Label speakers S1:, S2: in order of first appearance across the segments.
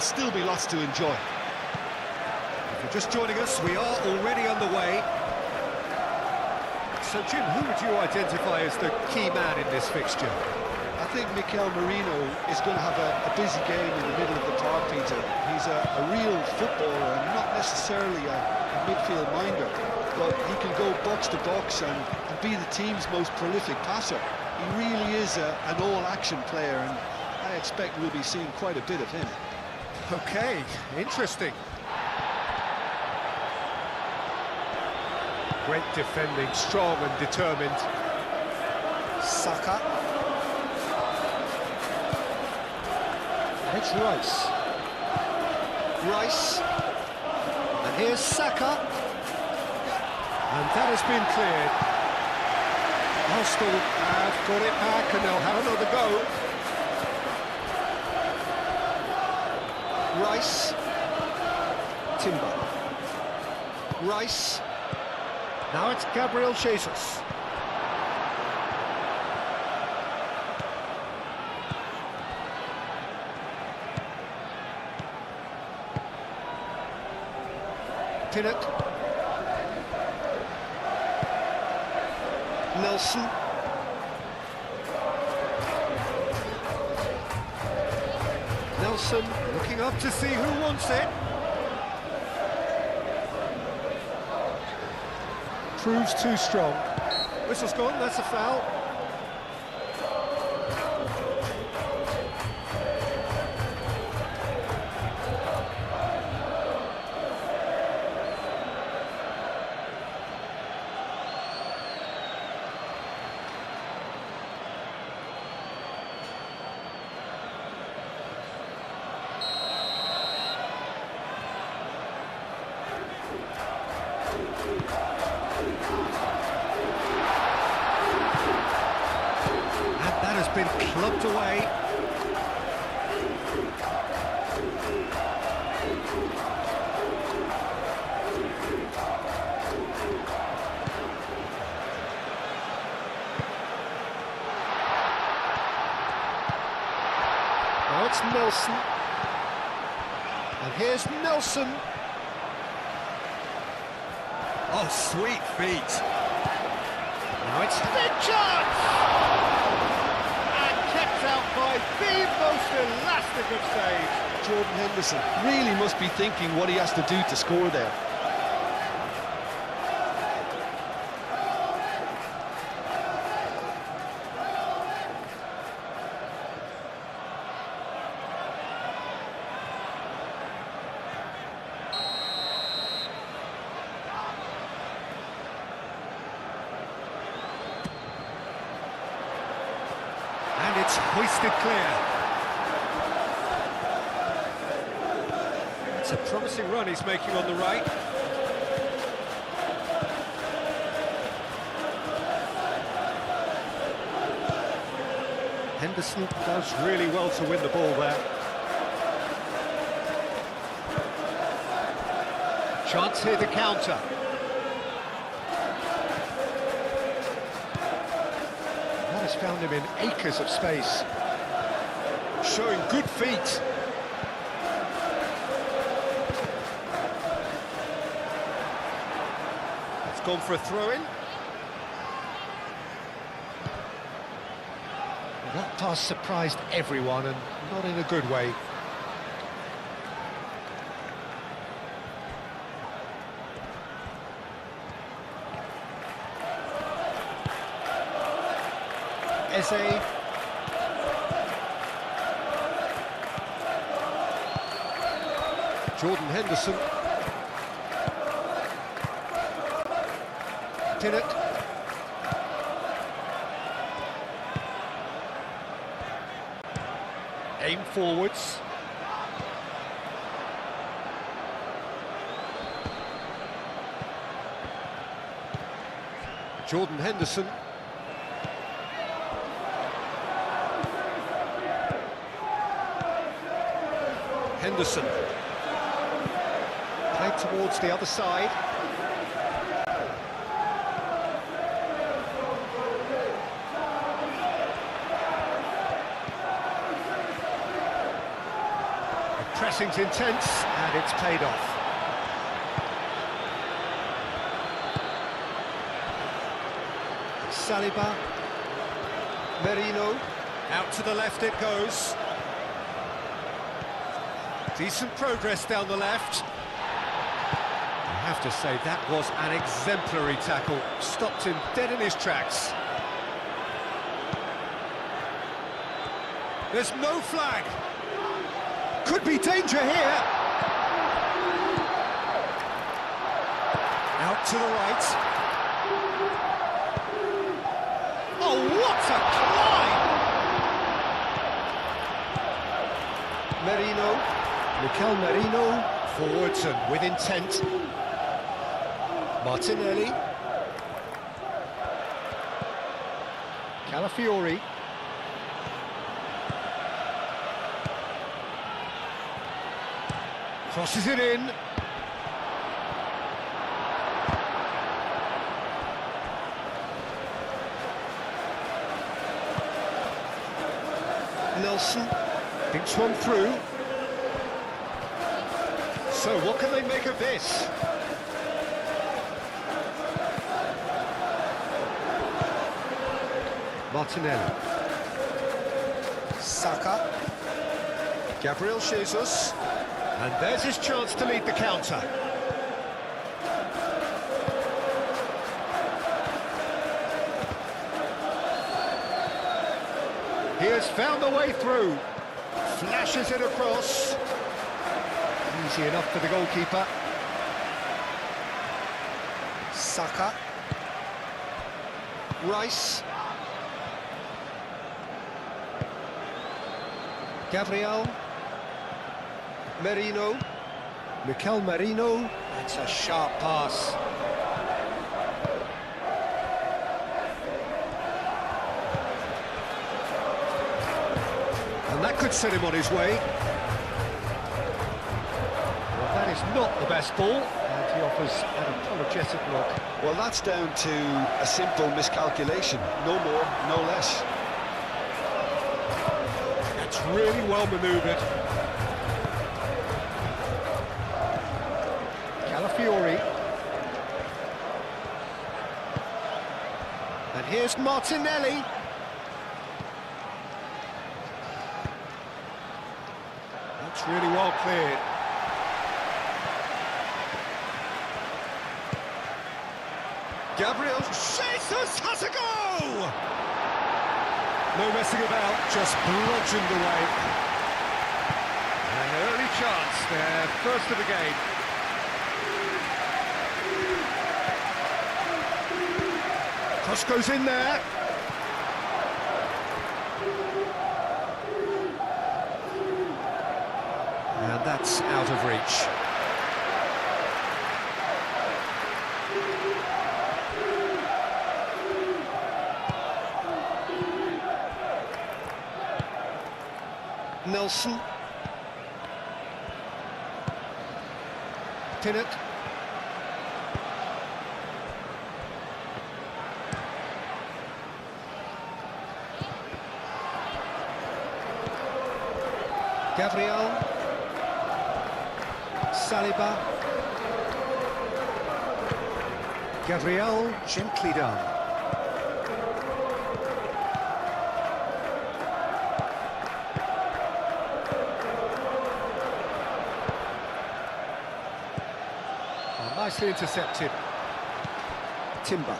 S1: still be lots to enjoy.
S2: If you're just joining us, we are already underway. So, Jim, who would you identify as the key man in this fixture?
S1: I think Mikel Merino is going to have a busy game in the middle of the park, Peter. He's a real footballer and not necessarily a midfield minder, but he can go box to box and be the team's most prolific passer. He really is an all-action player, and I expect we'll be seeing quite a bit of him.
S2: Okay, interesting. Great defending, strong and determined. Saka. It's Rice. Rice. And here's Saka. And that has been cleared. Arsenal have got it back and they'll have another go. Rice. Timber. Rice. Now it's Gabriel Jesus. Pinnock. Nelson. Nelson looking up to see who wants it. Proves too strong. Whistle's gone, that's a foul. Been clubbed away. Now it's Nelson. And here's Nelson. Oh, sweet feet. Now it's the chance! Out by the most elastic of saves.
S1: Jordan Henderson really must be thinking what he has to do to score there.
S2: And it's hoisted clear. It's a promising run he's making on the right. Henderson does really well to win the ball there. Chance here to counter. Has found him in acres of space, showing good feet. It's gone for a throw-in. That pass surprised everyone, and not in a good way. Eze. Jordan Henderson. Pinnock. Aim forwards. Jordan Henderson. Henderson. Played towards the other side. Pressing's intense, and it's paid off. Saliba. Merino. Out to the left it goes. Decent progress down the left. I have to say, that was an exemplary tackle. Stopped him dead in his tracks. There's no flag. Could be danger here. Out to the right. Oh, what a climb! Merino. Mikel Merino. Forwards and with intent. Martinelli. Calafiori. Crosses it in. Nelson thinks one through. So what can they make of this? Martinelli. Saka. Gabriel Jesus. And there's his chance to lead the counter. He has found the way through. Flashes it across. Easy enough for the goalkeeper. Saka. Rice. Gabriel. Merino. Mikel Merino. That's a sharp pass. And that could set him on his way. Well, that is not the best ball, and he offers an apologetic look.
S1: Well, that's down to a simple miscalculation. No more, no less.
S2: That's really well manoeuvred. Calafiori. And here's Martinelli. That's really well cleared. Gabriel Jesus has a go! No messing about, just bludgeoned away. An early chance there, first of the game. Cross goes in there. And that's out of reach. Nelson. Pinnock. Gabriel. Saliba. Gabriel, gently done. Nicely intercepted. Timber.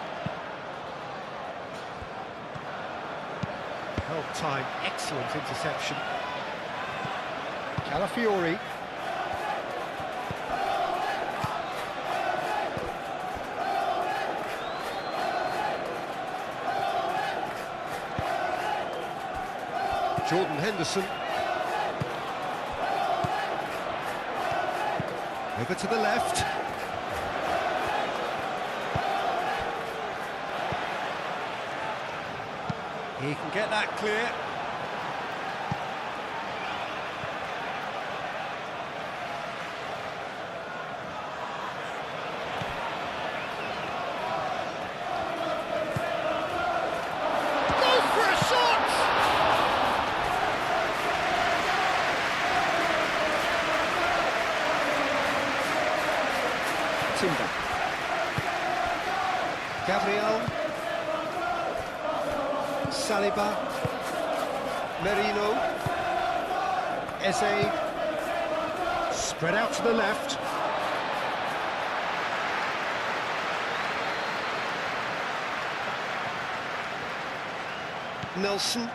S2: Held time, excellent interception. Calafiori. Jordan Henderson. Over to the left. He can get that clear. Go for a shot! Timber. Gabriel. Saliba. Merino. Eze. Spread out to the left. Nelson.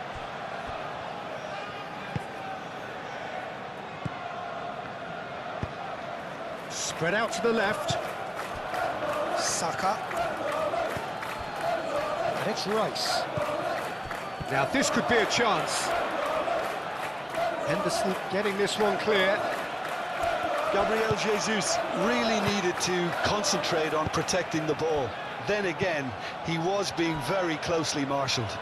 S2: Spread out to the left. Saka. And it's Rice. Now this could be a chance. Henderson getting this one clear.
S1: Gabriel Jesus really needed to concentrate on protecting the ball. Then again, he was being very closely marshalled.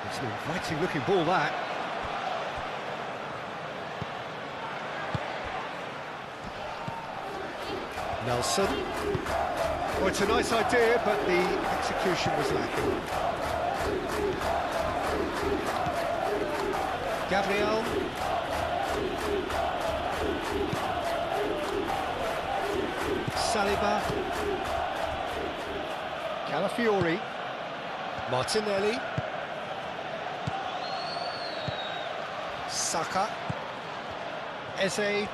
S2: It's an inviting looking ball, that. Nelson. Oh, it's a nice idea, but the execution was lacking. Gabriel. Saliba. Calafiori. Martinelli. Saka. Eze.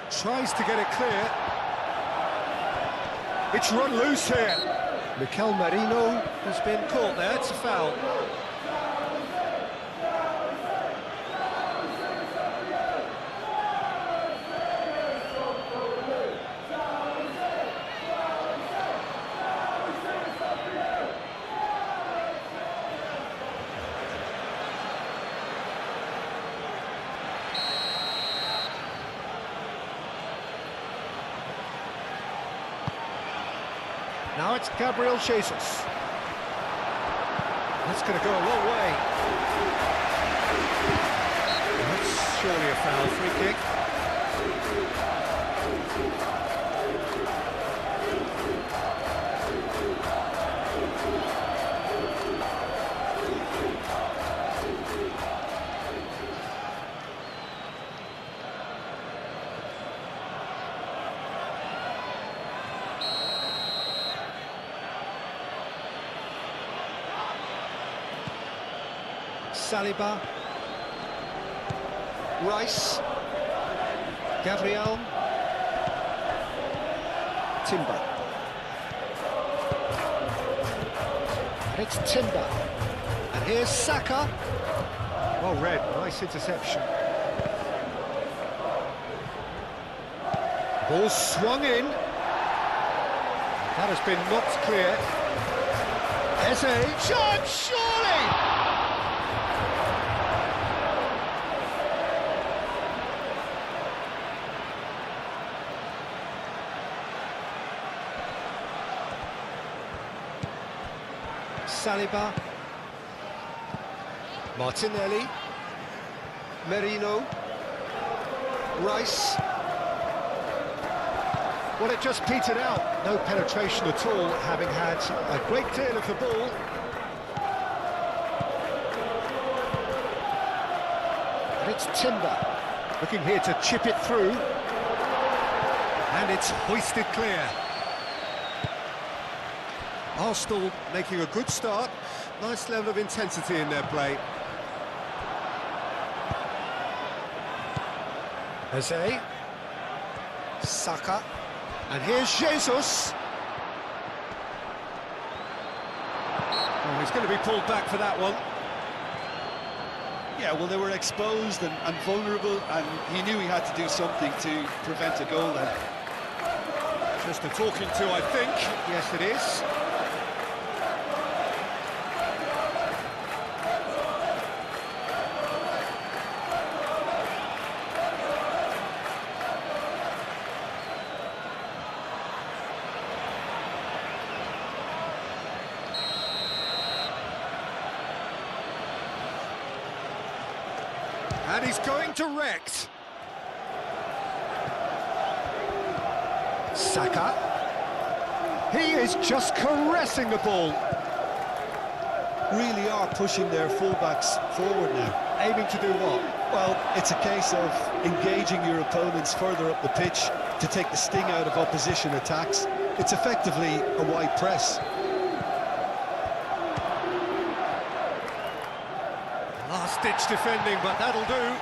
S2: Tries to get it clear. It's run loose here. Mikel Merino has been caught there. It's a foul. Now it's Gabriel Jesus. That's going to go a long way. That's surely a foul. Free kick. Saliba. Rice. Gabriel. Timber. And it's Timber. And here's Saka. Well read, nice interception. Ball swung in. That has been knocked clear. Eze. Chance, surely! Saliba. Martinelli. Merino. Rice. Well, it just petered out. No penetration at all, having had a great deal of the ball. And it's Timber. Looking here to chip it through. And it's hoisted clear. Arsenal making a good start. Nice level of intensity in their play. Eze. Saka. And here's Jesus. Oh, he's going to be pulled back for that one.
S1: Yeah, well, they were exposed and vulnerable, and he knew he had to do something to prevent a goal then.
S2: Just a talking to, I think. Yes, it is. And he's going direct. Saka. He is just caressing the ball.
S1: Really are pushing their fullbacks forward now.
S2: aiming to do what?
S1: Well, it's a case of engaging your opponents further up the pitch to take the sting out of opposition attacks. It's effectively a wide press.
S2: Last-ditch defending, but that'll do.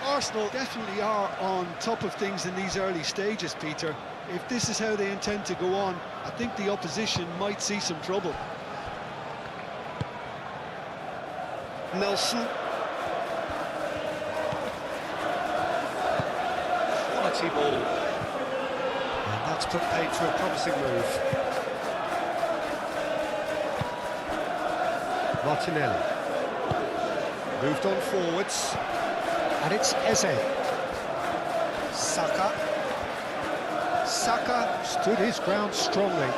S1: Arsenal definitely are on top of things in these early stages, Peter. If this is how they intend to go on, I think the opposition might see some trouble.
S2: Nelson. Quality ball. And that's put paid to a promising move. Martinelli. Moved on forwards. And it's Eze. Saka. Saka stood his ground strongly.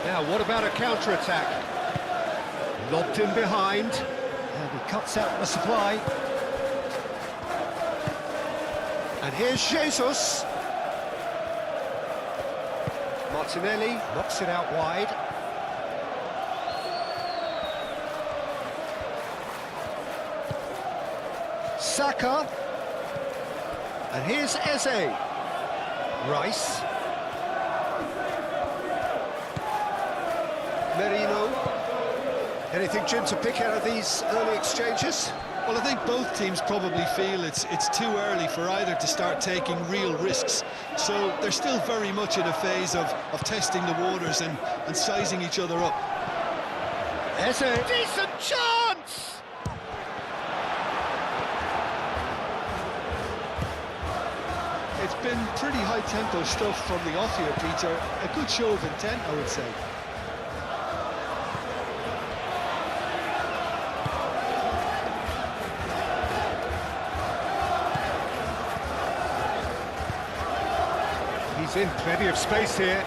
S2: Now, what about a counter-attack? Lobbed in behind. And he cuts out the supply. And here's Jesus. Martinelli knocks it out wide. Saka. And here's Eze. Rice. Merino. Anything, Jim, to pick out of these early exchanges?
S1: Well, I think both teams probably feel it's too early for either to start taking real risks. So they're still very much in a phase of testing the waters and sizing each other up.
S2: Eze. Decent chance!
S1: It's been pretty high-tempo stuff from the off here, Peter. A good show of intent, I would say.
S2: He's in plenty of space here.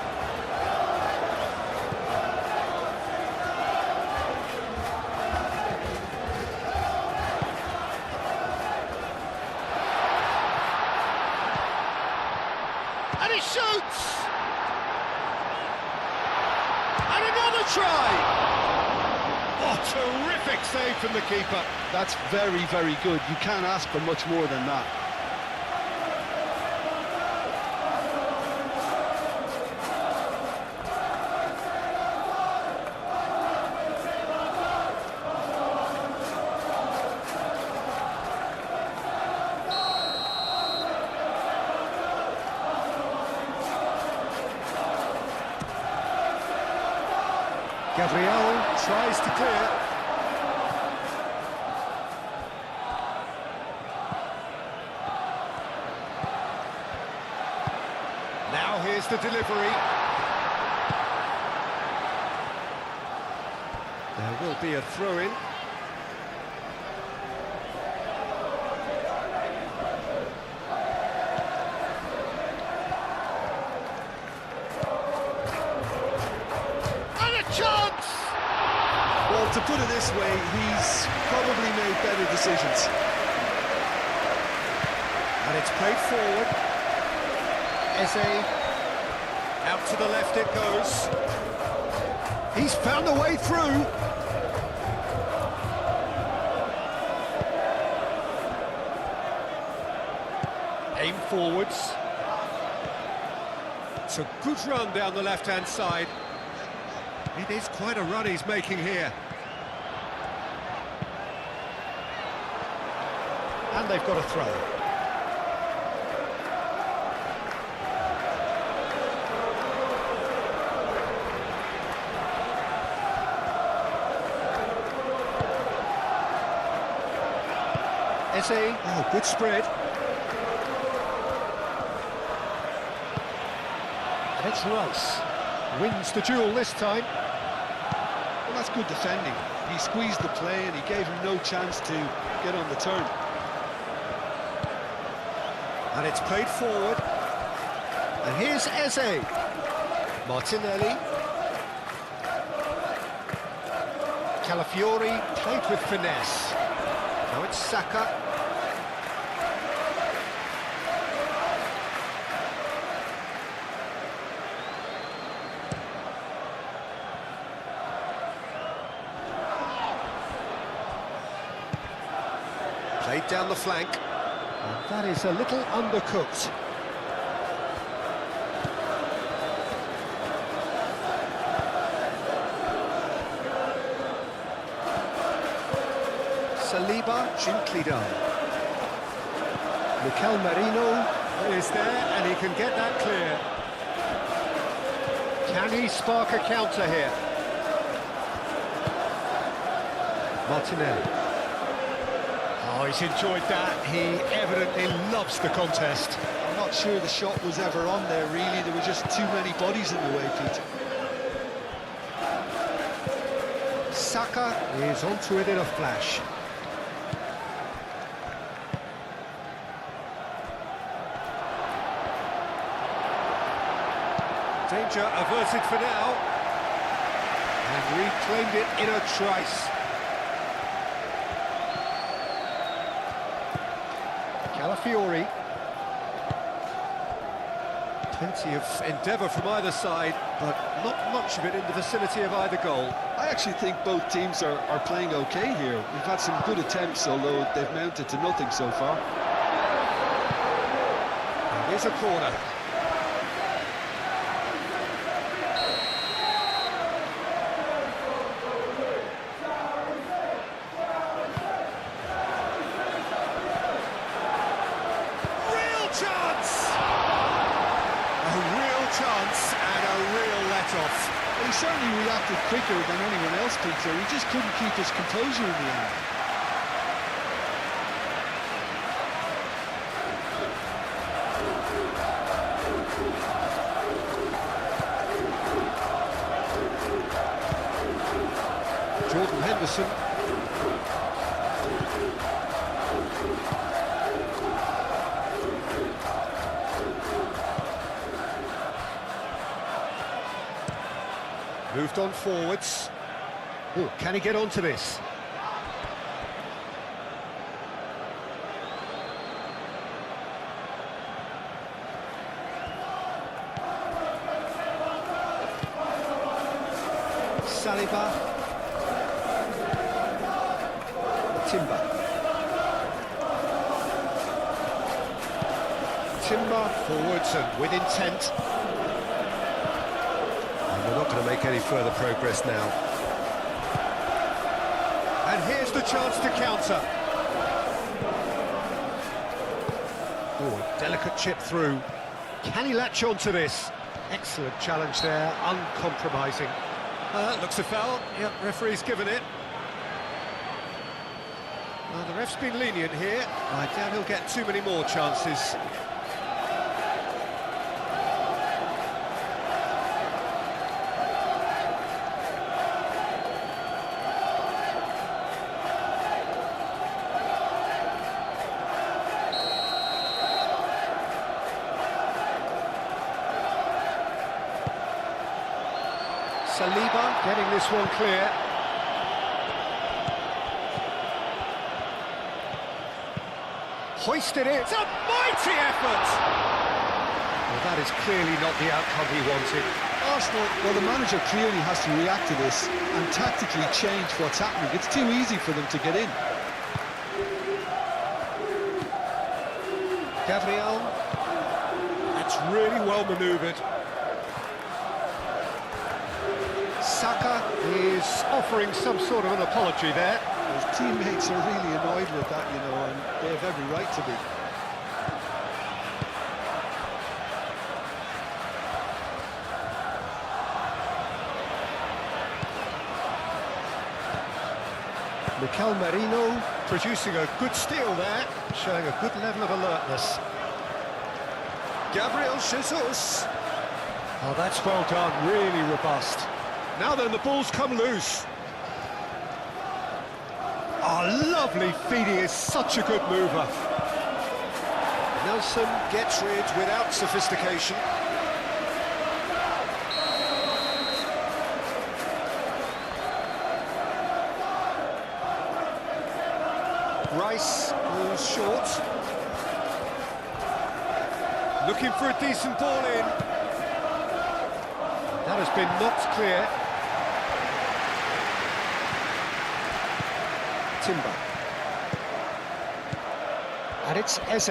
S2: And he shoots! And another try! Oh, terrific save from the keeper.
S1: That's very, very good. You can't ask for much more than that.
S2: Gabriel tries to clear. Now here's the delivery. There will be a throw-in. Chance!
S1: Well, to put it this way, he's probably made better decisions.
S2: And it's played forward. Eze. Out to the left it goes. He's found a way through. Aim forwards. It's a good run down the left-hand side. It is quite a run he's making here. And they've got a throw. Eze. Oh, good spread. And it's Rice. Wins the duel this time.
S1: Well, that's good defending. He squeezed the play and he gave him no chance to get on the turn.
S2: And it's played forward. And here's Eze. Martinelli. Calafiori played with finesse. Now it's Saka. Played down the flank. And that is a little undercooked. Saliba, gently done. Mikel Merino is there, and he can get that clear. Can he spark a counter here? Martinelli. Oh, he's enjoyed that. He evidently loves the contest.
S1: I'm not sure the shot was ever on there, really. There were just too many bodies in the way, Peter.
S2: Saka is onto it in a flash. Danger averted for now. And reclaimed it in a trice. Calafiori. Plenty of endeavour from either side, but not much of it in the vicinity of either goal.
S1: I actually think both teams are playing okay here. We've had some good attempts, although they've mounted to nothing so far.
S2: And here's a corner. Chance and a real let-off.
S1: He certainly reacted quicker than anyone else, Peter. He just couldn't keep his composure in the end.
S2: Jordan Henderson. Moved on forwards. Oh, can he get onto this? Saliba. Timber forwards and with intent. We're not going to make any further progress now. And here's the chance to counter. Oh, delicate chip through. Can he latch onto this? Excellent challenge there, uncompromising. Looks a foul. Yep, referee's given it. Well, the ref's been lenient here. I doubt he'll get too many more chances. Saliba getting this one clear. Hoisted it. It's a mighty effort! Well, that is clearly not the outcome he wanted.
S1: Arsenal, well, the manager clearly has to react to this and tactically change what's happening. It's too easy for them to get in.
S2: Gabriel. That's really well manoeuvred. Saka is offering some sort of an apology there.
S1: His teammates are really annoyed with that, you know, and they have every right to be.
S2: Mikel Merino producing a good steal there, showing a good level of alertness. Gabriel Jesus. Oh, that's well done, really robust. Now then, the ball's come loose. Oh, lovely feed, he is such a good mover. Nelson gets rid without sophistication. Rice goes short. Looking for a decent ball in. That has been knocked clear. Timber. And it's Eze.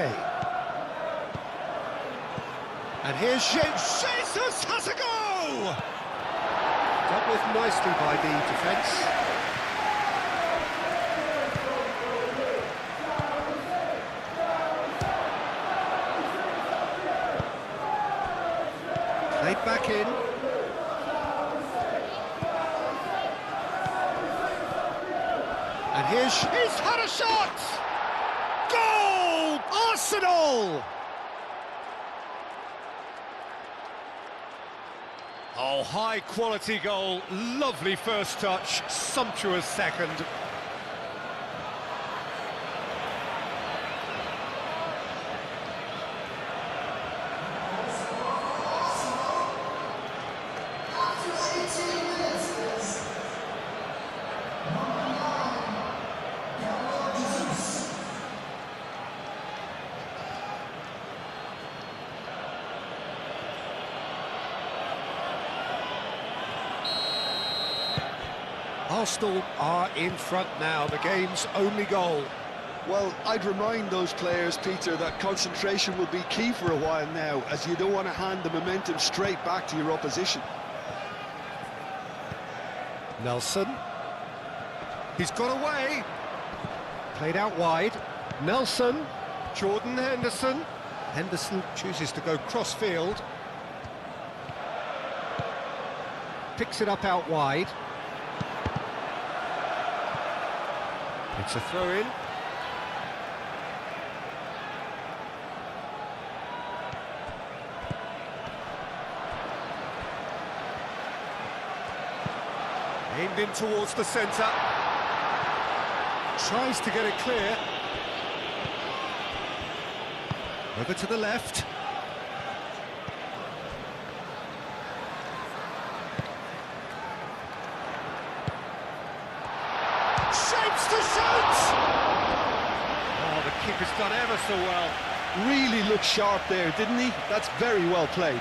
S2: And here's Jesus has a go! Dealt with nicely by the defence. Played back in. And he's had a shot! Goal! Arsenal! Oh, high-quality goal, lovely first touch, sumptuous second. Arsenal are in front now, the game's only goal.
S1: Well, I'd remind those players, Peter, that concentration will be key for a while now, as you don't want to hand the momentum straight back to your opposition.
S2: Nelson. He's got away. Played out wide. Nelson. Jordan Henderson. Henderson chooses to go cross-field. Picks it up out wide. It's a throw-in. Aimed in towards the centre. Tries to get it clear. Over to the left. Shapes to shoot! Oh, the keeper's done ever so well.
S1: Really looked sharp there, didn't he? That's very well played.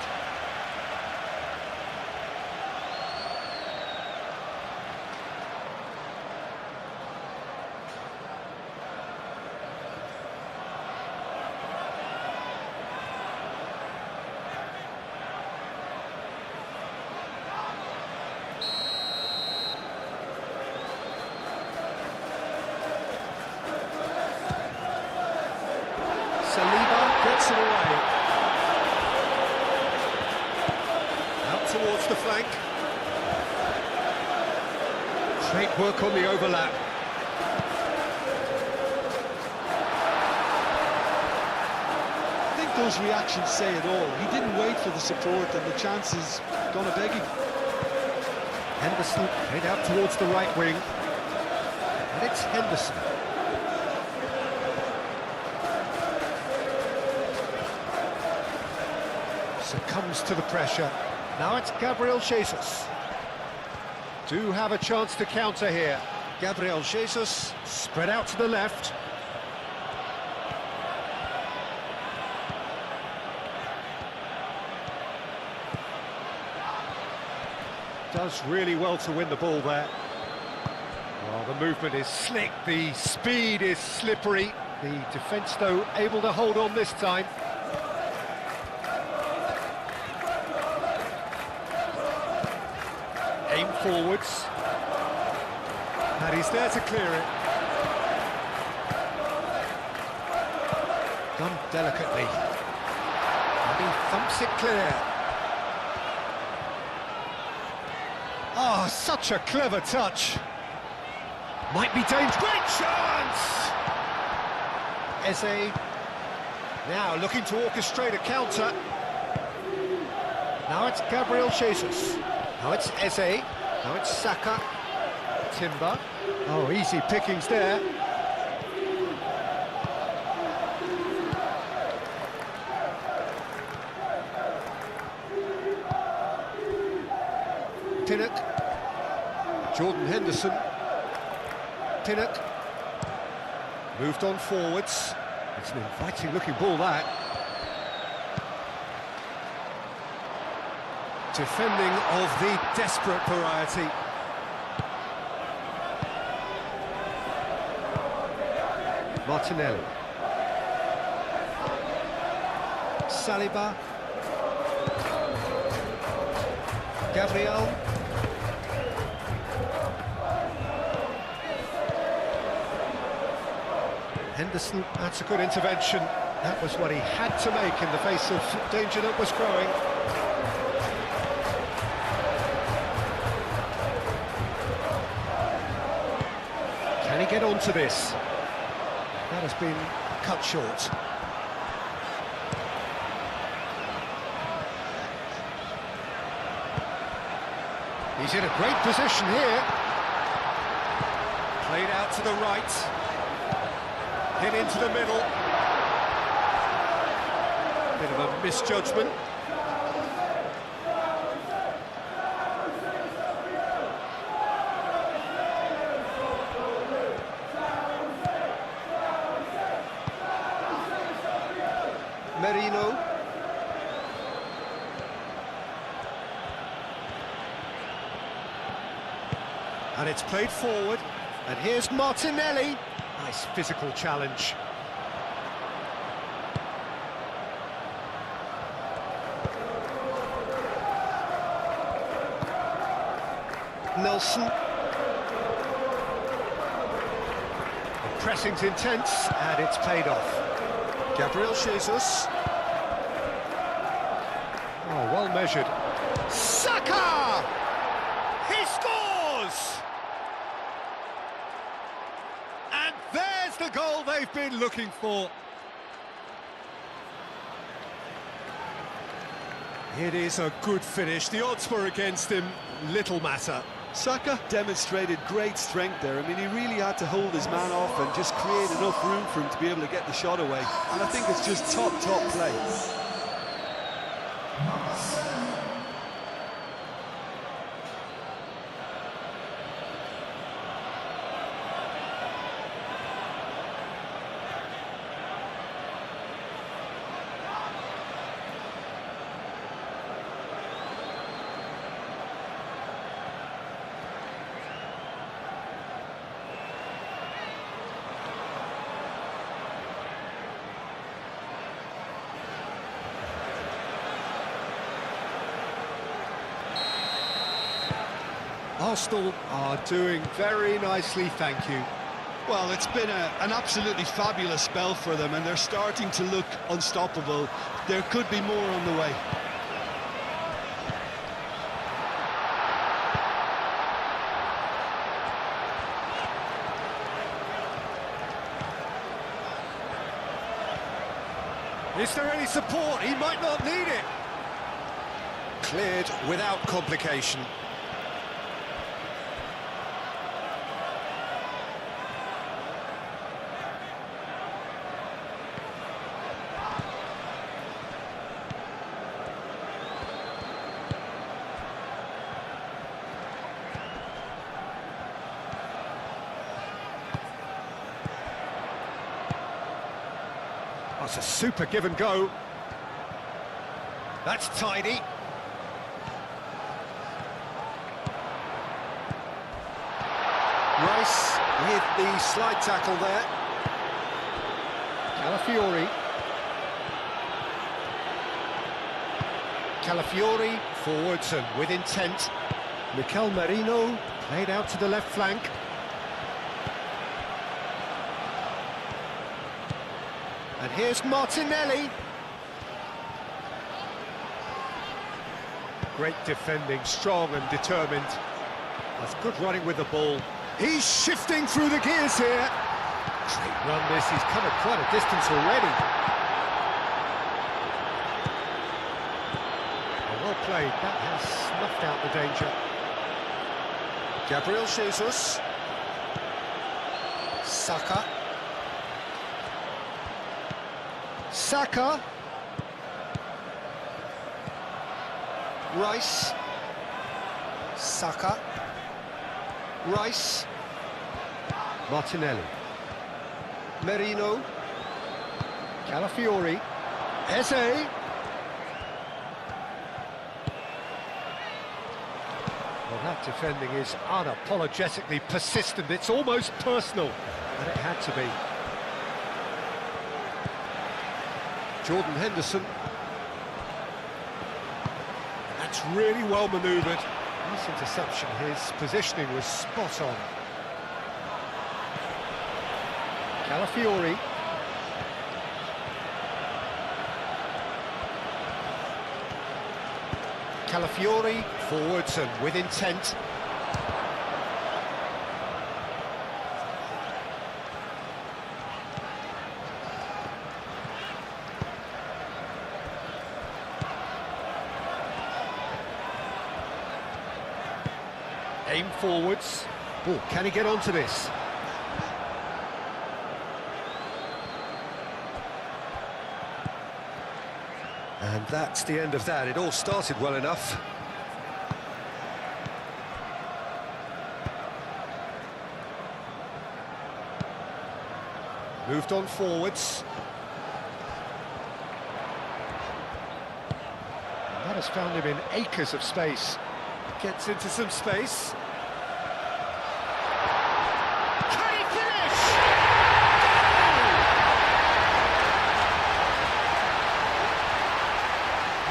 S2: Saliba gets it away. Out towards the flank. Great work on the overlap.
S1: I think those reactions say it all. He didn't wait for the support and the chances gone a-begging.
S2: Henderson played out towards the right wing. And it's Henderson. Succumbs to the pressure. Now it's Gabriel Jesus. Do have a chance to counter here. Gabriel Jesus spread out to the left. Does really well to win the ball there. Oh, the movement is slick, the speed is slippery. The defence, though, able to hold on this time. Aim forwards. And he's there to clear it. Done delicately. And he thumps it clear. Oh, such a clever touch. Might be dangerous. Great chance! Eze. Now looking to orchestrate a counter. Now it's Gabriel Jesus. Now it's Eze. Now it's Saka. Timber. Oh, easy pickings there. Pinnock. Jordan Henderson. Pinnock. Moved on forwards. It's an inviting looking ball, that. Defending of the desperate variety. Martinelli. Saliba. Gabriel. Henderson, that's a good intervention. That was what he had to make in the face of danger that was growing. Can he get onto this? That has been cut short. He's in a great position here. Played out to the right. Hit into the middle. Bit of a misjudgment. Merino. And it's played forward. And here's Martinelli. Nice physical challenge. Nelson. The pressing's intense, and it's paid off. Gabriel Jesus. Oh, well measured. Saka! He scores! And there's the goal they've been looking for. It is a good finish. The odds were against him. Little matter.
S1: Saka demonstrated great strength there. I mean, he really had to hold his man off and just create enough room for him to be able to get the shot away. And I think it's just top play.
S2: Arsenal are doing very nicely, thank you.
S1: Well, it's been an absolutely fabulous spell for them, and they're starting to look unstoppable. There could be more on the way.
S2: Is there any support? He might not need it. Cleared without complication. That's a super give and go. That's tidy. Rice with the slide tackle there. Calafiori. Calafiori forwards and with intent. Mikel Merino played out to the left flank. And here's Martinelli. Great defending, strong and determined. That's good running with the ball. He's shifting through the gears here. Great run this, he's covered quite a distance already. Well played, that has snuffed out the danger. Gabriel Jesus. Saka. Saka. Rice. Saka. Rice. Martinelli. Merino. Calafiori. Eze. Well, that defending is unapologetically persistent. It's almost personal, and it had to be. Jordan Henderson. That's really well manoeuvred. Nice interception. His positioning was spot on. Calafiori. Calafiori, forwards and with intent. Aim forwards. Oh, can he get onto this? And that's the end of that. It all started well enough. Moved on forwards. And that has found him in acres of space. Gets into some space. Can he finish?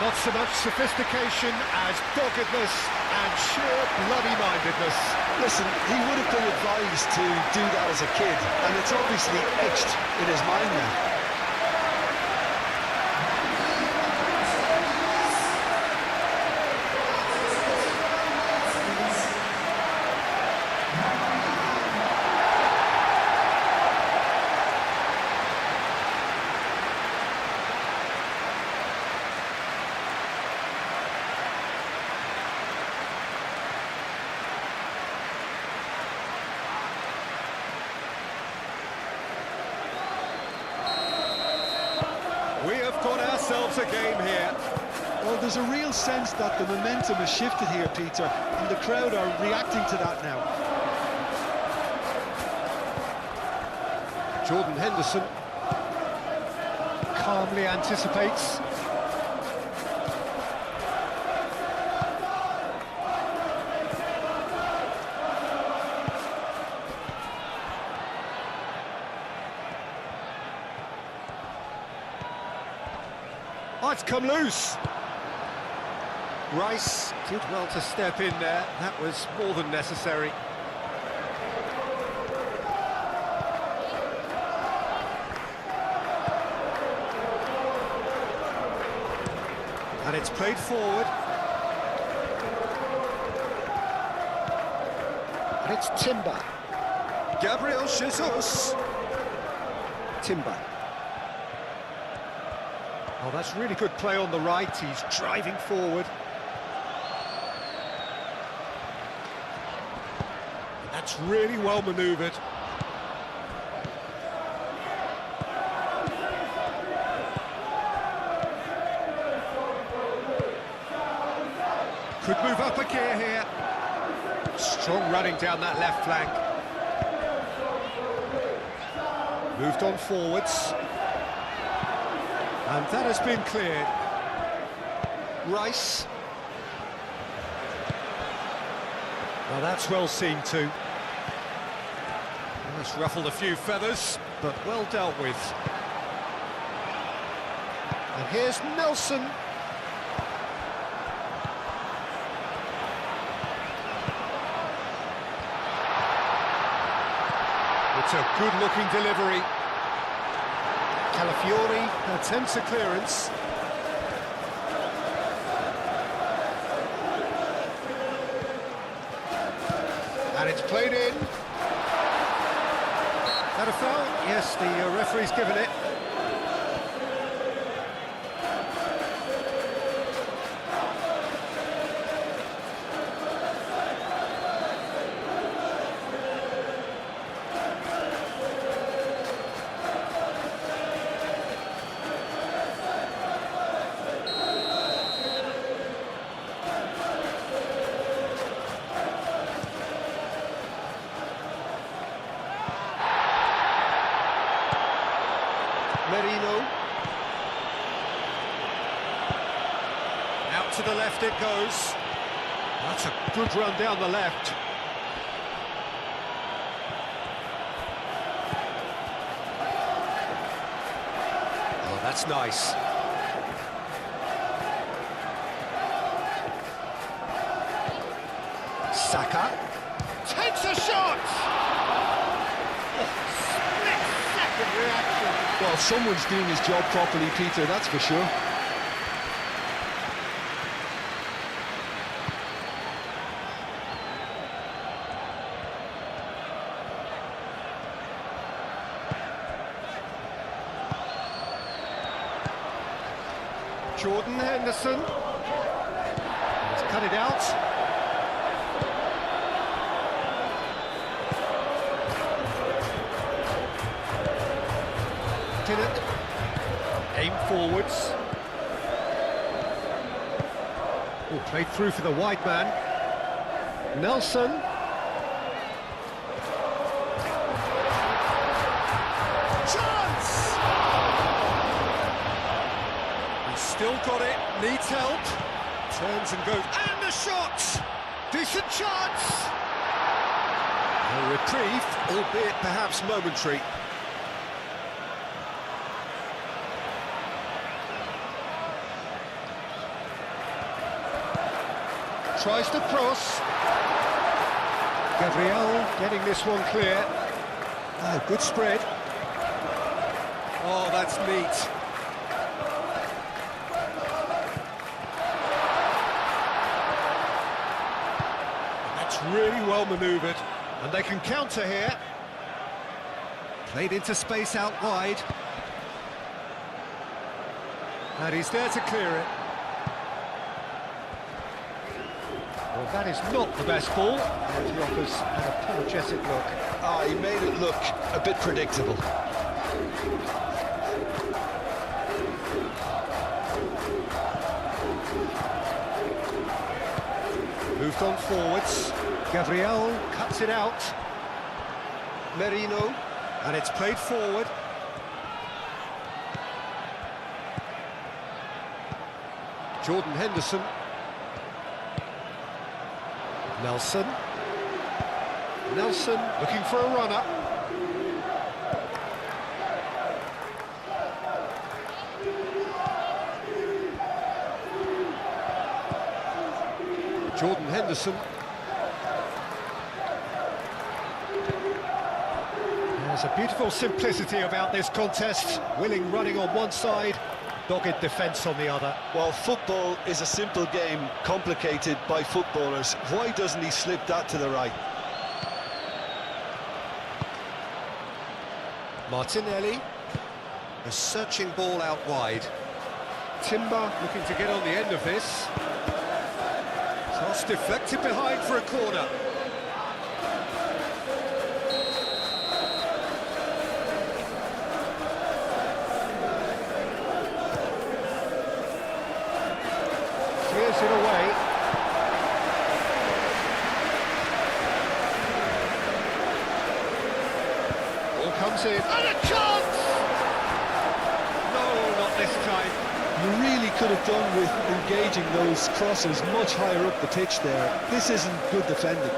S2: Not so much sophistication as doggedness and sheer bloody-mindedness.
S1: Listen, he would have been advised to do that as a kid, and it's obviously etched in his mind now.
S2: We have got ourselves a game here.
S1: Well, there's a real sense that the momentum has shifted here, Peter, and the crowd are reacting to that now.
S2: Jordan Henderson calmly anticipates. Oh, it's come loose. Rice did well to step in there. That was more than necessary. And it's played forward. And it's Timber. Gabriel Jesus. Timber. Oh, that's really good play on the right. He's driving forward. That's really well manoeuvred. Could move up a gear here. Strong running down that left flank. Moved on forwards. And that has been cleared. Rice. Well, that's well seen too. Well, it's ruffled a few feathers, but well dealt with. And here's Nelson. It's a good-looking delivery. Calafiori attempts a clearance. And it's played in. That a foul? Yes, the referee's given it. Merino. Out to the left it goes. That's a good run down the left. Oh, that's nice.
S1: Well, someone's doing his job properly, Peter, that's for sure.
S2: Jordan Henderson. He's cut it out. Tinnett. Aim forwards. Oh, played through for the wide man. Nelson. Chance! He's still got it, needs help. Turns and goes, and the shot! Decent chance! A reprieve, albeit perhaps momentary. Tries to cross. Gabriel getting this one clear. Oh, good spread. Oh, that's neat. That's really well manoeuvred. And they can counter here. Played into space out wide. And he's there to clear it. Well, that is not the best ball, and he offers an apologetic look.
S1: Ah, he made it look a bit predictable.
S2: Moved on forwards. Gabriel cuts it out. Merino, and it's played forward. Jordan Henderson. Nelson. Nelson looking for a runner. Jordan Henderson. There's a beautiful simplicity about this contest. Willing running on one side, dogged defence on the other.
S1: Well, football is a simple game, complicated by footballers. Why doesn't he slip that to the right?
S2: Martinelli. A searching ball out wide. Timber looking to get on the end of this. Toss deflected behind for a corner. Clears it away. Ball comes in, and a chance! No, not this time.
S1: You really could have done with engaging those crosses much higher up the pitch there. This isn't good defending.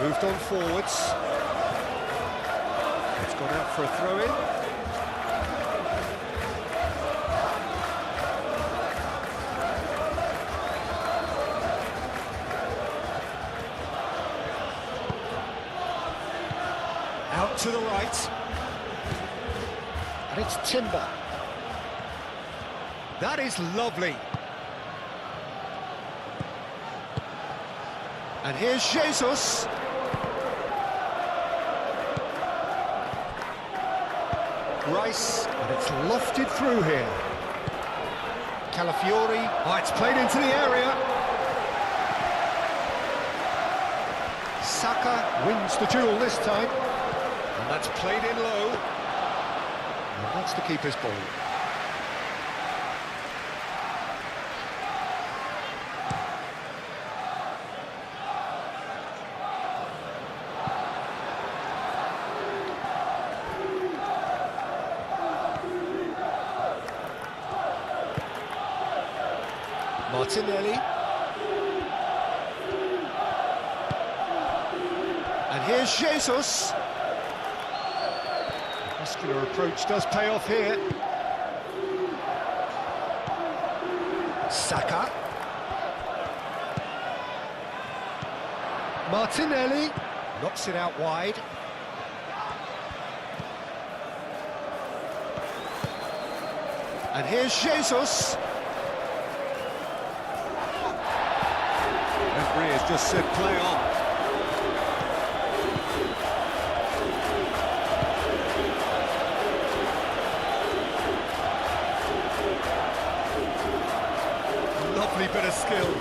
S2: Moved on forwards. It's gone out for a throw-in. Out to the right. And it's Timber. That is lovely. And here's Jesus. Rice, and it's lofted through here. Calafiori, oh, it's played into the area. Saka wins the duel this time, and that's played in low. And that's the keeper's ball. Martinelli. here's Jesus. Muscular approach does pay off here. Saka. Martinelli knocks it out wide. And here's Jesus. Referee has just said play on. Lovely bit of skill.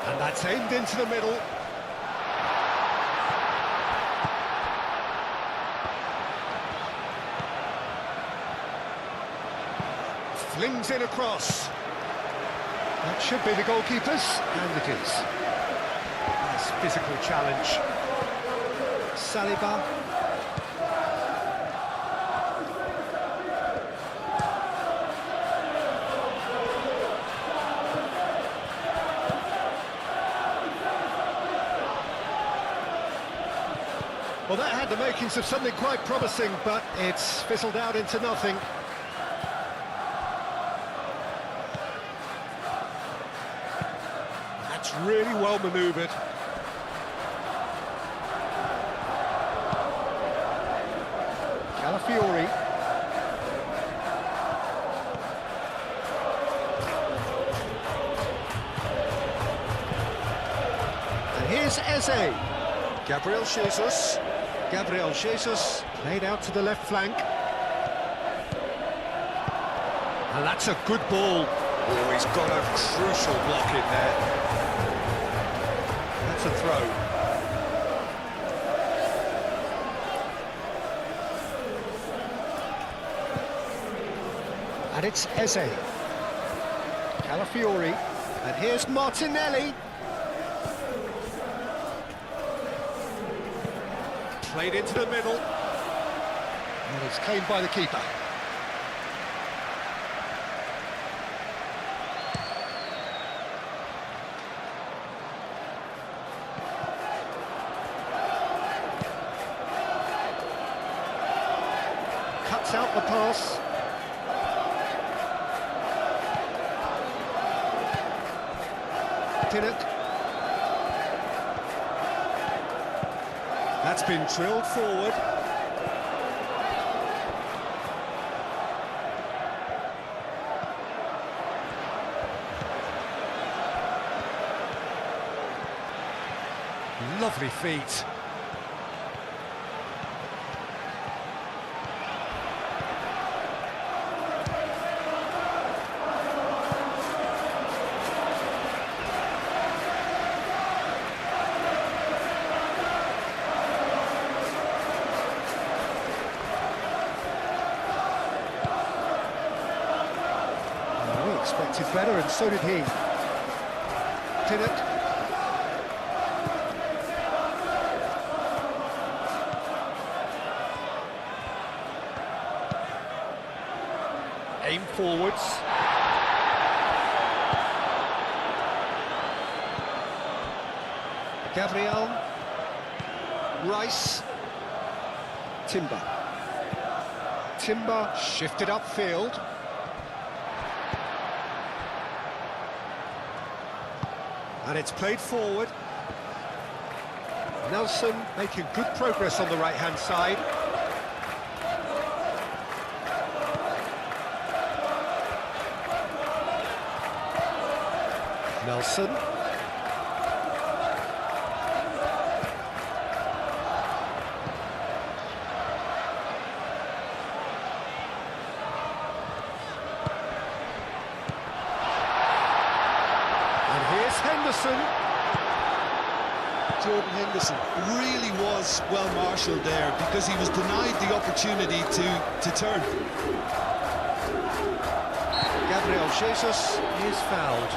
S2: And that's aimed into the middle. Flings in across. That should be the goalkeeper's, and it is. Nice physical challenge. Saliba. Well, that had the makings of something quite promising, but it's fizzled out into nothing. That's really well manoeuvred. Calafiori. And here's Eze. Gabriel Jesus. Gabriel Jesus played out to the left flank. And that's a good ball. Oh, he's got a crucial block in there. That's a throw. And it's Eze. Calafiori. And here's Martinelli. Played into the middle. And it's claimed by the keeper. Cuts out the pass. Pinnock. That's been drilled forward. Lovely feet. Expected better, and so did he. Pinnock. Aim forwards. Gabriel. Rice. Timber. Timber shifted upfield. And it's played forward. Nelson making good progress on the right-hand side. Nelson. Henderson.
S1: Jordan Henderson really was well marshalled there because he was denied the opportunity to turn.
S2: Gabriel Jesus is fouled.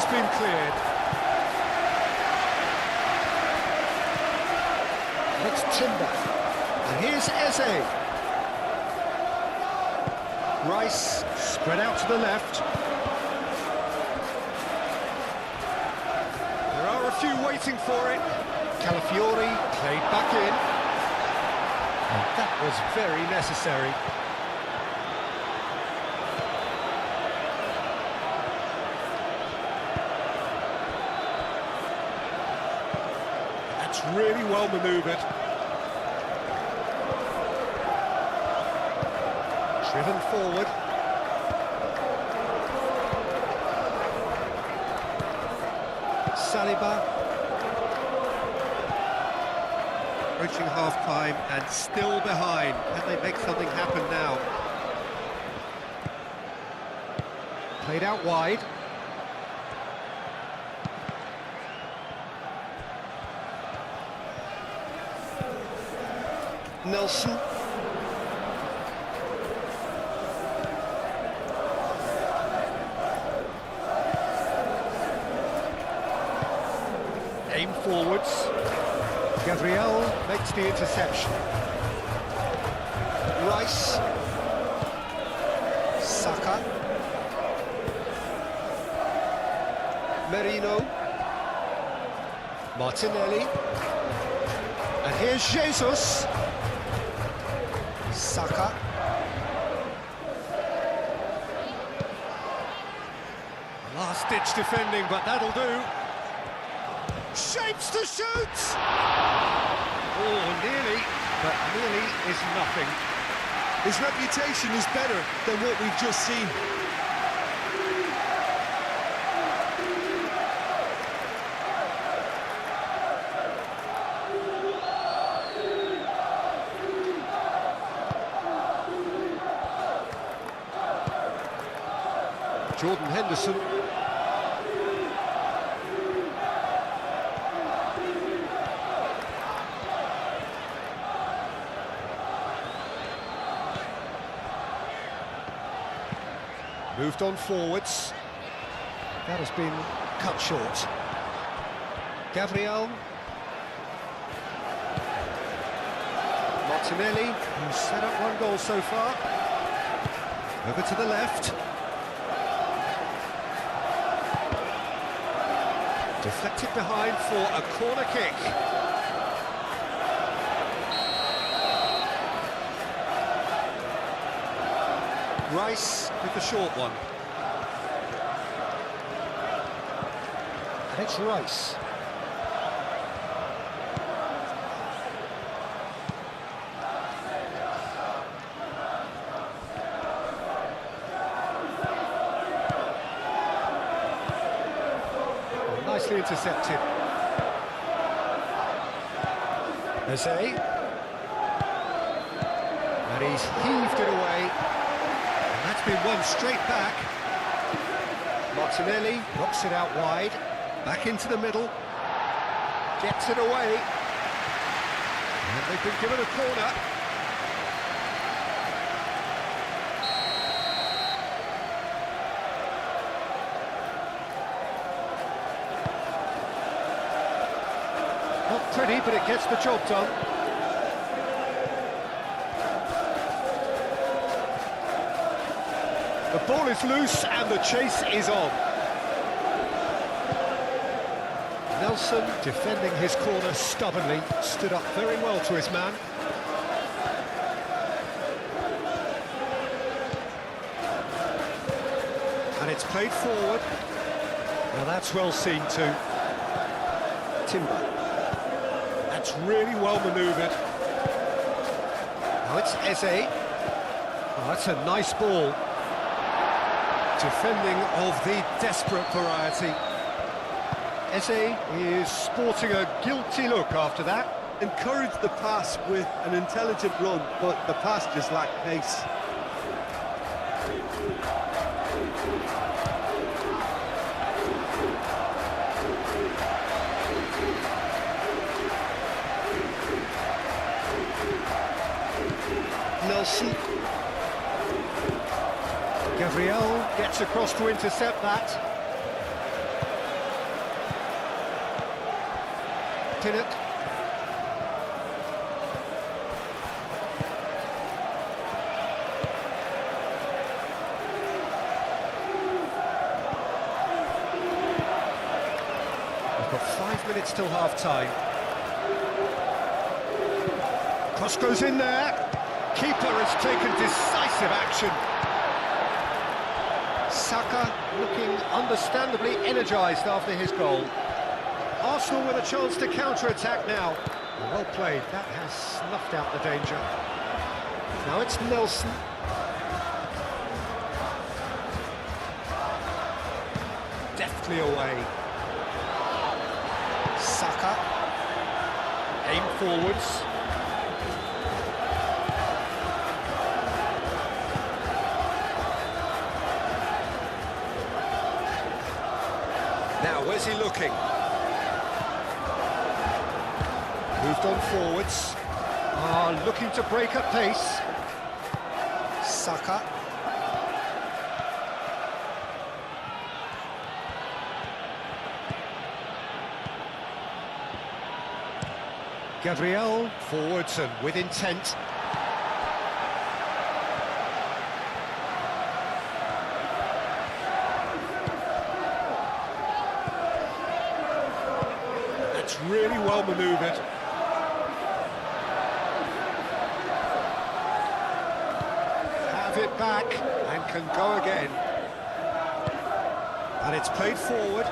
S2: has been cleared. It's Timber. And here's Eze. Rice spread out to the left. There are a few waiting for it. Calafiori played back in. And that was very necessary. That's really well manoeuvred. Driven forward. Saliba. Approaching half-time and still behind. Can they make something happen now? Played out wide. Nelson. Aim forwards. Gabriel makes the interception. Rice. Saka. Merino. Martinelli. And here's Jesus. Saka. Last-ditch defending, but that'll do. Shapes to shoot! Oh, nearly, but nearly is nothing.
S1: His reputation is better than what we've just seen.
S2: Jordan Henderson. Moved on forwards. That has been cut short. Gabriel. Martinelli, who's set up one goal so far. Over to the left. Deflected behind for a corner kick. Rice with the short one. And it's Rice. Nicely intercepted. Eze. And he's heaved it away. That's been one straight back. Martinelli knocks it out wide. Back into the middle. Gets it away. And they've been given a corner. Not pretty, but it gets the job done. The ball is loose and the chase is on. Nelson, defending his corner stubbornly, stood up very well to his man. And it's played forward. Now that's well seen too. Timber. That's really well manoeuvred. Now it's Eze. Oh, that's a nice ball. Defending of the desperate variety. Eze is sporting a guilty look after that.
S1: Encouraged the pass with an intelligent run, but the pass just lacked pace. Nelson.
S2: Gabriel gets across to intercept that. Pinnock. We've got 5 minutes till half-time. Cross goes in there. Keeper has taken decisive action. Saka looking understandably energised after his goal. Arsenal with a chance to counter-attack now. Well played, that has snuffed out the danger. Now it's Nelson. Deftly away. Saka. Aim forwards. Now, where's he looking? Moved on forwards. Looking to break at pace. Saka. Gabriel, forwards and with intent. That's really well manoeuvred. Have it back and can go again. And it's played forward.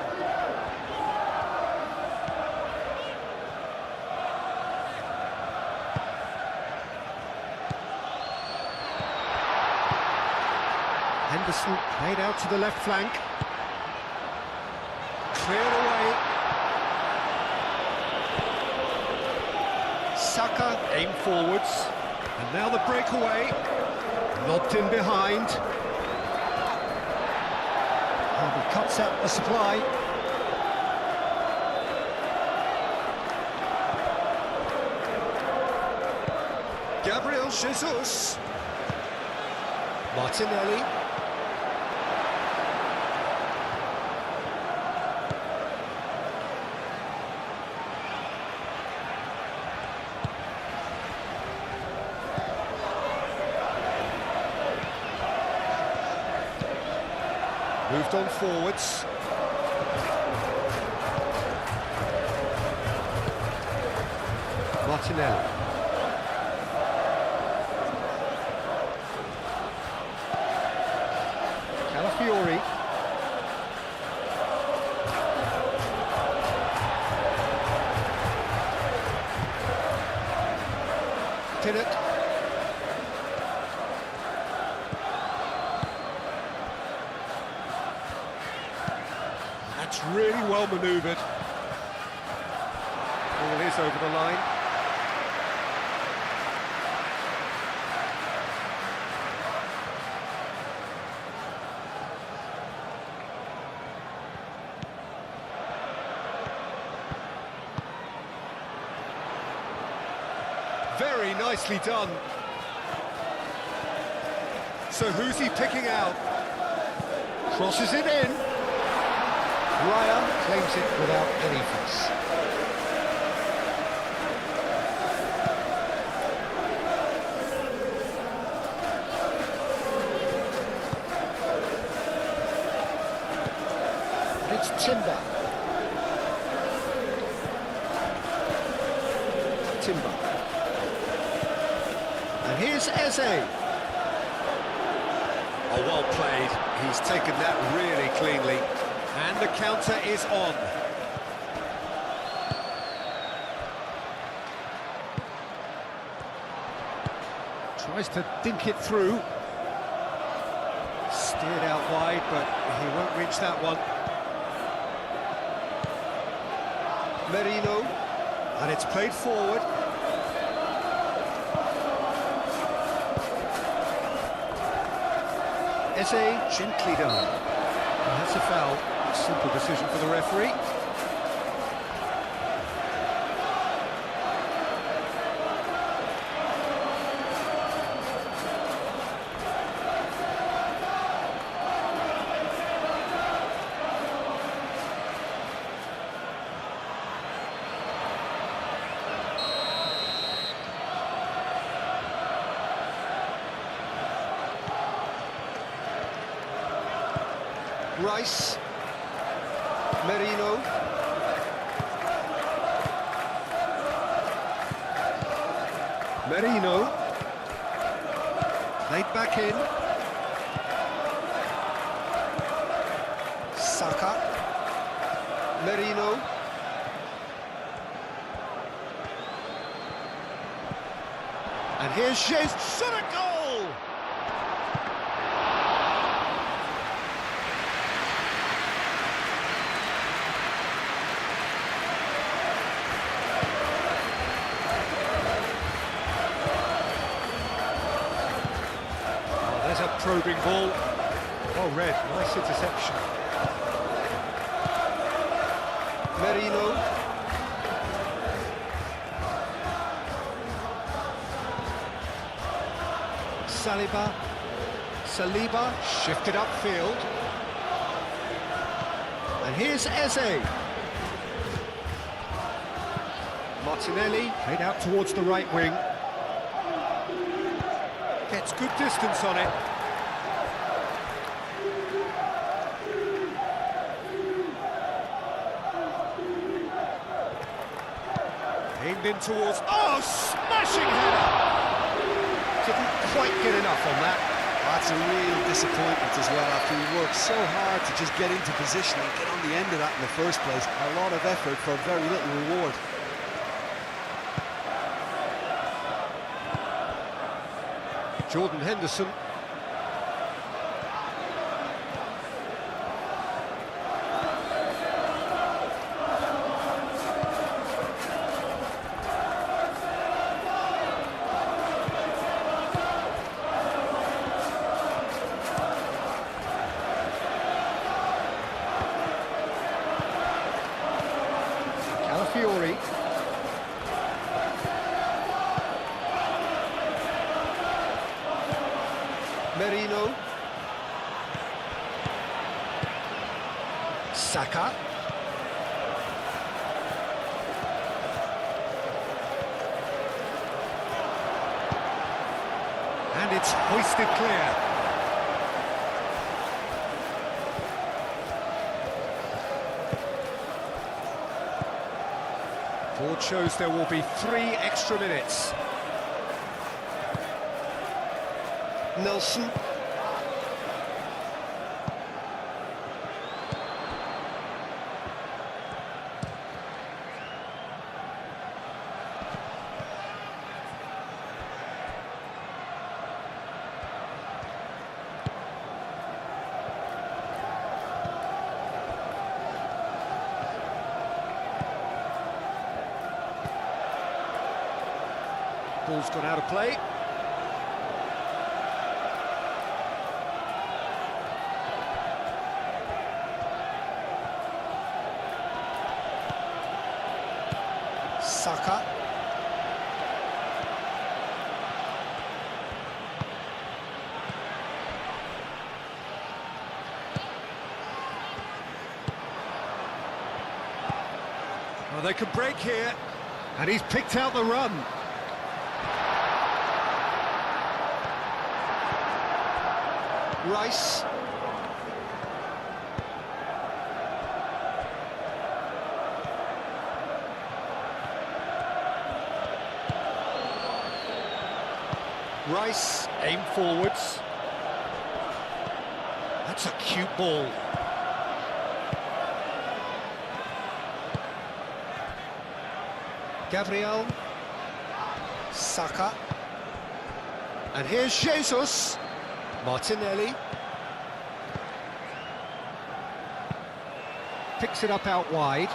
S2: Henderson played out to the left flank. Cleared away. Saka aim forwards. And now the breakaway. Lobbed in behind. And he cuts out the supply. Gabriel Jesus. Martinelli. Moved on forwards. Martinelli. Calafiori. Pinnock. That's really well manoeuvred. Ball is over the line. Very nicely done. So who's he picking out? Crosses it in. Raya claims it without any fuss. It's Timber. And here's Eze. Oh, well played. He's taken that really cleanly. And the counter is on. Tries to dink it through. Steered out wide, but he won't reach that one. Merino. And it's played forward. Eze gently done. And that's a foul. Simple decision for the referee. Rice. Merino. Merino. Played back in. Saka. Merino. And here's Jesus. Shot a goal! There's a probing ball. Well read, nice interception. Merino. Saliba shifted upfield. And here's Eze. Martinelli played out towards the right wing. Gets good distance on it. Aimed in towards... Oh, smashing header! Didn't quite get enough on that.
S1: That's a real disappointment as well, after he worked so hard to just get into position and get on the end of that in the first place. A lot of effort for very little reward.
S2: Jordan Henderson. Calafiori. Merino. Saka. And it's hoisted clear. Board shows there will be 3 extra minutes. Nelson. Ball's gone out of play. Saka. Well, they could break here, and he's picked out the run. Rice. Rice, aim forwards. That's a cute ball. Gabriel. Saka. And here's Jesus. Martinelli. Picks it up out wide.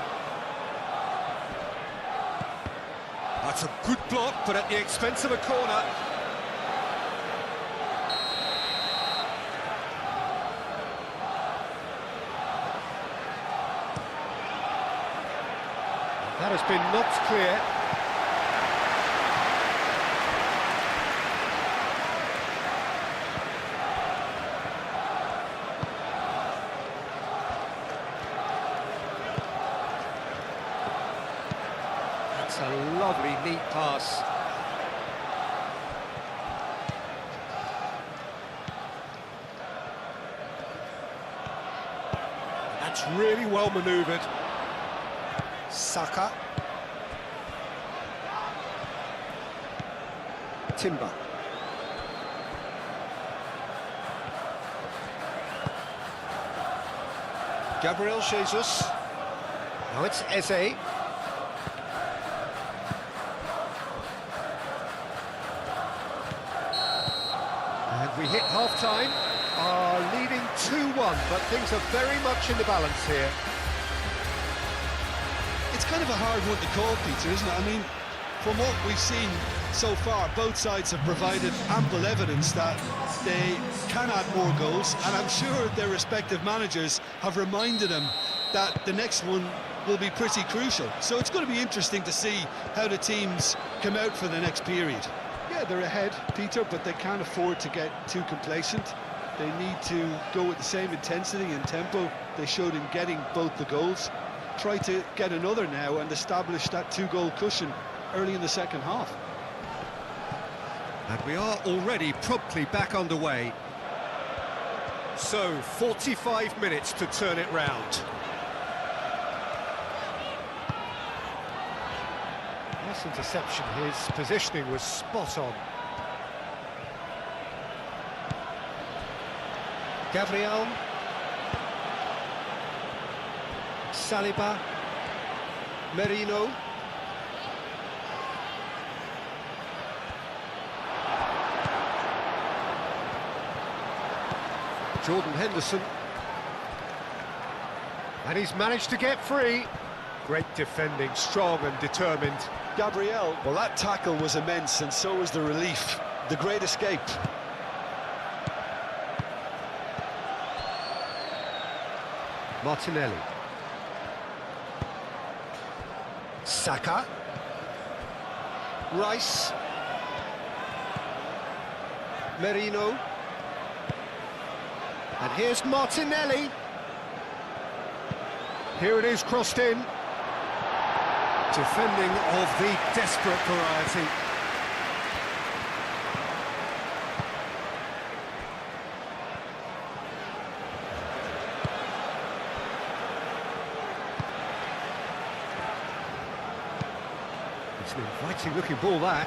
S2: That's a good block, but at the expense of a corner. That has been knocked clear. That's a lovely, neat pass. really well manoeuvred. Saka. Timber. Gabriel Jesus. Now it's Eze. And we hit half-time, are leading 2-1, but things are very much in the balance here.
S1: It's kind of a hard one to call, Peter, isn't it? I mean, from what we've seen so far, both sides have provided ample evidence that they can add more goals, and I'm sure their respective managers have reminded them that the next one will be pretty crucial. So it's going to be interesting to see how the teams come out for the next period. Yeah, they're ahead, Peter, but they can't afford to get too complacent. They need to go with the same intensity and tempo they showed in getting both the goals. Try to get another now and establish that two-goal cushion early in the second half.
S2: And we are already promptly back underway. So, 45 minutes to turn it round. Nice interception, his positioning was spot on. Gabriel. Saliba. Merino. Jordan Henderson. And he's managed to get free. Great defending, strong and determined.
S1: Gabriel, well, that tackle was immense, and so was the relief. The great escape.
S2: Martinelli. Saka. Rice. Merino. And here's Martinelli. Here it is, crossed in. Defending of the desperate variety. It's an inviting looking ball, that.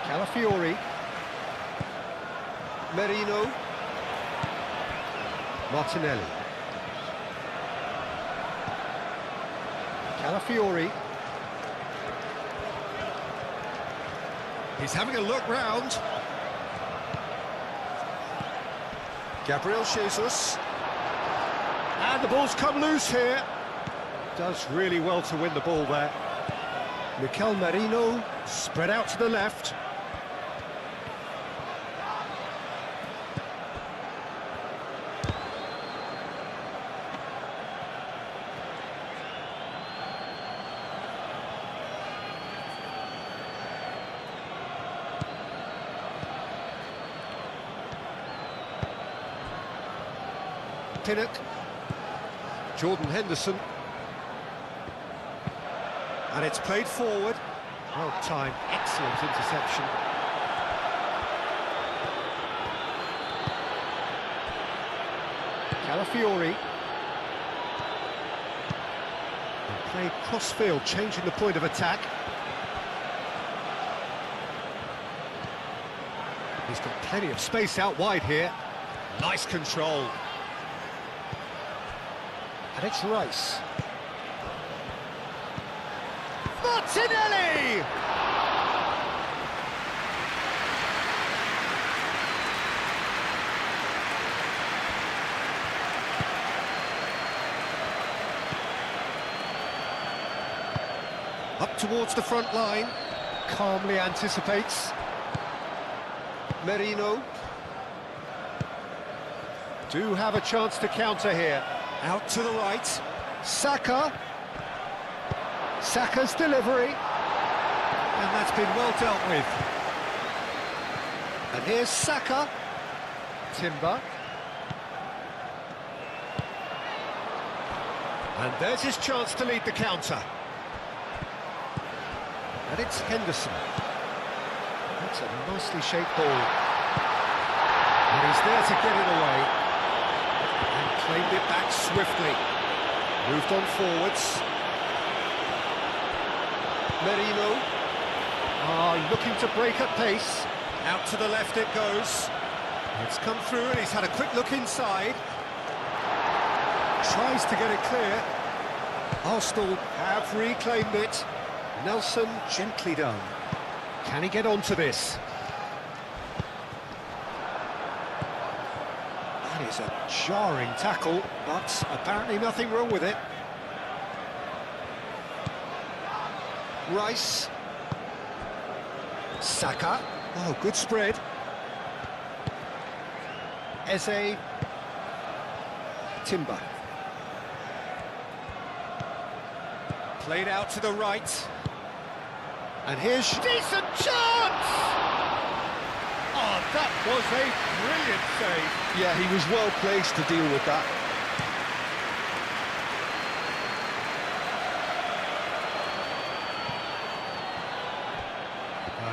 S2: Calafiori. Merino. Martinelli. Calafiori. He's having a look round. Gabriel Jesus. And the ball's come loose here. Does really well to win the ball there. Mikel Merino spread out to the left. Pinnock. Jordan Henderson. And it's played forward. Well timed, excellent interception. Calafiori. And played cross-field, changing the point of attack. He's got plenty of space out wide here. Nice control. And it's Rice. Martinelli! Up towards the front line. Calmly anticipates. Merino. Do have a chance to counter here. Out to the right. Saka. Saka's delivery. And that's been well dealt with. And here's Saka. Timber. And there's his chance to lead the counter. And it's Henderson. That's a nicely shaped ball. And he's there to get it away. Claimed it back swiftly. Moved on forwards. Merino. Looking to break at pace. Out to the left it goes. It's come through and he's had a quick look inside. Tries to get it clear. Arsenal have reclaimed it. Nelson, gently done. Can he get onto this? That is a jarring tackle, but apparently nothing wrong with it. Rice. Saka. Oh, good spread. Eze. Timber. Played out to the right. And here's... Decent chance! Oh, that was a brilliant save.
S1: Yeah, he was well placed to deal with that.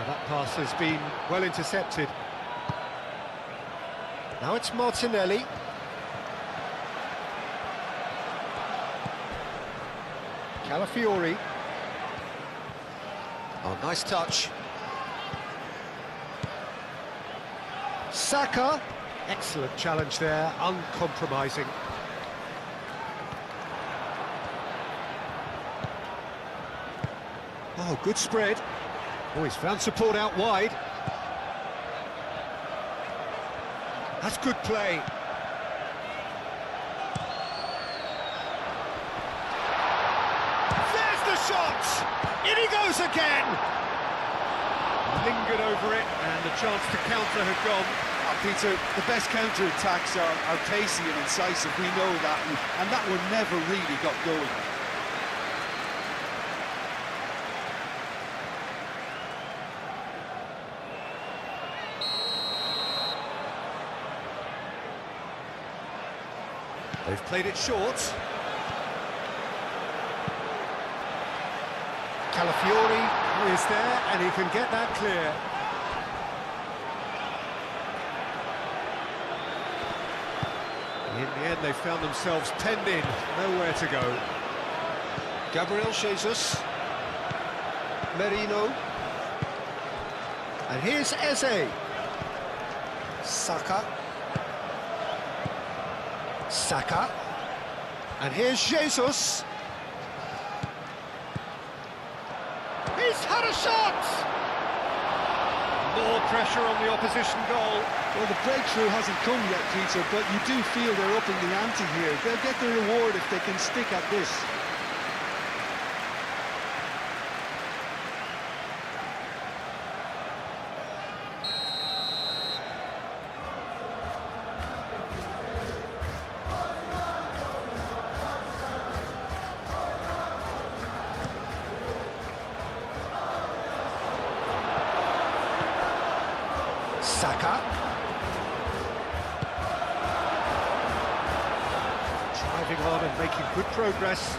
S2: That pass has been well intercepted. Now it's Martinelli. Calafiori. Oh, nice touch. Saka. Excellent challenge there, uncompromising. Oh, good spread. Oh, he's found support out wide. That's good play. There's the shot! In he goes again! Lingered over it, and the chance to counter had gone.
S1: Peter, the best counter-attacks are pacey and incisive, we know that, and that one never really got going.
S2: They've played it short. Calafiori is there, and he can get that clear. In the end, they found themselves penned in, nowhere to go. Gabriel Jesus. Merino. And here's Eze. Saka. Saka. And here's Jesus. He's had a shot! More pressure on the opposition goal.
S1: Well, the breakthrough hasn't come yet, Peter, but you do feel they're upping the ante here. They'll get the reward if they can stick at this.
S2: Saka. Driving on and making good progress.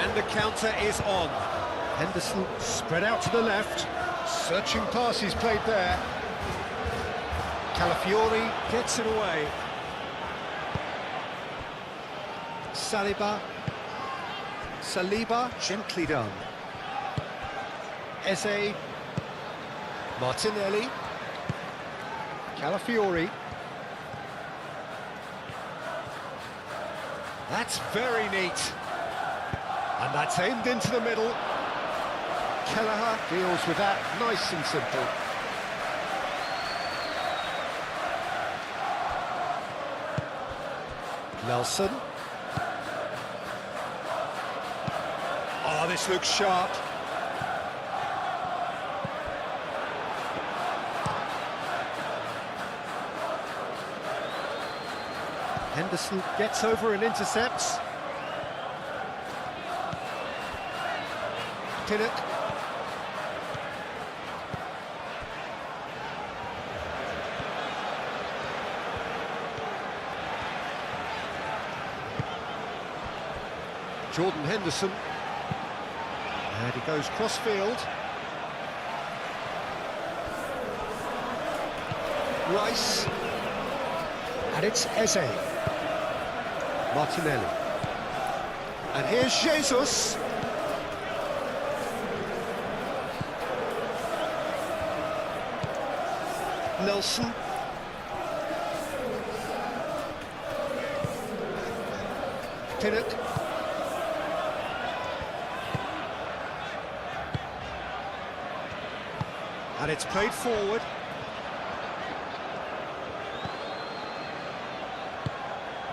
S2: And the counter is on. Henderson spread out to the left. Searching passes played there. Calafiori gets it away. Saliba. Gently done. Eze. Martinelli. Calafiori. That's very neat. And that's aimed into the middle. Kelleher deals with that nice and simple. Nelson. Oh, this looks sharp. Henderson gets over and intercepts. Pinnock. Jordan Henderson. And he goes cross-field. Rice. And it's Eze. Martinelli. And here's Jesus. Nelson. Pinnock. And it's played forward.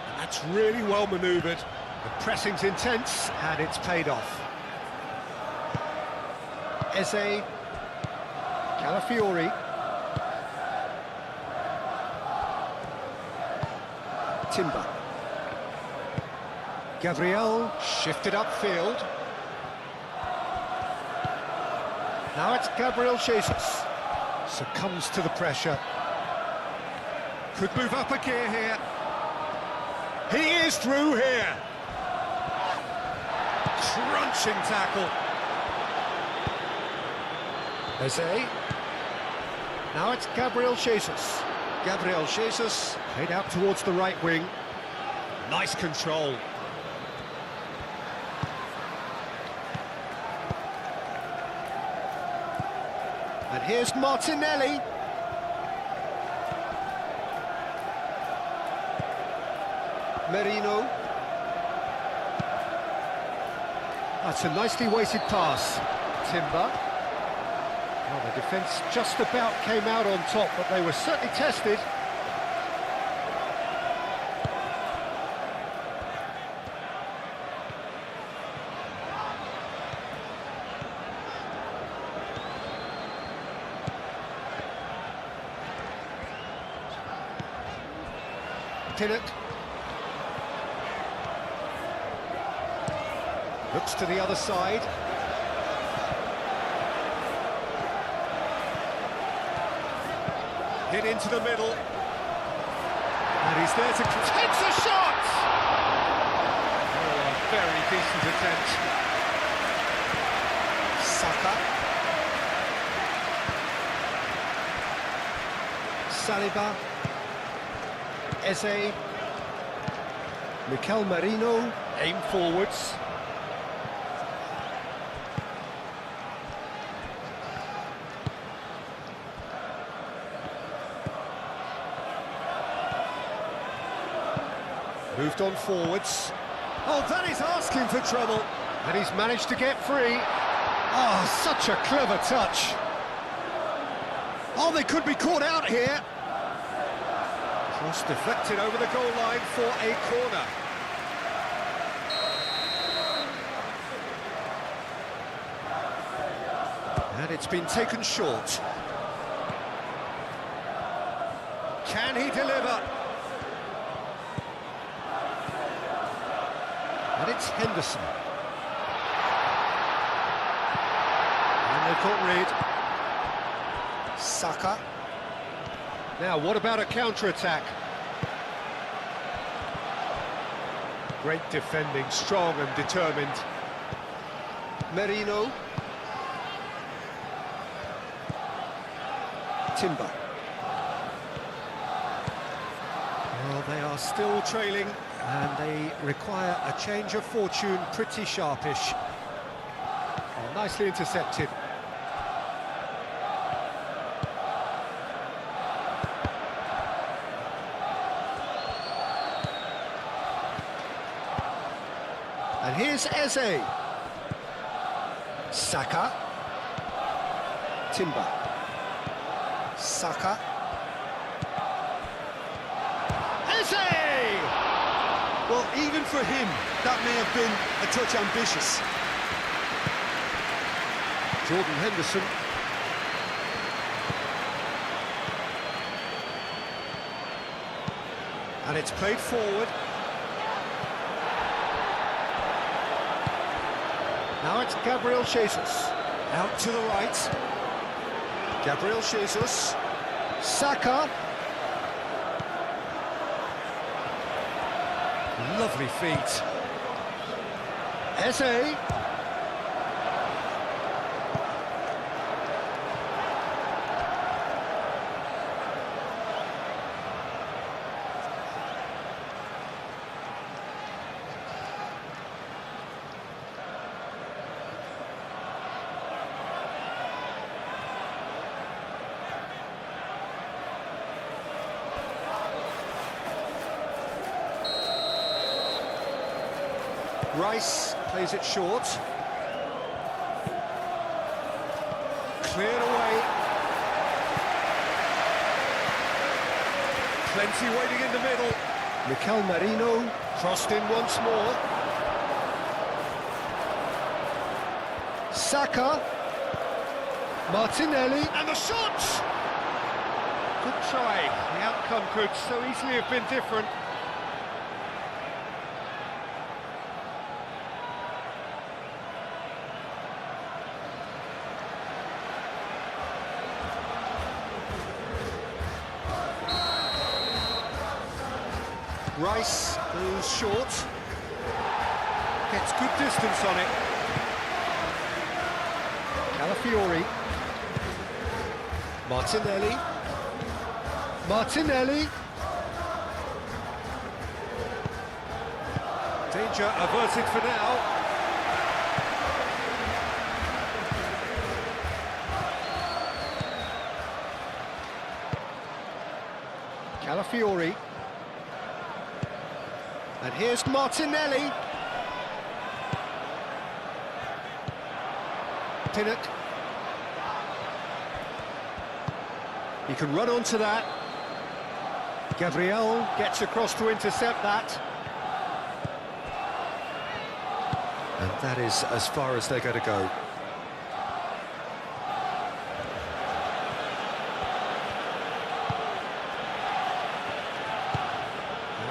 S2: And that's really well manoeuvred. The pressing's intense, and it's paid off. Eze. Calafiori. Timber. Gabriel shifted upfield. Now it's Gabriel Jesus. Succumbs to the pressure. Could move up a gear here. He is through here. Crunching tackle. Eze. Now it's Gabriel Jesus. Gabriel Jesus played out towards the right wing. Nice control. And here's Martinelli. Merino. That's a nicely weighted pass. Timber. Well, the defence just about came out on top, but they were certainly tested. Pinnock. Looks to the other side. Hit into the middle. And he's there to... Takes a shot! Oh, a very decent attempt. Saka. Saliba. Eze. Mikel Merino. Aim forwards. Moved on forwards. Oh, that is asking for trouble. And he's managed to get free. Oh, such a clever touch. Oh, they could be caught out here. Cross deflected over the goal line for a corner. And it's been taken short. Can he deliver? And it's Henderson. And they can't read. Saka. Now, what about a counter-attack? Great defending, strong and determined. Merino. Timber. Well, they are still trailing, and they require a change of fortune, pretty sharpish. Oh, nicely intercepted. And here's Eze. Saka. Timber. Saka. Eze!
S1: Well, even for him, that may have been a touch ambitious.
S2: Jordan Henderson. And it's played forward. Now it's Gabriel Jesus. Out to the right. Gabriel Jesus. Saka. Lovely feet. Eze. Rice plays it short. Cleared away. Plenty waiting in the middle. Mikel Merino crossed in once more. Saka. Martinelli. And the shot! Good try. The outcome could so easily have been different. Rice goes short, gets good distance on it. Calafiori, Martinelli, danger averted for now. Calafiori. And here's Martinelli. Pinnock. He can run onto that. Gabriel gets across to intercept that. And that is as far as they're going to go.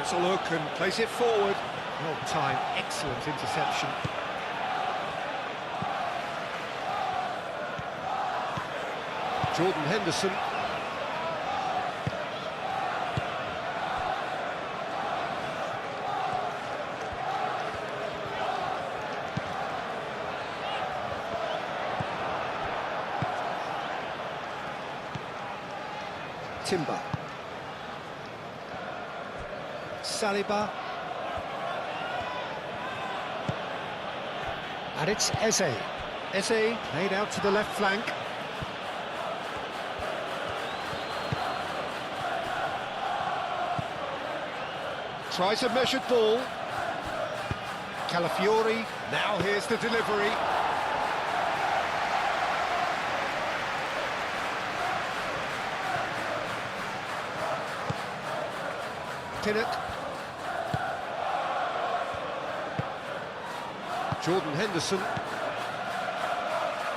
S2: Has a look and plays it forward. Well timed, excellent interception. Jordan Henderson. Timber. Saliba. And it's Eze. Eze played out to the left flank. Tries a measured ball. Calafiori. Now here's the delivery. Pinnock. Jordan Henderson.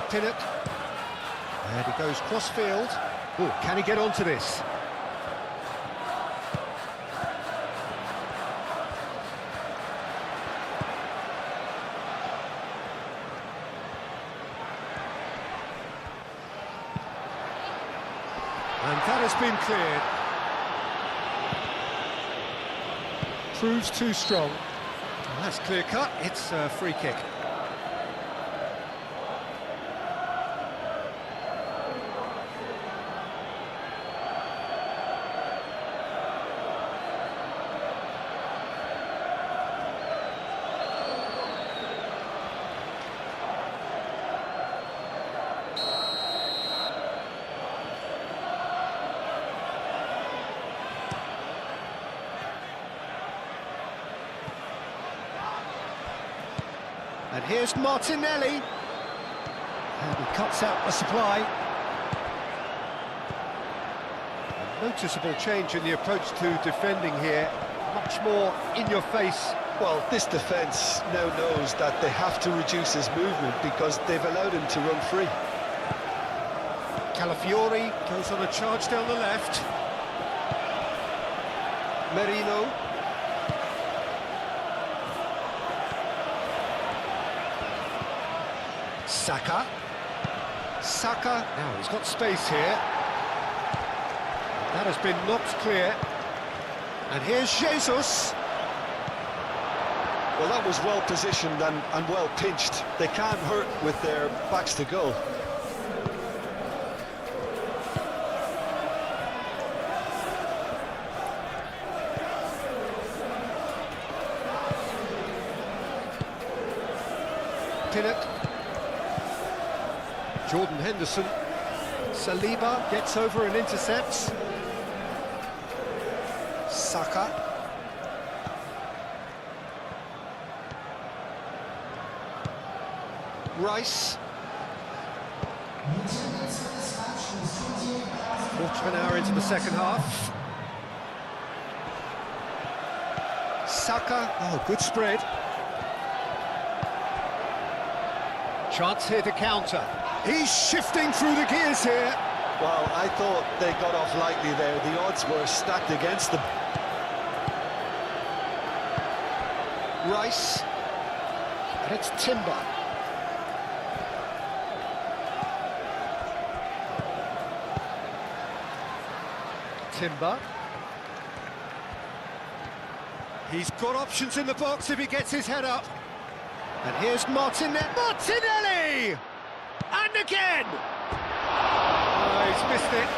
S2: Pinnock. And he goes cross-field. Oh, can he get onto this? And that has been cleared. Proves too strong. And that's clear cut. It's a free kick. And here's Martinelli. And he cuts out the supply. A noticeable change in the approach to defending here. Much more in your face.
S1: Well, this defence now knows that they have to reduce his movement because they've allowed him to run free.
S2: Calafiori goes on a charge down the left. Merino. Saka. Saka. Now he's got space here. That has been knocked clear. And here's Jesus.
S1: Well, that was well positioned and well pinched. They can't hurt with their backs to goal.
S2: Pinnock. Jordan Henderson. Saliba gets over and intercepts. Saka. Rice. Quarter of an hour into the second half. Saka. Oh, good spread. Chance here to counter. He's shifting through the gears here.
S1: Well, I thought they got off lightly there. The odds were stacked against them.
S2: Rice. And it's Timber. Timber. He's got options in the box if he gets his head up. And here's Martinelli! And again! Oh, he's missed it.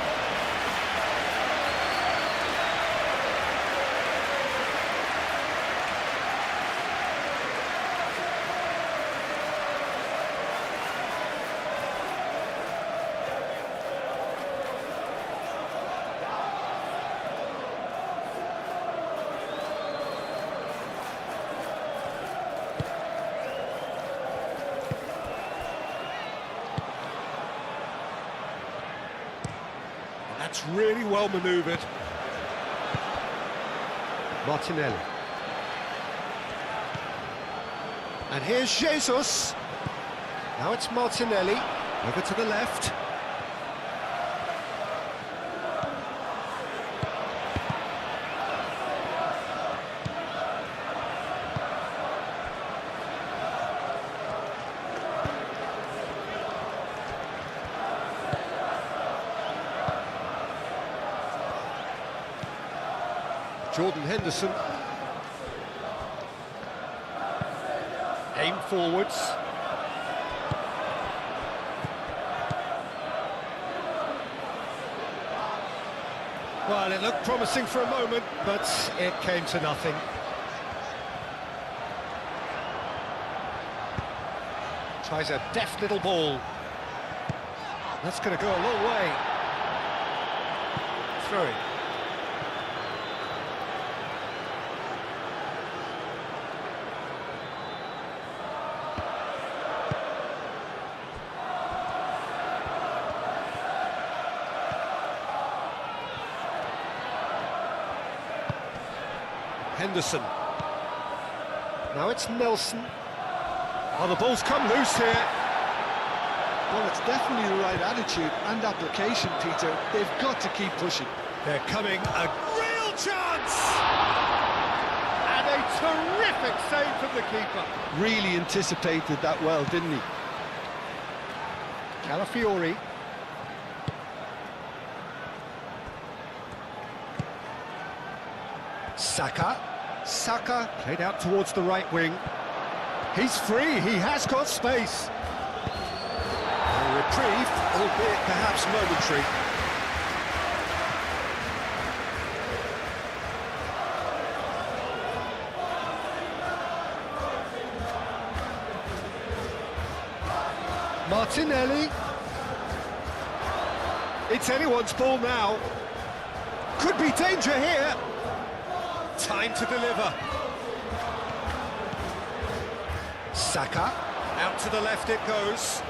S2: That's really well manoeuvred. Martinelli. And here's Jesus. Now it's Martinelli. Over to the left. Jordan Henderson. Aim forwards. Well, it looked promising for a moment, but it came to nothing. Tries a deft little ball. That's going to go a long way. Throwing. Henderson. Now it's Nelson. Oh, the ball's come loose here.
S1: Well, it's definitely the right attitude and application, Peter. They've got to keep pushing.
S2: They're coming, a real chance! And a terrific save from the keeper.
S1: Really anticipated that well, didn't he?
S2: Calafiori. Saka. Saka played out towards the right wing. He's free, he has got space. A reprieve, albeit perhaps momentary. Martinelli. It's anyone's ball now. Could be danger here. Time to deliver. Saka, out to the left it goes.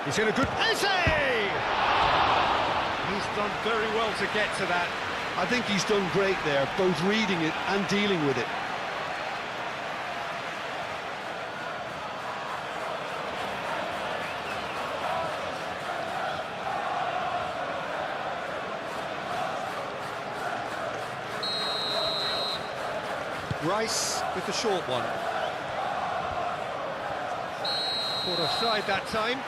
S2: He's in a good... essay! He's done very well to get to that.
S1: I think he's done great there, both reading it and dealing with it.
S2: Rice with the short one. Caught offside that time.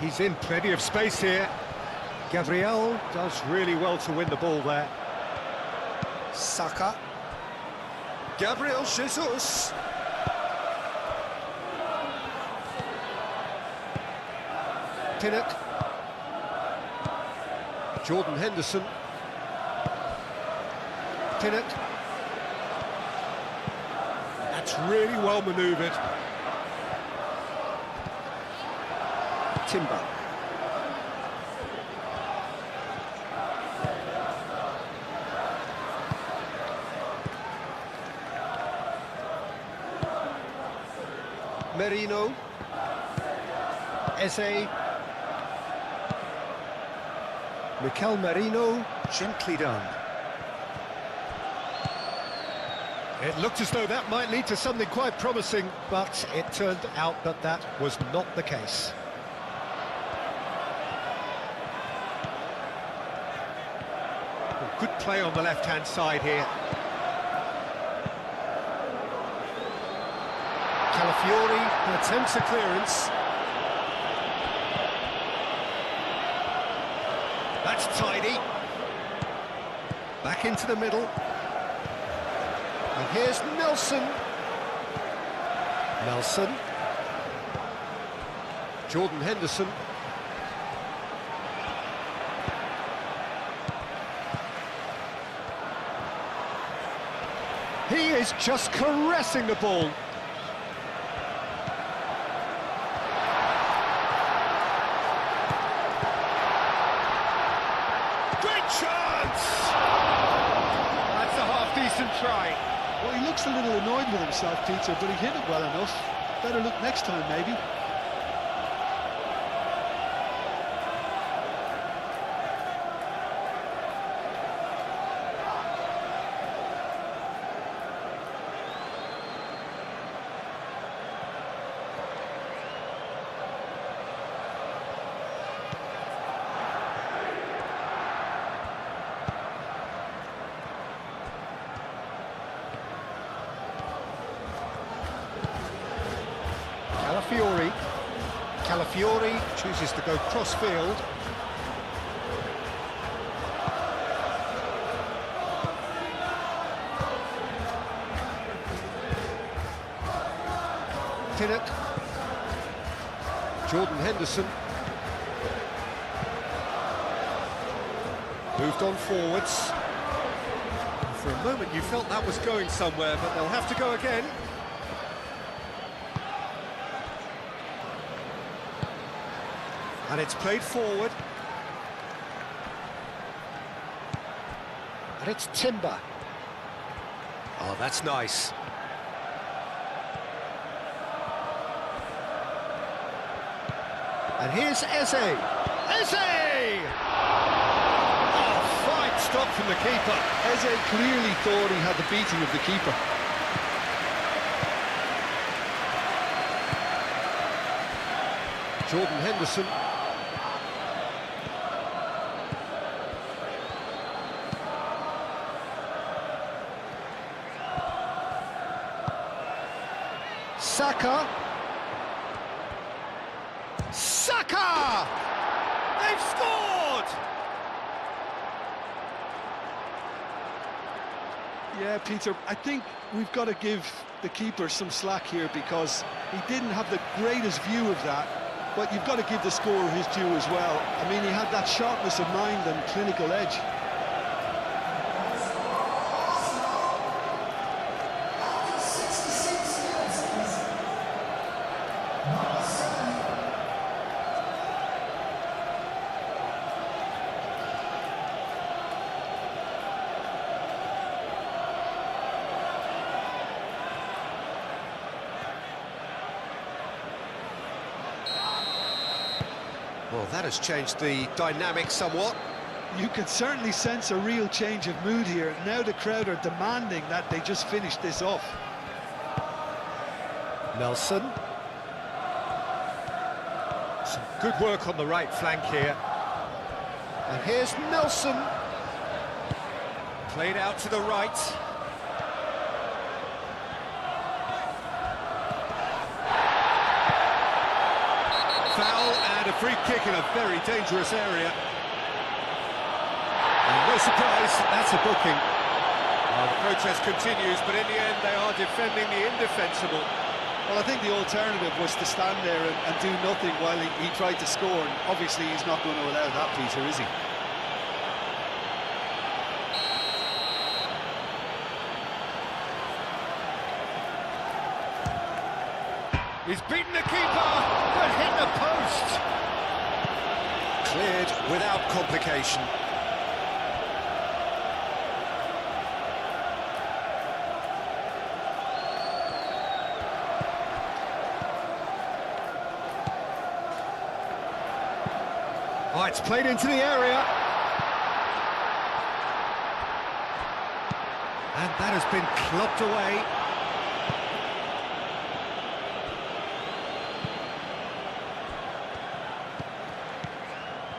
S2: He's in plenty of space here. Gabriel does really well to win the ball there. Saka. Gabriel Jesus. Pinnock. Jordan Henderson. Pinnock. That's really well manoeuvred. Timber. Merino. Eze. Mikel Merino, gently done. It looked as though that might lead to something quite promising, but it turned out that that was not the case. Good play on the left-hand side here. Calafiori attempts a clearance. That's tidy. Back into the middle. And here's Nelson. Nelson. Jordan Henderson. He is just caressing the ball. Great chance! That's a half-decent try.
S1: Well, he looks a little annoyed with himself, Peter, but he hit it well enough. Better look next time, maybe.
S2: Calafiori chooses to go cross-field. Pinnock. Jordan Henderson. Moved on forwards. For a moment you felt that was going somewhere, but they'll have to go again. And it's played forward. And it's Timber. Oh, that's nice. And here's Eze. Eze! Oh, fine stop from the keeper.
S1: Eze clearly thought he had the beating of the keeper.
S2: Jordan Henderson. Saka. Saka! They've scored!
S1: Yeah, Peter, I think we've got to give the keeper some slack here because he didn't have the greatest view of that, but you've got to give the scorer his due as well. I mean, he had that sharpness of mind and clinical edge.
S2: Well, that has changed the dynamic somewhat.
S1: You can certainly sense a real change of mood here. Now the crowd are demanding that they just finish this off.
S2: Nelson. Some good work on the right flank here. And here's Nelson. Played out to the right. Foul and a free kick in a very dangerous area. And no surprise, that's a booking. Well, the protest continues, but in the end they are defending the indefensible.
S1: Well, I think the alternative was to stand there and do nothing while he tried to score, and obviously he's not going to allow that, Peter, is he?
S2: He's beaten the keeper, but hit the post. Cleared without complication. Oh, it's played into the area. And that has been clubbed away.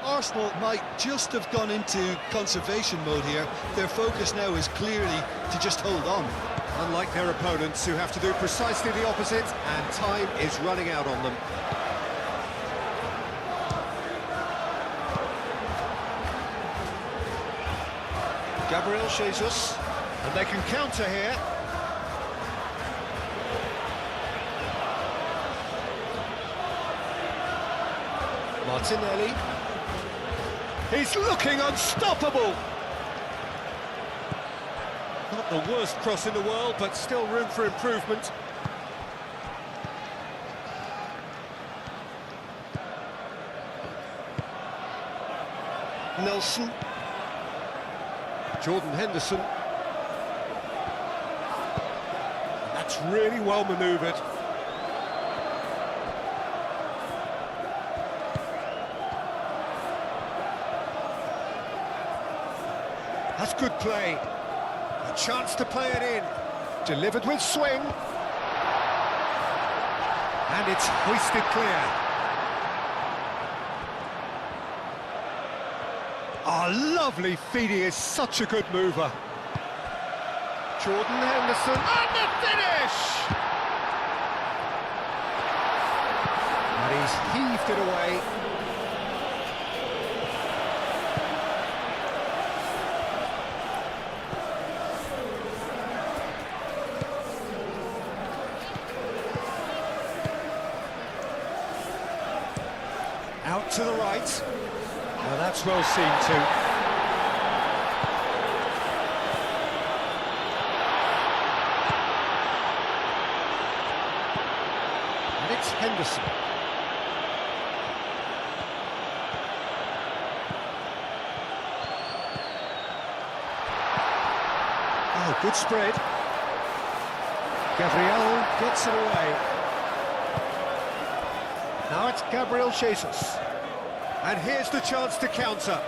S1: Arsenal might just have gone into conservation mode here. Their focus now is clearly to just hold on.
S2: Unlike their opponents, who have to do precisely the opposite, and time is running out on them. Gabriel Jesus, and they can counter here. Martinelli. He's looking unstoppable! Not the worst cross in the world, but still room for improvement. Nelson. Jordan Henderson. That's really well manoeuvred. That's good play. A chance to play it in. Delivered with swing. And it's hoisted clear. Oh, lovely feed. He is such a good mover. Jordan Henderson, and the finish! And he's heaved it away. Out to the right. Well, that's well seen too. And it's Henderson. Oh, good spread. Gabriel gets it away. Now it's Gabriel Jesus. And here's the chance to counter.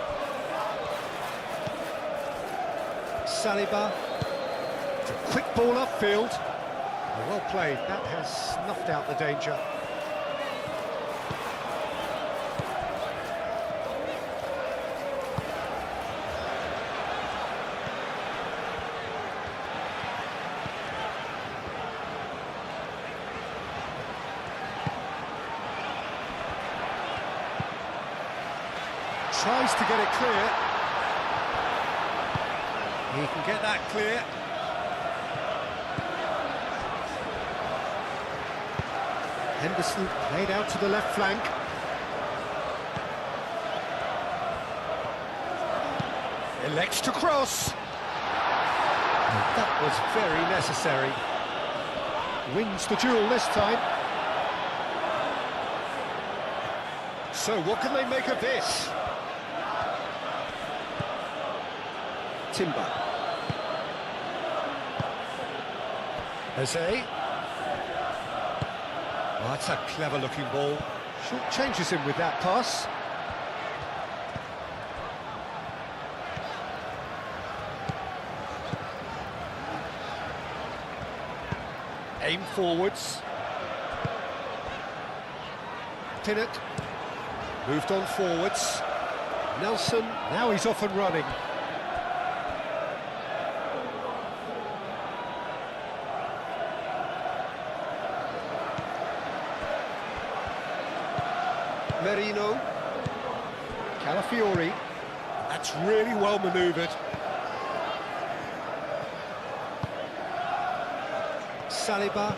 S2: Saliba. It's a quick ball upfield. Well played. That has snuffed out the danger. Tries to get it clear. He can get that clear. Henderson played out to the left flank. Elects to cross. That was very necessary. Wins the duel this time. So what can they make of this? Timber. Jose. Oh, that's a clever-looking ball. Short changes him with that pass. Aim forwards. Pinnock. Moved on forwards. Nelson, now he's off and running. Merino. Calafiori. That's really well manoeuvred. Saliba.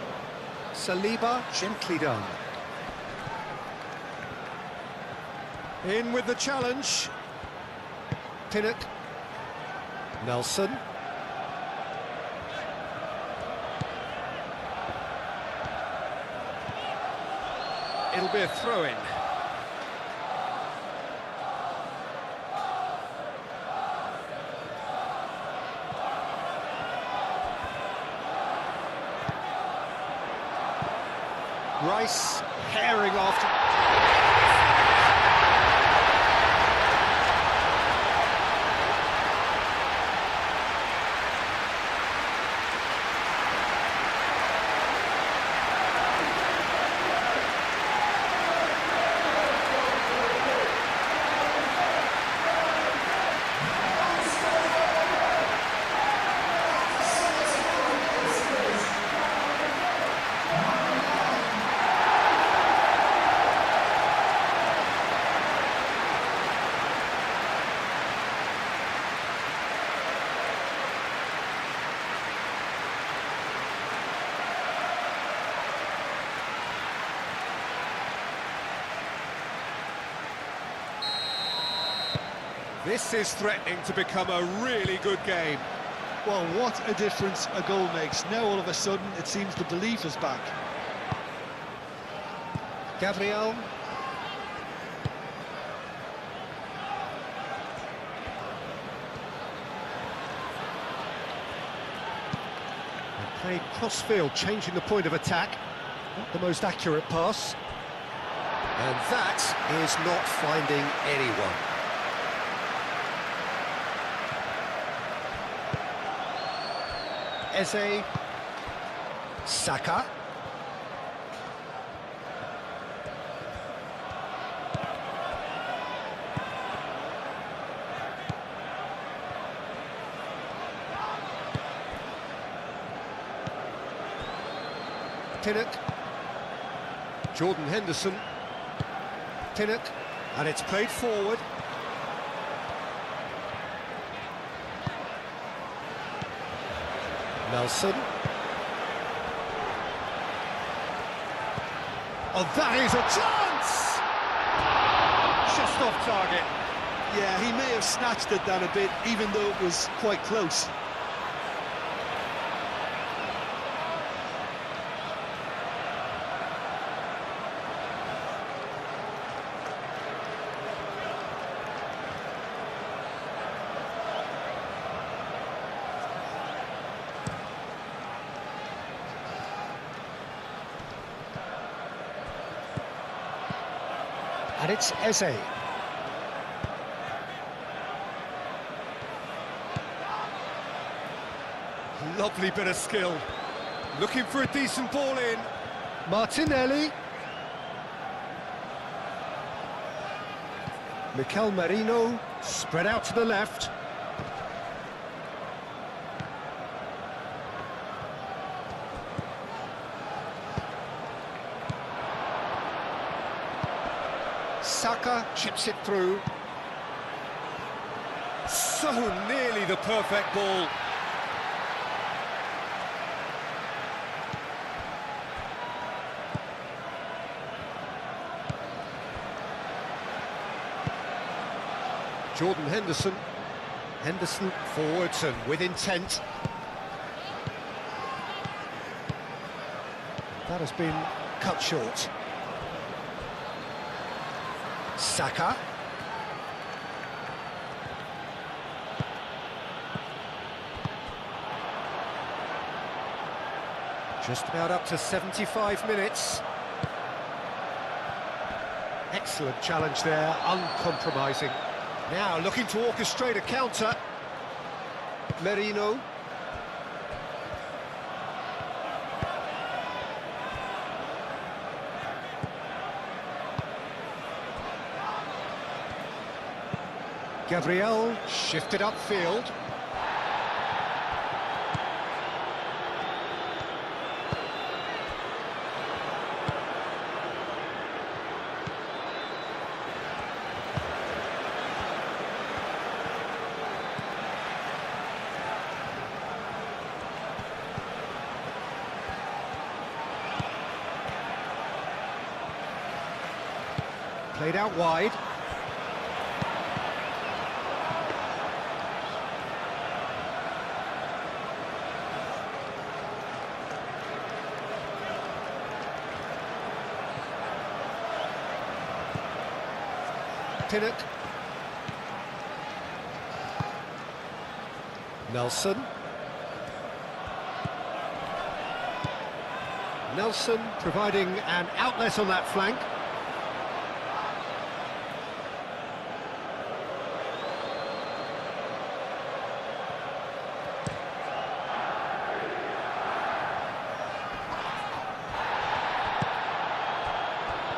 S2: Saliba, gently done. In with the challenge. Pinnock. Nelson. It'll be a throw-in. Rice herring after. This is threatening to become a really good game.
S1: Well, what a difference a goal makes. Now all of a sudden it seems the belief is back.
S2: Gabriel. And played cross-field, changing the point of attack. Not the most accurate pass. And that is not finding anyone. Eze, Saka, Pinnock, Jordan Henderson, Pinnock, and it's played forward. Nelson. Oh, that is a chance! Just off target.
S1: Yeah, he may have snatched it down a bit, even though it was quite close.
S2: And it's Eze. Lovely bit of skill. Looking for a decent ball in. Martinelli. Mikel Merino, spread out to the left. Saka chips it through. So nearly the perfect ball. Jordan Henderson. Henderson forwards and with intent. That has been cut short. Saka. Just about up to 75 minutes. Excellent challenge there, uncompromising. Now looking to orchestrate a counter. Merino. Gabriel shifted upfield. Played out wide. Pinnock. Nelson. Nelson providing an outlet on that flank.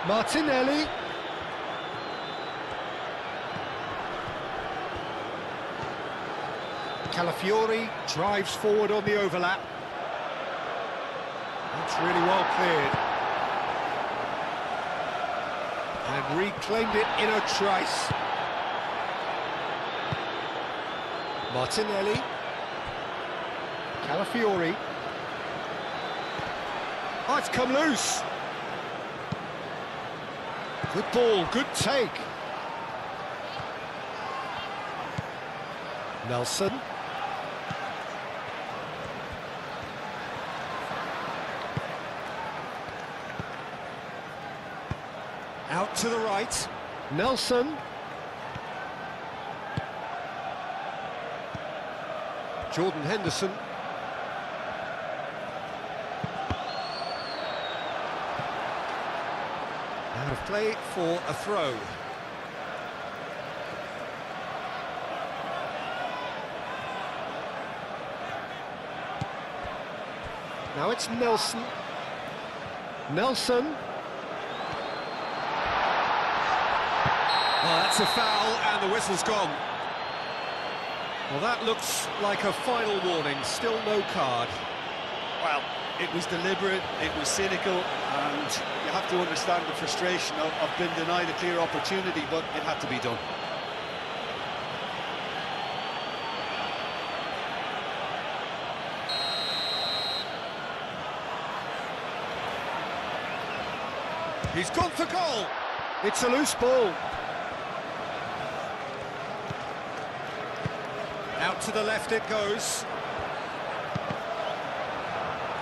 S2: Martinelli. Calafiori drives forward on the overlap. That's really well cleared. And reclaimed it in a trice. Martinelli. Calafiori. Oh, it's come loose. Good ball, good take. Nelson. Out to the right. Nelson. Jordan Henderson. Out of play for a throw. Now it's Nelson. Nelson. Oh, that's a foul, and the whistle's gone. Well, that looks like a final warning, still no card.
S1: Well, it was deliberate, it was cynical, and you have to understand the frustration of being denied a clear opportunity, but it had to be done.
S2: He's gone for goal. It's a loose ball. Out to the left it goes.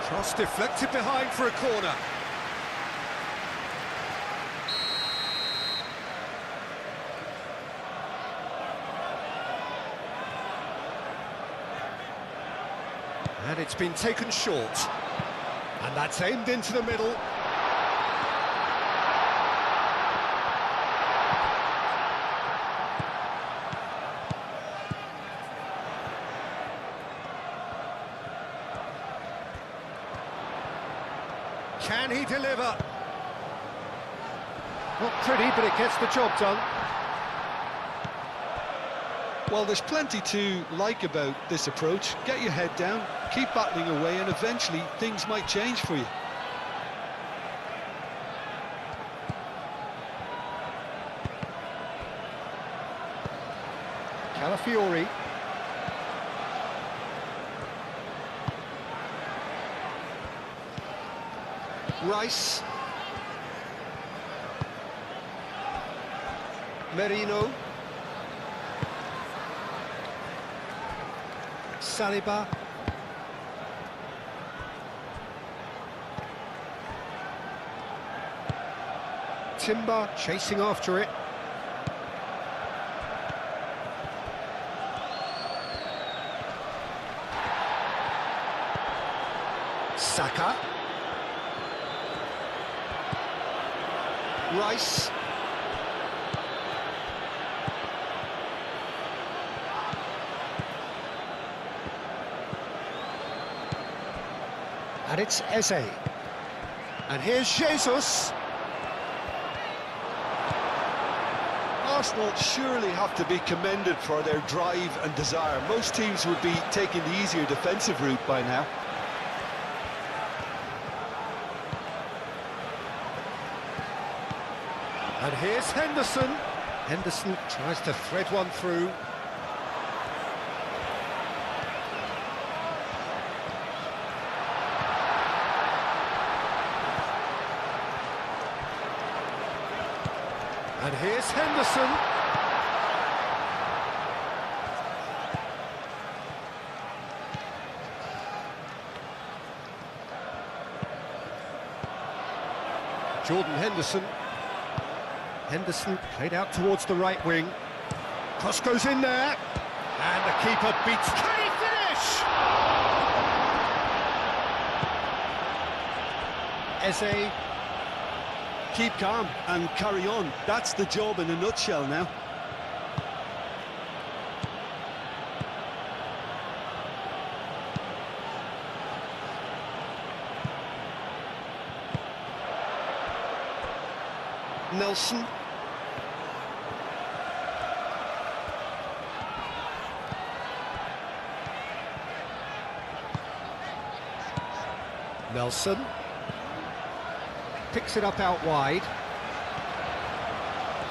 S2: Cross deflected behind for a corner. And it's been taken short. And that's aimed into the middle. Can he deliver? Not pretty, but it gets the job done.
S1: Well, there's plenty to like about this approach. Get your head down, keep battling away, and eventually things might change for you.
S2: Calafiori. Rice. Merino. Saliba. Timber chasing after it. Saka. Rice. And it's Eze. And here's Jesus.
S1: Arsenal surely have to be commended for their drive and desire. Most teams would be taking the easier defensive route by now.
S2: And here's Henderson. Henderson tries to thread one through. And here's Henderson. Jordan Henderson. Henderson played out towards the right wing. Cross goes in there. And the keeper beats. Can he finish? Eze.
S1: Keep calm and carry on. That's the job in a nutshell now. Nelson.
S2: Nelson. Picks it up out wide.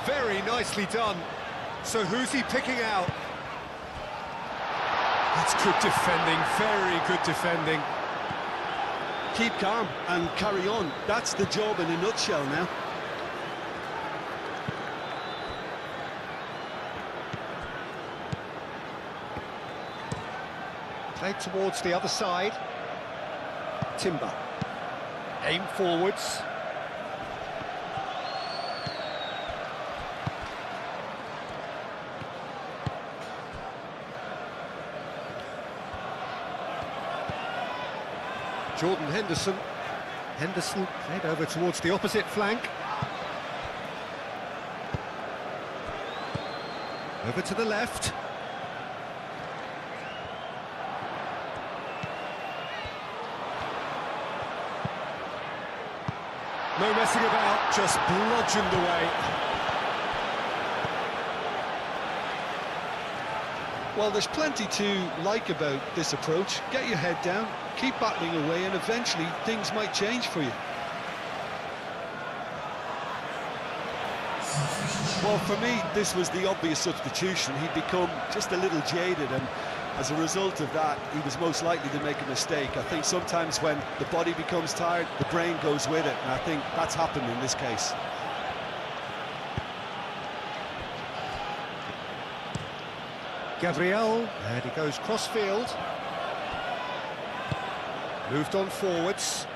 S2: Very nicely done. So who's he picking out? That's good defending, very good defending.
S1: Keep calm and carry on. That's the job in a nutshell now.
S2: Played towards the other side. Timber. Aim forwards. Jordan Henderson. Henderson played over towards the opposite flank. Over to the left. No messing about, just bludgeoned away.
S1: Well, there's plenty to like about this approach. Get your head down, keep battling away, and eventually things might change for you. Well, for me, this was the obvious substitution. He'd become just a little jaded, and as a result of that, he was most likely to make a mistake. I think sometimes when the body becomes tired, the brain goes with it, and I think that's happened in this case.
S2: Gabriel, and he goes cross-field. Moved on forwards.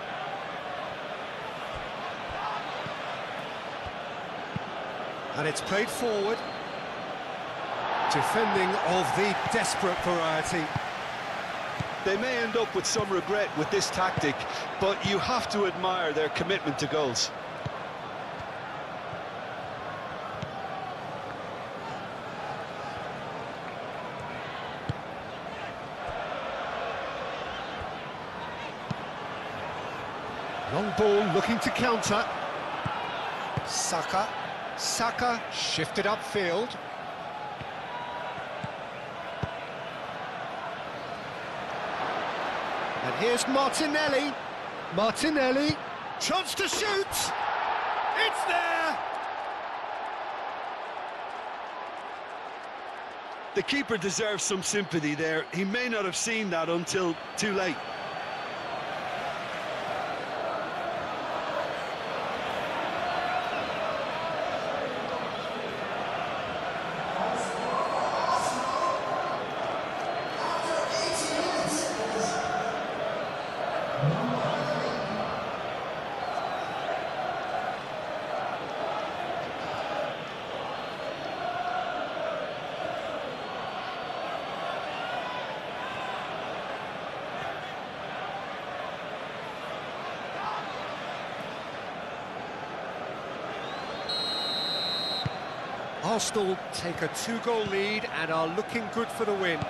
S2: And it's played forward. Defending of the desperate variety.
S1: They may end up with some regret with this tactic, but you have to admire their commitment to goals.
S2: Long ball looking to counter. Saka. Saka shifted upfield. And here's Martinelli. Martinelli. Chance to shoot. It's there.
S1: The keeper deserves some sympathy there. He may not have seen that until too late.
S2: Arsenal take a 2-goal lead and are looking good for the win.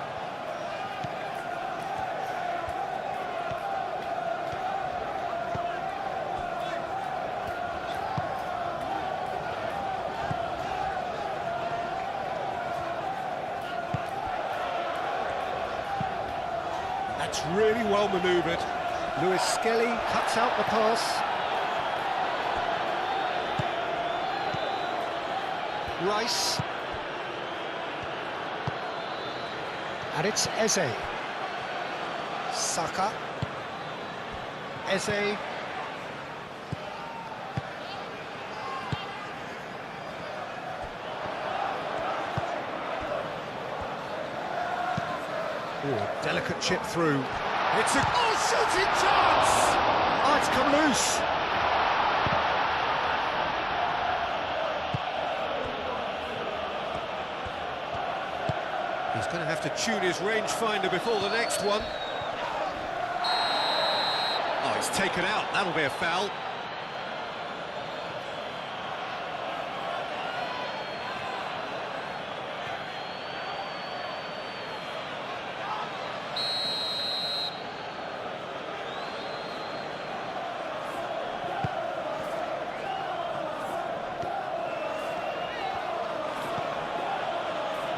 S2: That's really well manoeuvred. Lewis Skelly cuts out the pass. Rice. And it's Eze. Saka. Eze. Good, delicate chip through. It's a shooting chance! Oh, it's come loose. He's going to have to tune his rangefinder before the next one. Oh, he's taken out. That'll be a foul.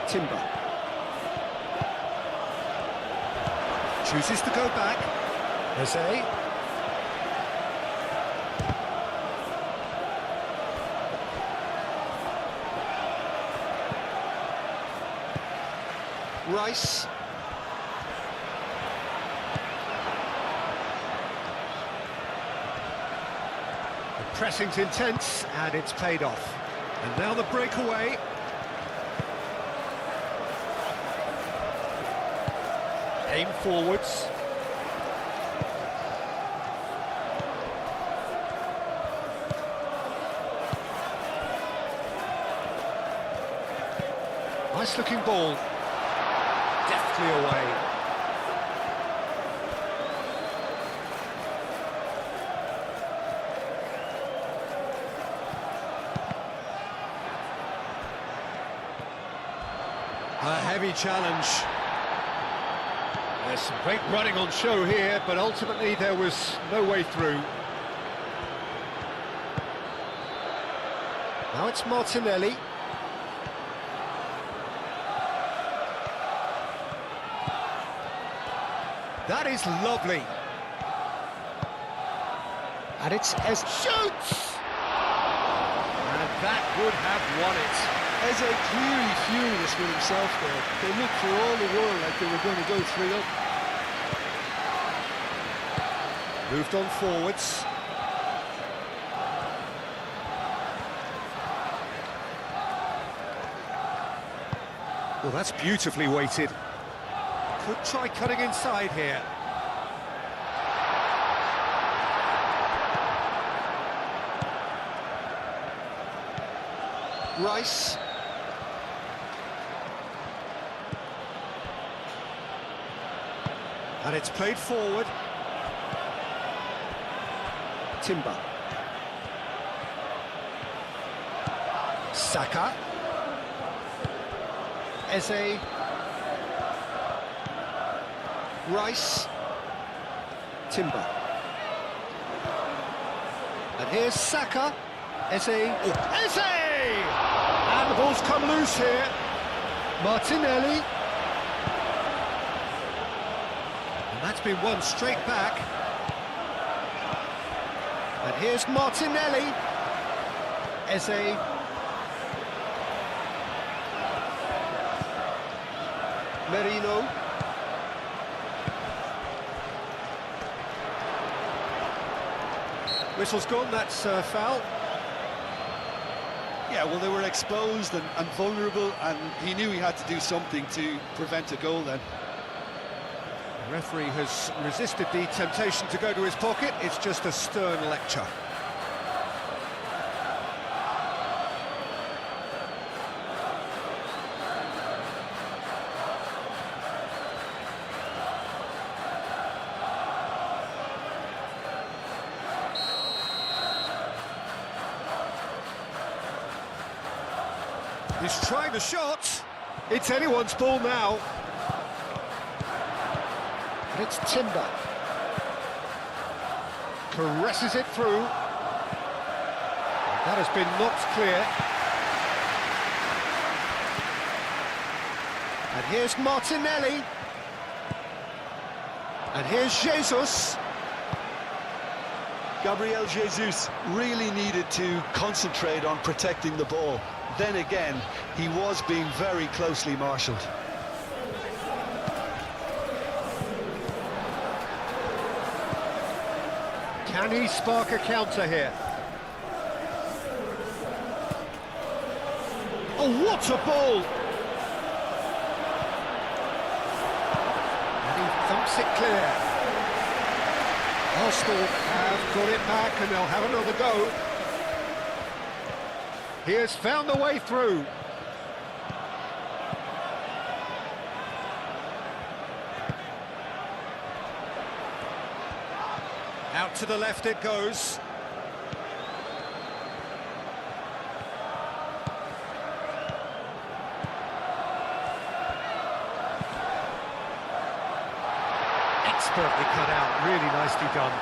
S2: Timber chooses to go back. Jose. Rice. The pressing's intense and it's paid off. And now the breakaway. Aim forwards. Nice looking ball. Deftly away. A heavy challenge. There's some great running on show here, but ultimately there was no way through. Now it's Martinelli. That is lovely. And it's as shoots! And that would have won it.
S1: Eze clearly furious with himself there. They looked for all the world like they were going to go 3-up.
S2: Moved on forwards. Well, that's beautifully weighted. Could try cutting inside here.
S1: Rice.
S2: And it's played forward.
S1: Timber.
S2: Saka.
S1: Eze. Rice. Timber.
S2: And here's Saka. Eze. Oh, Eze! And the ball's come loose here.
S1: Martinelli.
S2: And that's been won straight back. And here's Martinelli.
S1: Eze. Merino.
S2: Whistle's gone, that's foul.
S1: Yeah, well, they were exposed and vulnerable, and he knew he had to do something to prevent a goal then.
S2: The referee has resisted the temptation to go to his pocket. It's just a stern lecture. He's trying the shot. It's anyone's ball now.
S1: And it's Timber.
S2: Caresses it through. That has been knocked clear. And here's Martinelli. And here's Jesus.
S1: Gabriel Jesus really needed to concentrate on protecting the ball. Then again, he was being very closely marshalled.
S2: Can he spark a counter here? Oh, what a ball! keeps it clear. Arsenal have got it back and they'll have another go. He has found the way through. Out to the left it goes. Expertly cut out, really nicely done.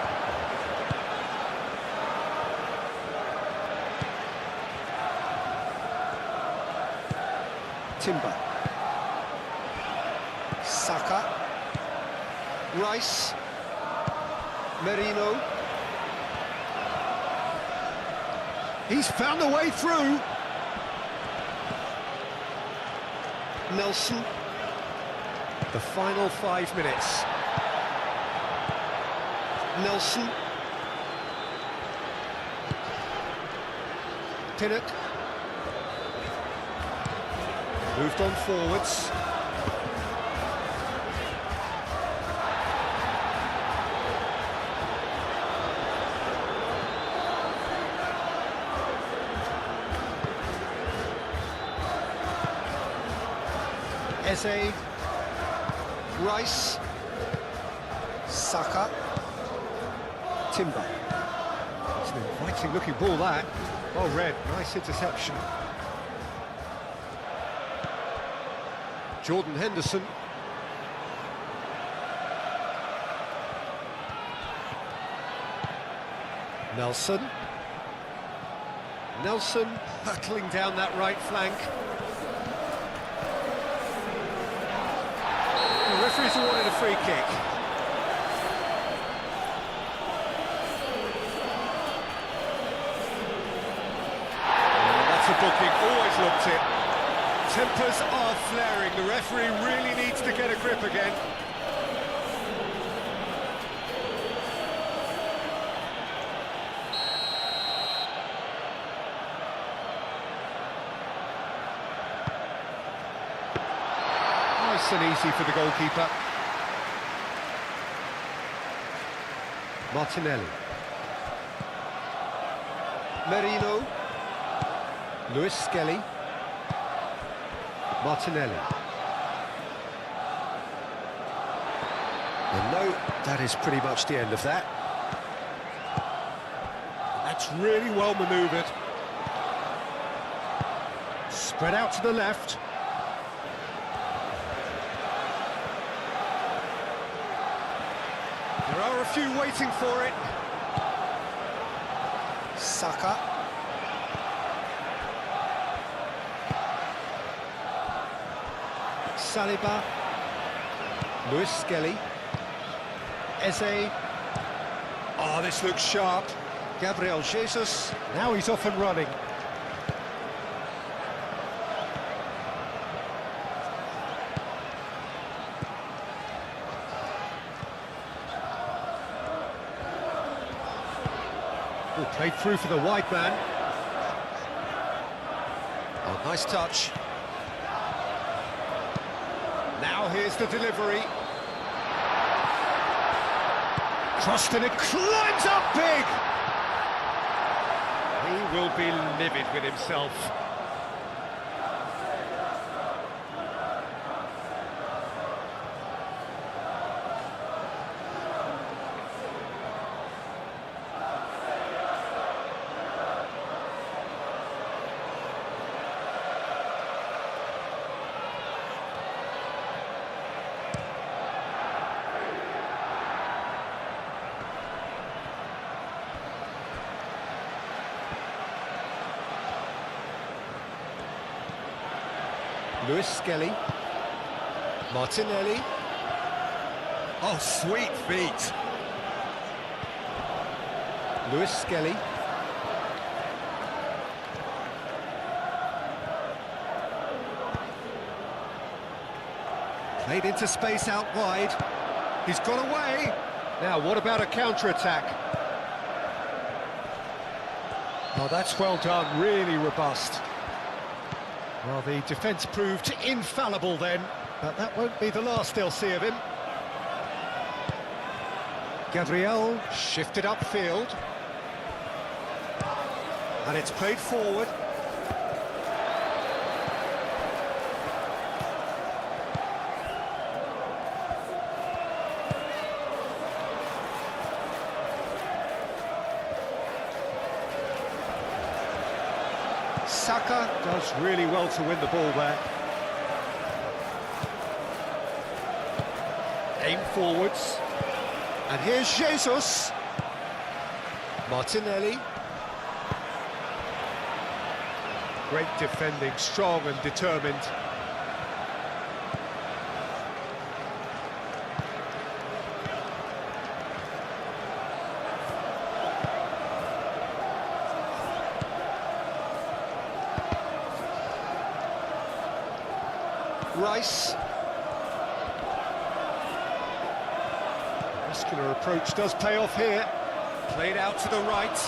S1: Timber. Saka. Rice. Merino.
S2: He's found the way through.
S1: Nelson.
S2: The final 5 minutes.
S1: Nelson.
S2: Pinnock. Moved on forwards. Eze.
S1: Rice. Saka. Timber.
S2: It's an inviting looking ball that. Well read, nice interception. Jordan Henderson. Nelson. Nelson hurtling down that right flank. The referee's awarded a free kick. That's a booking, always looked it. Tempers are flaring, the referee really needs to get a grip again. Nice and easy for the goalkeeper. Martinelli.
S1: Merino.
S2: Lewis Skelly. Martinelli. And no, that is pretty much the end of that. That's really well manoeuvred. Spread out to the left. There are a few waiting for it.
S1: Saka.
S2: Saliba. Lewis Skelly. Eze. Oh, this looks sharp. Gabriel Jesus. Now he's off and running. Oh, played through for the wide man. Oh, nice touch. Now here's the delivery. Crossed and it climbs up big! He will be livid with himself. Lewis Skelly. Martinelli. Oh, sweet feet. Lewis Skelly. Played into space out wide. He's got away. Now, what about a counter-attack? Oh, that's well done, really robust. Well, the defence proved infallible then, but that won't be the last they'll see of him. Gabriel shifted upfield. And it's played forward. Saka does really well to win the ball there. Aim forwards. And here's Jesus. Martinelli. Great defending, strong and determined. Rice. Muscular approach does pay off here. Played out to the right.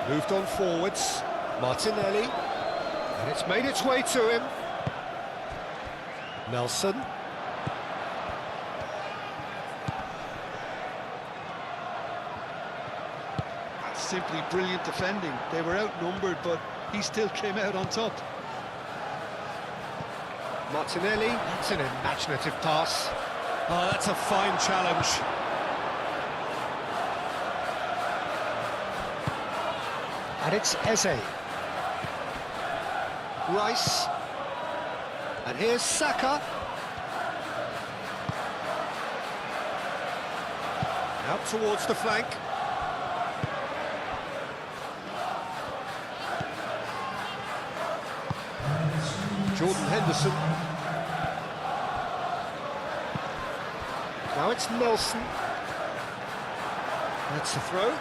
S2: Moved on forwards. Martinelli. And it's made its way to him. Nelson.
S1: That's simply brilliant defending. They were outnumbered, but he still came out on top.
S2: Martinelli, that's an imaginative pass. Oh, that's a fine challenge. And it's Eze. Rice. And here's Saka. Out towards the flank. Jordan Henderson. Now it's Nelson. That's the throw.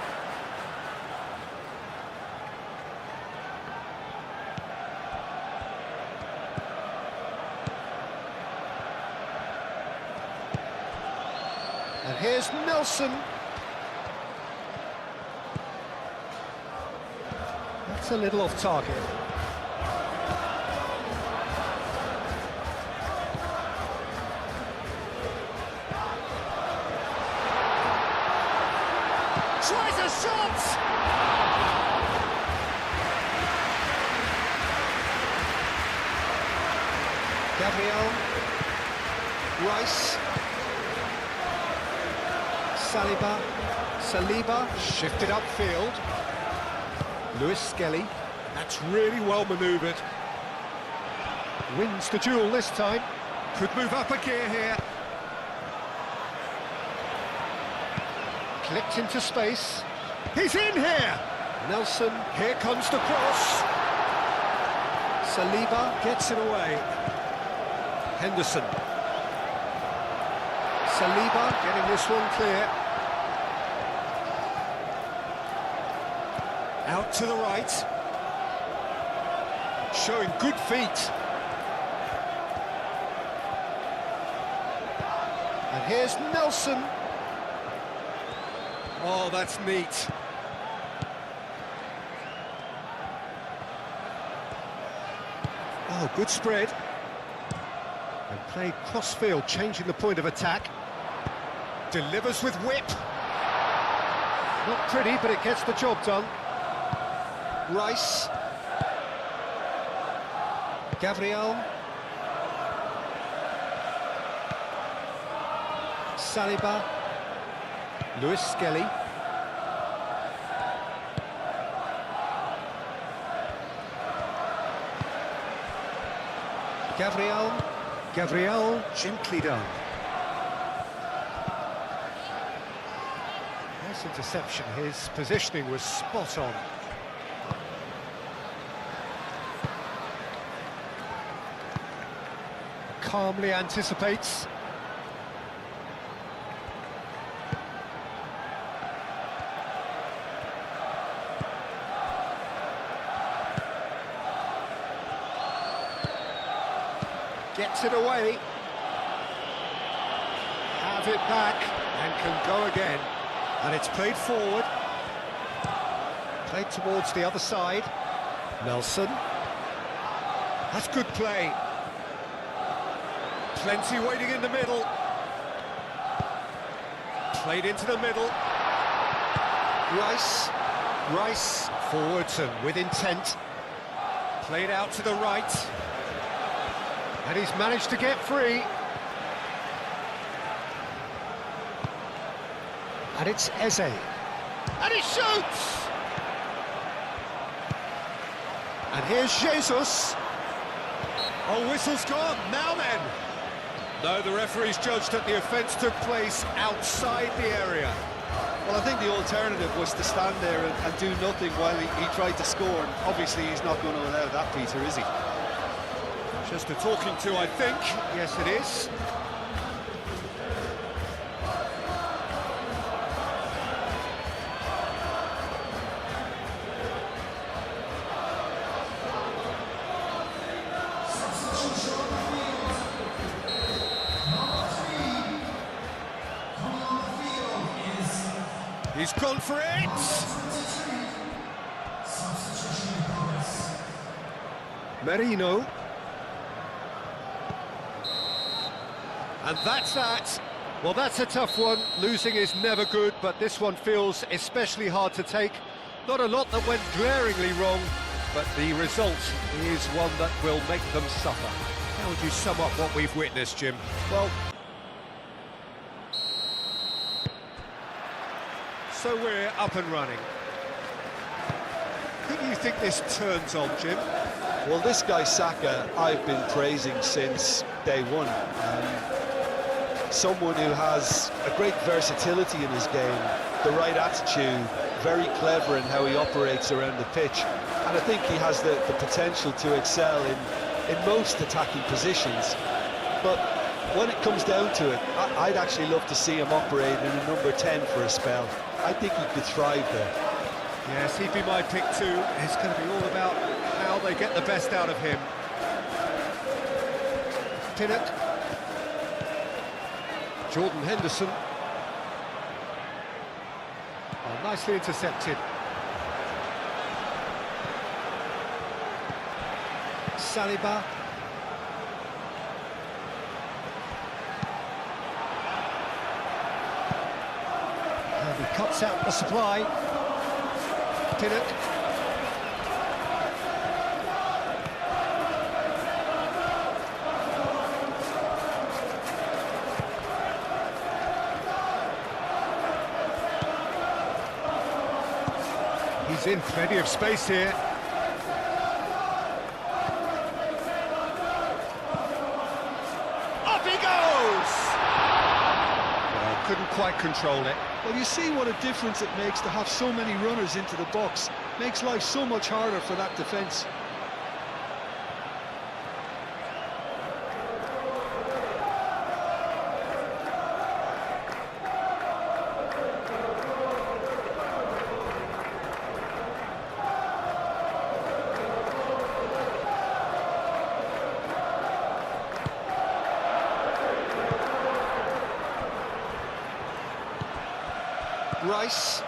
S2: And here's Nelson. That's a little off target. Tries a shot! Gabriel. Rice. Saliba shifted upfield. Lewis Skelly. That's really well manoeuvred. Wins the duel this time. Could move up a gear here. Clicked into space. He's in here! Nelson, here comes the cross. Saliba gets it away. Henderson. Saliba getting this one clear. Out to the right. Showing good feet. And here's Nelson. Oh, that's neat. Oh, good spread. And played cross-field, changing the point of attack. Delivers with whip. Not pretty, but it gets the job done. Rice. Gabriel. Saliba. Lewis Skelly. Gabriel, gently done. Nice interception, his positioning was spot on. Calmly anticipates. Gets it away. Have it back and can go again. And it's played forward. Played towards the other side. Nelson. That's good play. Plenty waiting in the middle. Played into the middle. Rice forwards and with intent. Played out to the right. And he's managed to get free. And it's Eze. And he shoots! And here's Jesus. Oh, whistle's gone. Now then. No, the referee's judged that the offence took place outside the area.
S1: Well, I think the alternative was to stand there and do nothing while he tried to score. And obviously, he's not going to allow that, Peter, is he?
S2: Just a talking to, I think. Yes, it is. He's gone for it! Merino. And that's that. Well, that's a tough one. Losing is never good, but this one feels especially hard to take. Not a lot that went glaringly wrong, but the result is one that will make them suffer. How would you sum up what we've witnessed, Jim?
S1: Well,
S2: so we're up and running. Who do you think this turns on, Jim?
S1: well, this guy Saka, I've been praising since day one. Someone who has a great versatility in his game, the right attitude, very clever in how he operates around the pitch. And I think he has the potential to excel in most attacking positions. But when it comes down to it, I'd actually love to see him operate in a number 10 for a spell. I think he could thrive there.
S2: Yes, he'd be my pick too. It's going to be all about how they get the best out of him. Pinnock. Jordan Henderson. Oh, nicely intercepted. Saliba. And he cuts out the supply. Pinnock. He's in plenty of space here. Up he goes! Well, couldn't quite control it.
S1: Well, you see what a difference it makes to have so many runners into the box. Makes life so much harder for that defence.
S2: Rice.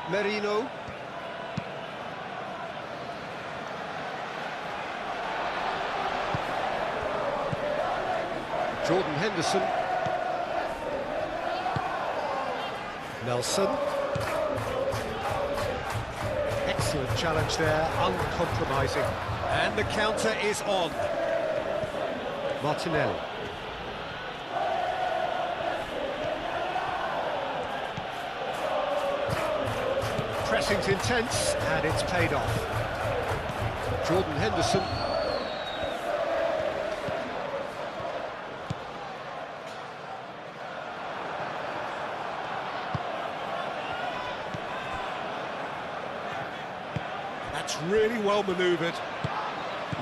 S2: Merino. Jordan Henderson. Nelson. Excellent challenge there, uncompromising. And the counter is on. Martinelli. Pressing's intense, and it's paid off. Jordan Henderson. That's really well manoeuvred.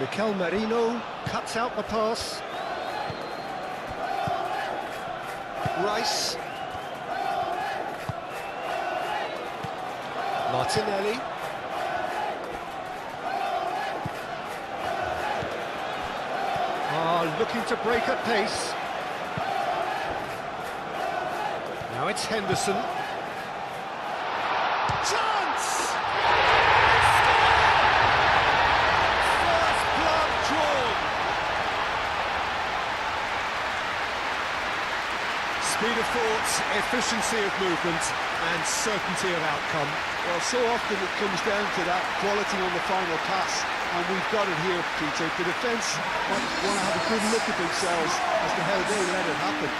S2: Mikel Merino cuts out the pass. Rice. Martinelli. Looking to break at pace. Now it's Henderson. Chance! First blood drawn. Speed of thought, efficiency of movement, and certainty of outcome.
S1: Well, so often it comes down to that quality on the final pass, and we've got it here, Peter. The defence might want to have a good look at themselves as to how they let it happen.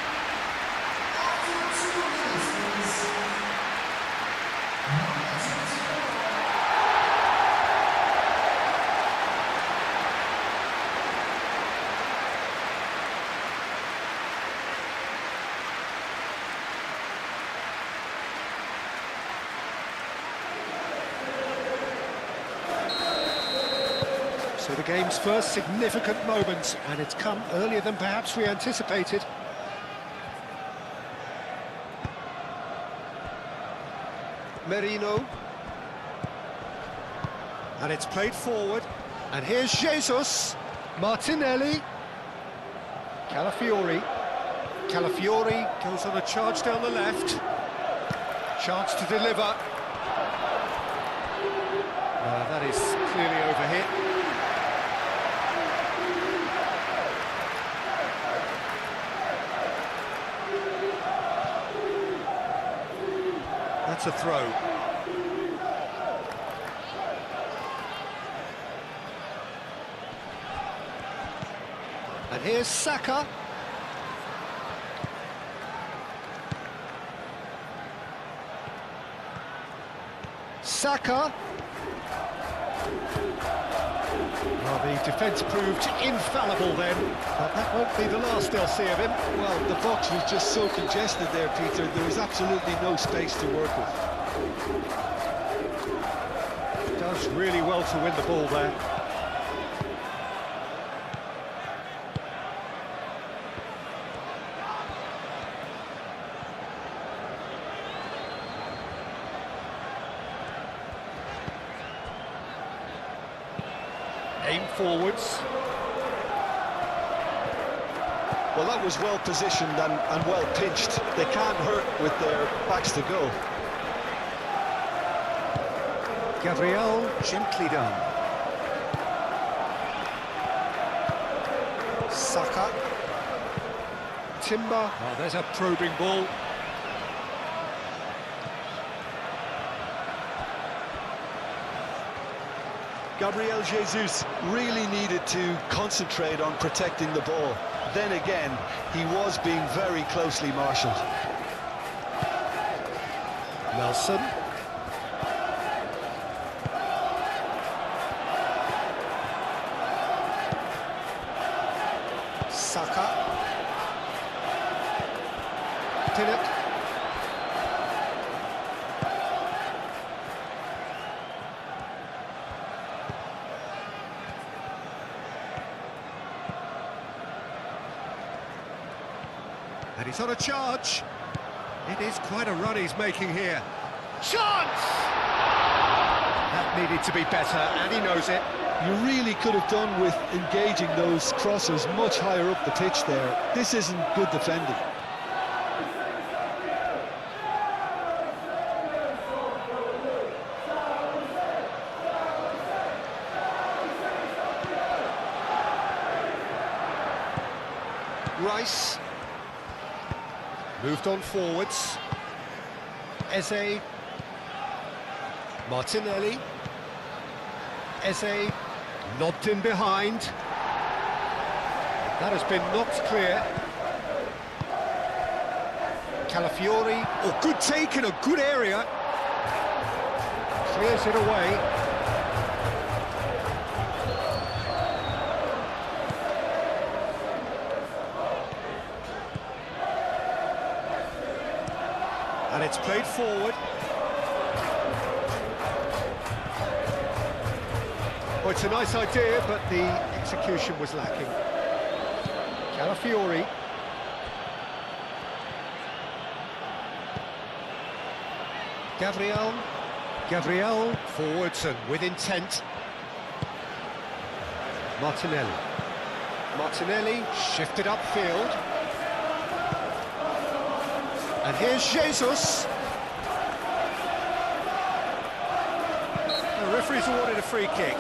S2: So the game's first significant moment, and it's come earlier than perhaps we anticipated. Merino. And it's played forward. And here's Jesus. Martinelli. Calafiori. Calafiori goes on a charge down the left. Chance to deliver. That is clearly overhit. That's a throw. And here's Saka. Saka. Well, the defence proved infallible then, but that won't be the last they'll see of him.
S1: Well, the box was just so congested there, Peter. There was absolutely no space to work with.
S2: Does really well to win the ball there. Aim forwards.
S1: Well, that was well positioned and well pitched. They can't hurt with their backs to go.
S2: Gabriel, gently done. Saka. Timber. Oh, there's a probing ball.
S1: Gabriel Jesus really needed to concentrate on protecting the ball. Then again, he was being very closely marshalled.
S2: Nelson. Saka. Pinnock. And he's on a charge. It is quite a run he's making here. Chance! That needed to be better, and he knows it.
S1: You really could have done with engaging those crossers much higher up the pitch there. This isn't good defending.
S2: Rice. Moved on forwards. Eze. Martinelli. Eze. Lobbed in behind. That has been knocked clear. Calafiori. Oh, good take in a good area. Clears it away. And it's played forward. Well, it's a nice idea, but the execution was lacking. Calafiori. Gabriel. Gabriel forwards and with intent. Martinelli. Martinelli shifted upfield. And here's Jesus. The referee's awarded a free kick.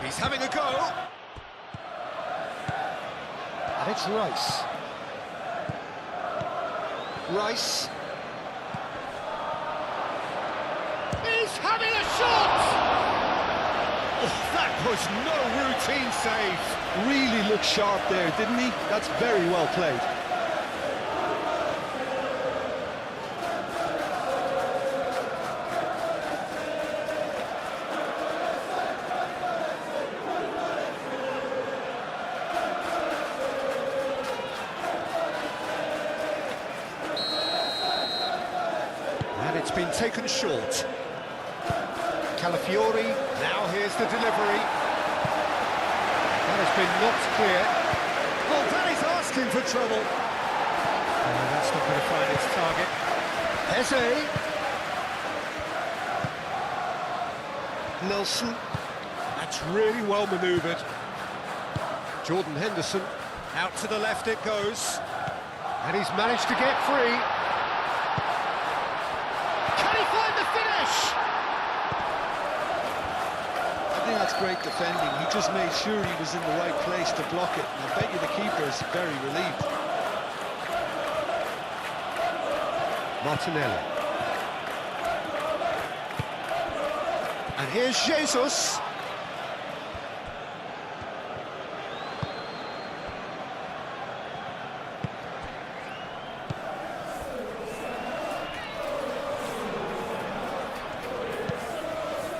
S2: He's having a go. And it's Rice. Rice. He's having a shot! Oh, that was no routine save.
S1: Really looked sharp there, didn't he? That's very well played.
S2: And it's been taken short. Calafiori, now here's the delivery. That has been knocked clear. Well, that is asking for trouble. Oh, that's not going to find its target. Eze. Nelson. That's really well manoeuvred. Jordan Henderson. Out to the left it goes. And he's managed to get free. Can he find the finish?
S1: I think that's great defending. He just made sure he was in the right place to block it. And I bet you the keeper's very relieved.
S2: Martinelli. And here's Jesus.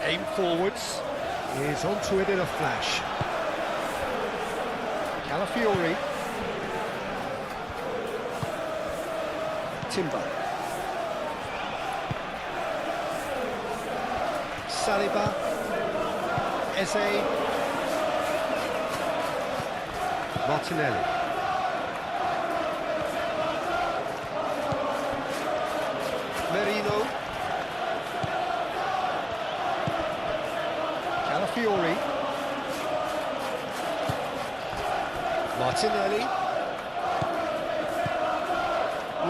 S2: Aim forwards. He's onto it in a flash. Calafiori.
S1: Timber.
S2: Saliba. Eze. Martinelli. Merino. Calafiori. Martinelli.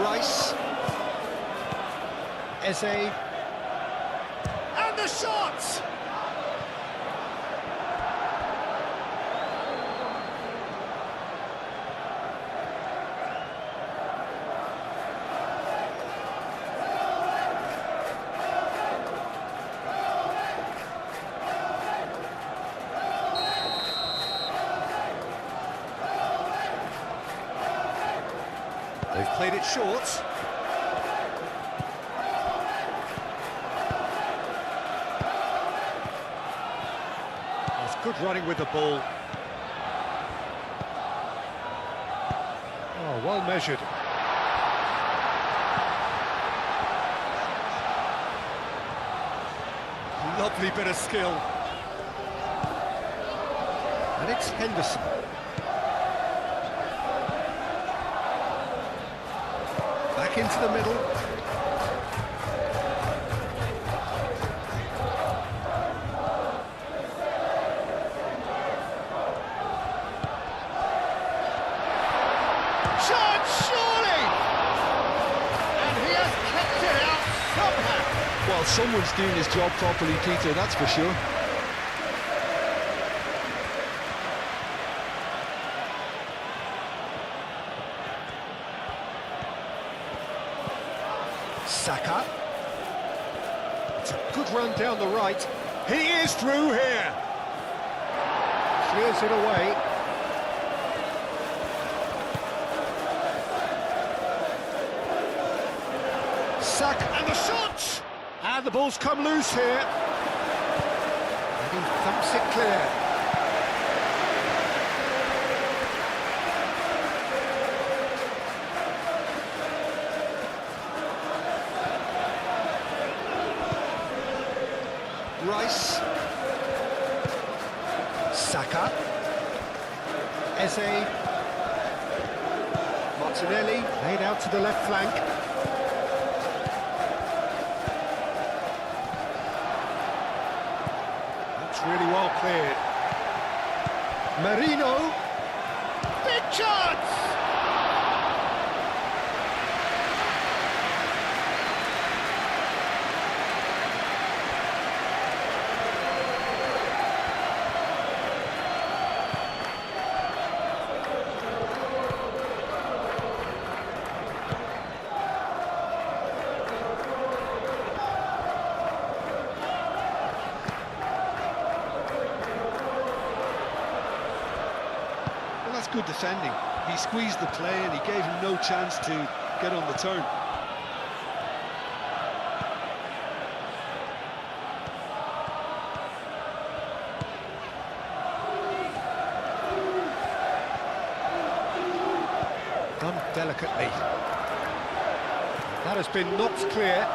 S2: Rice. Eze. And the shot! They've played it short. That's good running with the ball. Oh, well measured. Lovely bit of skill. And it's Henderson. Back into the middle. Shot, surely! And he has kept it out somehow.
S1: Well, someone's doing his job properly, Peter, that's for sure.
S2: Saka. It's a good run down the right. He is through here. Clears it away. Saka and the shot! And the ball's come loose here. And he thumps it clear. Rice. Saka. Eze. Martinelli laid out to the left flank. That's really well cleared. Merino. Big chance!
S1: good defending. He squeezed the play and he gave him no chance to get on the turn.
S2: Done delicately. That has been knocked clear.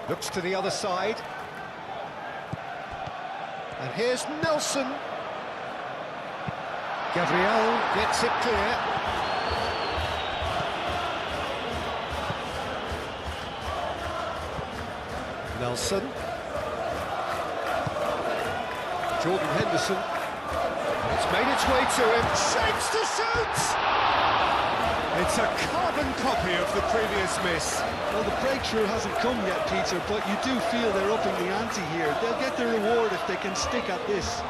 S2: Looks to the other side. And here's Nelson. Gabriel gets it clear. Nelson. Jordan Henderson. It's made its way to him. Shapes to shoot! It's a carbon copy of the previous miss.
S1: Well, the breakthrough hasn't come yet, Peter, but you do feel they're upping the ante here. They'll get the reward if they can stick at this.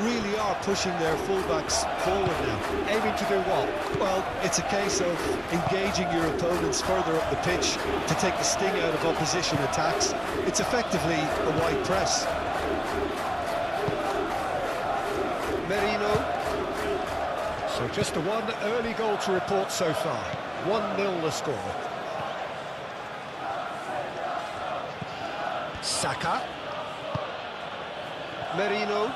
S1: Really are pushing their fullbacks forward now.
S2: Aiming to do what?
S1: Well, it's a case of engaging your opponents further up the pitch to take the sting out of opposition attacks. It's effectively a wide press.
S2: Merino. So just the one early goal to report so far. 1-0 the score. Saka. Merino.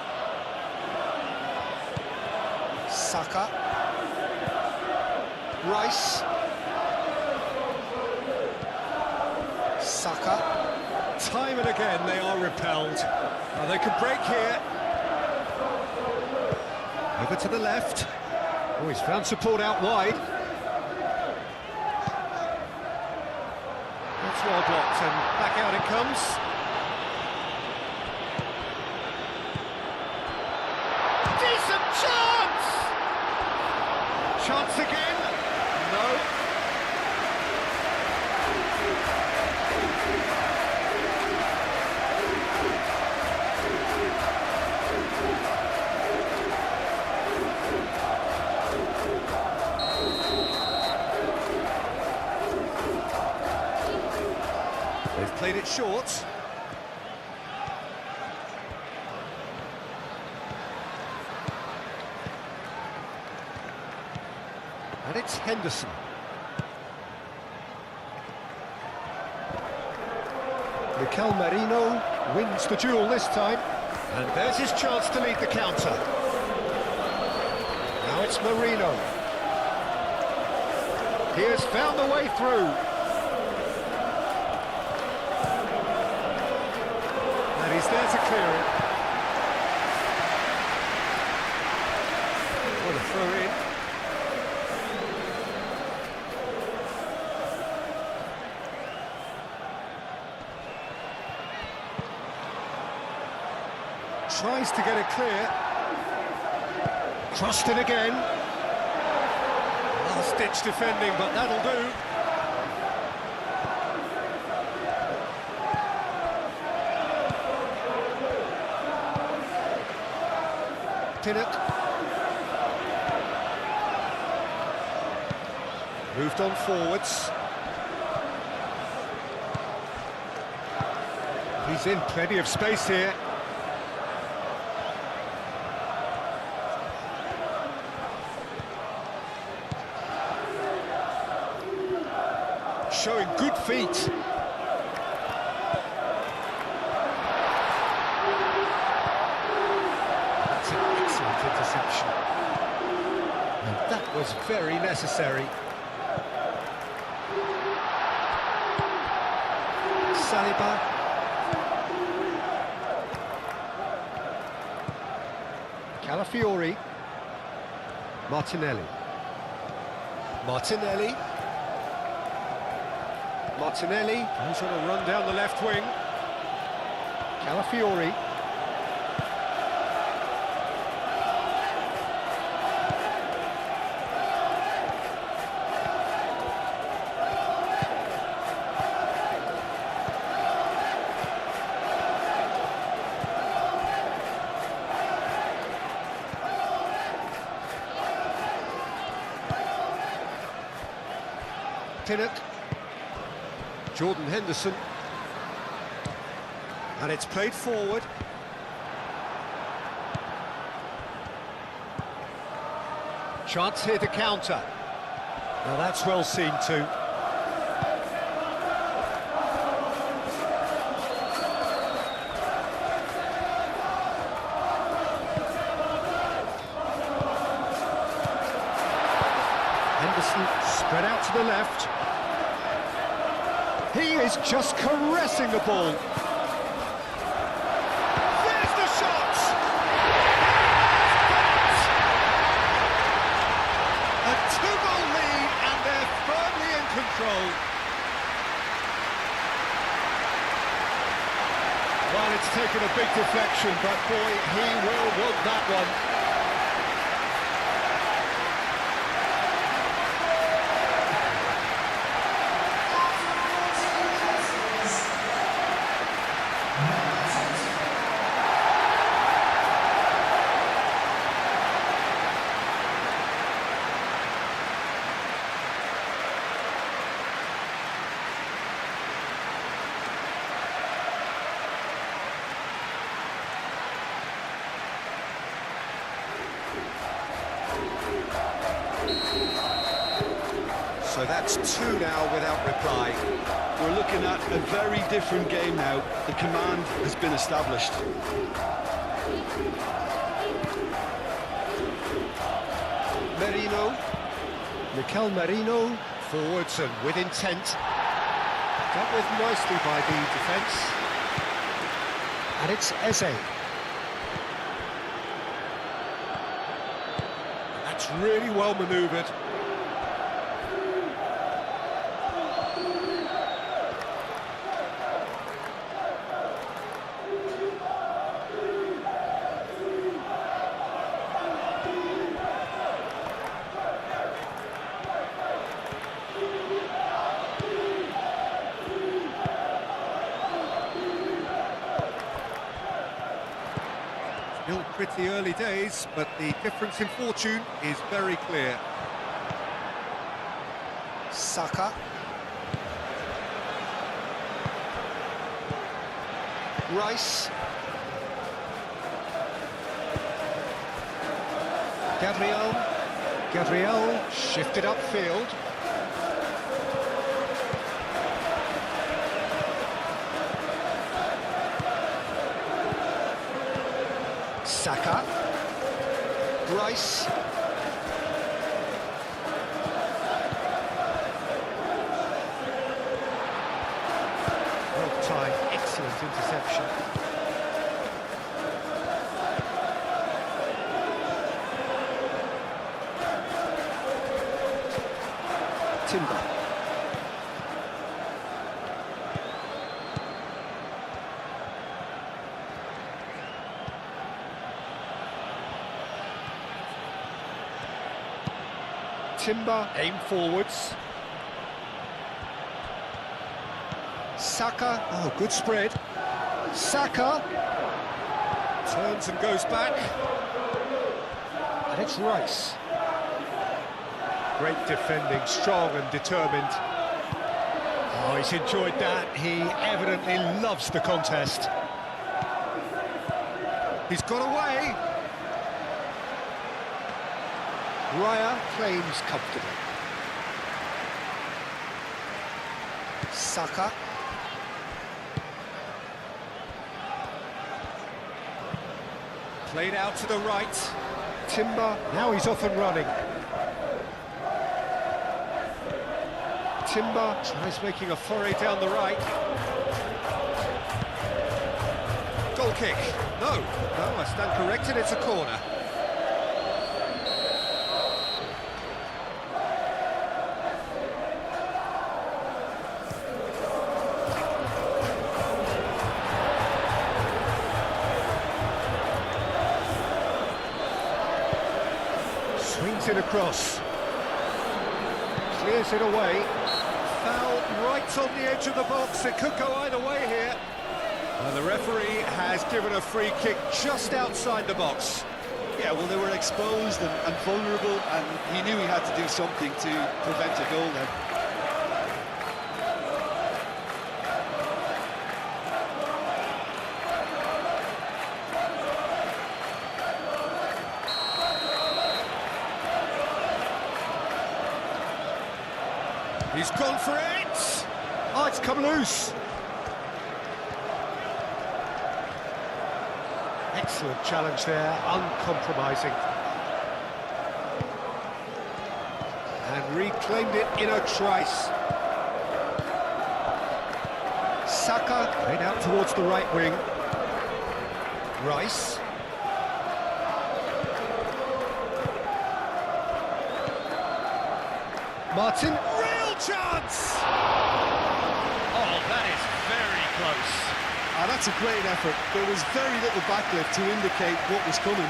S2: Saka. Rice. Saka. Time and again they are repelled. Now they can break here. Over to the left. Oh, he's found support out wide. That's well blocked and back out it comes. Decent chance! Chance again. No. They've played it short. And it's Henderson. Mikel Merino wins the duel this time. And there's his chance to lead the counter. Now it's Merino. He has found the way through. And he's there to clear it. What a throw in. Tries to get it clear. Crossed in again. Last-ditch defending, but that'll do. Pinnock. Moved on forwards. He's in plenty of space here. Showing good feet. That's an excellent interception. And that was very necessary. Saliba. Calafiori. Martinelli. Martinelli. Martinelli goes on a run down the left wing. Calafiori. Pinnock. Jordan Henderson. And it's played forward. Chance here to counter. Now that's well seen too. Henderson spread out to the left. He is just caressing the ball. There's the shot! A two-goal lead and they're firmly in control. Well, it's taken a big deflection, but boy, he will want that one. So that's two now without reply.
S1: We're looking at a very different game now. The command has been established. Merino.
S2: Mikel Merino, forwards and with intent. Dealt with nicely by the defence. And it's Eze. That's really well manoeuvred. Still pretty early days, but the difference in fortune is very clear. Saka. Rice. Gabriel shifted upfield. Saka. Rice. Well timed, excellent interception. Timber. Timber, aim forwards. Saka, oh, good spread. Saka turns and goes back. And it's Rice. Great defending, strong and determined. Oh, he's enjoyed that. He evidently loves the contest. He's got away. Raya claims comfortably. Saka. Played out to the right. Timber, now he's off and running. Timber tries making a foray down the right. Goal kick. No, I stand corrected, it's a corner. Swings it across. Clears it away. Foul right on the edge of the box. It could go either way here. And the referee has given a free kick just outside the box.
S1: Yeah, well, they were exposed and vulnerable, and he knew he had to do something to prevent a goal then.
S2: He's gone for it! Oh, it's come loose! Excellent challenge there, uncompromising. And reclaimed it in a trice. Saka played out towards the right wing. Rice. Martin, real chance!
S3: Oh, that is very close.
S1: That's a great effort. There was very little backlift to indicate what was coming.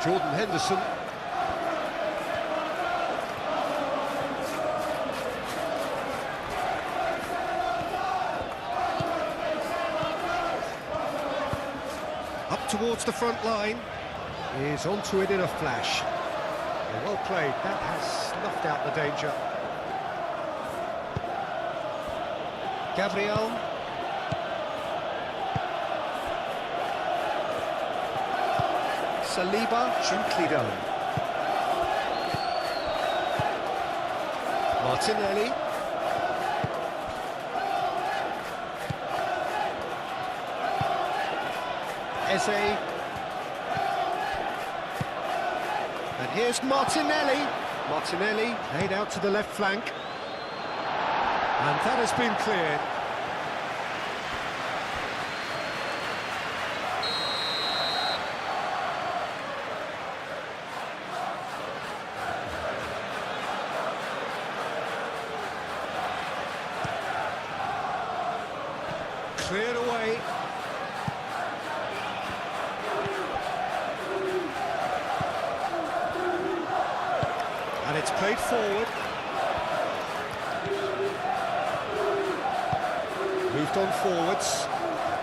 S2: Jordan Henderson. Up towards the front line. Is onto it in a flash. Well played, that has snuffed out the danger. Gabriel. Saliba, gently done. Martinelli. Eze. And here's Martinelli. Martinelli laid out to the left flank. And that has been cleared. Cleared away. And it's played forward. Moved on forwards.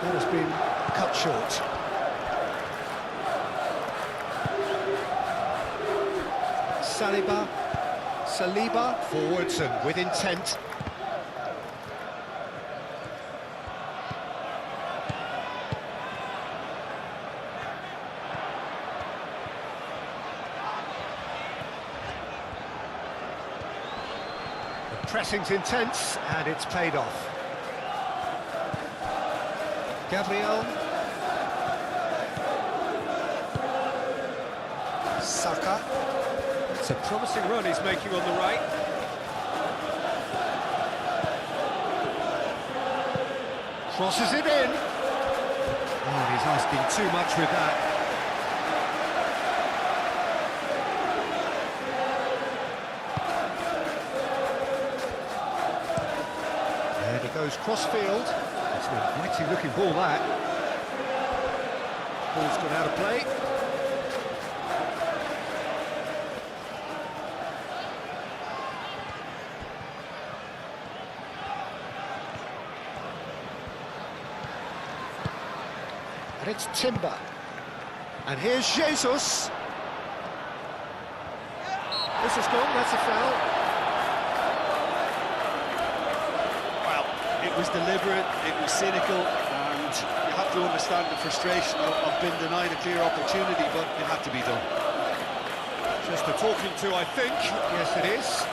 S2: That has been cut short. Saliba forwards and with intent. Pressing's intense, and it's paid off. Gabriel. Saka. It's a promising run he's making on the right. Crosses it in. Oh, he's asking too much with that. Goes cross-field. It's an inviting looking ball, that. Ball's gone out of play. And it's Timber. And here's Jesus. This is gone, that's a foul.
S1: It was deliberate, it was cynical, and you have to understand the frustration of being denied a clear opportunity, but it had to be done.
S2: Just a talking to, I think. Yes, it is.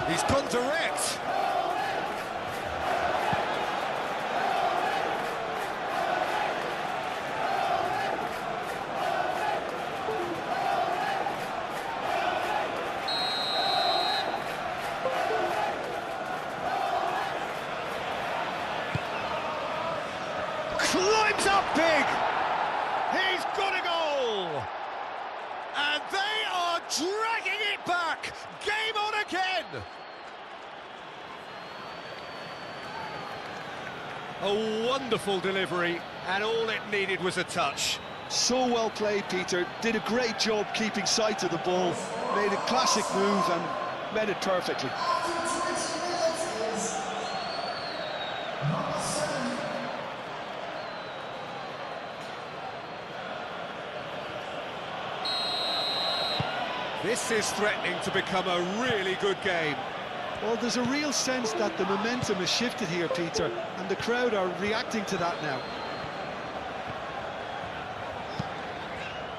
S2: He's gone direct. Climbs up big. He's got a goal. And they are dragging it back. Game on again. A wonderful delivery, and all it needed was a touch.
S1: So well played, Peter. Did a great job keeping sight of the ball. Made a classic move and met it perfectly.
S2: This is threatening to become a really good game.
S1: Well, there's a real sense that the momentum has shifted here, Peter, and the crowd are reacting to that now.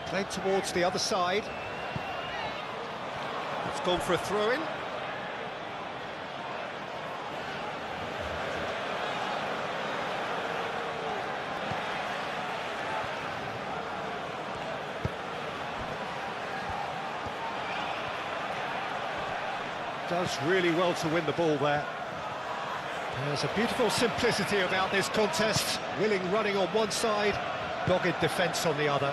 S2: Played towards the other side. It's gone for a throw-in. Does really well to win the ball there. There's a beautiful simplicity about this contest. Willing running on one side, dogged defence on the other.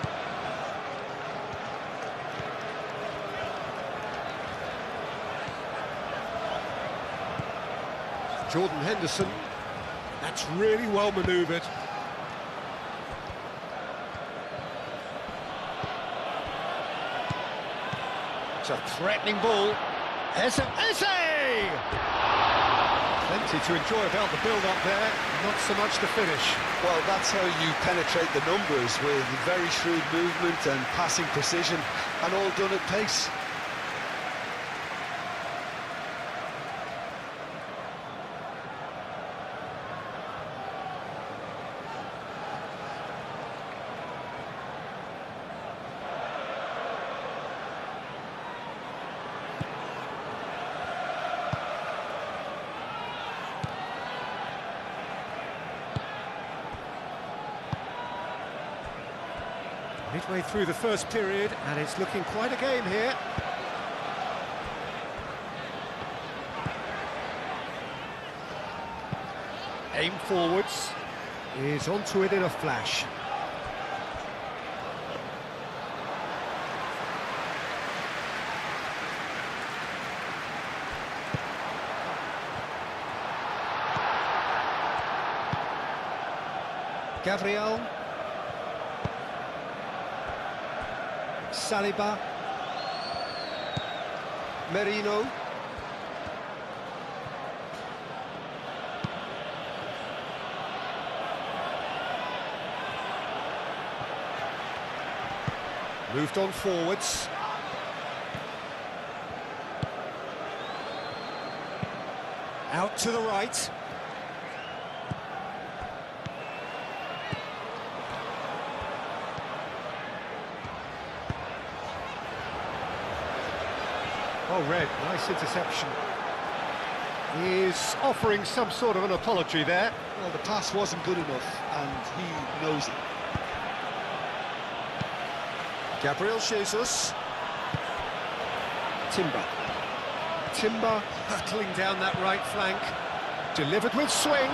S2: Jordan Henderson. That's really well manoeuvred. It's a threatening ball. Eze! Plenty to enjoy about the build-up there, not so much the finish.
S1: Well, that's how you penetrate the numbers, with very shrewd movement and passing precision, and all done at pace.
S2: Midway through the first period, and it's looking quite a game here. Aim forwards, is onto it in a flash. Gabriel. Saliba, Merino, moved on forwards. Out to the right. Oh, Red, nice interception. He's offering some sort of an apology there.
S1: Well, the pass wasn't good enough, and he knows it.
S2: Gabriel Jesus. Timber hurtling down that right flank. Delivered with swing.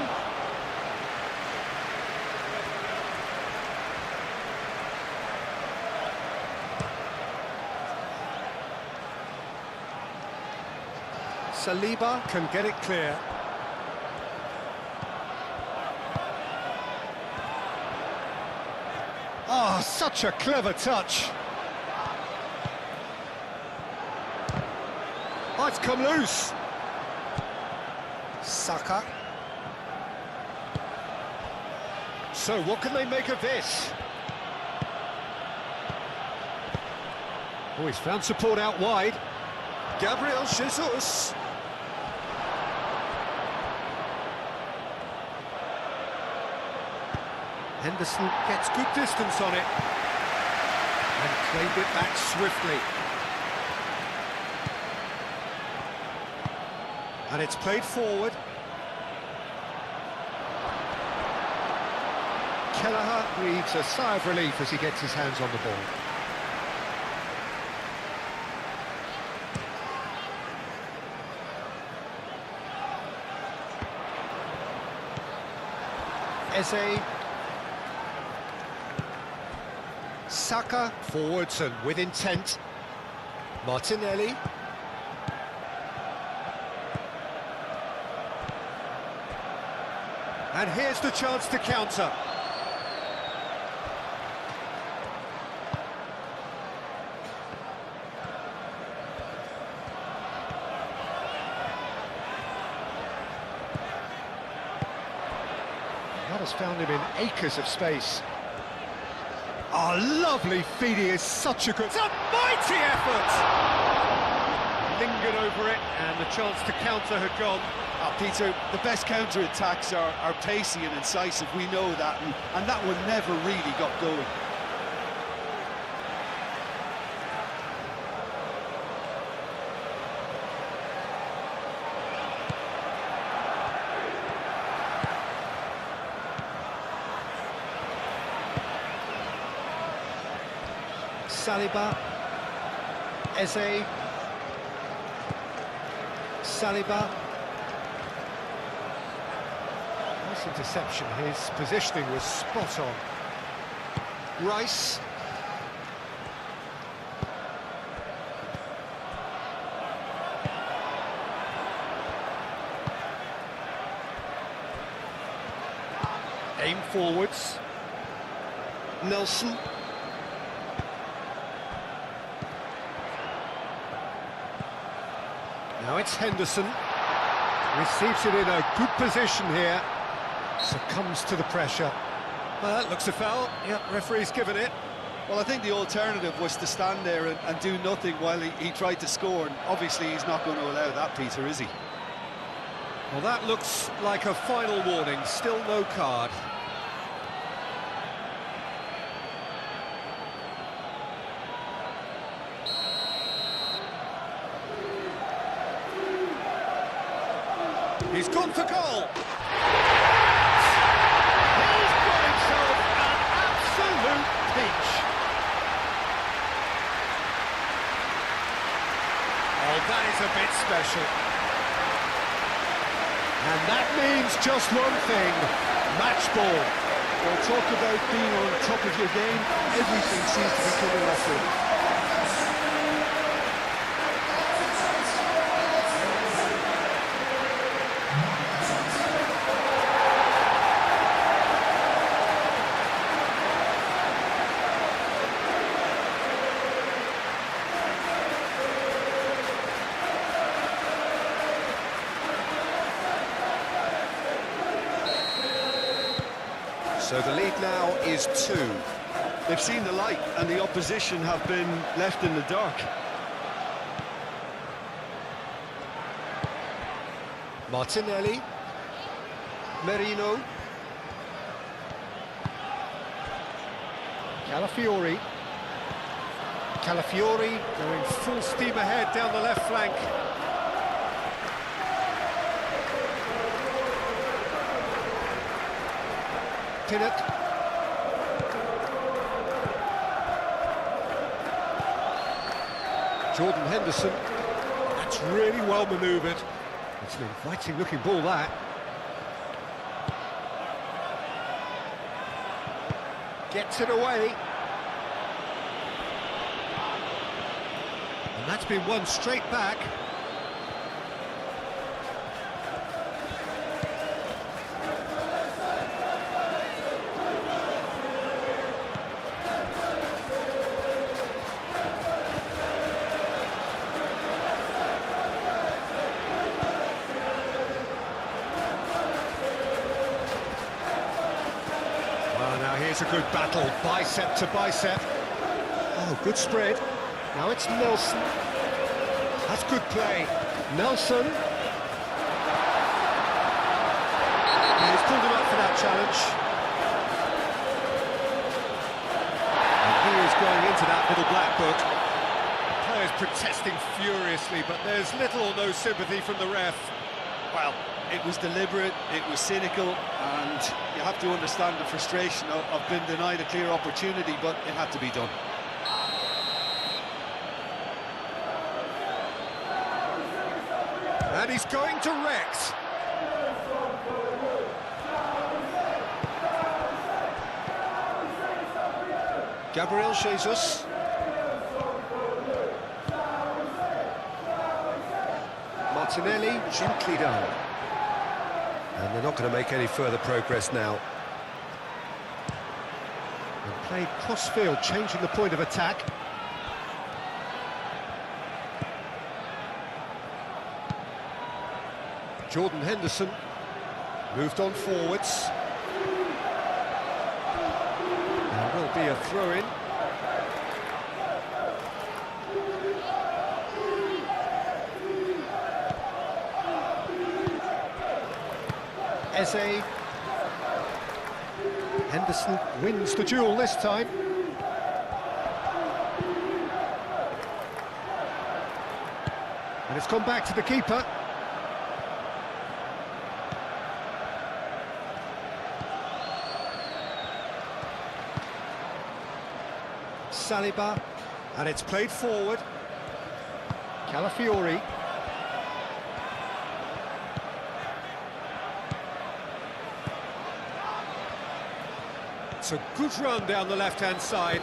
S2: Saliba can get it clear. Oh, such a clever touch. Oh, it's come loose. Saka. So what can they make of this? Oh, he's found support out wide. Gabriel Jesus. Henderson gets good distance on it and played it back swiftly. And it's played forward. Kelleher breathes a sigh of relief as he gets his hands on the ball. Eze. Saka forwards and with intent. Martinelli. And here's the chance to counter. That has found him in acres of space. Oh, lovely feed, he is such a good... It's a mighty effort! Lingered over it, and the chance to counter had gone.
S1: Oh, Peter, the best counter-attacks are pacey and incisive, we know that, and that one never really got going.
S2: Saliba, Eze, Saliba. Nice interception, his positioning was spot on. Rice. Aim forwards. Nelson. Now it's Henderson, receives it in a good position here, succumbs to the pressure. Well, that looks a foul. Yep, referee's given it.
S1: Well, I think the alternative was to stand there and do nothing while he tried to score, and obviously he's not going to allow that, Peter, is he?
S2: Well, that looks like a final warning, still no card. He's gone for goal. He's got himself an absolute peach. Oh, that is a bit special. And that means just one thing, match ball.
S1: Well, talk about being on top of your game, everything seems to be coming off it.
S2: So the lead now is 2.
S1: They've seen the light and the opposition have been left in the dark.
S2: Martinelli. Merino. Calafiori. Calafiori going full steam ahead down the left flank. Pinnock. Jordan Henderson. That's really well manoeuvred. It's an inviting looking ball, that. Gets it away. And that's been won straight back. Here's a good battle, bicep to bicep. Oh, good spread. Now it's Nelson. That's good play. Nelson. And he's pulled him up for that challenge. And he is going into that little black book. The players protesting furiously, but there's little or no sympathy from the ref.
S1: Well, it was deliberate, it was cynical, and you have to understand the frustration of being denied a clear opportunity, but it had to be done.
S2: And he's going to Rex. Gabriel Jesus. Martinelli, gently done. And they're not going to make any further progress now. And played cross-field, changing the point of attack. Jordan Henderson moved on forwards. There will be a throw-in. Eze. Henderson wins the duel this time. And it's gone back to the keeper. Saliba, and it's played forward. Calafiori. It's a good run down the left-hand side.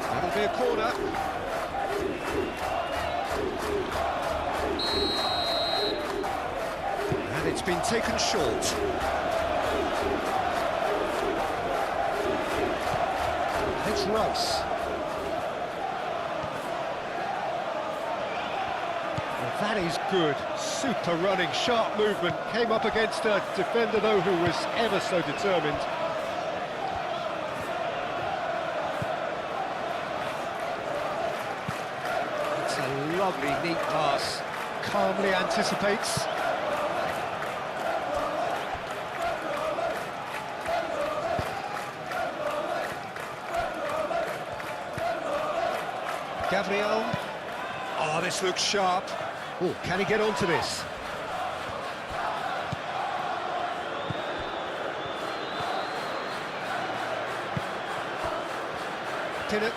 S2: That'll be a corner. And it's been taken short. It's Rice. Well, that is good. Super running, sharp movement. Came up against a defender, though, who was ever so determined. It's a lovely, neat pass. Calmly anticipates. Gabriel. Oh, this looks sharp. Oh, can he get onto this? Pinnock.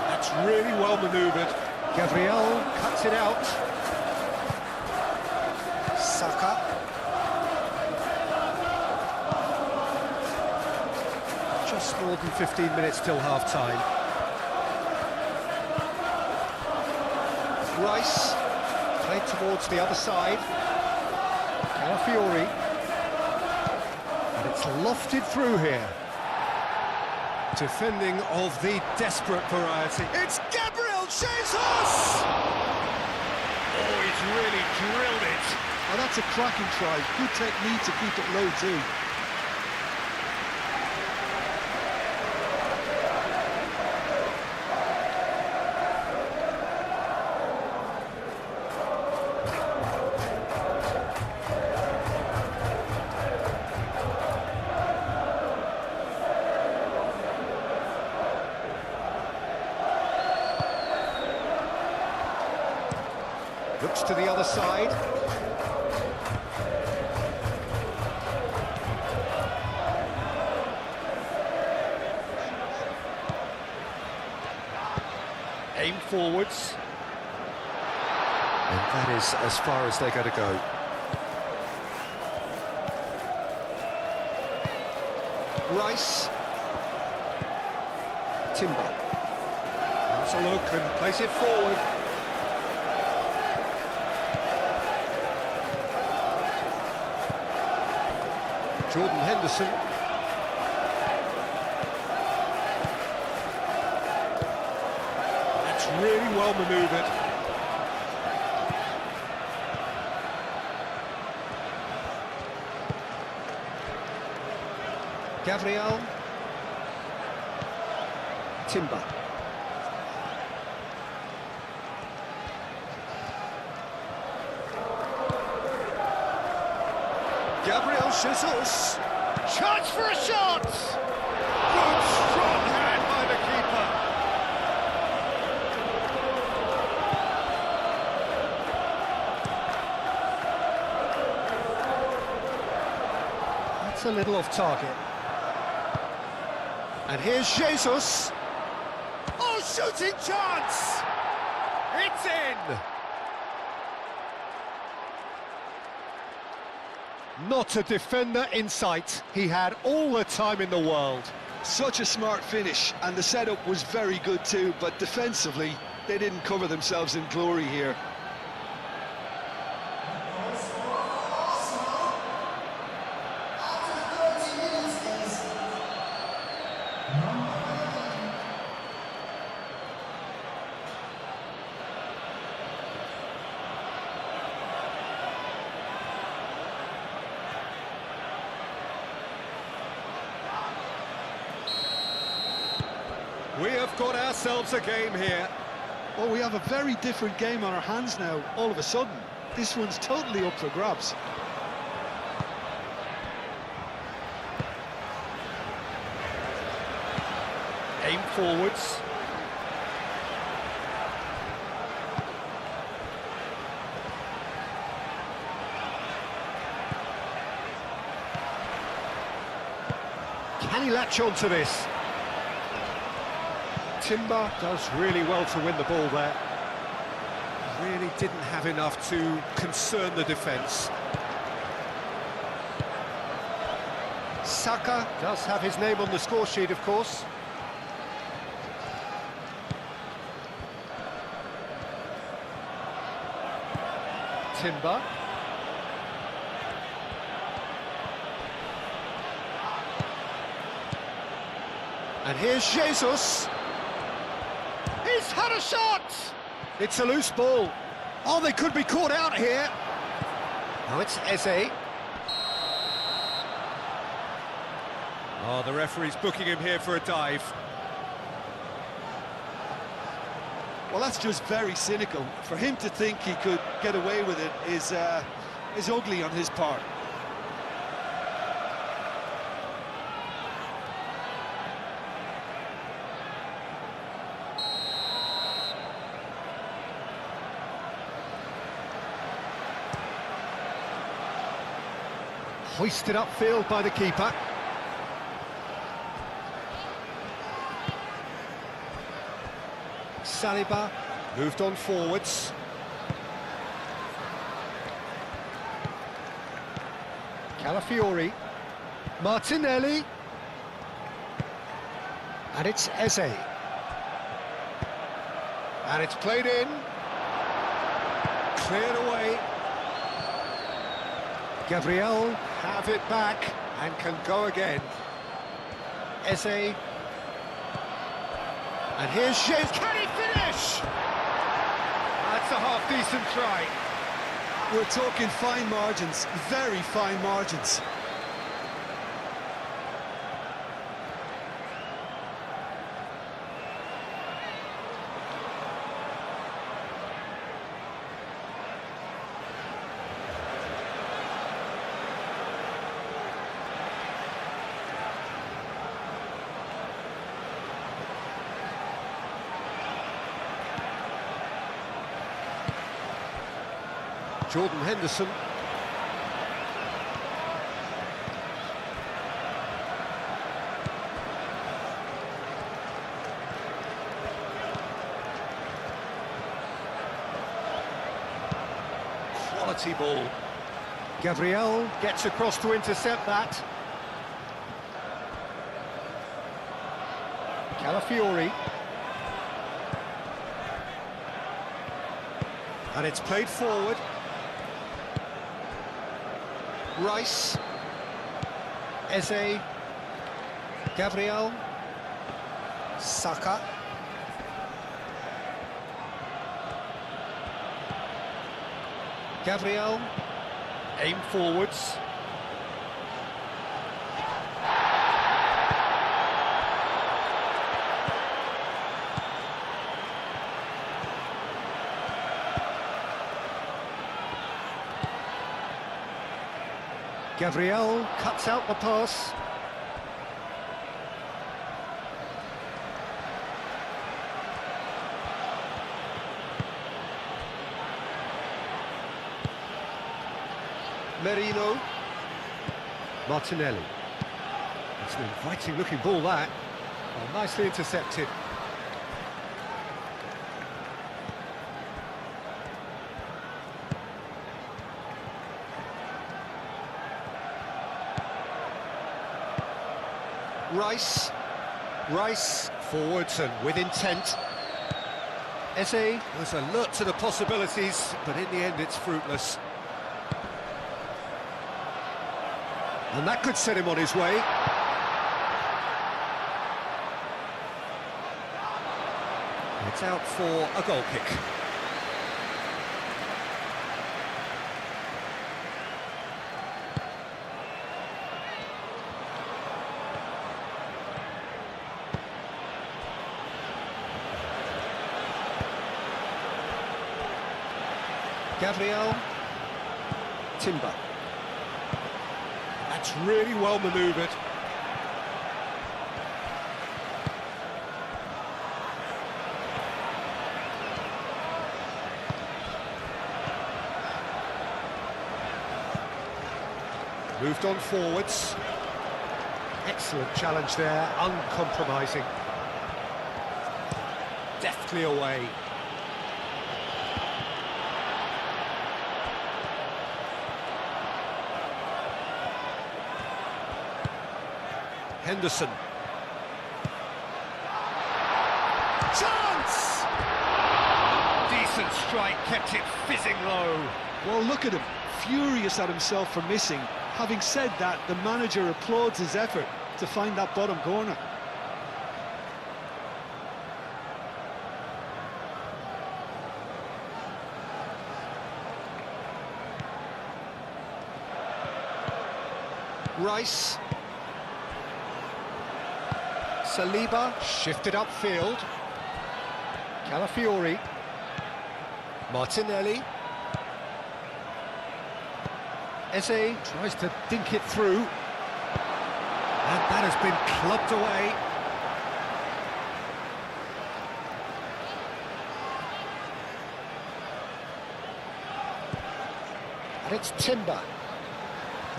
S2: That's really well manoeuvred. Gabriel cuts it out. Saka. Just more than 15 minutes till half-time. Rice, played towards the other side. Calafiori. And it's lofted through here. Defending of the desperate variety. It's Gabriel Jesus!
S3: Oh, he's really drilled it.
S1: Oh, that's a cracking try. Good technique to keep it low too.
S2: Looks to the other side. Aim forwards. And that is as far as they're going to go. Rice. Timber. That's a look and place it forward. Jordan Henderson. That's really well manoeuvred. Gabriel. Timber. Gabriel Jesus.
S3: Chance for a shot! Good, strong hand by the keeper.
S2: That's a little off target. And here's Jesus. Oh, shooting chance! It's in! Not a defender in sight. He had all the time in the world.
S1: Such a smart finish, and the setup was very good too, but defensively, they didn't cover themselves in glory here.
S2: We have got ourselves a game here.
S1: Well, we have a very different game on our hands now, all of a sudden. This one's totally up for grabs.
S2: Aim forwards. Can he latch on to this? Timber does really well to win the ball there. Really didn't have enough to concern the defence. Saka does have his name on the score sheet, of course. Timber. And here's Jesus.
S3: He's had a shot!
S2: It's a loose ball. Oh, they could be caught out here. Now it's Eze. Oh, the referee's booking him here for a dive.
S1: Well, that's just very cynical. For him to think he could get away with it is ugly on his part.
S2: Hoisted upfield by the keeper. Saliba moved on forwards. Calafiori. Martinelli. And it's Eze. And it's played in. Cleared away. Gabriel have it back and can go again. Eze. And here's Jesus.
S3: Can he finish?
S2: That's a half-decent try.
S1: We're talking fine margins, very fine margins.
S2: Jordan Henderson. Quality ball. Gabriel gets across to intercept that. Calafiori. And it's played forward. Rice, Eze, Gabriel, Saka, Gabriel, aim forwards. Gabriel cuts out the pass. Merino. Martinelli. It's an inviting looking ball that. Oh, nicely intercepted. Rice forwards and with intent. Eze was alert to the possibilities, but in the end it's fruitless. And that could set him on his way. It's out for a goal kick. Gabriel. Timber. That's really well manoeuvred. Moved on forwards. Excellent challenge there, uncompromising. Deftly away. Henderson. Chance!
S3: Decent strike, kept it fizzing low.
S1: Well, look at him, furious at himself for missing. Having said that, the manager applauds his effort to find that bottom corner.
S2: Rice. Saliba shifted upfield. Calafiori. Martinelli. Eze tries to dink it through. And that has been clubbed away. And it's Timber.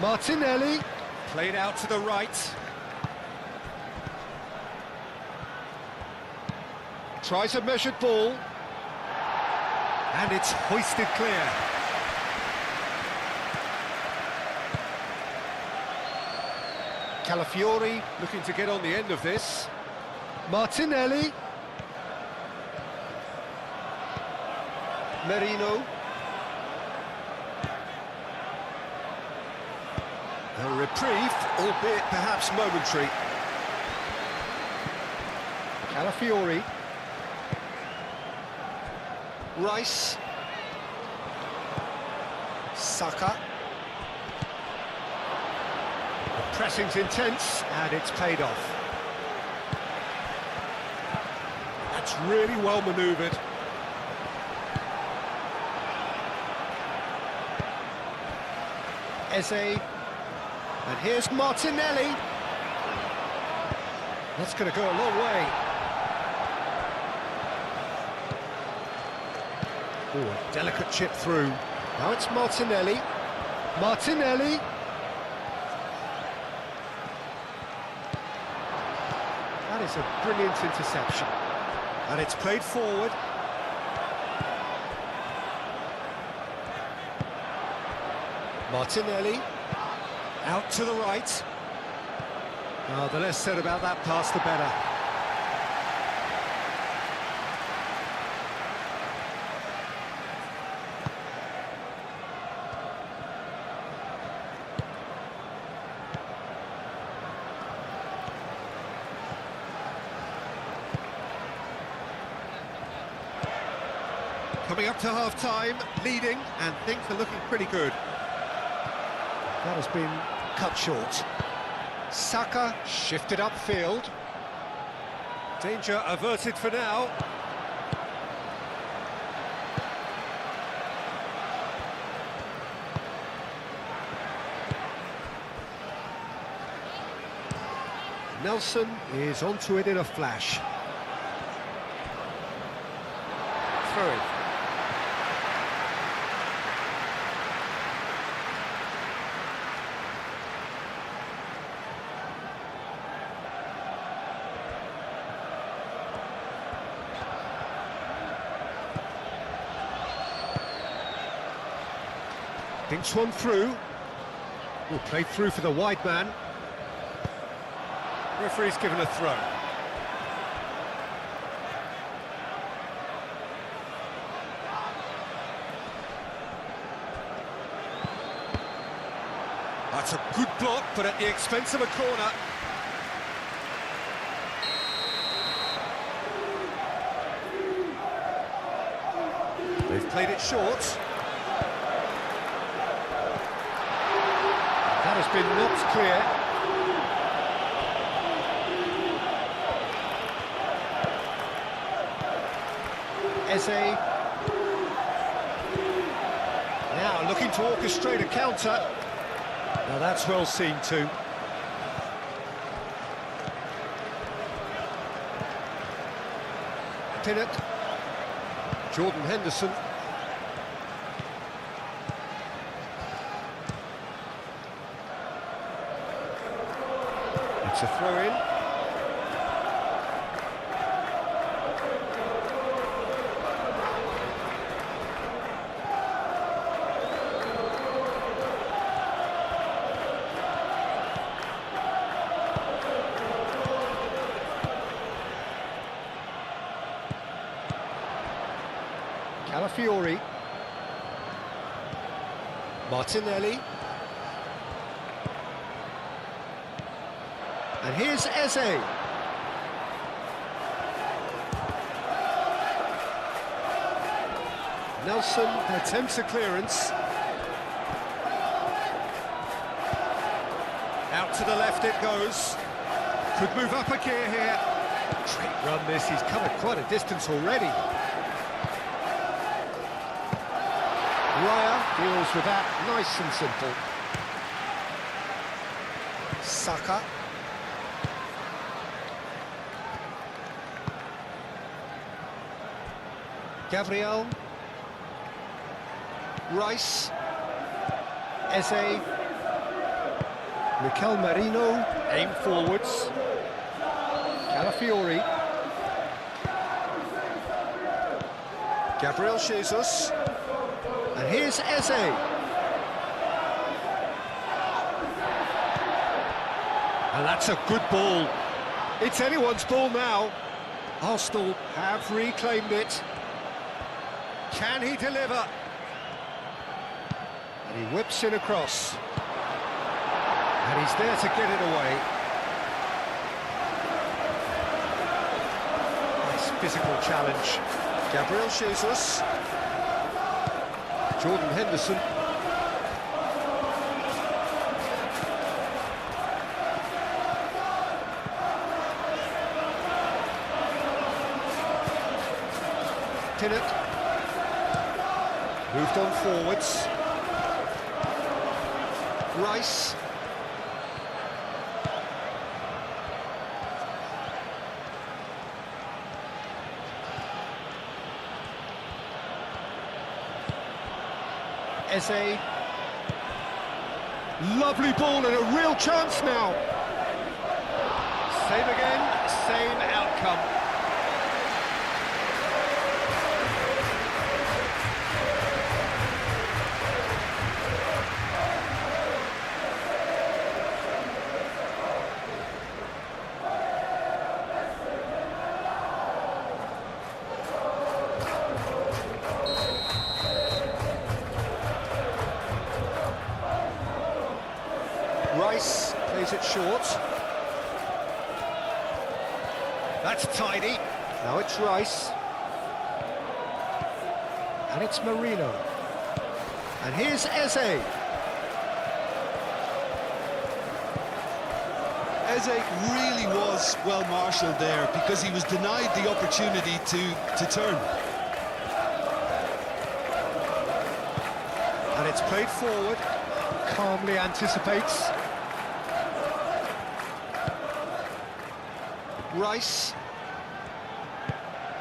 S2: Martinelli. Played out to the right. Tries a measured ball. And it's hoisted clear. Calafiori looking to get on the end of this. Martinelli. Merino. A reprieve, albeit perhaps momentary. Calafiori. Rice. Saka. The pressing's intense, and it's paid off. That's really well manoeuvred. Eze. And here's Martinelli. That's going to go a long way. Oh, a delicate chip through. Now it's Martinelli. Martinelli. That is a brilliant interception. And it's played forward. Martinelli. Out to the right. Oh, the less said about that pass, the better. Coming up to half-time, leading, and things are looking pretty good. That has been cut short. Saka shifted upfield. Danger averted for now. Nelson is onto it in a flash. Throw it. Dinks one through. Will play through for the wide man. Referee's given a throw. That's a good block, but at the expense of a corner. They've played it short. That has been knocked clear. Eze. looking to orchestrate a counter. Now that's well seen too. Pinnock. Jordan Henderson. It's a throw-in. Calafiori. Martinelli. And here's Eze. Nelson attempts a clearance. Out to the left it goes. Could move up a gear here. Great run this, he's covered quite a distance already. Raya deals with that, nice and simple. Saka. Gabriel. Rice. Eze. Mikel Merino. Aim forwards. Calafiori. Gabriel Jesus. And here's Eze. And that's a good ball. It's anyone's ball now. Arsenal have reclaimed it. Can he deliver? And he whips it across. And he's there to get it away. Nice physical challenge. Gabriel Jesus. Jordan Henderson. Pinnock. Moved on forwards. Rice. Eze. Lovely ball and a real chance now. Same again, same outcome. Rice plays it short. That's tidy. Now it's Rice. And it's Merino. And here's Eze.
S1: Eze really was well marshalled there because he was denied the opportunity to turn.
S2: And it's played forward. Calmly anticipates. Rice.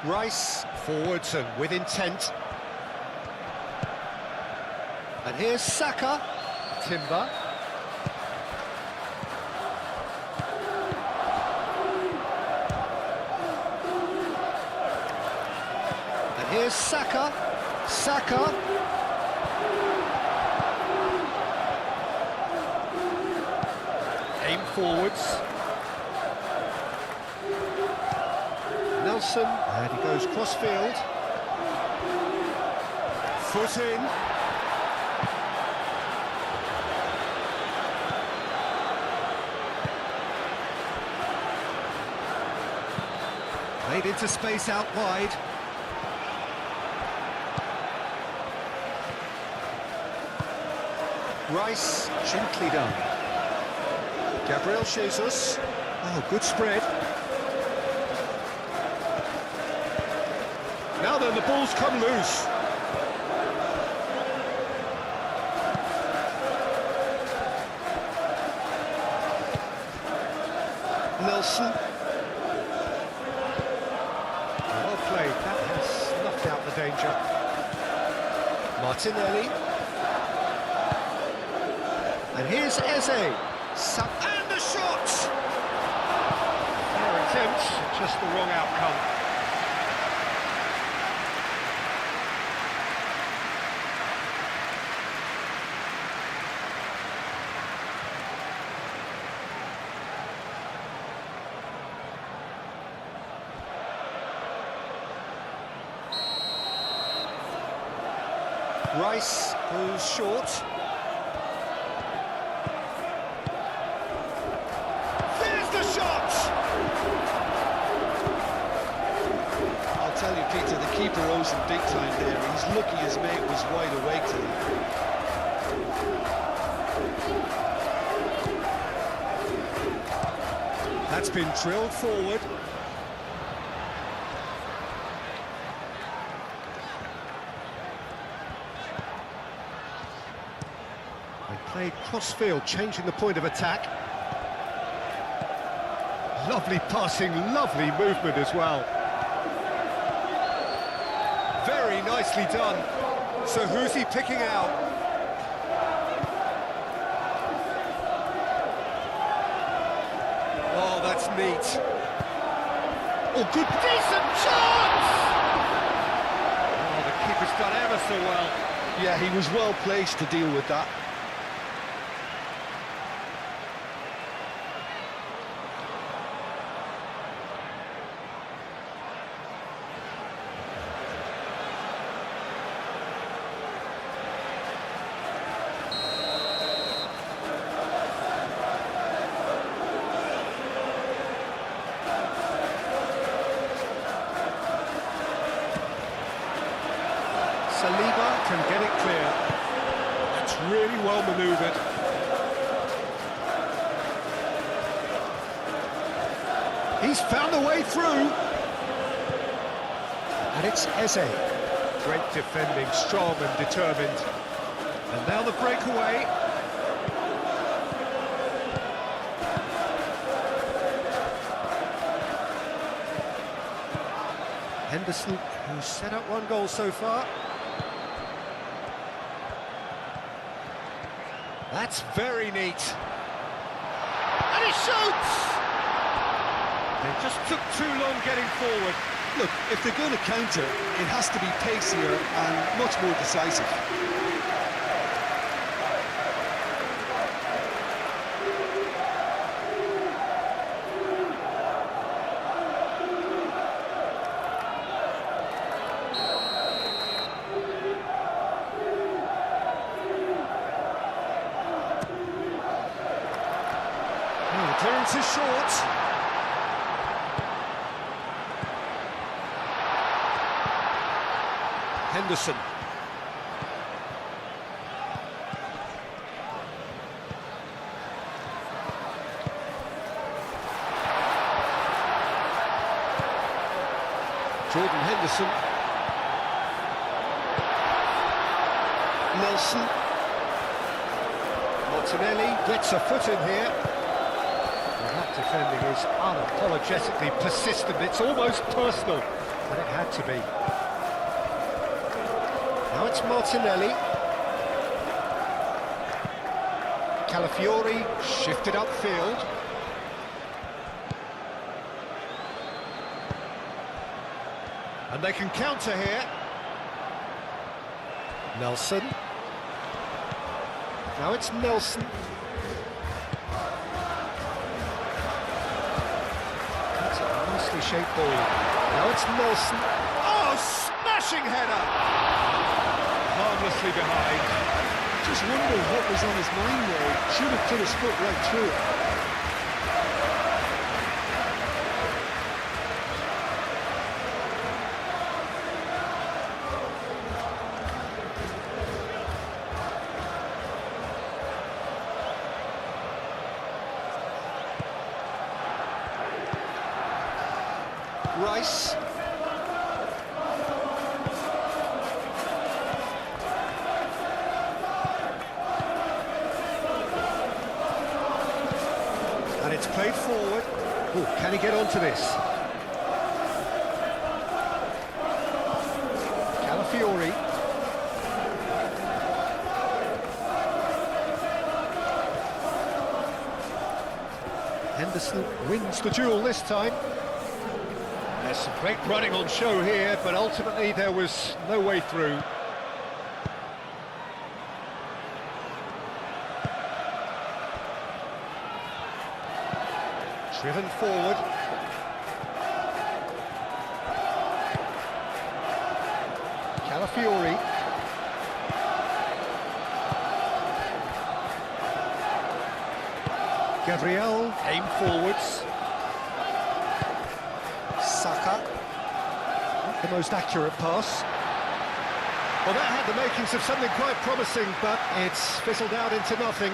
S2: Rice forwards and with intent. And here's Saka. Timber. And here's Saka. Saka. Aim forwards. Nelson, and he goes cross-field. Foot in. Made into space out wide. Rice, gently done. Gabriel Jesus. Oh, good spread. Now then, the ball's come loose.
S1: Nelson.
S2: Well played, that has snuffed out the danger. Martinelli. And here's Eze. And the shot! Fair attempt, just the wrong outcome. Rice goes short. There's the shot!
S1: I'll tell you, Peter, the keeper owes him big time there. He's lucky his mate was wide awake today.
S2: That's been drilled forward. They played cross-field, changing the point of attack. Lovely passing, lovely movement as well. Very nicely done. So who's he picking out? Oh, that's neat. Oh, good, decent chance! Oh, the keeper's done ever so well.
S1: Yeah, he was well placed to deal with that.
S2: Saliba can get it clear. That's really well manoeuvred. He's found a way through. And it's Eze. Great defending, strong and determined. And now the breakaway. Henderson, who's set up one goal so far. That's very neat. And he shoots! They just took too long getting forward.
S1: Look, if they're going to counter, it has to be pacier and much more decisive.
S2: Clearance is short. Henderson. Jordan Henderson.
S1: Nelson.
S2: Martinelli gets a foot in here. That defending is unapologetically persistent. It's almost personal, but it had to be. Now it's Martinelli. Calafiori shifted upfield. And they can counter here. Nelson. Now it's Nelson. Nicely shaped ball. Now it's Nelson. Oh, smashing header! Harmlessly behind.
S1: Just wonder what was on his mind there. Should have put his foot right through it. Rice.
S2: And it's played forward. Oh, can he get onto this? Calafiori. Henderson wins the duel this time. There's some great running on show here, but ultimately there was no way through. Driven forward. Calafiori. Gabriel, aim forwards. Saka. The most accurate pass. Well, that had the makings of something quite promising, but it's fizzled out into nothing.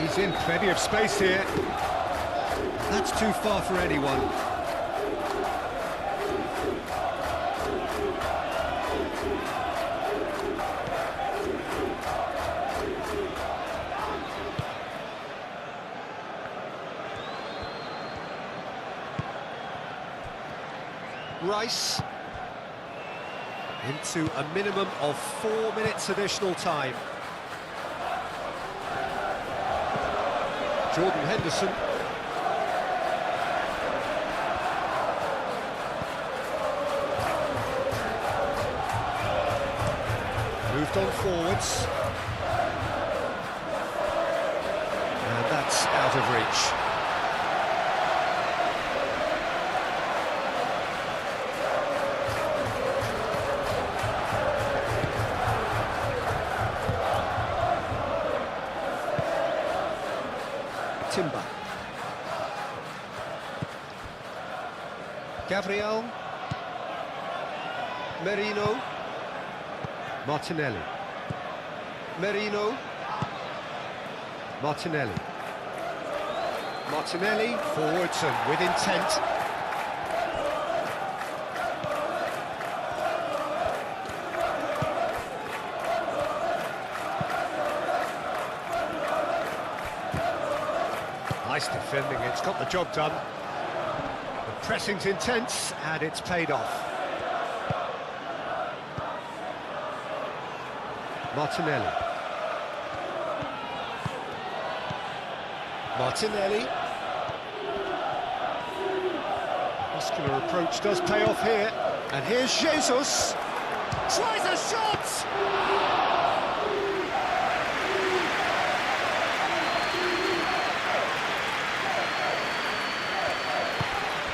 S2: He's in plenty of space here. That's too far for anyone. Rice into a minimum of 4 minutes additional time. Jordan Henderson. Moved on forwards. And that's out of reach. Timber. Gabriel. Merino. Martinelli. Merino. Martinelli. Martinelli, forwards and with intent. Nice defending, it's got the job done. The pressing's intense and it's paid off. Martinelli. Martinelli. Muscular approach does pay off here. And here's Jesus. Tries a shot!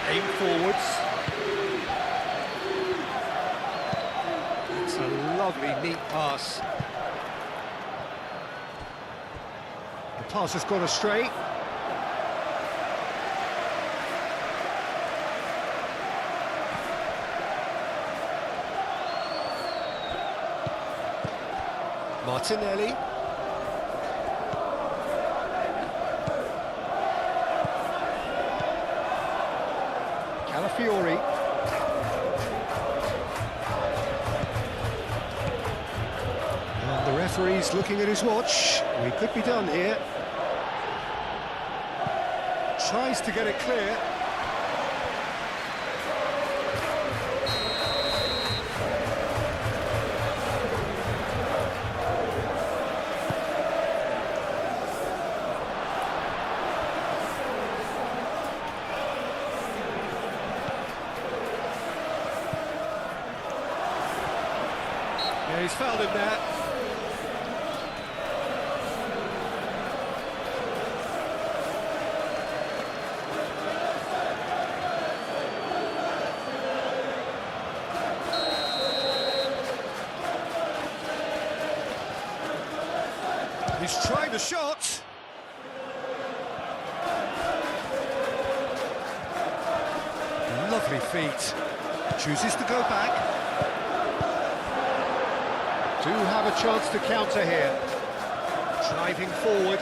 S2: Aim forwards. It's a lovely, neat pass. The pass has gone astray. Martinelli. Calafiori. And the referee's looking at his watch. We could be done here. Tries to get it clear. Yeah, he's fouled him there. He's tried a shot. Lovely feet. Chooses to go back. Do have a chance to counter here. Driving forward.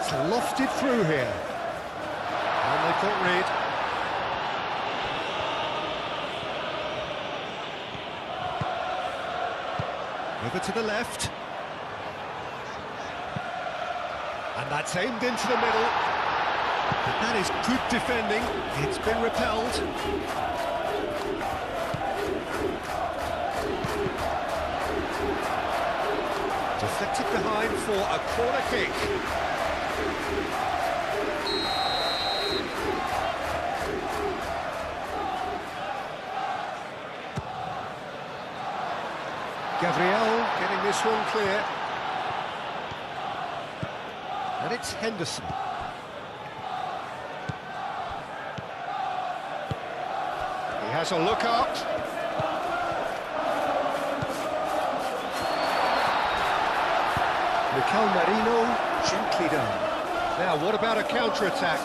S2: It's lofted through here. And they can't read. Over to the left. And that's aimed into the middle. But that is good defending. It's been repelled. Deflected behind for a corner kick. Gabriel getting this one clear. And it's Henderson. He has a look up. Mikel Merino gently down. Now, what about a counter-attack?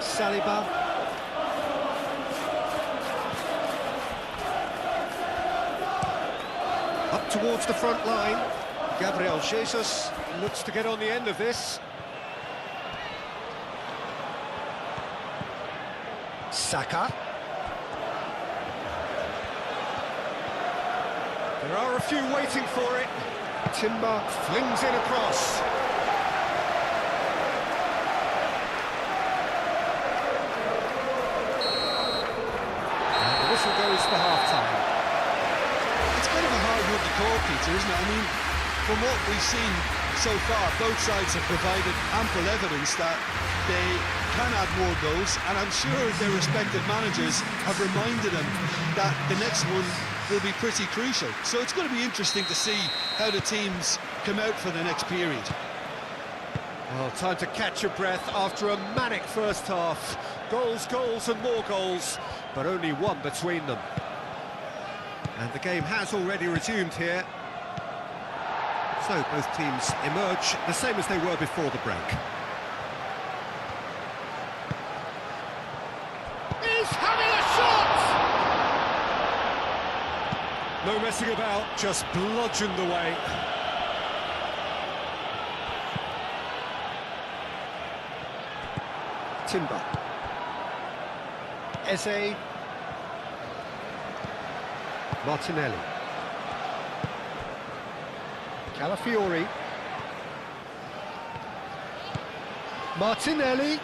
S2: Saliba. Up towards the front line. Gabriel Jesus looks to get on the end of this. Saka. There are a few waiting for it. Timber flings in across. And the whistle goes for half-time.
S1: It's kind of a hard one to call, Peter, isn't it? I mean, from what we've seen so far, both sides have provided ample evidence that they can add more goals, and I'm sure their respective managers have reminded them that the next one will be pretty crucial. So it's going to be interesting to see how the teams come out for the next period.
S2: Well, time to catch your breath after a manic first half. Goals, goals and more goals, but only one between them. And the game has already resumed here. So both teams emerge the same as they were before the break.
S3: He's having a shot!
S2: No messing about, just bludgeoned away. Timber. Eze. Martinelli. Calafiori. Martinelli.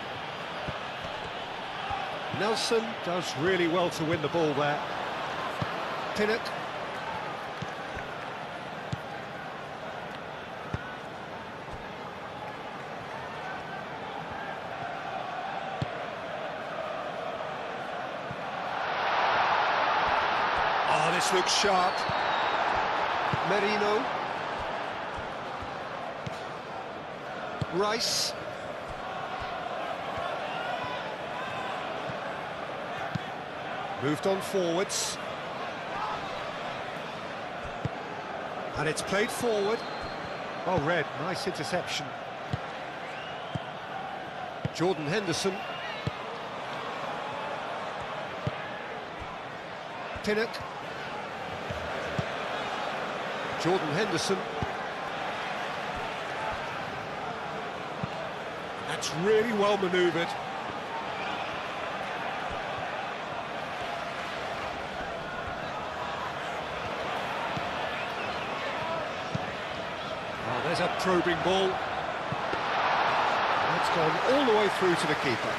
S2: Nelson does really well to win the ball there. Pinnock. Oh, this looks sharp. Merino. Rice. Moved on forwards. And it's played forward. Oh, Red, nice interception. Jordan Henderson. Pinnock. Jordan Henderson. That's really well manoeuvred. Oh, there's a probing ball. That's gone all the way through to the keeper.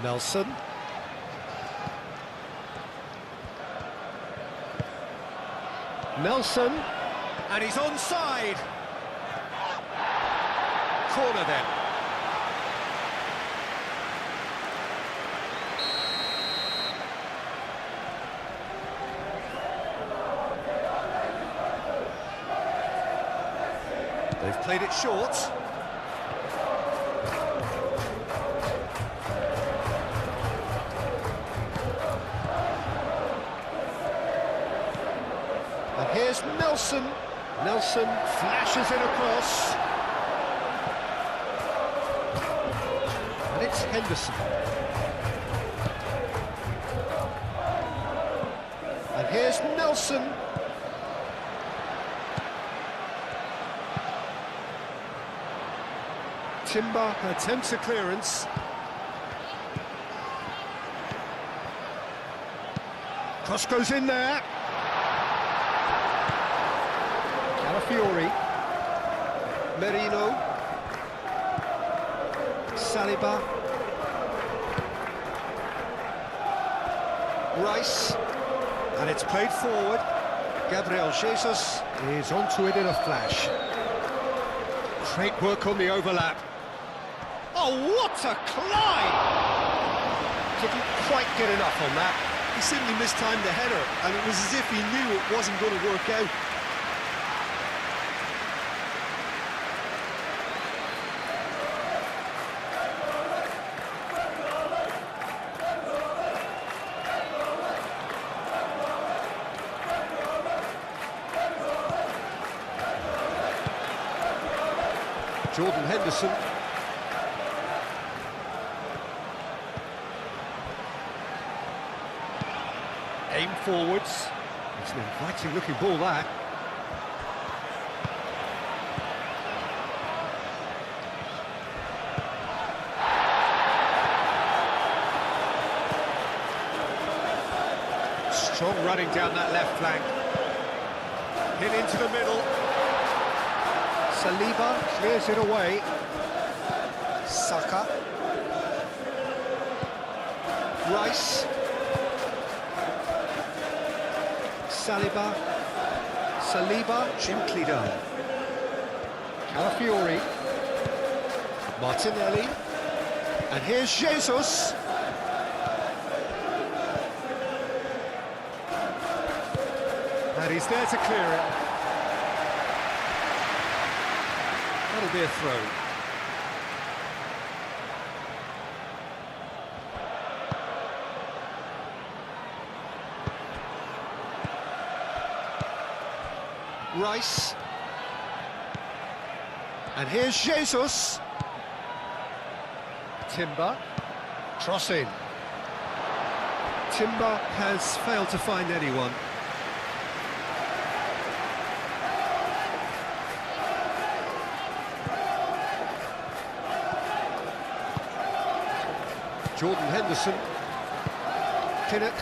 S2: Nelson. Nelson, and he's onside. Corner then. They've played it short. Here's Nelson. Nelson flashes it across. And it's Henderson. here's Nelson. Timber attempts a clearance. Cross goes in there. Calafiori. Merino. Saliba. Rice. And it's played forward. Gabriel Jesus is onto it in a flash. Great work on the overlap. Oh, what a climb! Didn't quite get enough on that.
S1: He simply mistimed the header, and it was as if he knew it wasn't going to work out.
S2: Jordan Henderson. Aim forwards. It's an inviting looking ball, that. Strong running down that left flank. Hit into the middle. Saliba clears it away. Saka. Rice. Saliba. Gently done. Calafiori. Martinelli. And here's Jesus. And he's there to clear it. That'll be a throw. Rice. And here's Jesus. Timber. Cross in. Timber has failed to find anyone. Jordan Henderson. Pinnock.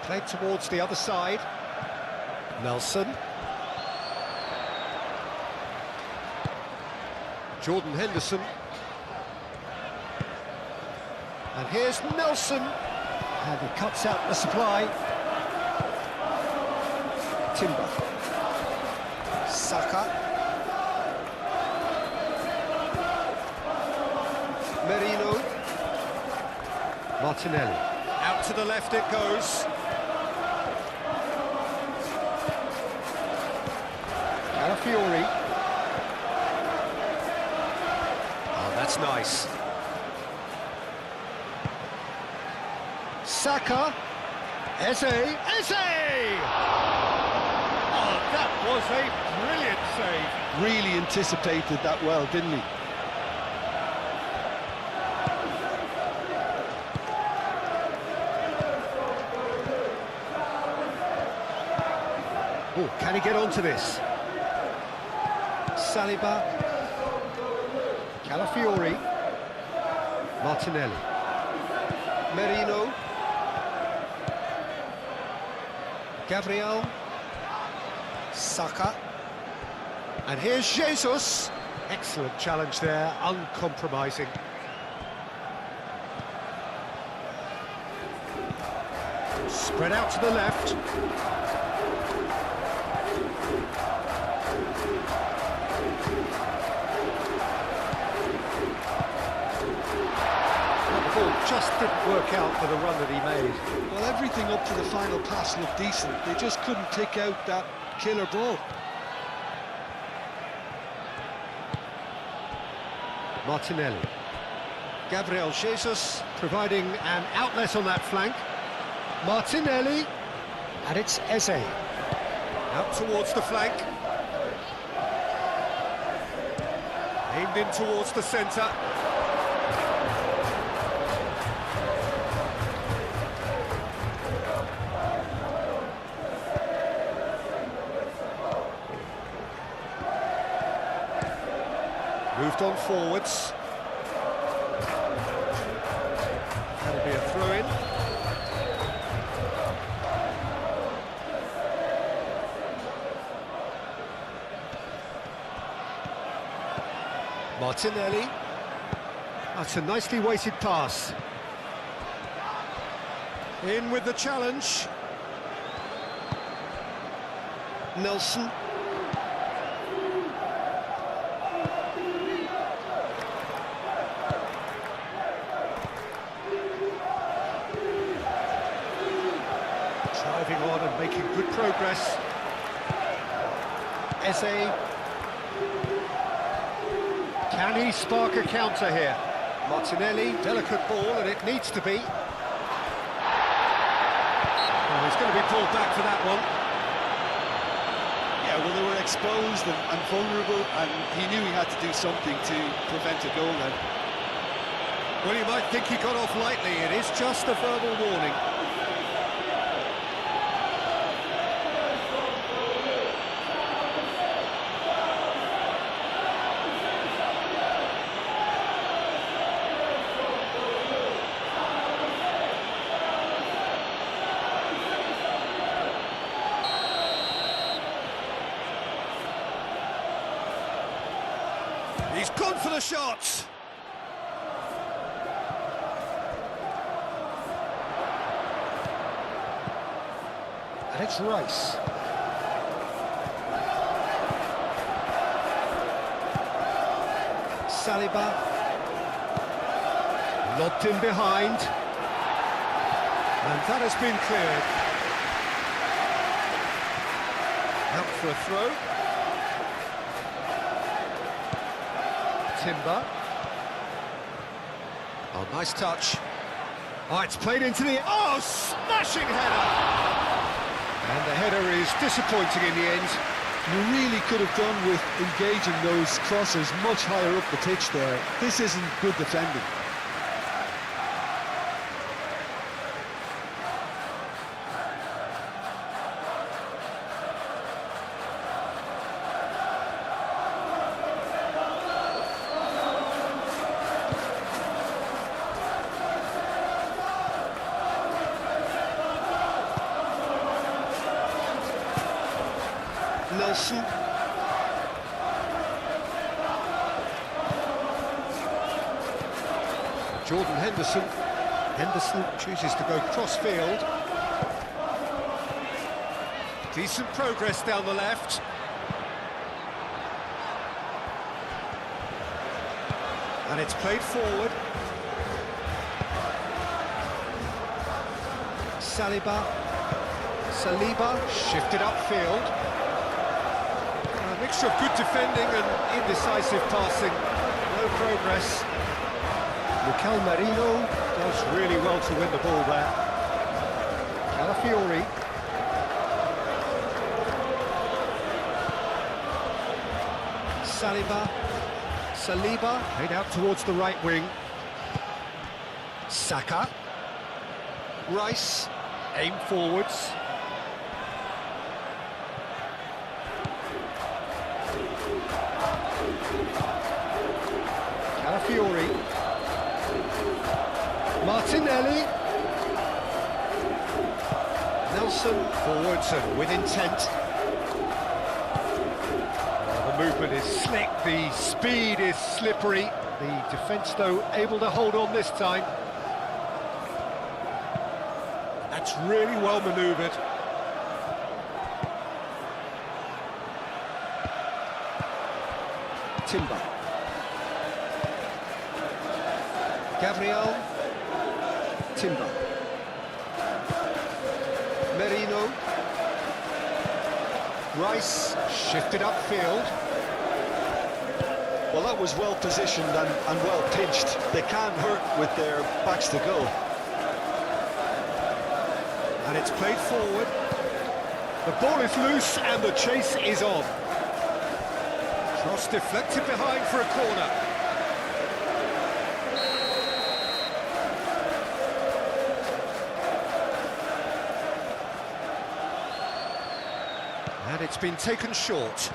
S2: Played towards the other side. Nelson. Jordan Henderson. And here's Nelson. And he cuts out the supply. Timber. Saka. Merino. Martinelli. Out to the left it goes. Calafiori. Oh, that's nice. Saka. Eze. That was a brilliant save.
S1: Really anticipated that well, didn't he?
S2: Oh, can he get onto this? Saliba. Calafiori. Martinelli. Merino. Gabriel. Saka. And here's Jesus. Excellent challenge there, uncompromising. Spread out to the left. The ball just didn't work out for the run that he made.
S1: Well, everything up to the final pass looked decent. They just couldn't pick out that killer ball.
S2: Martinelli. Gabriel Jesus providing an outlet on that flank. Martinelli. And it's Eze. Out towards the flank. Aimed in towards the centre. Moved on forwards. That'll be a throw-in. Martinelli. That's a nicely weighted pass. In with the challenge. Nelson. Driving on and making good progress. Eze. Can he spark a counter here? Martinelli, delicate ball, and it needs to be. Oh, he's going to be pulled back for that one.
S1: Yeah, well, they were exposed and vulnerable, and he knew he had to do something to prevent a goal then.
S2: Well, you might think he got off lightly. It is just a verbal warning. He's gone for the shot. And it's Rice. Saliba. Lobbed in behind. And that has been cleared. Out for a throw. Timber. Oh, nice touch. Oh, it's played into the... Oh, smashing header! And the header is disappointing in the end.
S1: You really could have done with engaging those crosses much higher up the pitch there. This isn't good defending.
S2: Nelson. Jordan Henderson. Henderson chooses to go cross-field. Decent progress down the left. And it's played forward. Saliba. Shifted upfield. A mixture of good defending and indecisive passing. No progress. Mikel Merino does really well to win the ball there. Calafiori. Saliba, played out towards the right wing. Saka. Rice, aim forwards. Calafiori. Martinelli. Nelson forwards and with intent. The movement is slick, the speed is slippery. The defence, though, able to hold on this time. That's really well manoeuvred. Timber. Gabriel. Timber. Merino. Rice shifted upfield.
S1: Well, that was well positioned and well pitched. They can't hurt with their backs to goal.
S2: And it's played forward. The ball is loose and the chase is on. Cross deflected behind for a corner. And it's been taken short.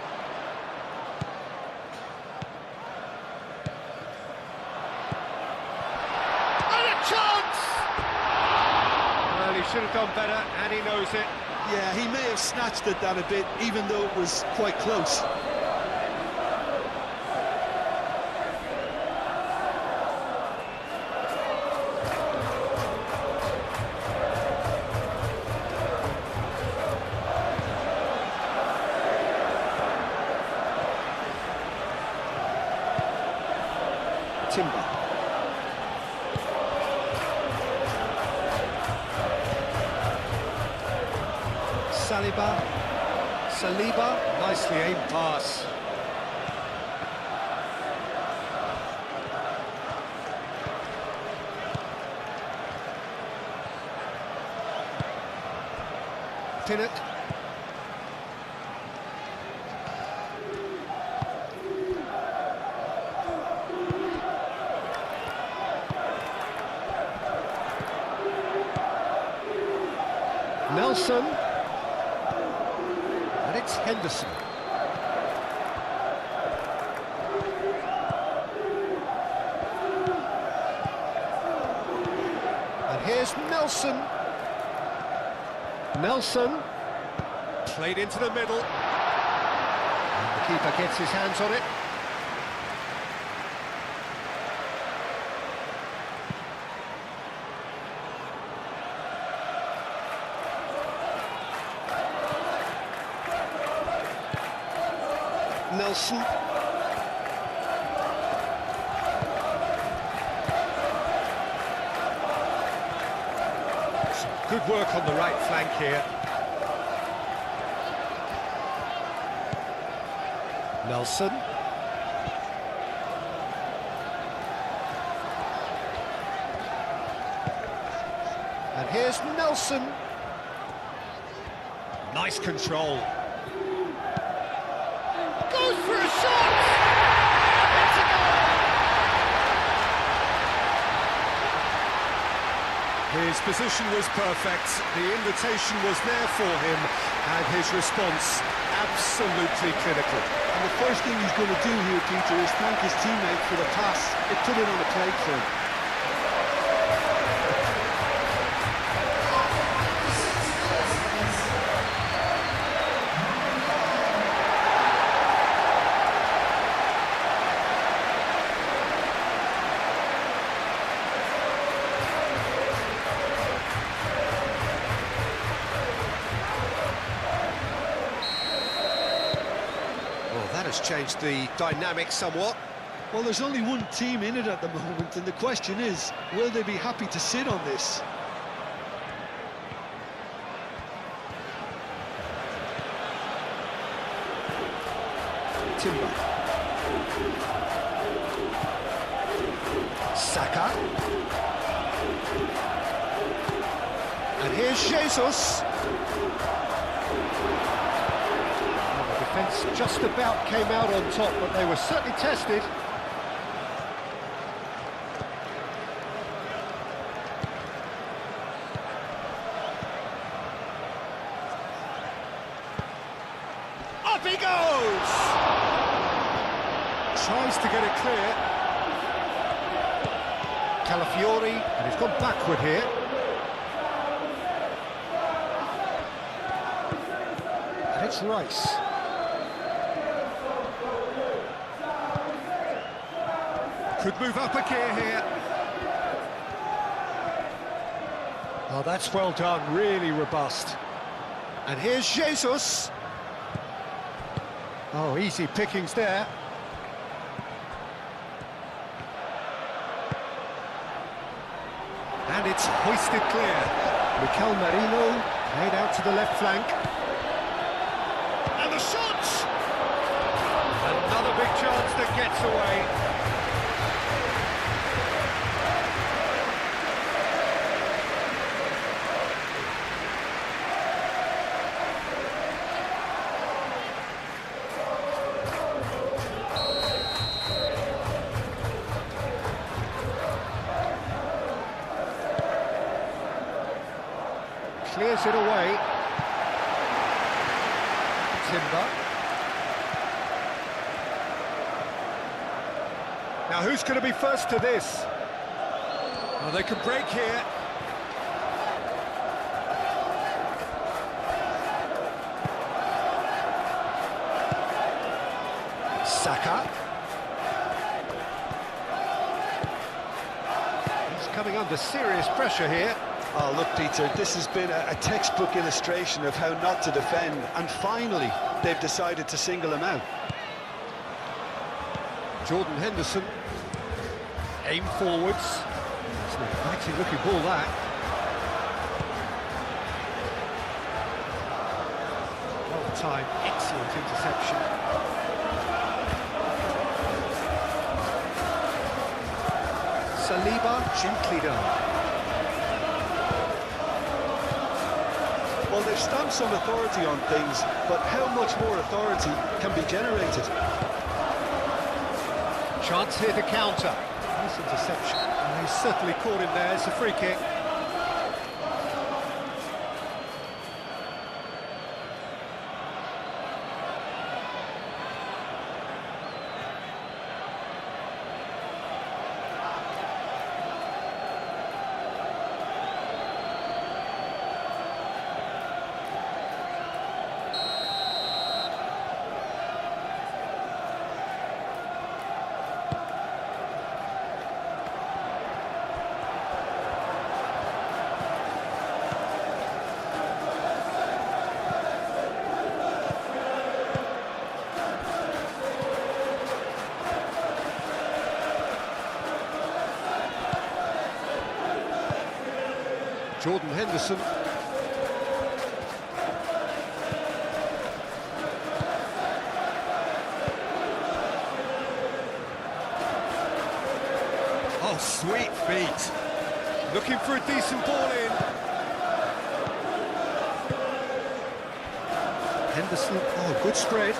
S3: And a chance!
S2: Well, he should have done better, and he knows it.
S1: Yeah, he may have snatched at that a bit, even though it was quite close. Timber.
S2: Saliba, nicely aimed pass. Pinnock. Nelson. And it's Henderson. And here's Nelson. Nelson. Played into the middle. And the keeper gets his hands on it. Nelson. Some good work on the right flank here. Nelson. And here's Nelson. Nice control.
S3: Goes for a shot! It's a goal!
S2: His position was perfect, the invitation was there for him, and his response absolutely clinical.
S1: And the first thing he's going to do here, Peter, is thank his teammate for the pass. It put it on the plate for him.
S2: Well, that has changed the dynamic somewhat.
S1: Well, there's only one team in it at the moment, and the question is, will they be happy to sit on this?
S2: Timber. Saka. And here's Jesus. Well, the defence just about came out on top, but they were certainly tested. Up he goes! Tries to get it clear. Calafiori, and he's gone backward here. And it's Rice. Could move up a gear here. Oh, that's well done, really robust. And here's Jesus. Oh, easy pickings there. And it's hoisted clear. Mikel Merino played out to the left flank.
S3: And the shot!
S2: Another big chance that gets away. Clears it away. Timber. Now who's going to be first to this? Well, they can break here. Saka. He's coming under serious pressure here.
S1: Oh, look, Peter, this has been a textbook illustration of how not to defend, and finally they've decided to single him out.
S2: Jordan Henderson. Aim forwards. It's an inviting looking ball, that. Well timed, excellent interception. Saliba, gently done.
S1: Well, they've stamped some authority on things, but how much more authority can be generated?
S2: Chance here to counter. Nice interception. Oh, he's certainly caught him there. It's a free kick. Jordan Henderson. Oh, sweet feet. Looking for a decent ball in. Henderson, oh, good spread.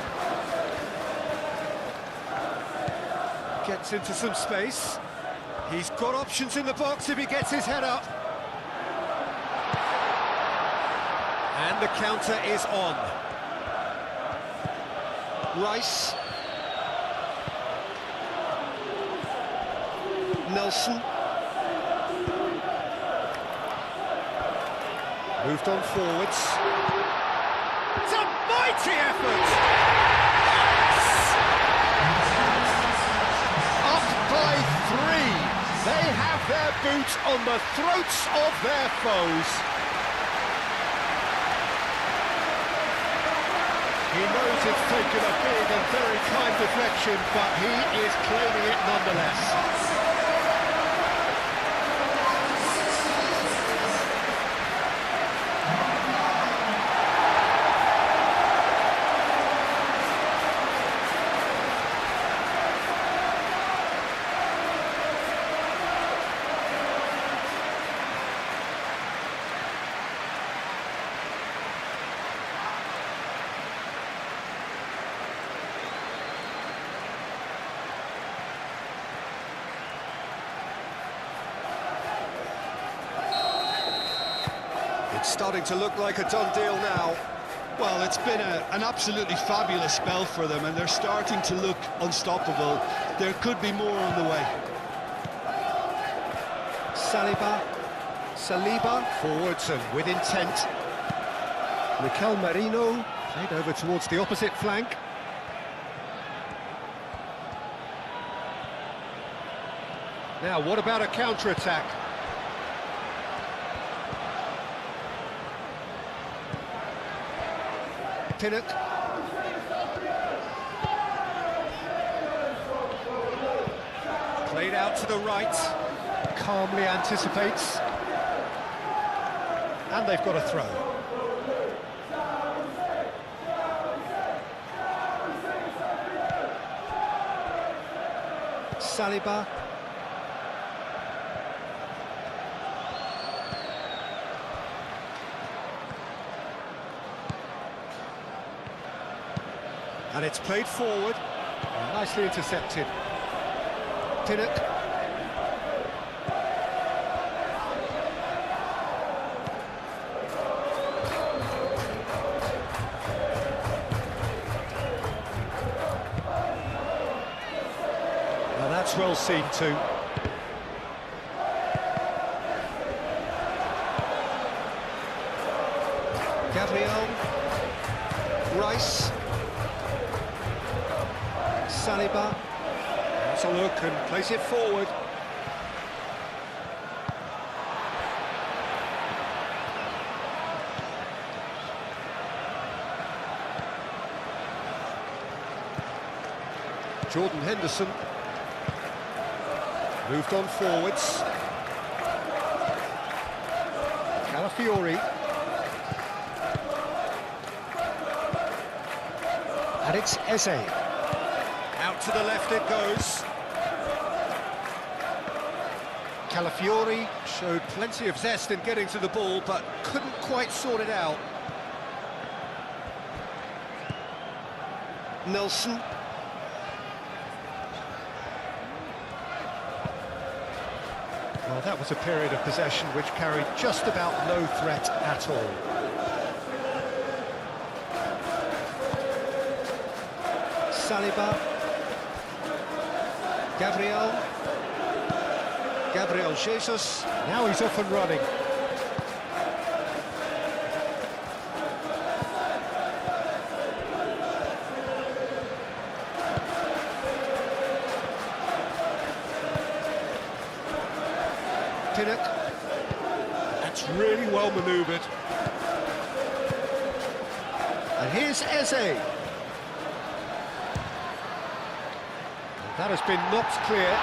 S2: Gets into some space. He's got options in the box if he gets his head up. And the counter is on. Rice. Nelson. Moved on forwards. It's a mighty effort! Up by 3. They have their boots on the throats of their foes. He knows it's taken a big and very kind deflection, but he is claiming it nonetheless. It's starting to look like a done deal now.
S1: Well, it's been an absolutely fabulous spell for them, and they're starting to look unstoppable. There could be more on the way.
S2: Saliba, forwards and with intent. Mikel Merino, played over towards the opposite flank. Now, what about a counter-attack? Pinnock. Played out to the right. Calmly anticipates. And they've got a throw. Saliba. And it's played forward, nicely intercepted. Pinnock. That's well seen too.
S3: Gabriel, Rice, Saliba.
S2: That's a look and plays it forward. Jordan Henderson moved on forwards. Calafiori.
S3: And it's Eze.
S2: Out to the left it goes. Calafiori showed plenty of zest in getting to the ball, but couldn't quite sort it out.
S3: Nelson.
S2: Well, that was a period of possession which carried just about no threat at all.
S3: Saliba. Gabriel Jesus.
S2: Now he's off and running.
S3: Pinnock.
S2: That's really well manoeuvred.
S3: And here's Eze.
S2: That has been knocked clear.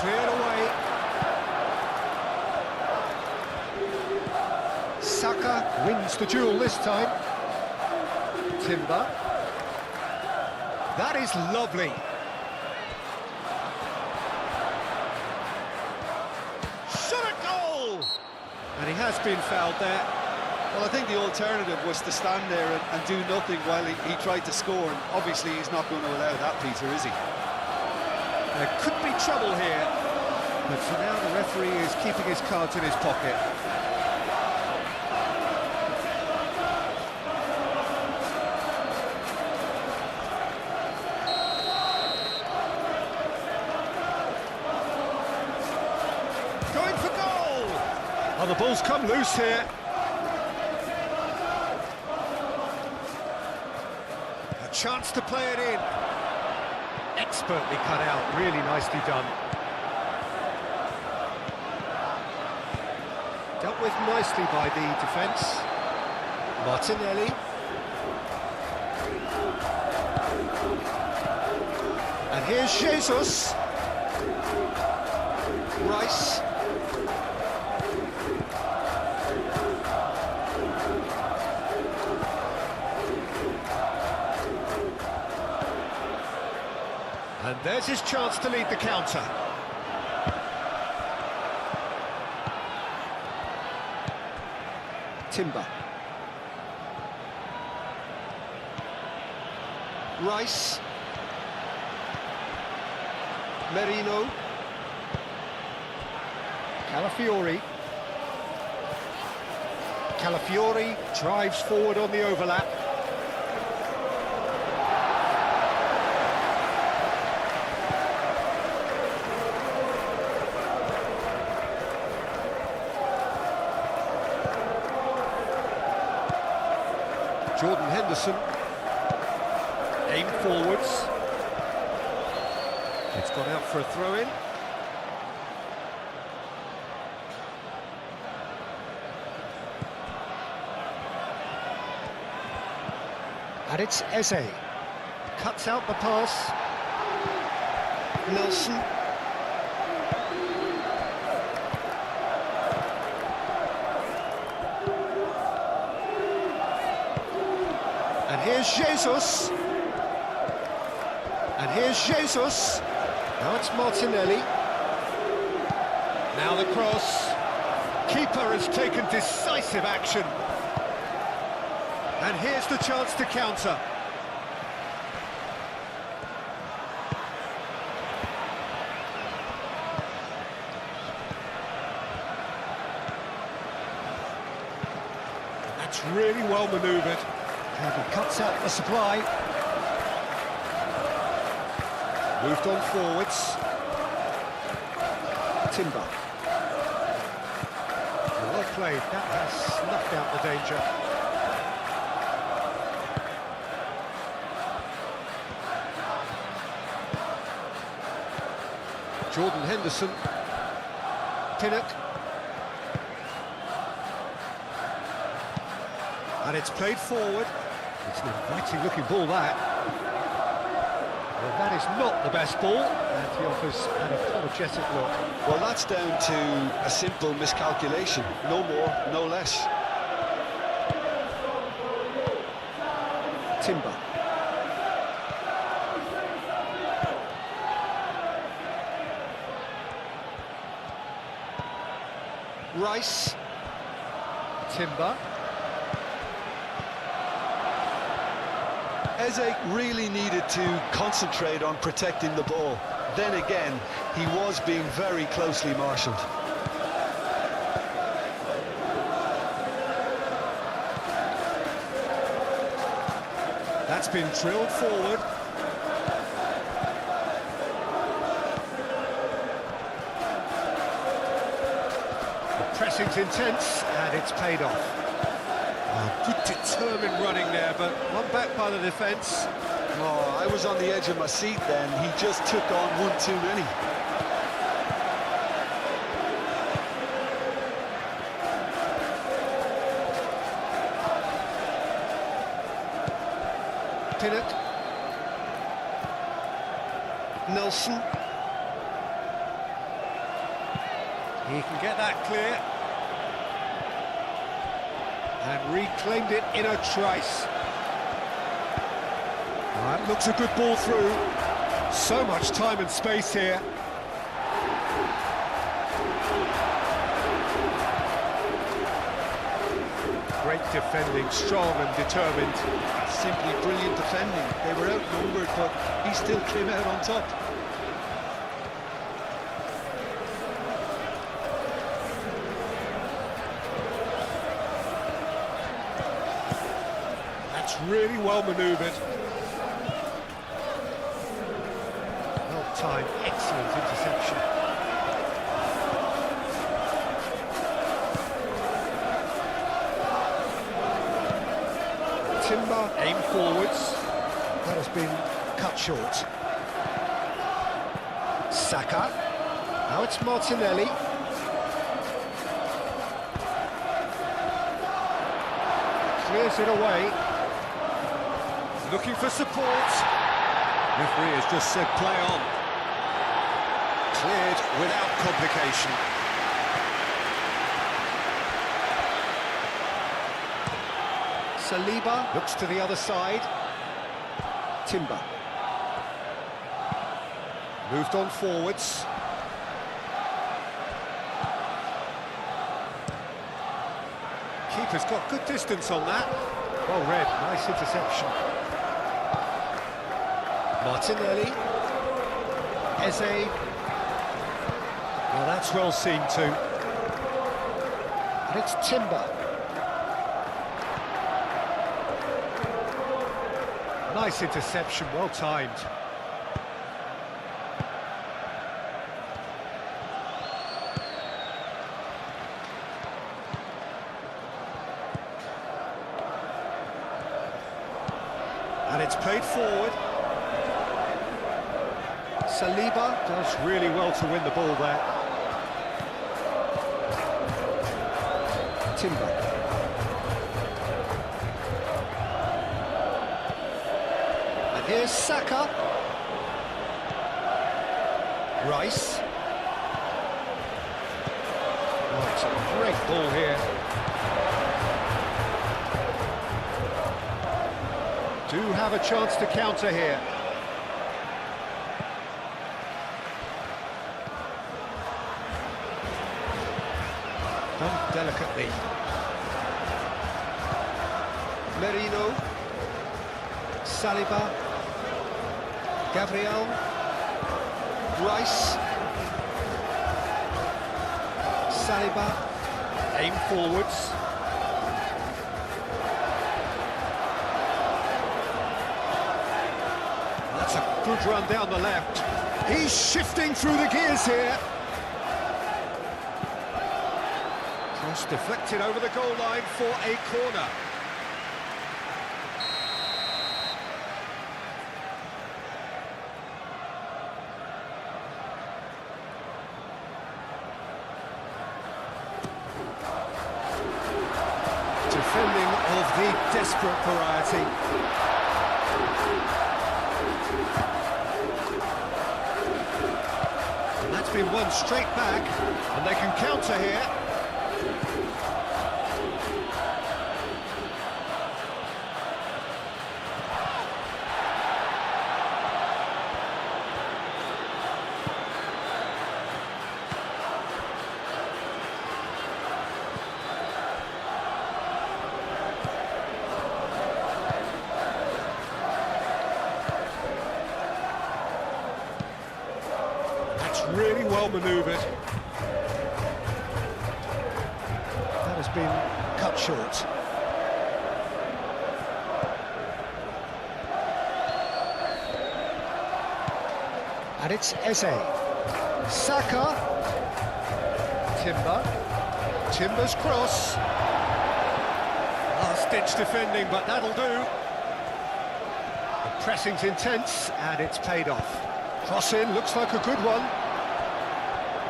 S2: Cleared away.
S3: Saka
S2: Wins the duel this time. Timber. That is lovely.
S3: shot a goal.
S2: And he has been fouled there.
S1: Well, I think the alternative was to stand there and do nothing while he tried to score, and obviously he's not going to allow that, Peter, is he?
S2: There could be trouble here, but for now the referee is keeping his cards in his pocket.
S3: Going for goal.
S2: Oh, the ball's come loose here. A chance to play it in. Expertly cut out, really nicely done. Dealt with nicely by the defence. Martinelli.
S3: And here's Jesus. Rice.
S2: And there's his chance to lead the counter.
S3: Timber. Rice. Merino.
S2: Calafiori. Calafiori drives forward on the overlap. Jordan Henderson, aim forwards. It's gone out for a throw-in.
S3: And it's Eze.
S2: Cuts out the pass.
S3: Nelson.
S2: And here's Jesus. And here's Jesus. Now it's Martinelli. Now the cross. Keeper has taken decisive action. And here's the chance to counter. That's really well manoeuvred.
S3: And he cuts out the supply.
S2: Moved on forwards.
S3: Timber.
S2: Well played, that has snuffed out the danger. Jordan Henderson. Pinnock. And it's played forward. It's an inviting looking ball, that. Well, that is not the best ball, and he offers an apologetic look.
S1: Well, that's down to a simple miscalculation. No more, no less.
S3: Timber.
S2: Rice. Timber.
S1: Eze really needed to concentrate on protecting the ball. Then again, he was being very closely marshalled.
S2: That's been drilled forward. The pressing's intense, and it's paid off. Good determined running there, but one back by the defence.
S1: Oh, I was on the edge of my seat then. He just took on one too many.
S2: Pinnock. Nelson. He can get that clear. And reclaimed it in a trice. That looks a good ball through. So much time and space here. Great defending, strong and determined.
S1: Simply brilliant defending. They were outnumbered, but he still came out on top.
S2: That's really well manoeuvred. Well timed, excellent interception. Timber, aim forwards.
S3: That has been cut short.
S2: Saka. Now it's Martinelli. Clears it away. Looking for support. Referee has just said play on. Cleared without complication. Saliba looks to the other side.
S3: Timber.
S2: Moved on forwards. Keeper's got good distance on that. Well read, nice interception. Martinelli. Eze. Well, that's well seen too.
S3: And it's Timber.
S2: Nice interception, well timed. And it's played forward. Saliba does really well to win the ball there.
S3: Timber.
S2: And here's Saka. Rice. Oh, it's a great ball here. Do have a chance to counter here. Done delicately. Merino. Saliba. Gabriel. Rice. Saliba. Aim forwards. That's a good run down the left. He's shifting through the gears here. Cross deflected over the goal line for a corner. Defending of the desperate variety. And that's been won straight back, and they can counter here. Really well manoeuvred. That has been cut short. And it's Eze. Saka. Timber's cross. Last-ditch defending, but that'll do. The pressing's intense, and it's paid off. Cross in, looks like a good one.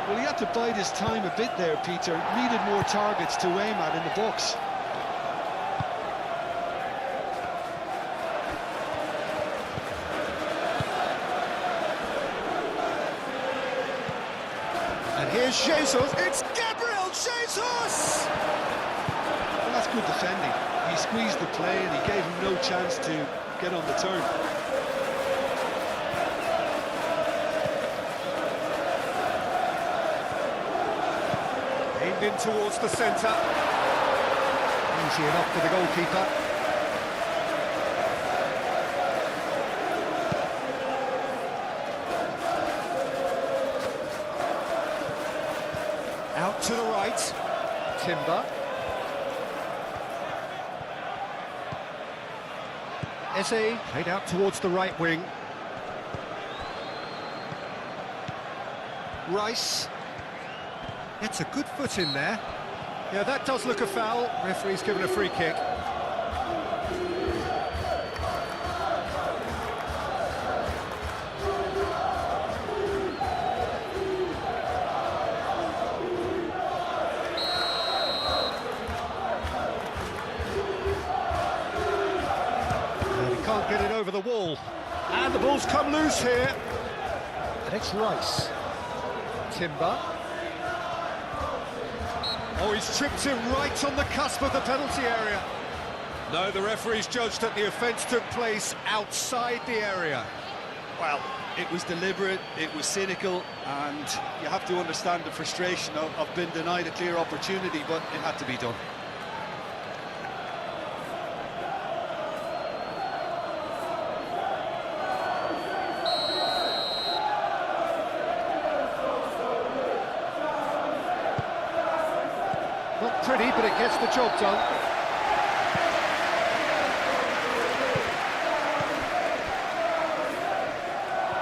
S1: Well, he had to bide his time a bit there, Peter. Needed more targets to aim at in the box.
S2: And here's Jesus. It's Gabriel Jesus!
S1: Well, that's good defending. He squeezed the play and he gave him no chance to get on the turn.
S2: Aimed in towards the centre. Easy enough for the goalkeeper. Out to the right. Timber. Eze played out towards the right wing. Rice. It's a good foot in there. Yeah, that does look a foul. Referee's given a free kick. And he can't get it over the wall. And the ball's come loose here. And it's Rice. Timber. Oh, he's tripped him right on the cusp of the penalty area. No, the referee's judged that the offence took place outside the area.
S1: Well, it was deliberate, it was cynical, and you have to understand the frustration of being denied a clear opportunity, but it had to be done.
S2: Not pretty, but it gets the job done.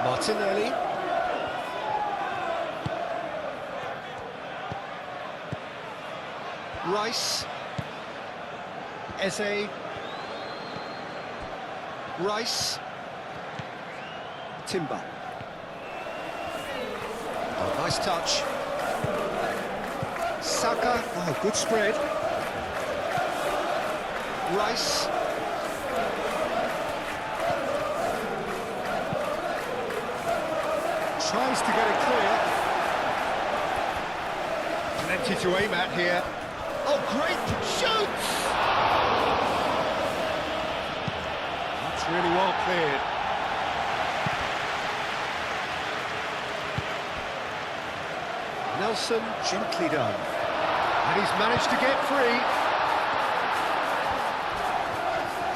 S2: Martinelli. Rice. Eze. Rice. Timber. Oh, nice touch. Saka. Oh, good spread. Rice. Tries to get it clear. Plenty to aim at here. Oh, great shoots! That's really well cleared. Nelson, gently done. And he's managed to get free.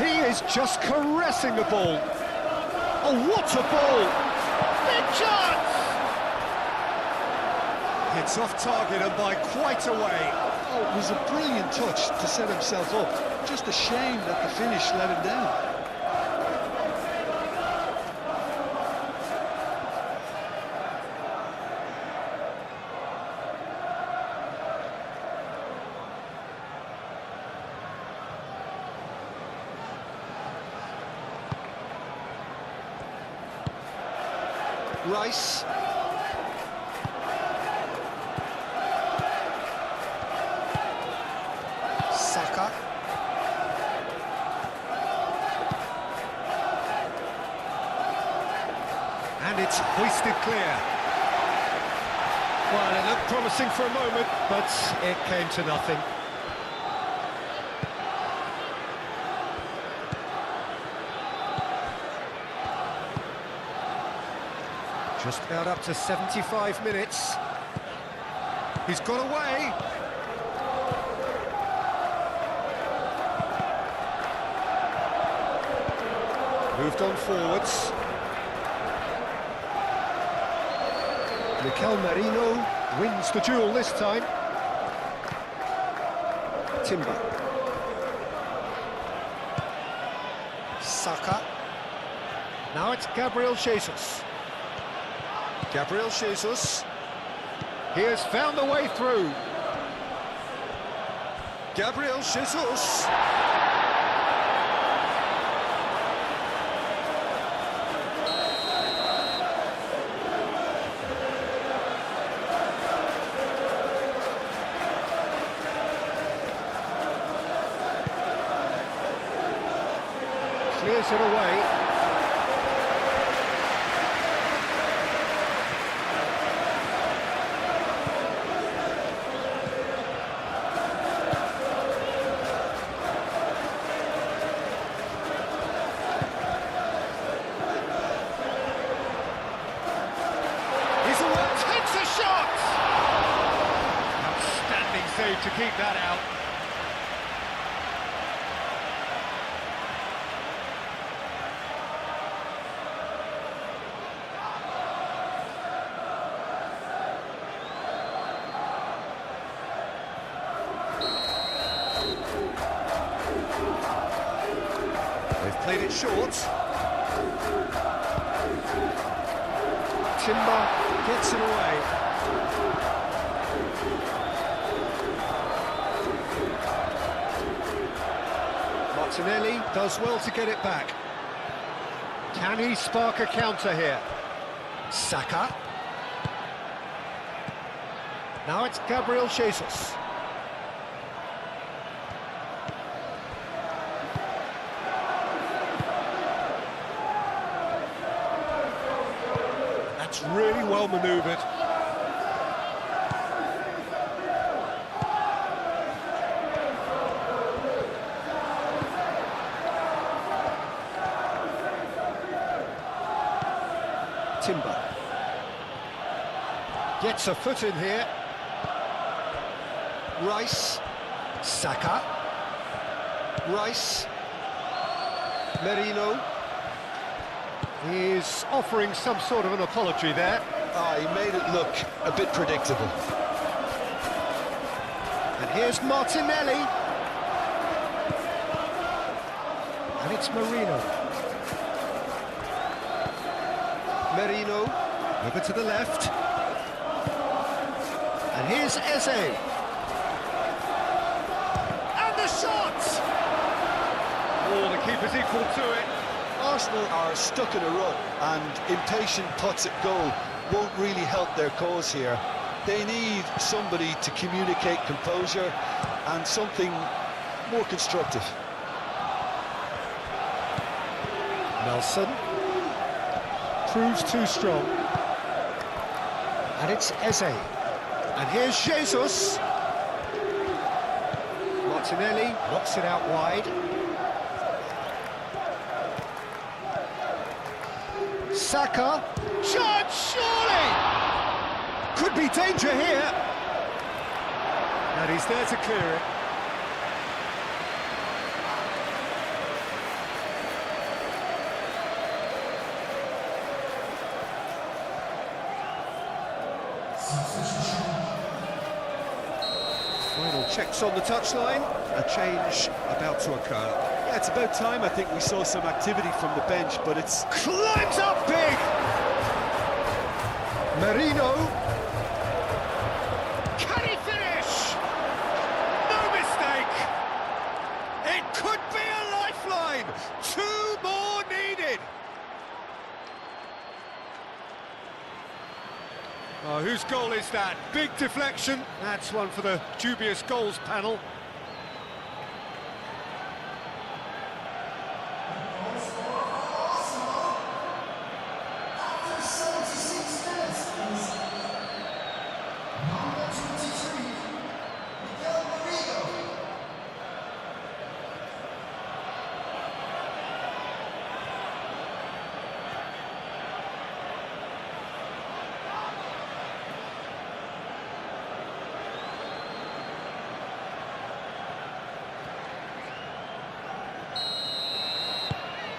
S2: He is just caressing the ball. Oh, what a ball!
S3: Big chance!
S2: It's off target and by quite a way.
S1: Oh, it was a brilliant touch to set himself up. Just a shame that the finish let him down. Rice. Saka.
S2: And it's hoisted clear. Well, it looked promising for a moment, but it came to nothing. Just about up to 75 minutes. He's got away. Moved on forwards. Mikel Merino wins the duel this time. Timber. Saka. Now it's Gabriel Jesus. Gabriel Jesus. He has found the way through. Gabriel Jesus. Clears it away. To keep that out. They've played it short. Timber gets it away. Martinelli does well to get it back. Can he spark a counter here? Saka. Now it's Gabriel Jesus. That's really well manoeuvred. Timber gets a foot in here. Rice. Saka. Rice. Merino. He's offering some sort of an apology there.
S1: He made it look a bit predictable.
S2: And here's Martinelli. And it's Merino. Merino, over to the left. And here's Eze. And the shot! Oh, the keeper's equal to it.
S1: Arsenal are stuck in a rut, and impatient putts at goal won't really help their cause here. They need somebody to communicate composure and something more constructive.
S2: Nelson proves too strong. And it's Eze. And here's Jesus. Martinelli knocks it out wide. Saka. Chance, surely! Could be danger here. And he's there to clear it. Final checks on the touchline. A change about to occur.
S1: Yeah, it's about time, I think, we saw some activity from the bench, but it's...
S2: Climbs up big! Merino.
S3: Can he finish? No mistake!
S2: It could be a lifeline! 2 more needed! Oh, whose goal is that? Big deflection. That's one for the dubious goals panel.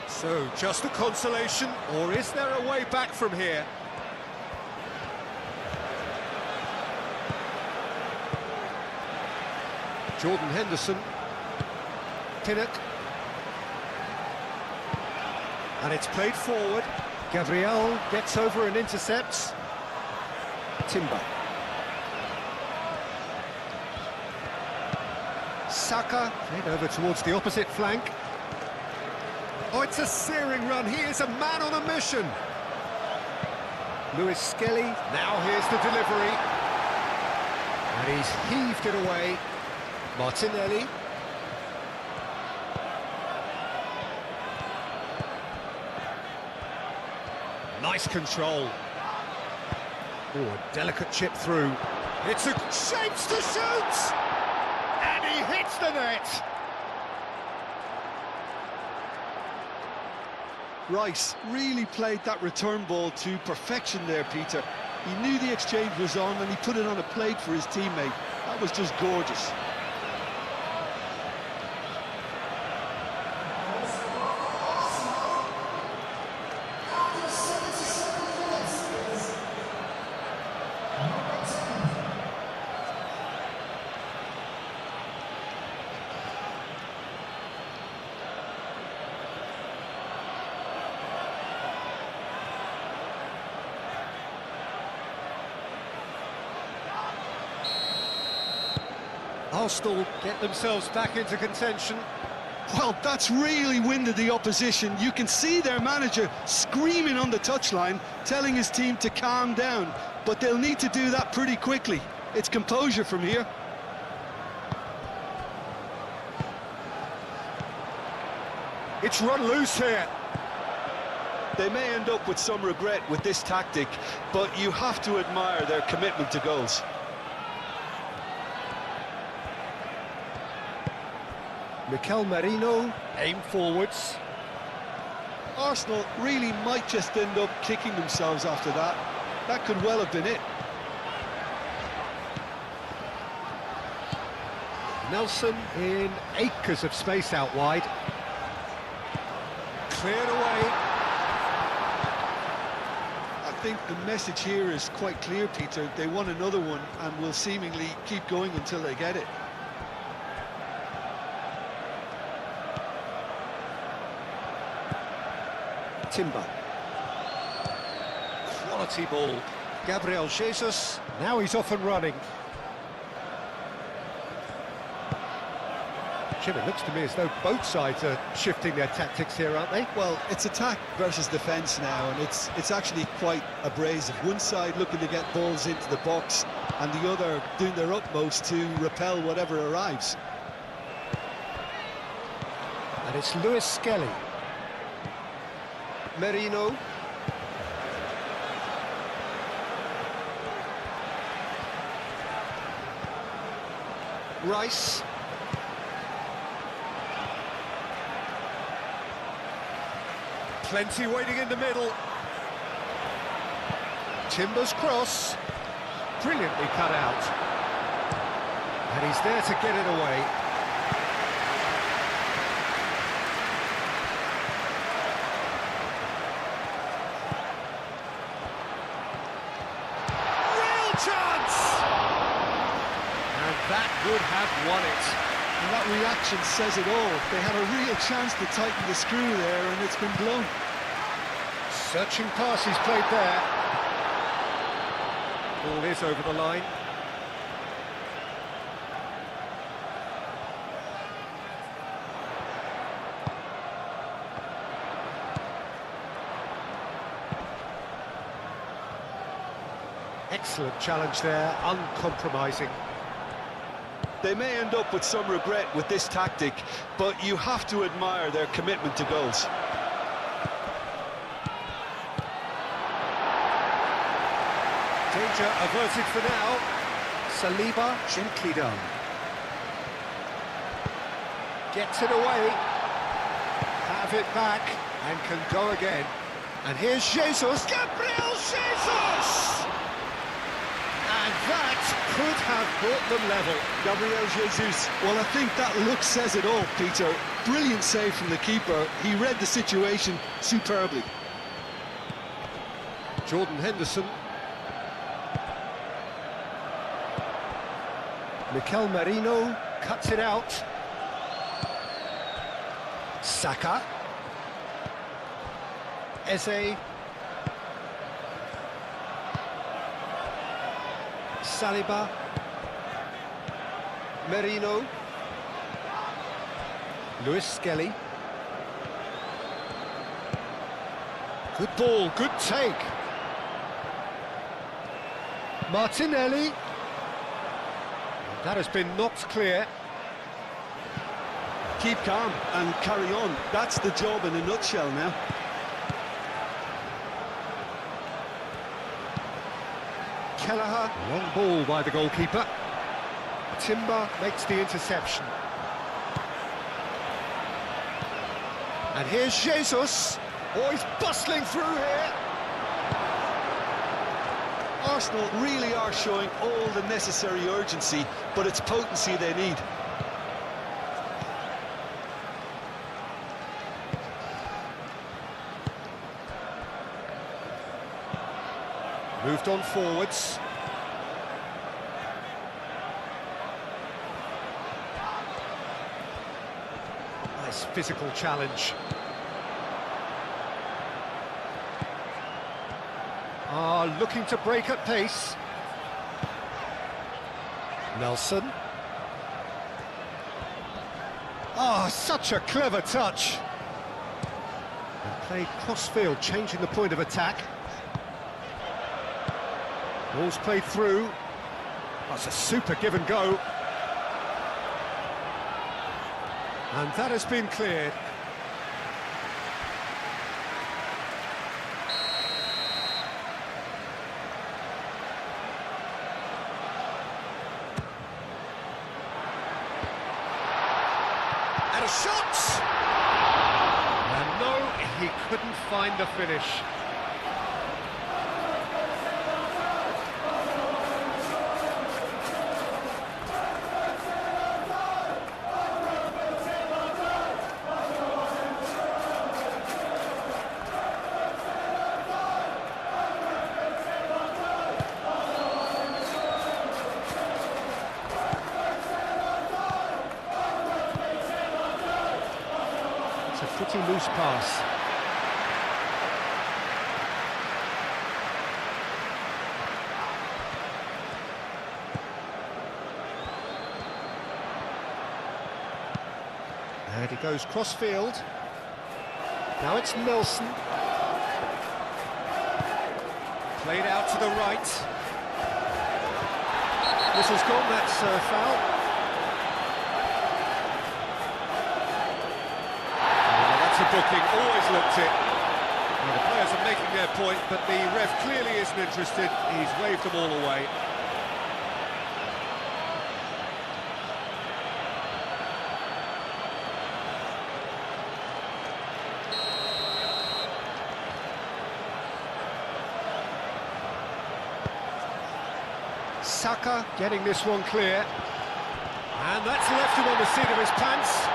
S2: So, just a consolation, or is there a way back from here? Jordan Henderson. Pinnock. And it's played forward. Gabriel gets over and intercepts. Timber. Saka, played over towards the opposite flank. Oh, it's a searing run. He is a man on a mission. Lewis Skelly. Now here's the delivery. And he's heaved it away. Martinelli. Nice control. Oh, a delicate chip through. It's a shapes to shoot!
S3: And he hits the net!
S1: Rice really played that return ball to perfection there, Peter. He knew the exchange was on and he put it on a plate for his teammate. That was just gorgeous.
S2: Arsenal get themselves back into contention.
S1: Well, that's really winded the opposition. You can see their manager screaming on the touchline, telling his team to calm down. But they'll need to do that pretty quickly. It's composure from here.
S2: It's run loose here.
S1: They may end up with some regret with this tactic, but you have to admire their commitment to goals.
S2: Mikel Merino, aim forwards.
S1: Arsenal really might just end up kicking themselves after that. That could well have been it.
S2: Nelson in acres of space out wide. Cleared away.
S1: I think the message here is quite clear, Peter. They want another one and will seemingly keep going until they get it.
S2: Timber. Quality ball. Gabriel Jesus. Now he's off and running. Jim, it looks to me as though both sides are shifting their tactics here, aren't they?
S1: Well, it's attack versus defence now, and it's actually quite abrasive. One side looking to get balls into the box, and the other doing their utmost to repel whatever arrives.
S2: And it's Lewis Skelly. Merino. Rice. Plenty waiting in the middle. Timber's cross. Brilliantly cut out. And he's there to get it away. Real chance! And that would have won it.
S1: And that reaction says it all. They had a real chance to tighten the screw there, and it's been blown.
S2: Searching pass he's played there. Ball is over the line. Excellent challenge there, uncompromising.
S1: They may end up with some regret with this tactic, but you have to admire their commitment to goals.
S2: Danger averted for now. Saliba gently done. Gets it away. Have it back and can go again. And here's Jesus. Gabriel Jesus! And that could have brought them level.
S1: Gabriel Jesus. Well, I think that look says it all, Peter. Brilliant save from the keeper. He read the situation superbly.
S2: Jordan Henderson. Mikel Merino cuts it out. Saka. Eze. Saliba. Merino. Lewis Skelly. Good ball, good take. Martinelli. That has been knocked clear.
S1: Keep calm and carry on. That's the job in a nutshell now.
S2: Kelleher, long ball by the goalkeeper. Timber makes the interception. And here's Jesus. Oh, he's bustling through here.
S1: Arsenal really are showing all the necessary urgency, but it's potency they need.
S2: Moved on forwards. Nice physical challenge. Looking to break at pace. Nelson. Such a clever touch. And played cross-field, changing the point of attack. Ball's played through. That's a super give and go. And that has been cleared. And a shot! And no, he couldn't find the finish. It's a pretty loose pass. And he goes cross-field. Now it's Nelson. Played out to the right. Whistle's gone, that's foul. A booking, always looked it. Well, the players are making their point, but the ref clearly isn't interested. He's waved them all away. Saka getting this one clear. And that's left him on the seat of his pants.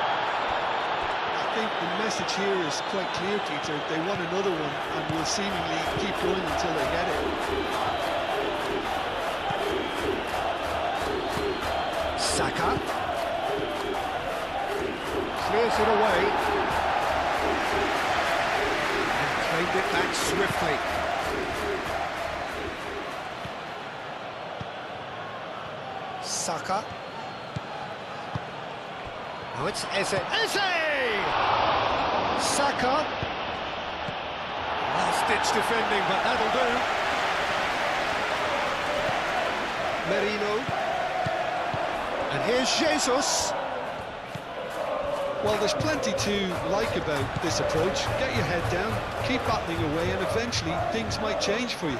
S1: I think the message here is quite clear, Peter. They want another one and will seemingly keep going until they get it.
S2: Saka clears it away and claimed it back swiftly. Saka. Now it's Eze. Saka. Last-ditch defending, but that'll do. Merino. And here's Jesus.
S1: Well, there's plenty to like about this approach. Get your head down, keep battling away, and eventually things might change for you.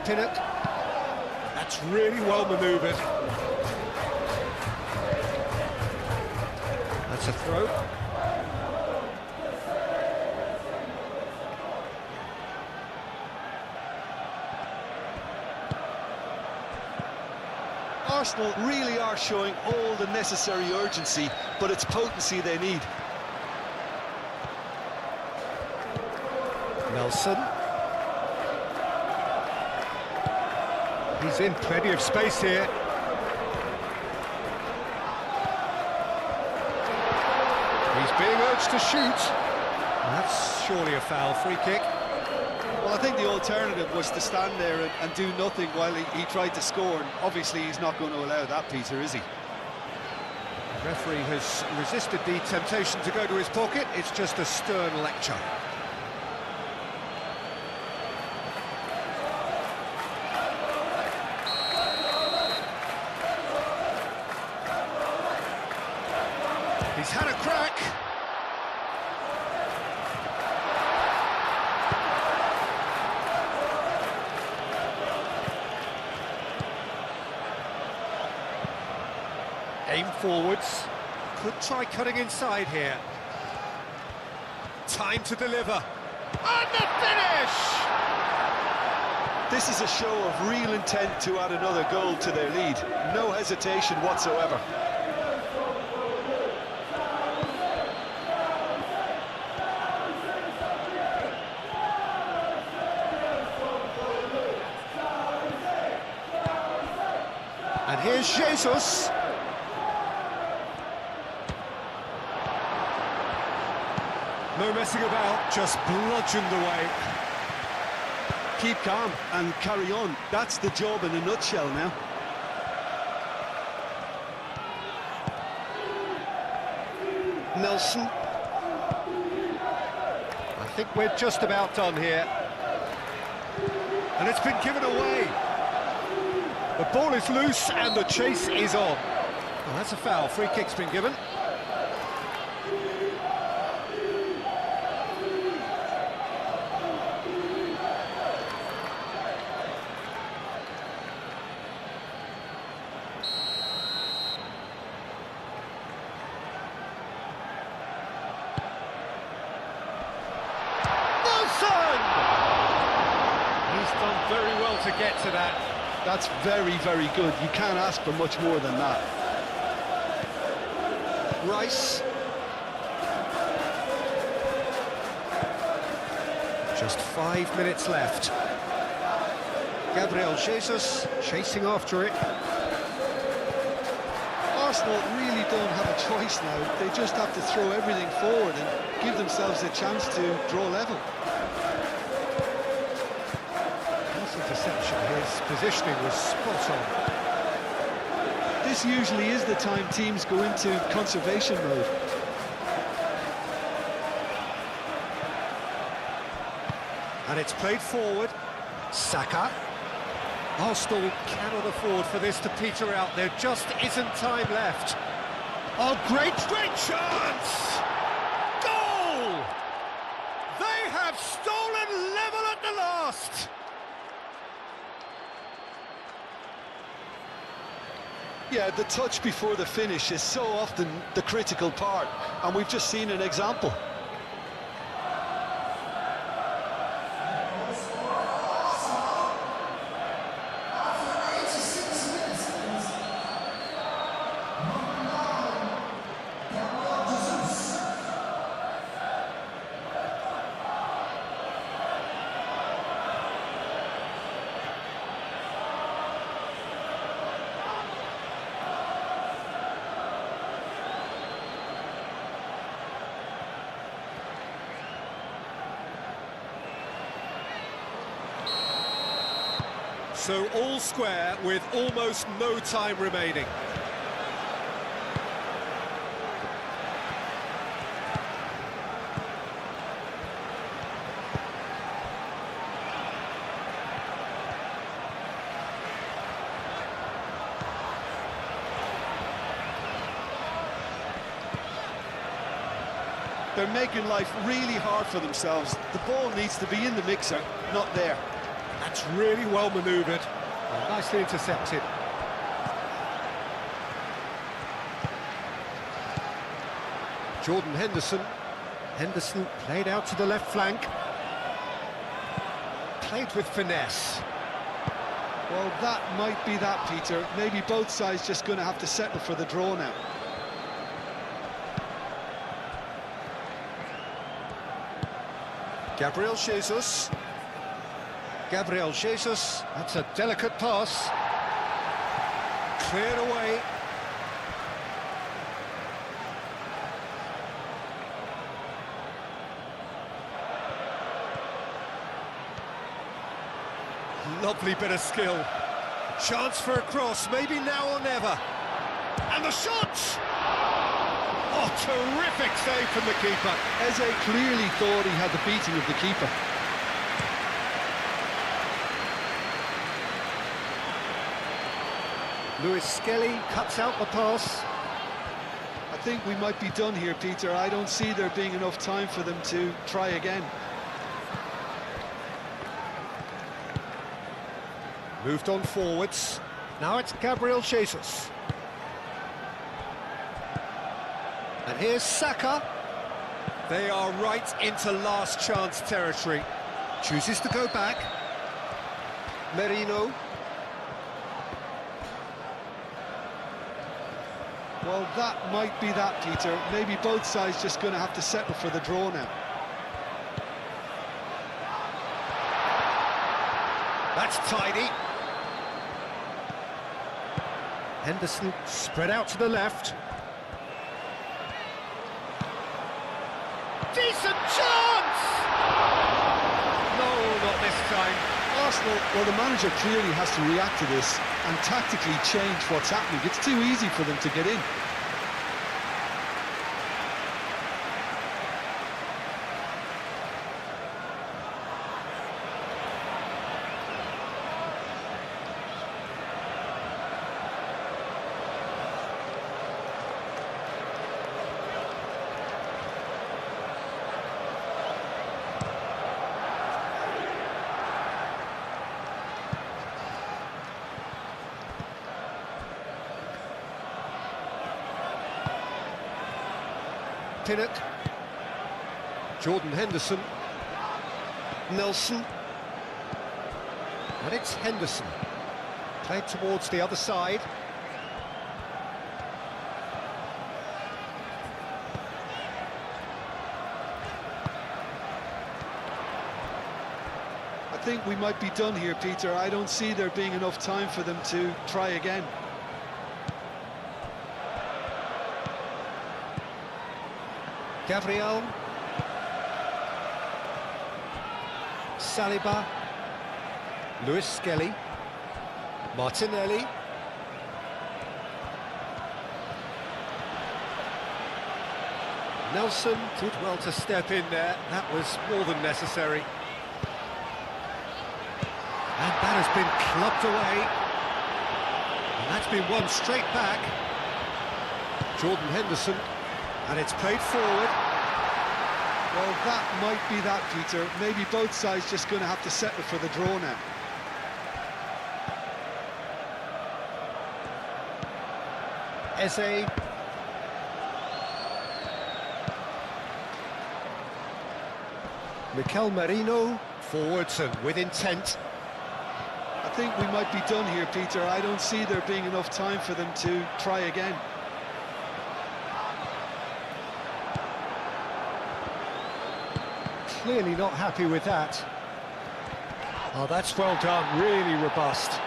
S2: Pinnock. That's really well manoeuvred. That's a throw.
S1: Arsenal really are showing all the necessary urgency, but it's potency they need.
S2: Nelson. He's in plenty of space here. He's being urged to shoot. That's surely a foul. Free kick.
S1: Well, I think the alternative was to stand there and do nothing while he tried to score, and obviously he's not going to allow that, Peter, is he?
S2: The referee has resisted the temptation to go to his pocket. It's just a stern lecture. He's had a crack. Aim forwards. Could try cutting inside here. Time to deliver. And the finish!
S1: This is a show of real intent to add another goal to their lead. No hesitation whatsoever.
S2: And here's Jesus. No messing about, just bludgeoned away.
S1: Keep calm and carry on. That's the job in a nutshell now.
S2: Nelson. I think we're just about done here. And it's been given away. The ball is loose and the chase is on. Well, that's a foul. Free kick's been given. He's done very well to get to that.
S1: That's very, very good. You can't ask for much more than that.
S2: Rice. Just 5 minutes left. Gabriel Jesus chasing after it.
S1: Arsenal really don't have a choice now. They just have to throw everything forward and give themselves a chance to draw level.
S2: Interception, his positioning was spot on.
S1: This usually is the time teams go into conservation mode.
S2: And it's played forward. Saka. Arsenal cannot afford for this to peter out. There just isn't time left. Oh, great chance! Goal! They have stolen level at the last!
S1: Yeah, the touch before the finish is so often the critical part, and we've just seen an example.
S2: So all square with almost no time remaining.
S1: They're making life really hard for themselves. The ball needs to be in the mixer, not there.
S2: That's really well manoeuvred. Well, nicely intercepted. Jordan Henderson. Henderson played out to the left flank. Played with finesse.
S1: Well, that might be that, Peter. Maybe both sides just going to have to settle for the draw now.
S2: Gabriel Jesus. Gabriel Jesus, that's a delicate pass. Cleared away. Lovely bit of skill. Chance for a cross, maybe now or never. And the shot! Oh, terrific save from the keeper.
S1: Eze clearly thought he had the beating of the keeper.
S2: Lewis Skelly cuts out the pass.
S1: I think we might be done here, Peter. I don't see there being enough time for them to try again.
S2: Moved on forwards. Now it's Gabriel Jesus. And here's Saka. They are right into last chance territory. Chooses to go back. Merino.
S1: Well, that might be that, Peter. Maybe both sides just going to have to settle for the draw now.
S2: That's tidy. Henderson spread out to the left. Decent chance! No, not this time.
S1: Arsenal, well, the manager clearly has to react to this and tactically change what's happening. It's too easy for them to get in.
S2: Pinnock. Jordan Henderson. Nelson. And it's Henderson. Played towards the other side.
S1: I think we might be done here, Peter. I don't see there being enough time for them to try again.
S2: Gabriel. Saliba. Lewis Skelly. Martinelli. Nelson did well to step in there. That was more than necessary. And that has been clubbed away. And that's been won straight back. Jordan Henderson. And it's played forward.
S1: Well, that might be that, Peter. Maybe both sides just going to have to settle for the draw now.
S2: Eze. Mikel Merino. Forwards and with intent.
S1: I think we might be done here, Peter. I don't see there being enough time for them to try again.
S2: Clearly not happy with that. Oh, that's well done, really robust.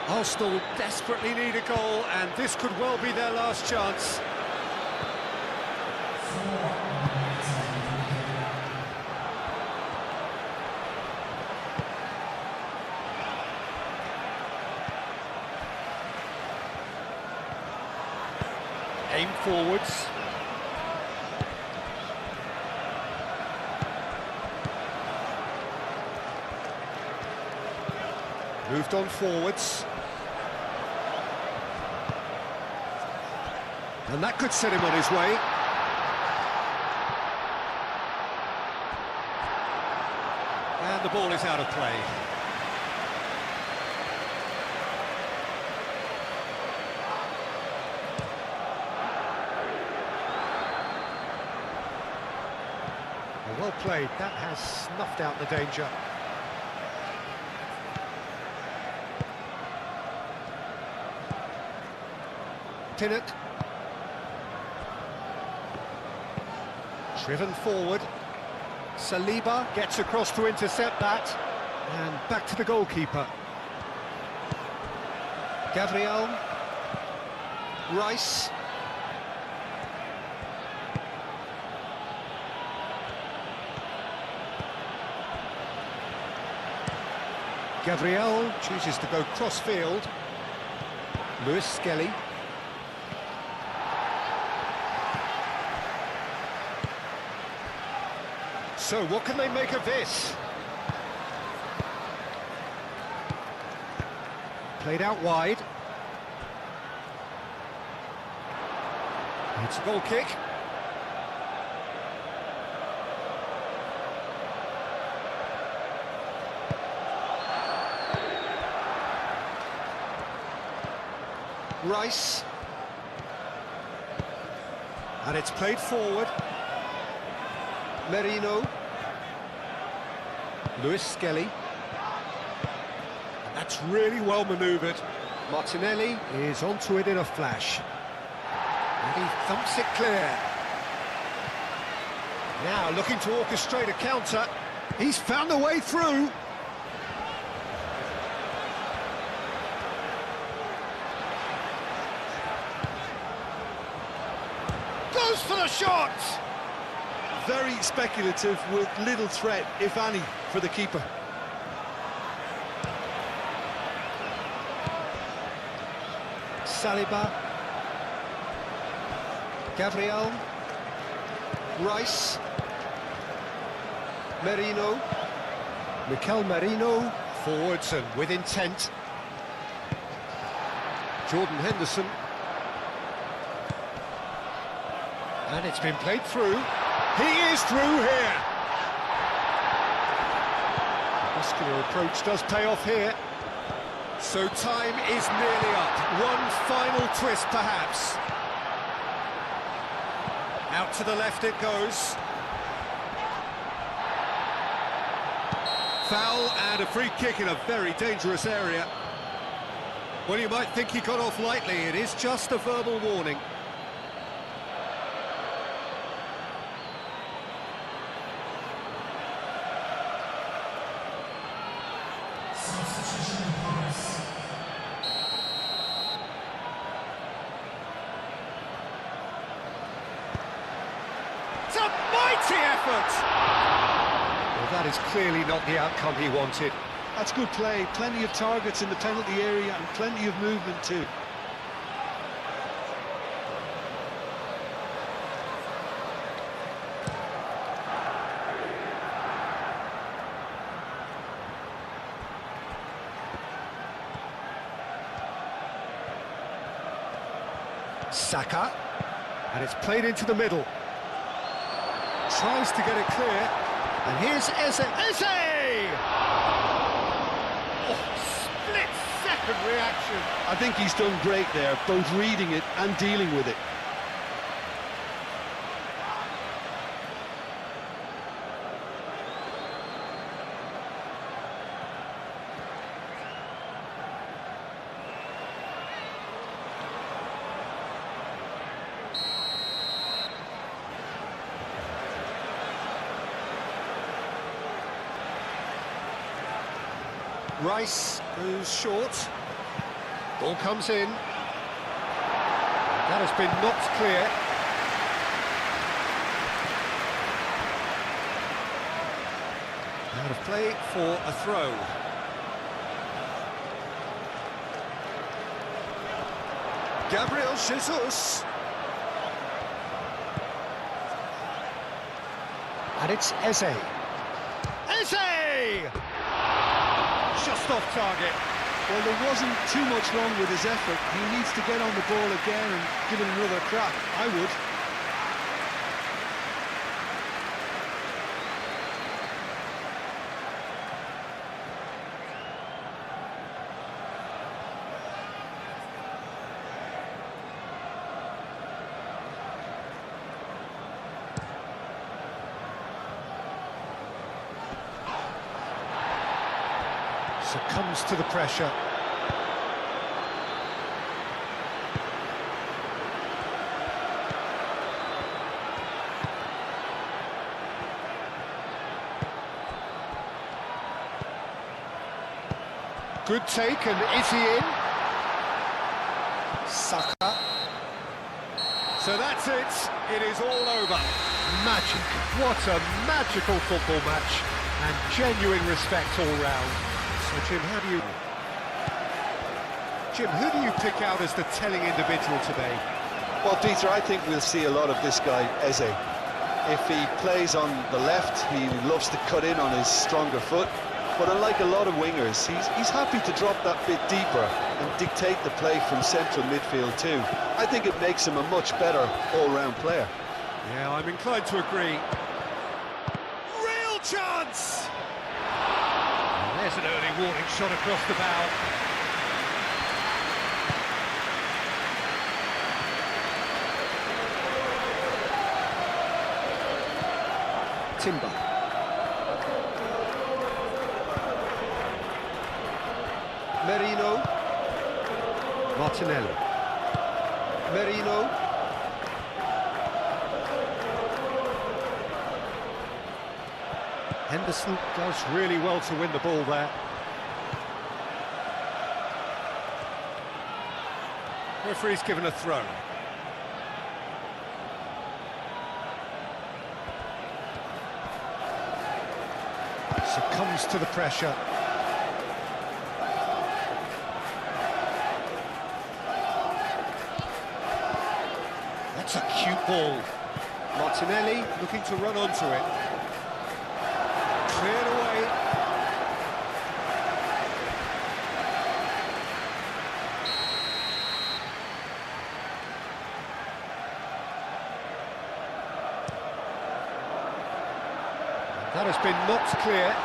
S2: Arsenal desperately need a goal, and this could well be their last chance. forwards. Moved on forwards. And that could set him on his way. And the ball is out of play. Well played, that has snuffed out the danger. Pinnock. Driven forward. Saliba gets across to intercept that. And back to the goalkeeper. Gabriel. Rice. Gabriel chooses to go cross-field. Lewis Skelly. So, what can they make of this? Played out wide. It's a goal kick. Rice. And it's played forward. Merino. Lewis Skelly. And that's really well manoeuvred. Martinelli is onto it in a flash. And he thumps it clear. Now looking to orchestrate a counter. He's found a way through.
S3: Goes for the shot!
S1: Very speculative with little threat, if any, for the keeper.
S2: Saliba. Gabriel. Rice. Merino. Mikel Merino. Forwards and with intent. Jordan Henderson. And it's been played through. He is through here. The muscular approach does pay off here. So time is nearly up. One final twist, perhaps. Out to the left it goes. Foul and a free kick in a very dangerous area. Well, you might think he got off lightly. It is just a verbal warning.
S3: It's a mighty effort!
S2: Well, that is clearly not the outcome he wanted.
S1: That's good play. Plenty of targets in the penalty area and plenty of movement too.
S2: Saka, and it's played into the middle. Tries to get it clear, and here's Eze.
S3: Eze! Oh, split-second reaction.
S1: I think he's done great there, both reading it and dealing with it.
S2: Rice goes short. Ball comes in. That has been knocked clear. Out of play for a throw. Gabriel Jesus. And it's Eze.
S3: Eze! Just off target.
S1: Well, there wasn't too much wrong with his effort. He needs to get on the ball again and give it another crack. I would.
S2: Succumbs to the pressure. Good take, and is he in? Saka. So that's it. It is all over. Magic. What a magical football match. And genuine respect all round. So, Jim, who do you pick out as the telling individual today?
S1: Well, Peter, I think we'll see a lot of this guy, Eze. If he plays on the left, he loves to cut in on his stronger foot. But unlike a lot of wingers, he's happy to drop that bit deeper and dictate the play from central midfield too. I think it makes him a much better all-round player.
S2: Yeah, I'm inclined to agree.
S3: Real chance!
S2: There's an early warning shot across the bow. Timber. Merino. Martinelli. Merino. Henderson does really well to win the ball there. Referee's given a throw. Succumbs to the pressure. That's a cute ball. Martinelli looking to run onto it. Cleared away. That has been knocked clear.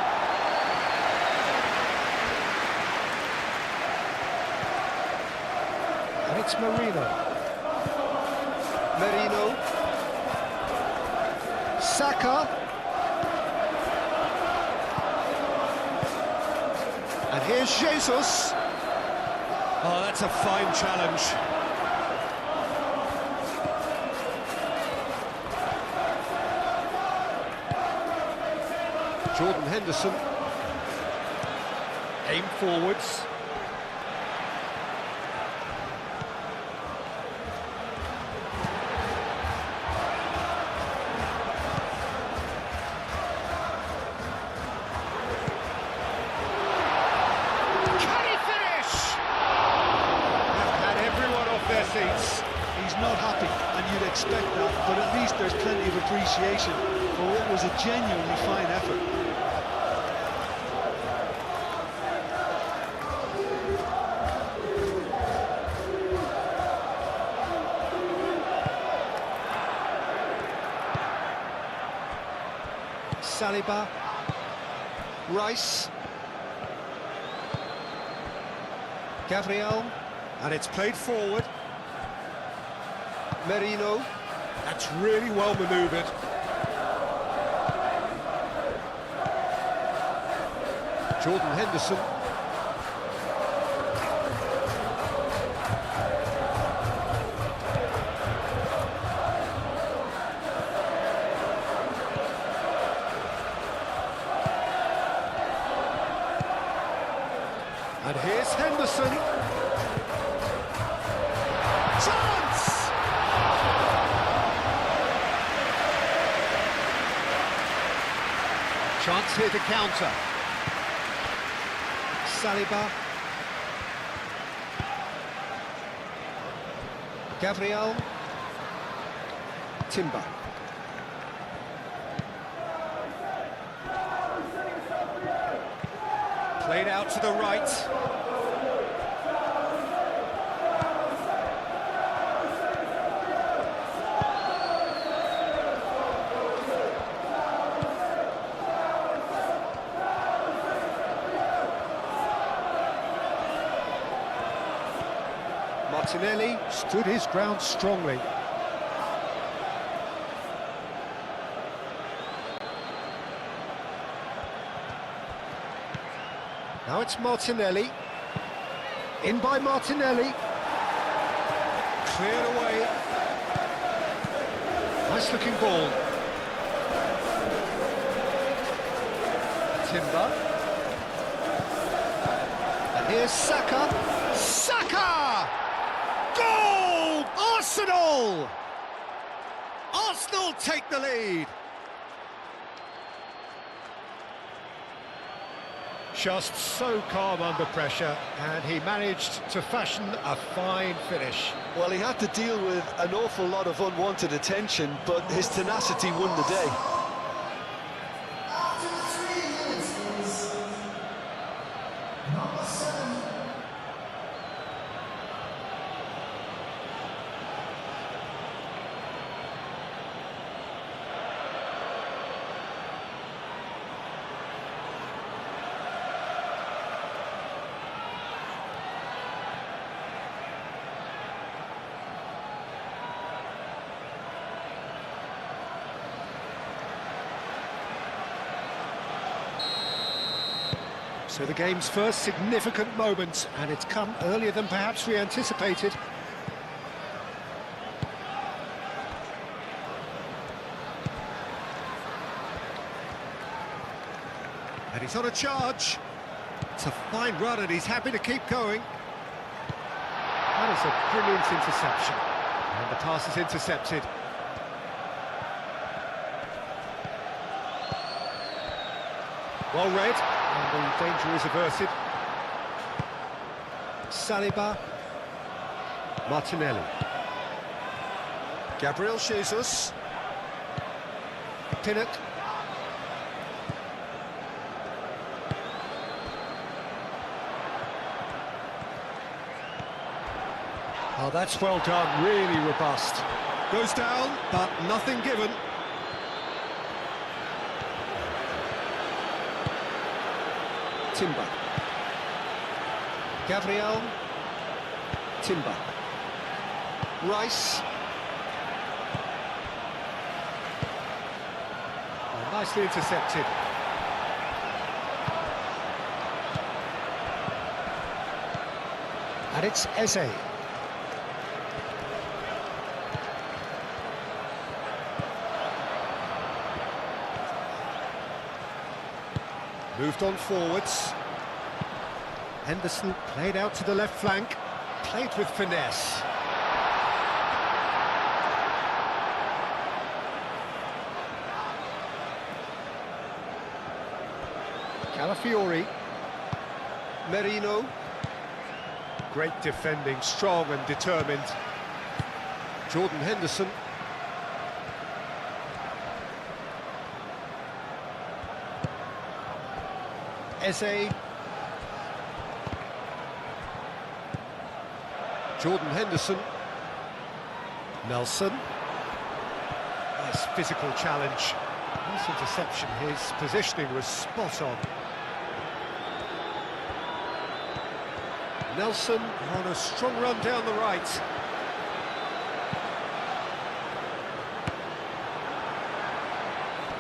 S2: And it's Merino. Saka. And here's Jesus. Oh, that's a fine challenge. Jordan Henderson. Aim forwards.
S1: Seats. He's not happy, and you'd expect that, but at least there's plenty of appreciation for what was a genuinely fine effort.
S2: Saliba. Rice. Gabriel. And it's played forward. Merino. That's really well manoeuvred. Jordan Henderson. And here's Henderson. Chance! Chance here to counter. Saliba. Gabriel. Timber. Played out to the right. Martinelli stood his ground strongly. Now it's Martinelli. In by Martinelli. Cleared away. Nice looking ball. Timber. And here's Saka. Saka! Goal! Arsenal! Arsenal take the lead. Just so calm under pressure, and he managed to fashion a fine finish.
S1: Well, he had to deal with an awful lot of unwanted attention, but his tenacity won the day.
S2: So the game's first significant moment, and it's come earlier than perhaps we anticipated. And he's on a charge. It's a fine run, and he's happy to keep going. That is a brilliant interception. And the pass is intercepted. Well read. And the danger is averted. Saliba. Martinelli. Gabriel Jesus. Pinnock. Oh, that's well done, really robust. Goes down, but nothing given. Timber. Gabriel. Timber. Rice. Oh, nicely intercepted. And it's Eze. Moved on forwards. Henderson played out to the left flank. Played with finesse. Calafiori. Merino. Great defending, strong and determined. Jordan Henderson. Eze. Jordan Henderson. Nelson. Nice physical challenge. Nice interception. His positioning was spot on. Nelson on a strong run down the right.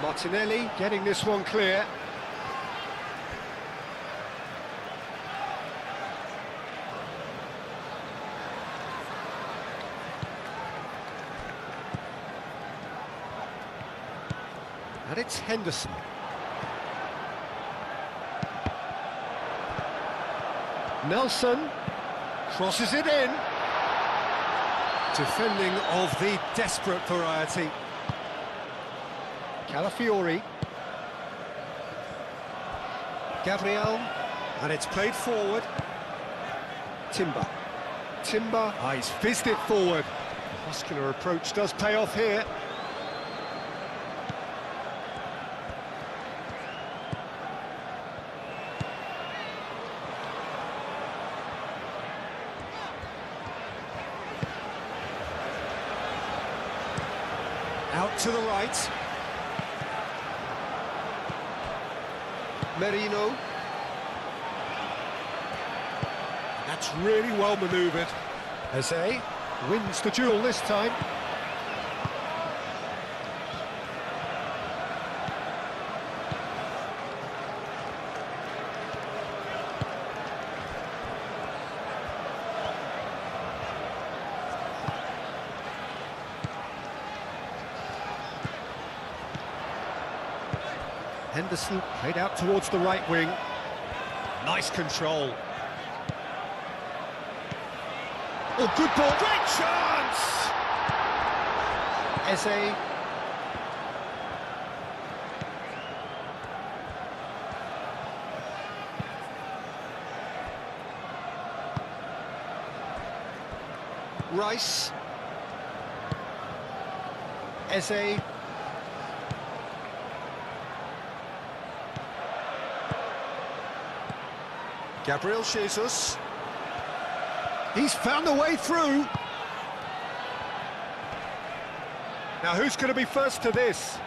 S2: Martinelli getting this one clear. And it's Henderson. Nelson crosses it in. Defending of the desperate variety. Calafiori. Gabriel. And it's played forward. Timber. Timber. Ah, he's fizzed it forward. The muscular approach does pay off here. to the right. Merino. That's really well manoeuvred. Eze wins the duel this time. Henderson played out towards the right wing. Nice control. Oh, good ball. Great chance! Eze. Rice. Eze. Gabriel Jesus. He's found a way through. Now who's going to be first to this?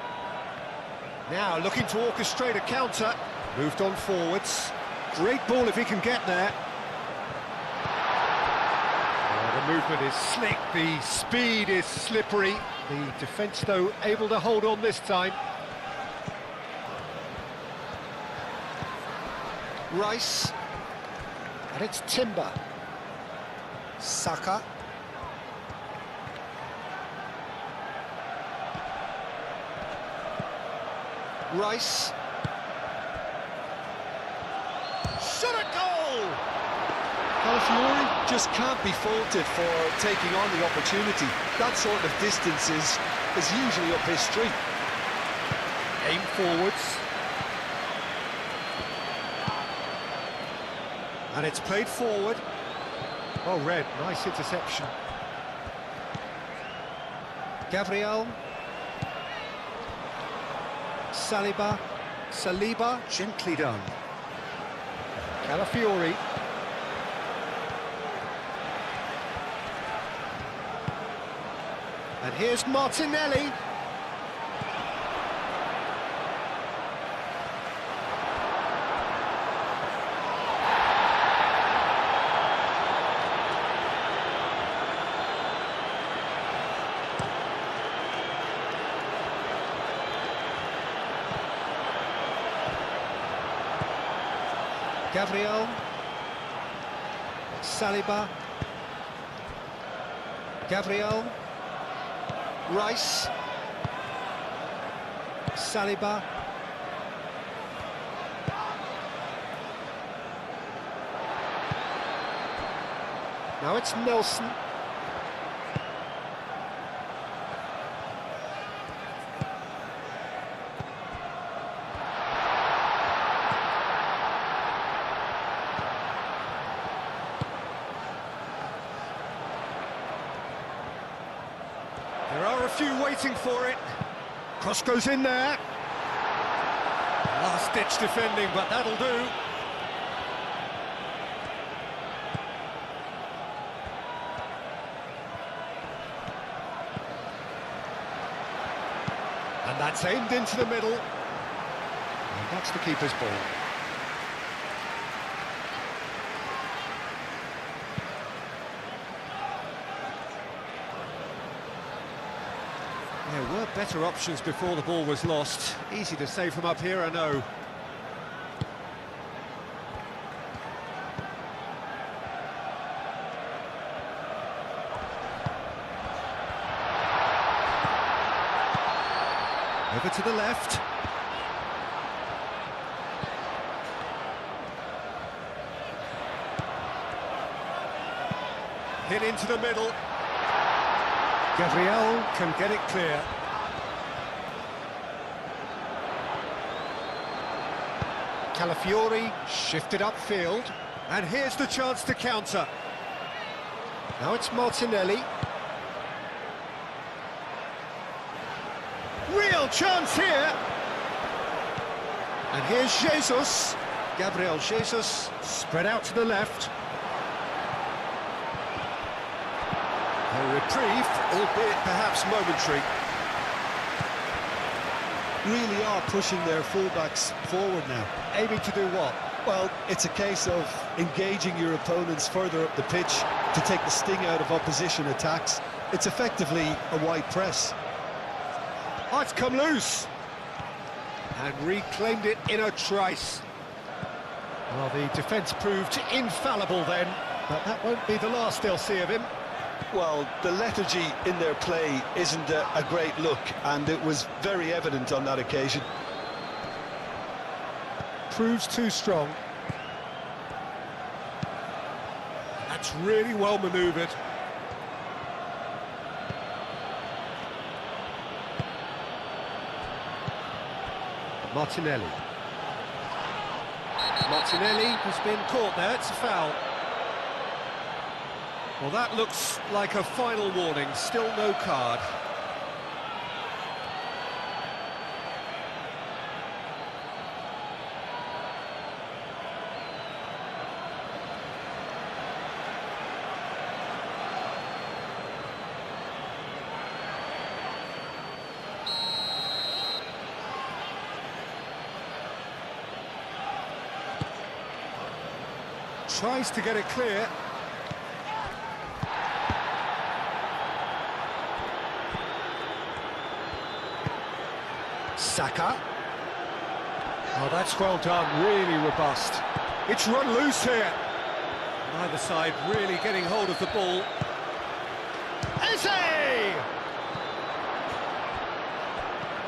S2: Now looking to orchestrate a counter. Moved on forwards. Great ball if he can get there. Oh, the movement is slick, the speed is slippery. The defence though able to hold on this time. Rice. And it's Timber. Saka. Rice. Shot a goal!
S1: Calafiori just can't be faulted for taking on the opportunity. That sort of distance is usually up his street.
S2: Aim forwards. And it's played forward. Oh, Red, nice interception. Gabriel. Saliba, gently done. Calafiori. And here's Martinelli. Gabriel, Saliba, Gabriel, Rice, Saliba, now it's Nelson. There are a few waiting for it. Cross goes in there. Last-ditch defending, but that'll do. And that's aimed into the middle. And that's the keeper's ball. There were better options before the ball was lost. Easy to say from up here, I know. Over to the left. Hit into the middle. Gabriel can get it clear. Calafiori shifted upfield. And here's the chance to counter. Now it's Martinelli. Real chance here. And here's Jesus. Gabriel Jesus spread out to the left. A reprieve, albeit perhaps momentary.
S1: really are pushing their fullbacks forward now.
S2: Aiming to do what?
S1: Well, it's a case of engaging your opponents further up the pitch to take the sting out of opposition attacks. It's effectively a wide press.
S2: Oh, it's come loose. And reclaimed it in a trice. Well, the defence proved infallible then, but that won't be the last they'll see of him.
S1: Well, the lethargy in their play isn't a great look, and it was very evident on that occasion.
S2: Proves too strong. That's really well manoeuvred. Martinelli. Martinelli has been caught there, it's a foul. Well, that looks like a final warning, still no card. Tries to get it clear. Saka. Oh, that's well done, really robust. It's run loose here. Neither side really getting hold of the ball. Eze!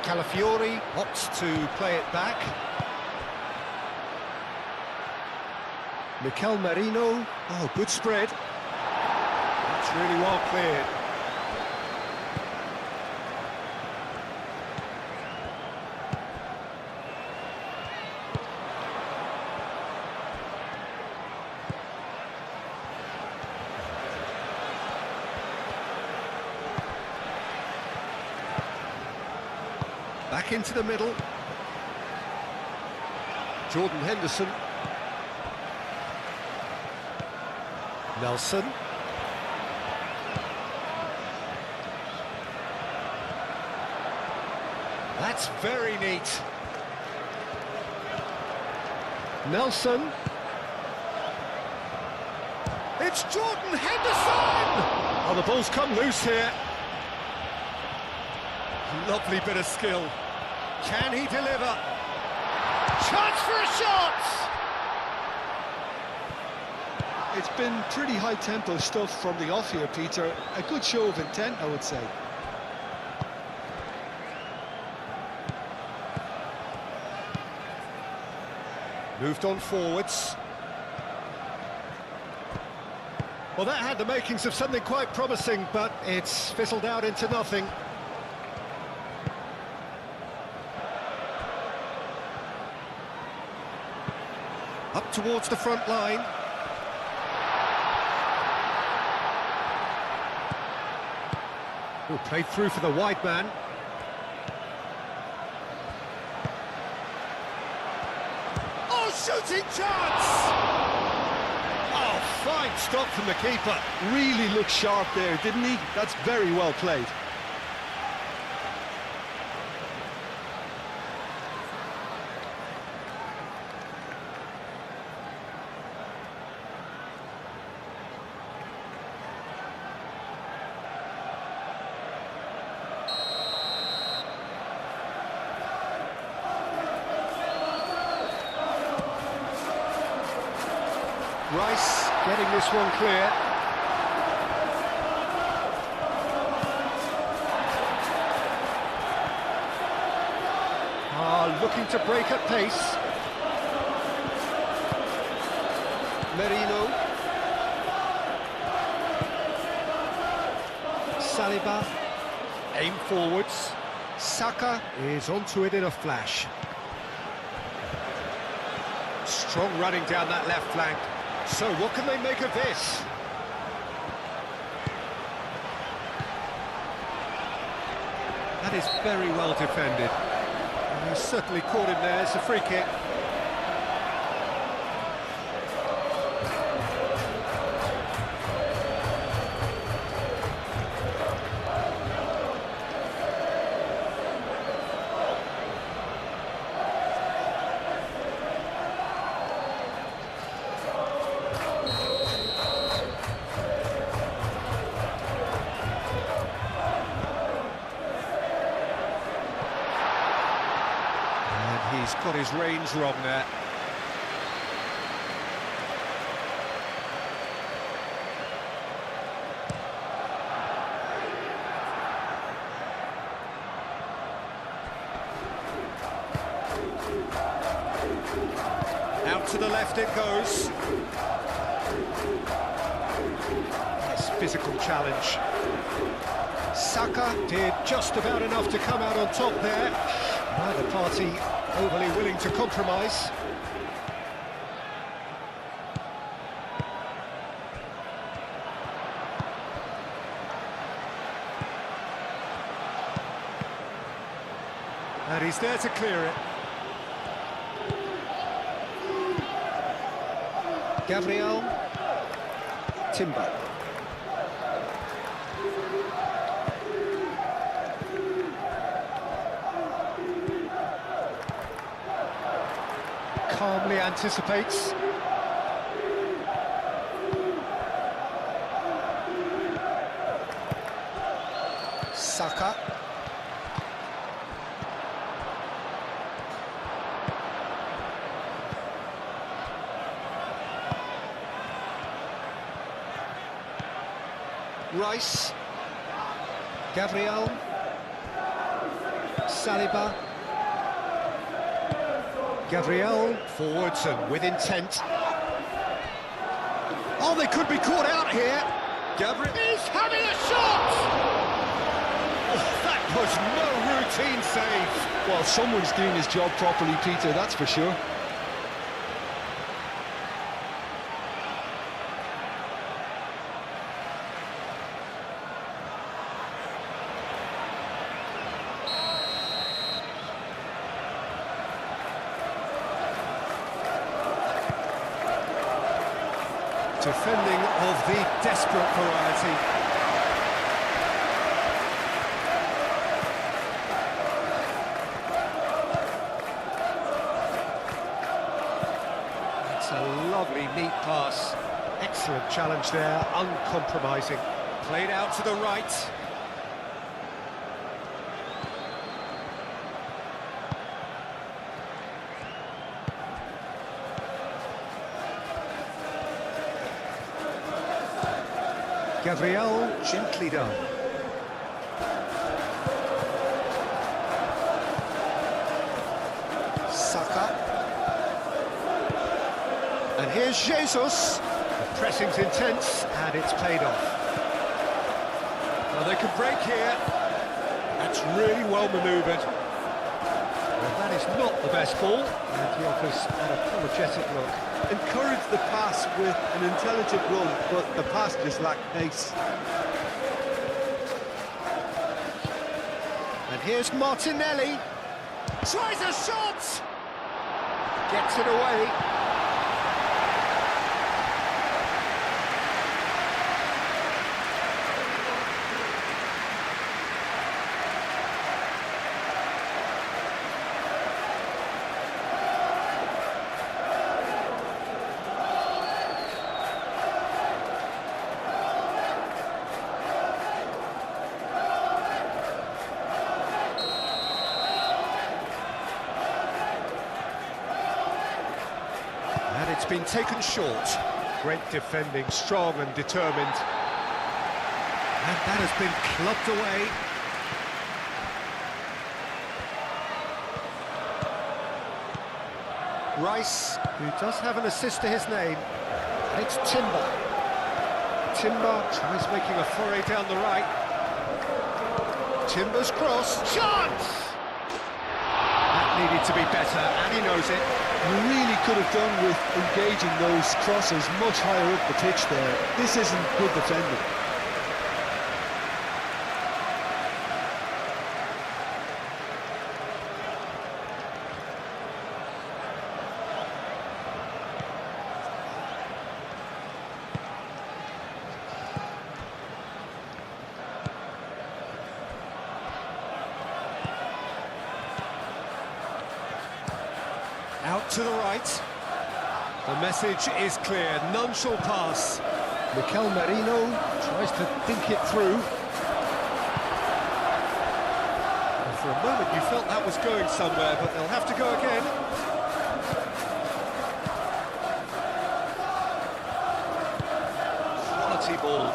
S2: Calafiori opts to play it back. Mikel Merino. Oh, good spread. That's really well cleared. Back into the middle. Jordan Henderson. Nelson. That's very neat. Nelson. It's Jordan Henderson! Oh, the ball's come loose here. Lovely bit of skill. Can he deliver?
S3: Chance for a shot!
S1: It's been pretty high-tempo stuff from the off here, Peter. A good show of intent, I would say.
S2: Moved on forwards. Well, that had the makings of something quite promising, but it's fizzled out into nothing. Up towards the front line. Oh, played through for the wide man. Oh, shooting chance! Oh, fine stop from the keeper.
S1: Really looked sharp there, didn't he? That's very well played.
S2: Rice getting this one clear. Looking to break at pace. Merino. Saliba. Aim forwards. Saka is onto it in a flash. Strong running down that left flank. So what can they make of this? That is very well defended. And he's certainly caught him there. It's a free kick. He's got his range wrong there. Out to the left it goes. Nice physical challenge. Saka did just about enough to come out on top there. Neither party overly willing to compromise. And he's there to clear it. Gabriel. Timber. Calmly anticipates. Saka. Rice, Gabriel, Saliba, Gabriel, forwards and with intent. Oh, they could be caught out here. Gabriel
S3: He's having a shot!
S2: Oh, that was no routine save.
S1: Well, someone's doing his job properly, Peter, that's for sure.
S2: Defending of the desperate variety. It's a lovely, neat pass. Excellent challenge there, uncompromising. Played out to the right. Gabriel, gently done. Saka. And here's Jesus. The pressing's intense, and it's paid off. Well, they could break here. That's really well manoeuvred. Well, that is not the best ball, and he offers an apologetic look.
S1: Encourage the pass with an intelligent run, but the pass just lacked pace.
S2: And here's Martinelli. Tries a shot! Gets it away. And it's been taken short. Great defending, strong and determined. And that has been clubbed away. Rice, who does have an assist to his name. And it's Timber. Timber tries making a foray down the right. Timber's cross. Chance! That needed to be better, and he knows it.
S1: You really could have done with engaging those crosses much higher up the pitch there. This isn't good defending.
S2: Out to the right. The message is clear, none shall pass. Mikel Merino tries to think it through. For a moment you felt that was going somewhere, but they'll have to go again. Quality ball.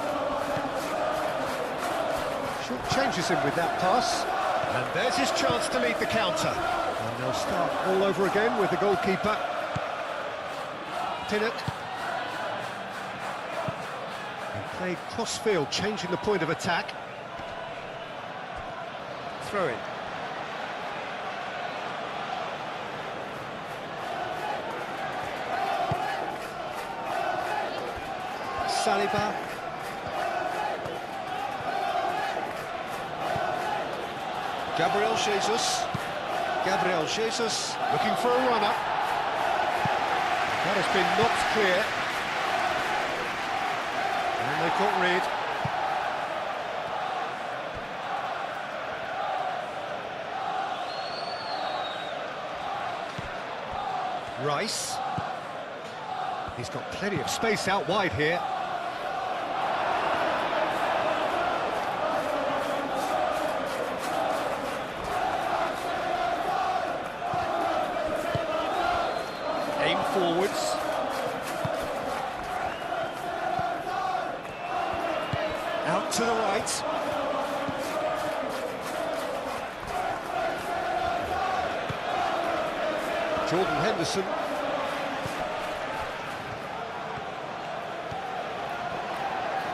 S2: Short changes him with that pass. And there's his chance to lead the counter. And they'll start all over again with the goalkeeper. Pinnock. And played cross-field, changing the point of attack. Throw in. Saliba. Gabriel Jesus. Gabriel Jesus looking for a runner. That has been knocked clear. And they caught Reed. Rice. He's got plenty of space out wide here. Aim forwards. Out to the right. Jordan Henderson.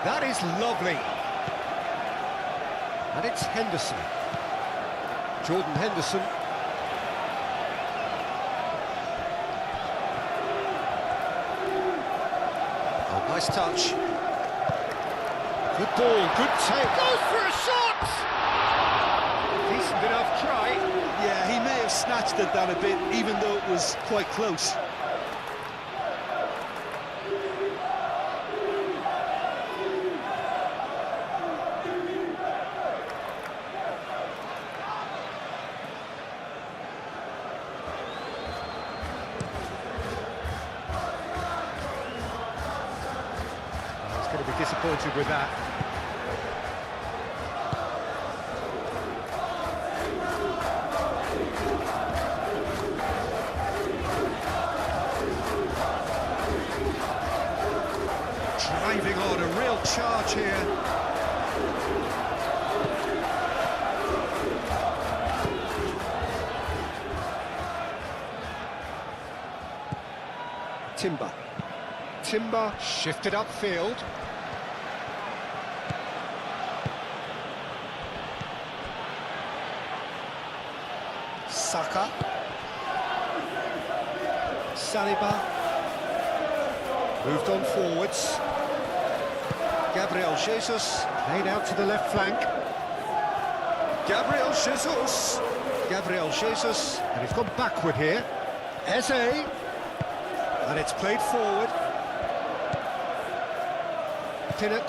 S2: That is lovely. And it's Henderson. Jordan Henderson. Oh, nice touch. Good ball, good take.
S3: Goes for a shot!
S2: Decent enough try.
S1: Yeah, he may have snatched at that a bit, even though it was quite close.
S2: He's going to be disappointed with that. Driving on, a real charge here. Timber shifted upfield. Saka. Saliba. Moved on forwards. Gabriel Jesus. Played out to the left flank. Gabriel Jesus. Gabriel Jesus. And he's gone backward here. Eze. And it's played forward. Pinnock.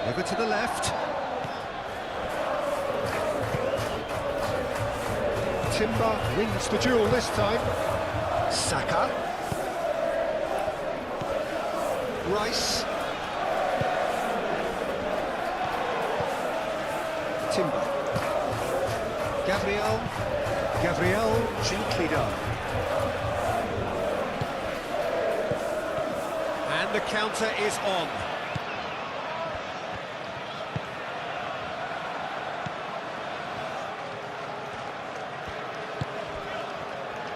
S2: Over to the left. Timber wins the duel this time. Saka. Rice. Timber. Gabriel, gently done. And the counter is on.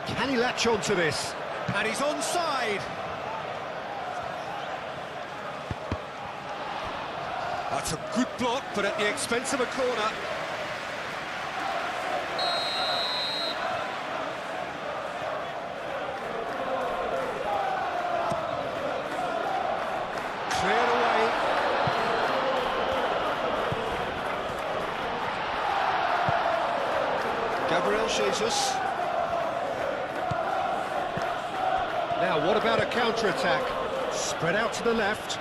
S2: Can he latch on to this? And he's onside. That's a good block, but at the expense of a corner. Cleared away. Gabriel Jesus. Now, what about a counter-attack? Spread out to the left.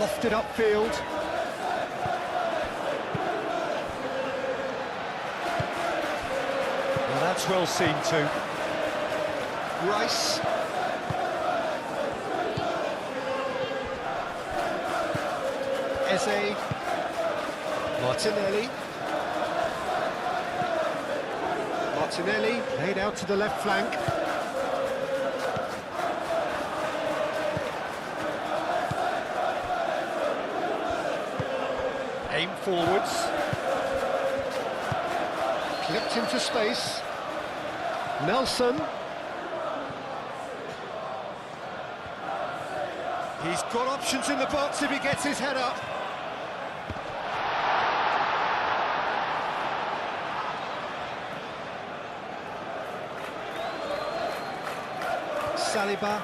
S2: Lofted upfield. Well, that's well seen too. Rice. Eze. Martinelli. Martinelli laid out to the left flank. Aim forwards. Clipped into space. Nelson. He's got options in the box if he gets his head up. Saliba.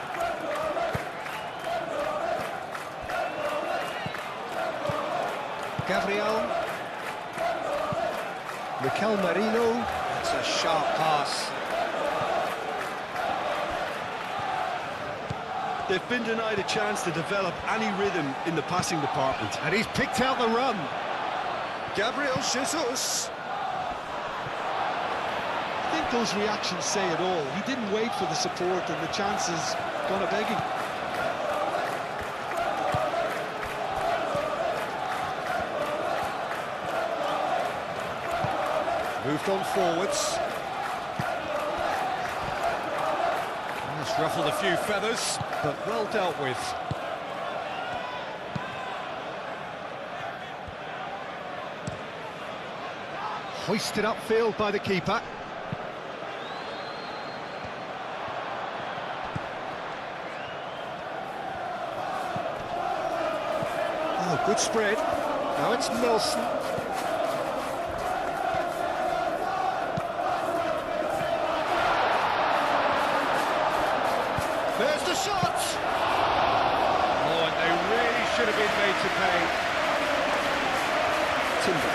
S2: Gabriel. Mikel Merino. That's a sharp pass.
S4: They've been denied a chance to develop any rhythm in the passing department.
S2: And he's picked out the run.
S4: Gabriel Jesus.
S1: I think those reactions say it all. He didn't wait for the support and the chances gone a-begging.
S2: Moved on forwards. That's ruffled a few feathers, but well dealt with. Hoisted upfield by the keeper. Oh, good spread. Now it's Nelson.
S3: There's the shot!
S2: Oh, and they really should have been made to pay. Timber.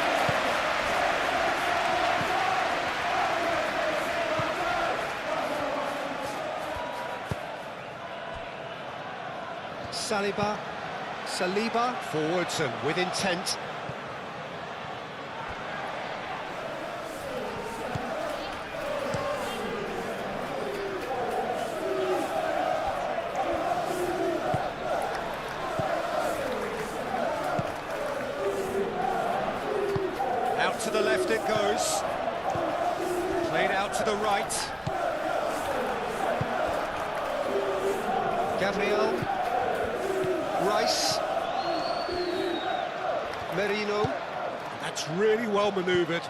S2: Saliba, forwards and with intent. Out to the left it goes. Played out to the right. Gabriel. Rice. Merino. That's really well manoeuvred.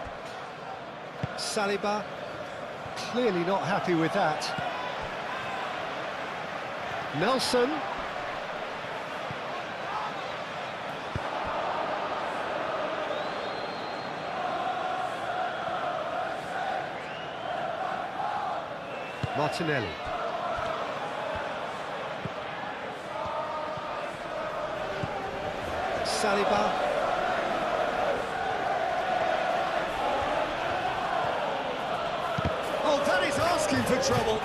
S2: Saliba. Clearly not happy with that. Nelson. Martinelli. Saliba. Oh, that is asking for trouble.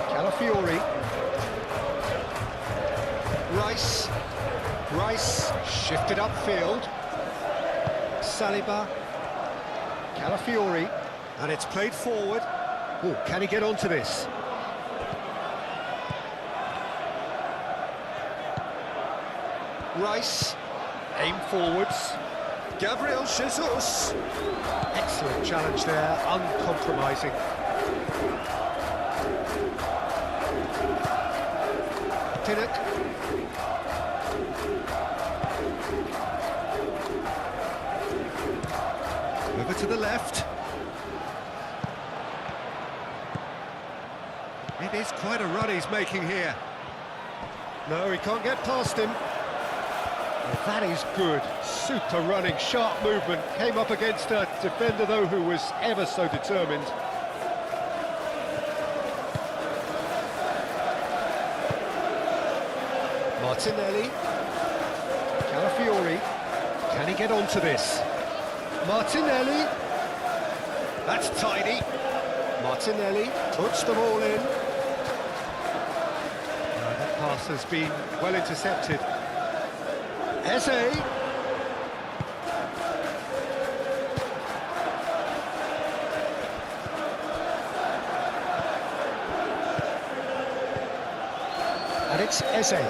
S2: Calafiori. Rice shifted upfield. Saliba. Calafiori. And it's played forward. Oh, can he get onto this? Rice. Aim forwards.
S4: Gabriel Jesus.
S2: Excellent challenge there, uncompromising. Pinnock. Over to the left. It is quite a run he's making here. No, he can't get past him. Well, that is good. Super running, sharp movement. Came up against a defender, though, who was ever so determined. Martinelli. Calafiori. Can he get onto this? Martinelli. That's tidy. Martinelli puts the ball in. That pass has been well intercepted. Eze. And it's Eze.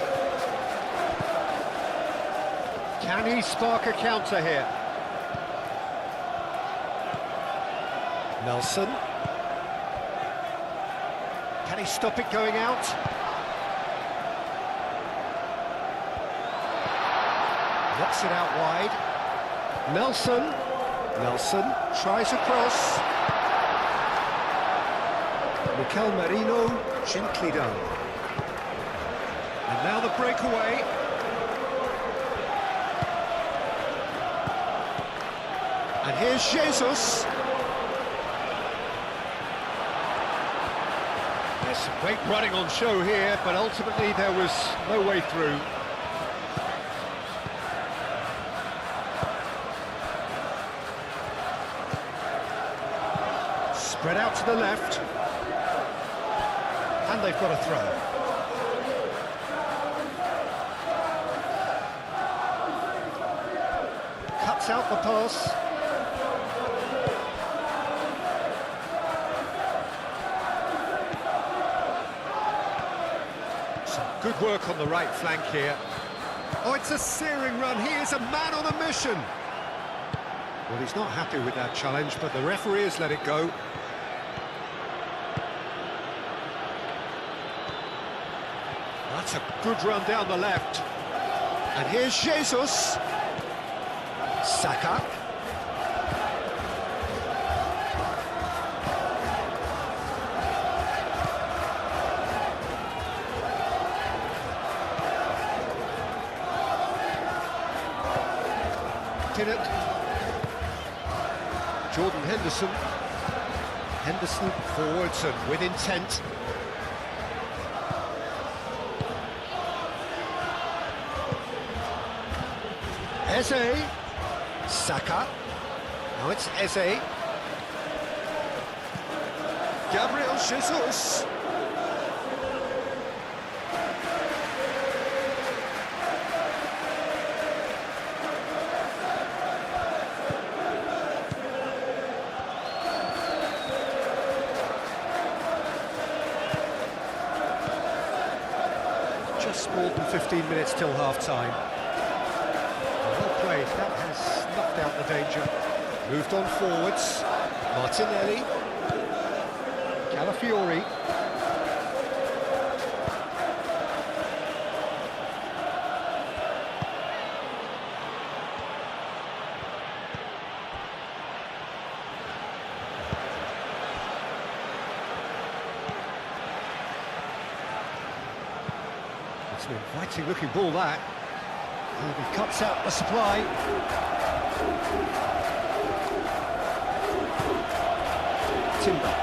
S2: Can he spark a counter here? Nelson. Can he stop it going out? Knocks it out wide. Nelson. Nelson tries a cross. Mikel Merino, gently done. And now the breakaway. And here's Jesus. There's some great running on show here, but ultimately there was no way through. Spread out to the left. And they've got a throw. Cuts out the pass. Some good work on the right flank here. Oh, it's a searing run. He is a man on a mission. Well, he's not happy with that challenge, but the referee has let it go. That's a good run down the left. And here's Jesus. Saka. Pinnock. Jordan Henderson. Henderson forwards and with intent. Eze. Saka. Now it's Eze. Gabriel Jesus. Just more than 15 minutes till half-time. Well played, that has knocked out the danger. Moved on forwards. Martinelli. Calafiori. It's an inviting looking ball, that. And he cuts out the supply. Timber.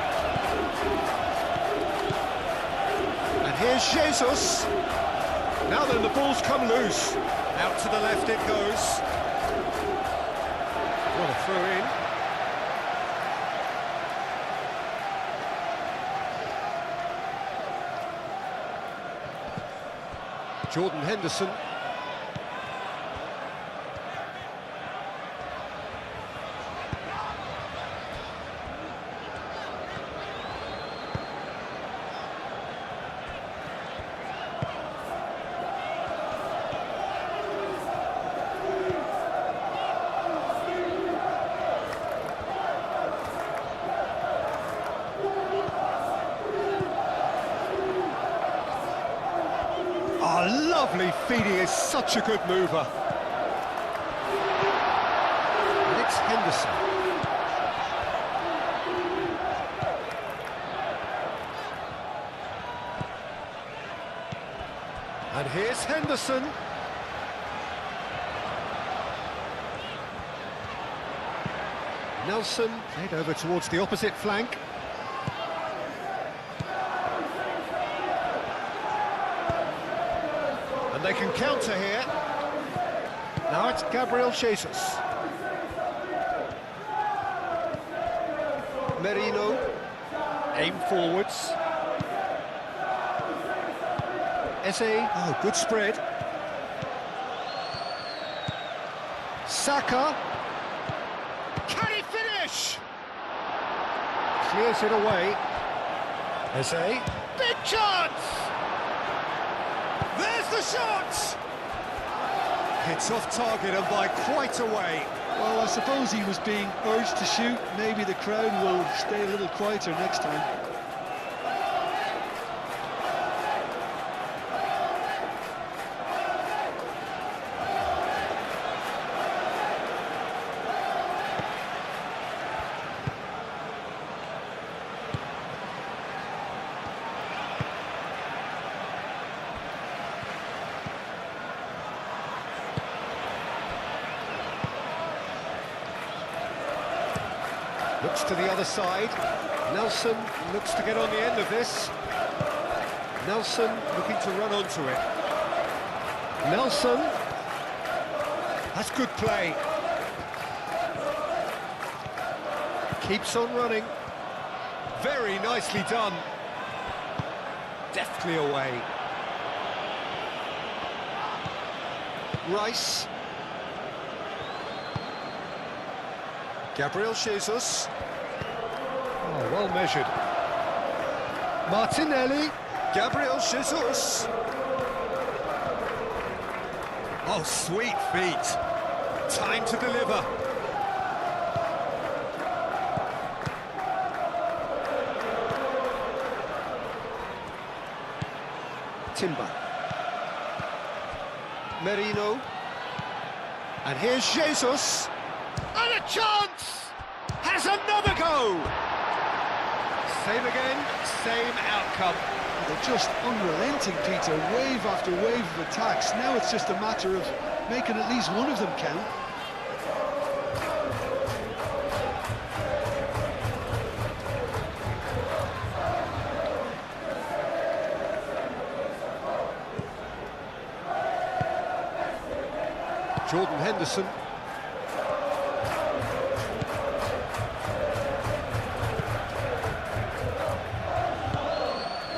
S2: And here's Jesus. Now then, the ball's come loose. Out to the left it goes. What a throw in. Jordan Henderson. Oh, lovely feed, he is such a good mover. And it's Henderson. And here's Henderson. Nelson played over towards the opposite flank. And they can counter here. Now it's Gabriel Jesus. Merino. Aim forwards. Eze. Oh, good spread. Saka. Can he finish? Clears it away. Eze. Big chance! There's the shot! It's off target and by quite a way.
S1: Well, I suppose he was being urged to shoot. Maybe the crowd will stay a little quieter next time.
S2: Looks to the other side. Nelson looks to get on the end of this. Nelson looking to run onto it. Nelson. That's good play. Keeps on running. Very nicely done. Deftly away. Rice. Gabriel Jesus. Oh, well measured. Martinelli. Gabriel Jesus. Oh, sweet feet. Time to deliver. Timber. Merino. And here's Jesus. And a chance! Has another go! Same again, same outcome.
S1: They're just unrelenting, Peter, wave after wave of attacks. Now it's just a matter of making at least one of them count.
S2: Jordan Henderson.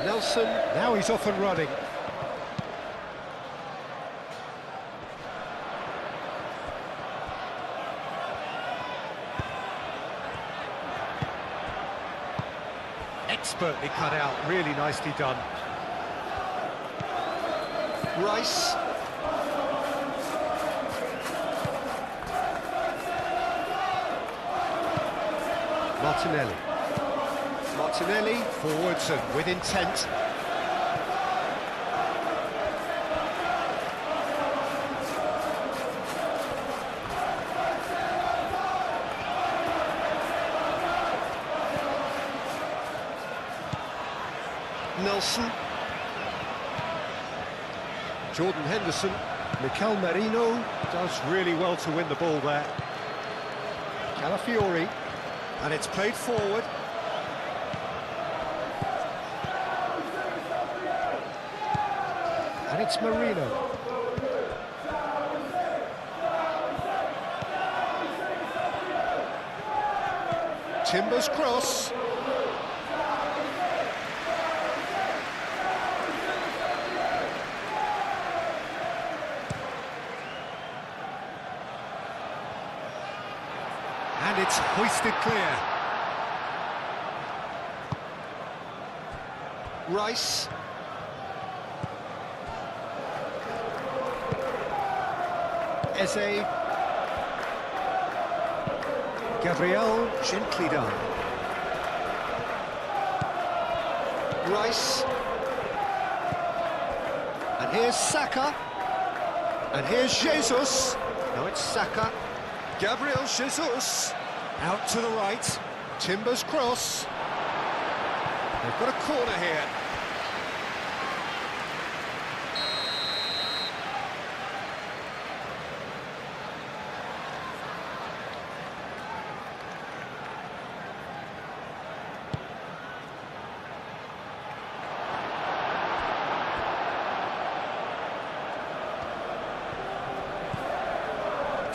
S2: Nelson, now he's off and running. Expertly cut out, really nicely done. Rice. Martinelli. Martinelli, forwards and with intent. Nelson. Jordan Henderson. Mikel Merino does really well to win the ball there. Calafiori. And it's played forward. And it's Merino. Timber's cross. And it's hoisted clear. Rice. Eze. Gabriel, gently done. Rice. And here's Saka. And here's Jesus. Now it's Saka. Gabriel Jesus. Out to the right. Timber's cross. They've got a corner here.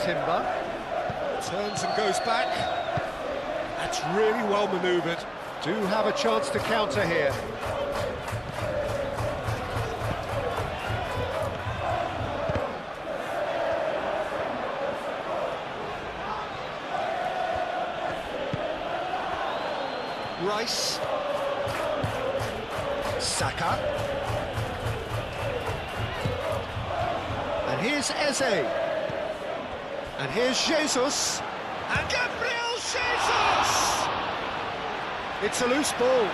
S2: Timber. Turns and goes back. That's really well manoeuvred. Do have a chance to counter here. Rice. Saka. And here's Eze. And here's Jesus. And Gabriel Jesus! It's a loose ball.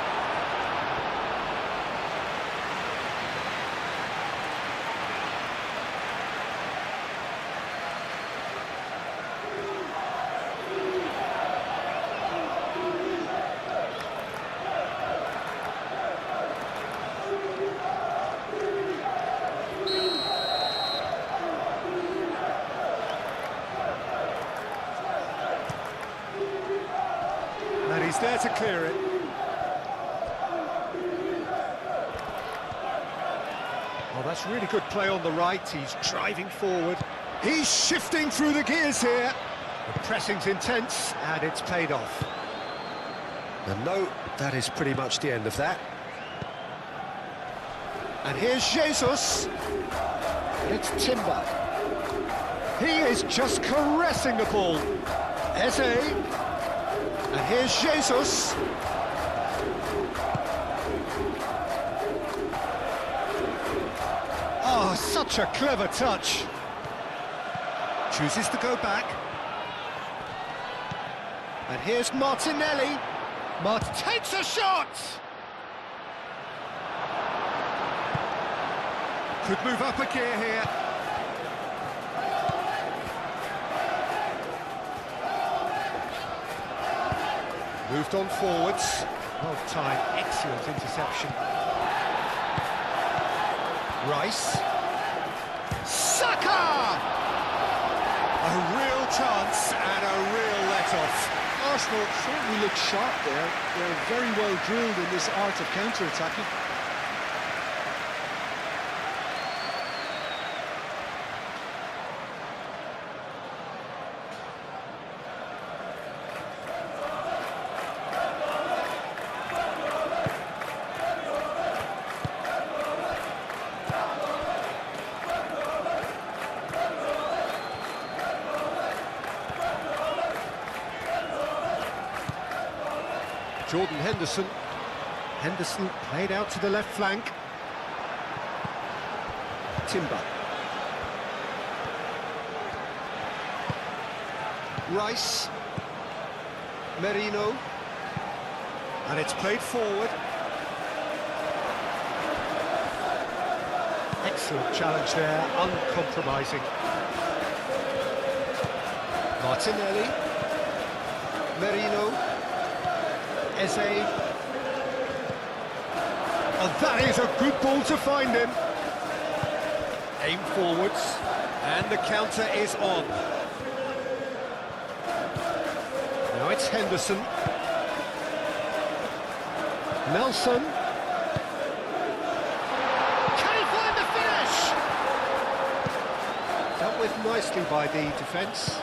S2: And he's there to clear it. Oh, that's really good play on the right. He's driving forward. He's shifting through the gears here. The pressing's intense, and it's paid off. And no, that is pretty much the end of that. And here's Jesus. And it's Timber. He is just caressing the ball. Eze. And here's Jesus. Oh, such a clever touch. Chooses to go back. And here's Martinelli. Takes a shot! Could move up a gear here. Moved on forwards. Well timed, excellent interception. Rice. Saka! A real chance and a real let-off.
S1: Arsenal certainly look sharp there. They're very well drilled in this art of counter-attacking.
S2: Jordan Henderson. Henderson played out to the left flank. Timber. Rice. Merino. And it's played forward. Excellent challenge there, uncompromising. Martinelli. Merino. Eze. Oh, that is a good ball to find him. Aim forwards, and the counter is on. Now it's Henderson. Nelson. Can he find the finish? Dealt with nicely by the defence.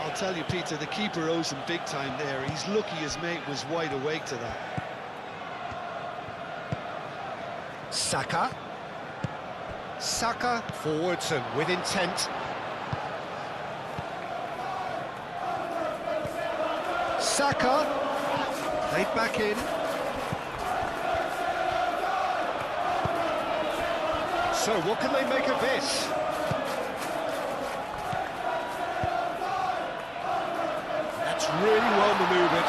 S1: I'll tell you, Peter, the keeper owes him big time there. He's lucky his mate was wide awake to that.
S2: Saka. Saka forwards and with intent. Saka played back in. So what can they make of this? That's really well manoeuvred.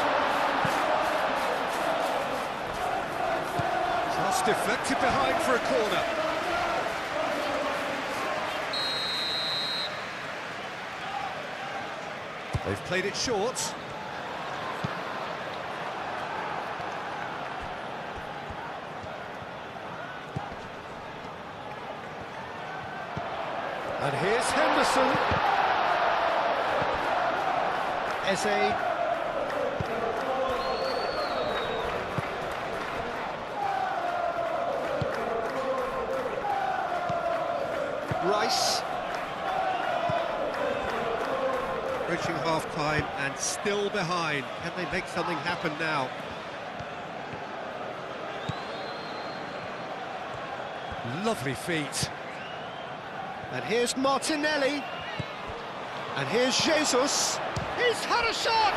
S2: So that's deflected behind for a corner. They've played it short. And here's Henderson. Eze. Rice. Approaching half-time and still behind. Can they make something happen now? Lovely feet. And here's Martinelli. And here's Jesus.
S3: He's had a shot!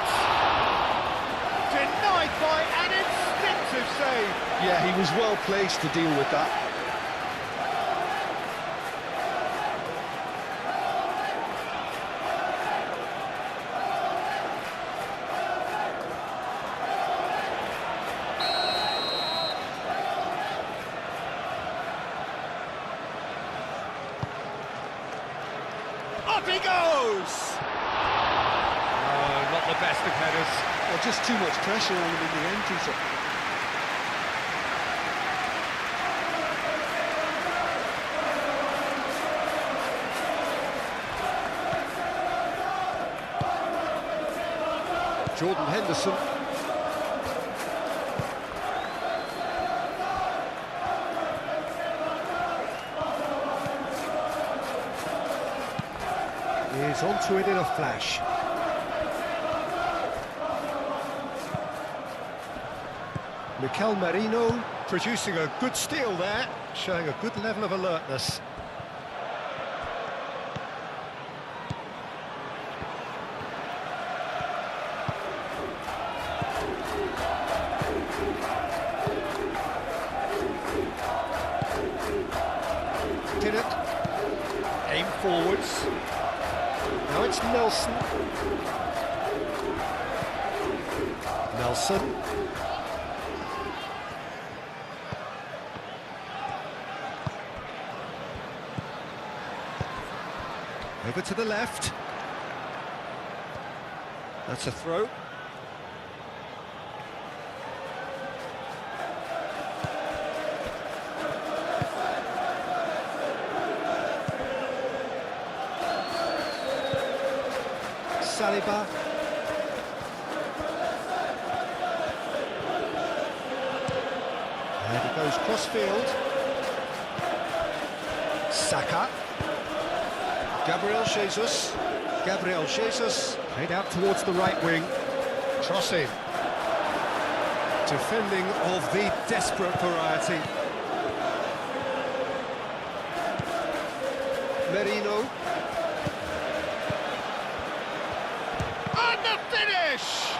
S3: Denied by an instinctive save.
S1: Yeah, he was well placed to deal with that.
S2: Up he goes! Oh, not the best of headers.
S1: Well, just too much pressure on him in the end, Peter.
S2: Jordan Henderson. He's onto it in a flash. Mikel Merino producing a good steal there, showing a good level of alertness. Pinnock, aim forwards. Now it's Nelson. Nelson. Over to the left. That's a throw. Saliba. And it goes cross-field. Saka. Gabriel Jesus. Gabriel Jesus. Played out towards the right wing. Crossing. Defending of the desperate variety. Merino.
S3: And the finish!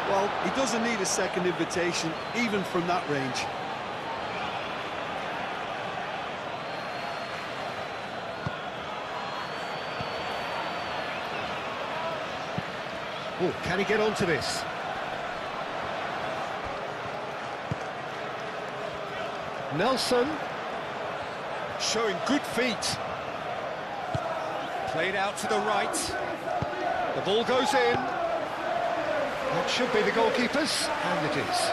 S1: Well, he doesn't need a second invitation, even from that range.
S2: Oh, can he get onto this? Nelson. Showing good feet. Played out to the right. The ball goes in. That should be the goalkeeper's, and it is.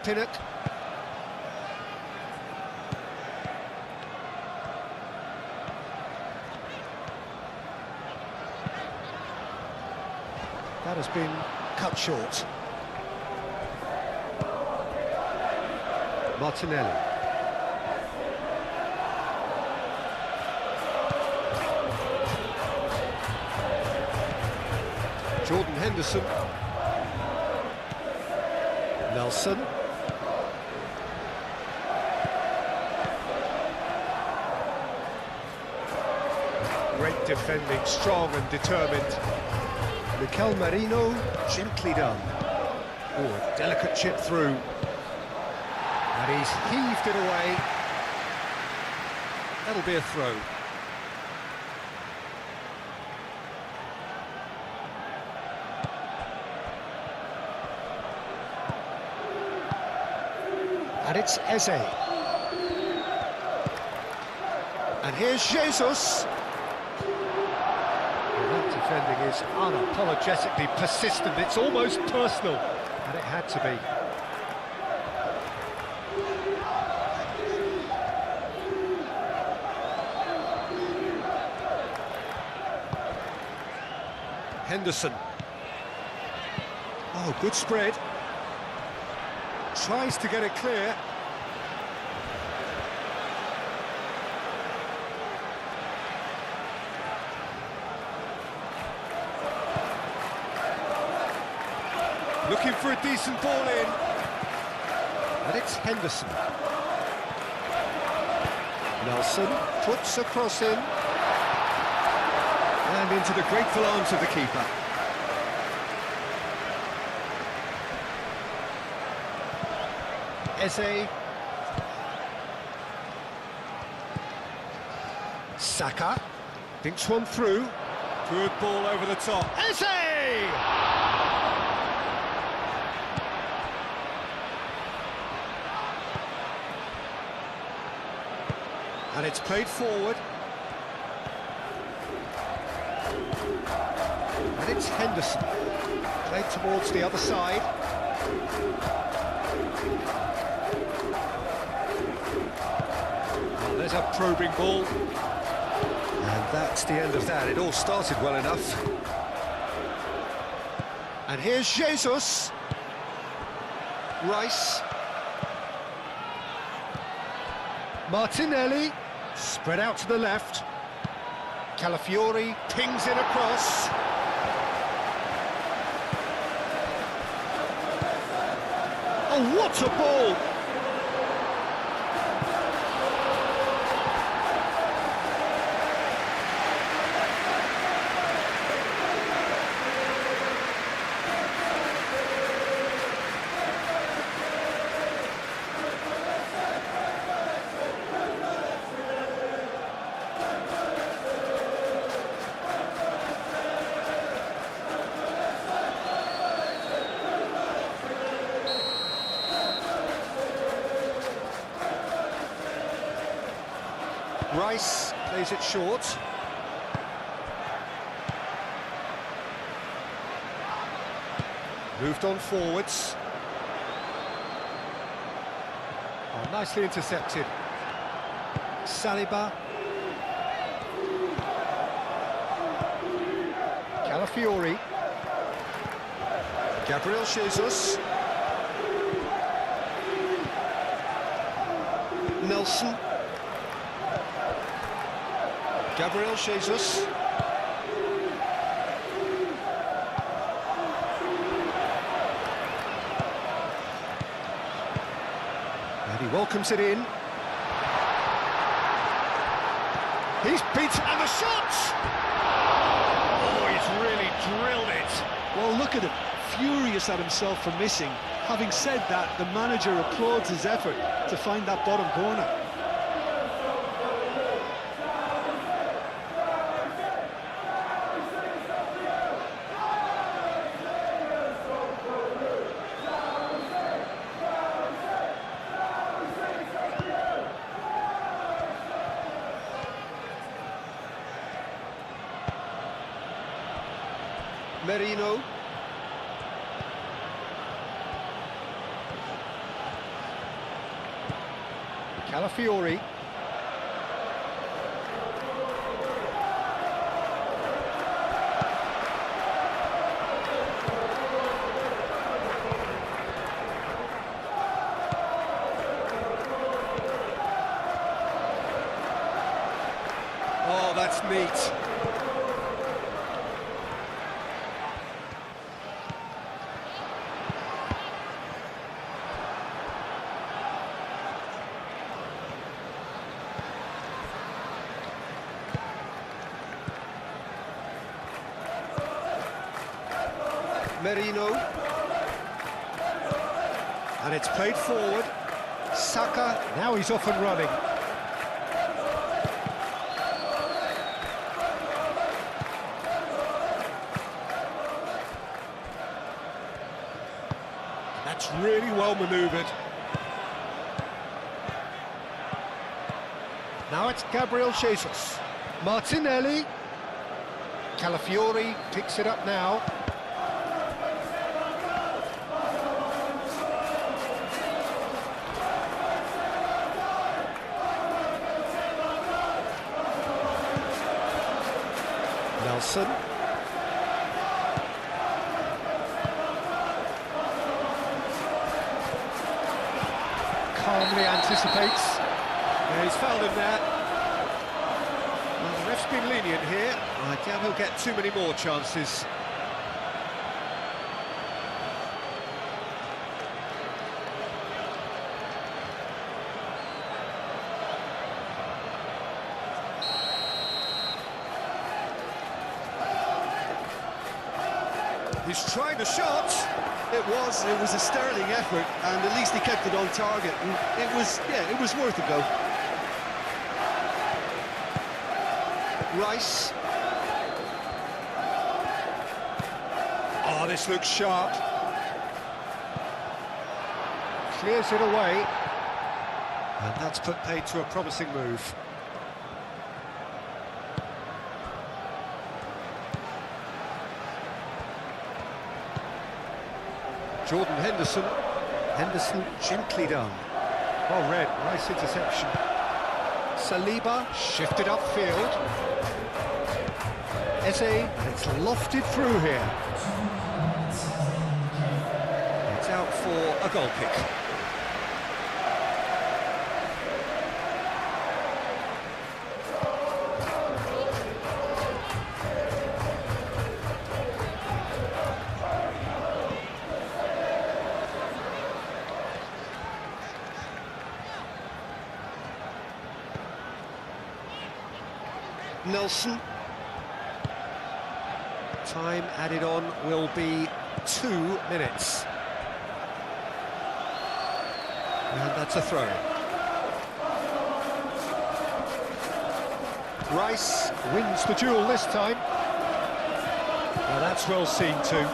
S2: Pinnock. That has been cut short. Martinelli. Jordan Henderson. Nelson. Great defending, strong and determined. Mikel Merino, gently done. Oh, a delicate chip through. And he's heaved it away. That'll be a throw. And it's Eze. And here's Jesus. Defending is unapologetically persistent. It's almost personal, and it had to be. Henderson. Oh, good spread. Tries to get it clear. Looking for a decent ball in. And it's Henderson. Nelson puts a cross in. And into the grateful arms of the keeper. Eze. Saka thinks one through. Good ball over the top. Eze! And it's played forward. And it's Henderson. Played towards the other side. Well, there's a probing ball. And that's the end of that. It all started well enough. And here's Jesus. Rice. Martinelli. Spread out to the left. Calafiori pings in across. Oh, what a ball! Rice plays it short. Moved on forwards. Oh, nicely intercepted. Saliba. Calafiori. Gabriel Jesus. Nelson. Gabriel Jesus. And he welcomes it in. He's beat, and the shot! Oh, he's really drilled it.
S1: Well, look at him, furious at himself for missing. Having said that, the manager applauds his effort to find that bottom corner.
S2: Merino. Calafiori. Oh, that's neat. Merino. And it's played forward. Saka, now he's off and running. That's really well manoeuvred. Now it's Gabriel Jesus. Martinelli. Calafiori picks it up now. Nelson.
S3: calmly anticipates.
S2: Yeah, he's fouled him there. Well, the ref's been lenient here. I doubt he'll get too many more chances. He's trying the shot.
S1: It was a sterling effort, and at least he kept it on target. And it was worth a go.
S2: Rice. Oh, this looks sharp. Clears it away. And that's put paid to a promising move. Jordan Henderson. Henderson gently done. Well read, nice interception. Saliba shifted upfield. Eze, it's lofted through here. It's out for a goal kick. Nelson. Time added on will be 2 minutes. And that's a throw. Rice wins the duel this time. Well, that's well seen too.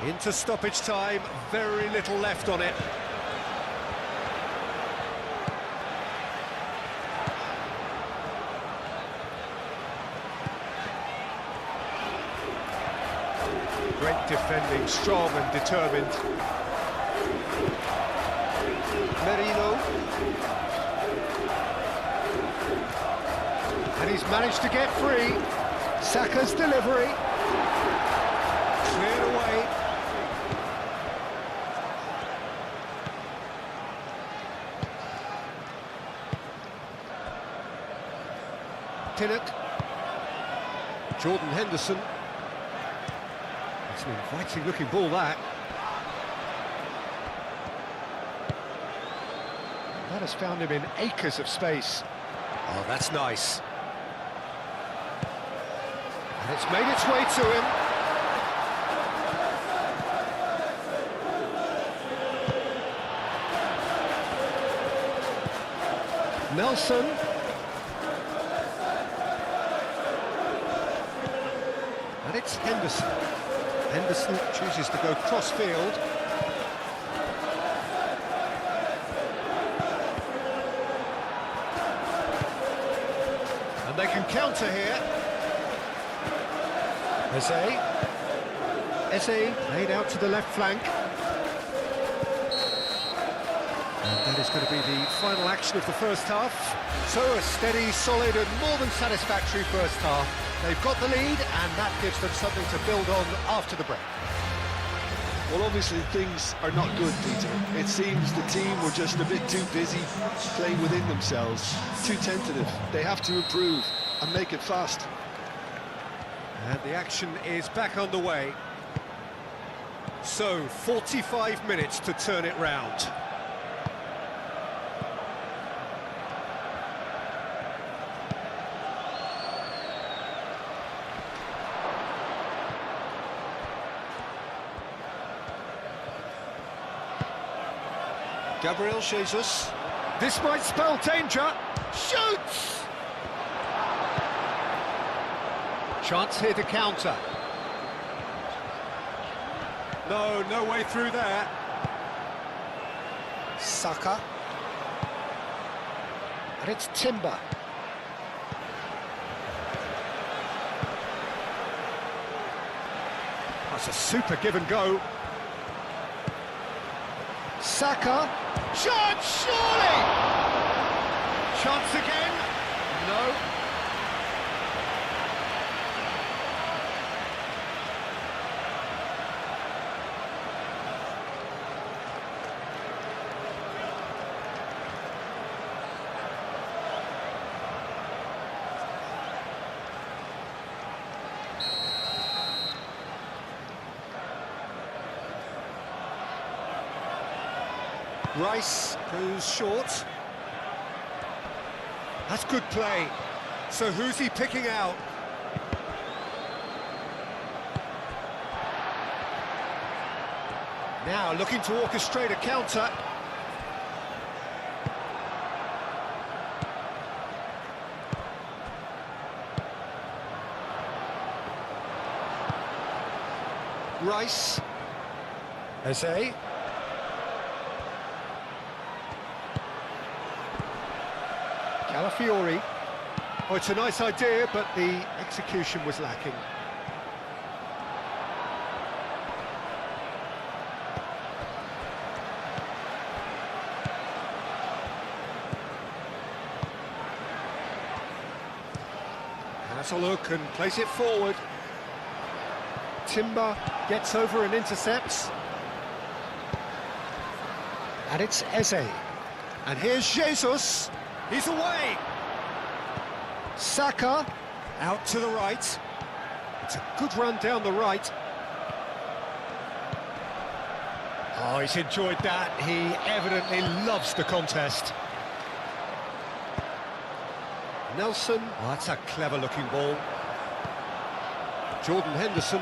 S2: Into stoppage time, very little left on it. Great defending, strong and determined. Merino. And he's managed to get free. Saka's delivery. Cleared away. Pinnock. Jordan Henderson. It's an inviting looking ball, that. That has found him in acres of space. Oh, that's nice. And it's made its way to him. Nelson. And it's Henderson. Henderson chooses to go cross-field. And they can counter here. Eze laid out to the left flank. And that is going to be the final action of the first half. So a steady, solid and more than satisfactory first half. They've got the lead, and that gives them something to build on after the break.
S1: Well, obviously things are not good, Peter. It seems the team were just a bit too busy playing within themselves, too tentative. They have to improve and make it fast.
S2: And the action is back underway. So, 45 minutes to turn it round. Gabriel Jesus. This might spell danger. Shoots! Chance here to counter. No way through there. Saka. And it's Timber. That's a super give and go. Saka. Chance, surely! Chance again? No. Rice goes short. That's good play. So who's he picking out? Now looking to orchestrate a counter. Rice. Eze. Calafiori. Oh, it's a nice idea, but the execution was lacking. Has a look and plays it forward. Timber gets over and intercepts. And it's Eze. And here's Jesus. He's away. Saka out to the right. It's a good run down the right. Oh, he's enjoyed that. He evidently loves the contest. Nelson. Oh, that's a clever-looking ball. Jordan Henderson.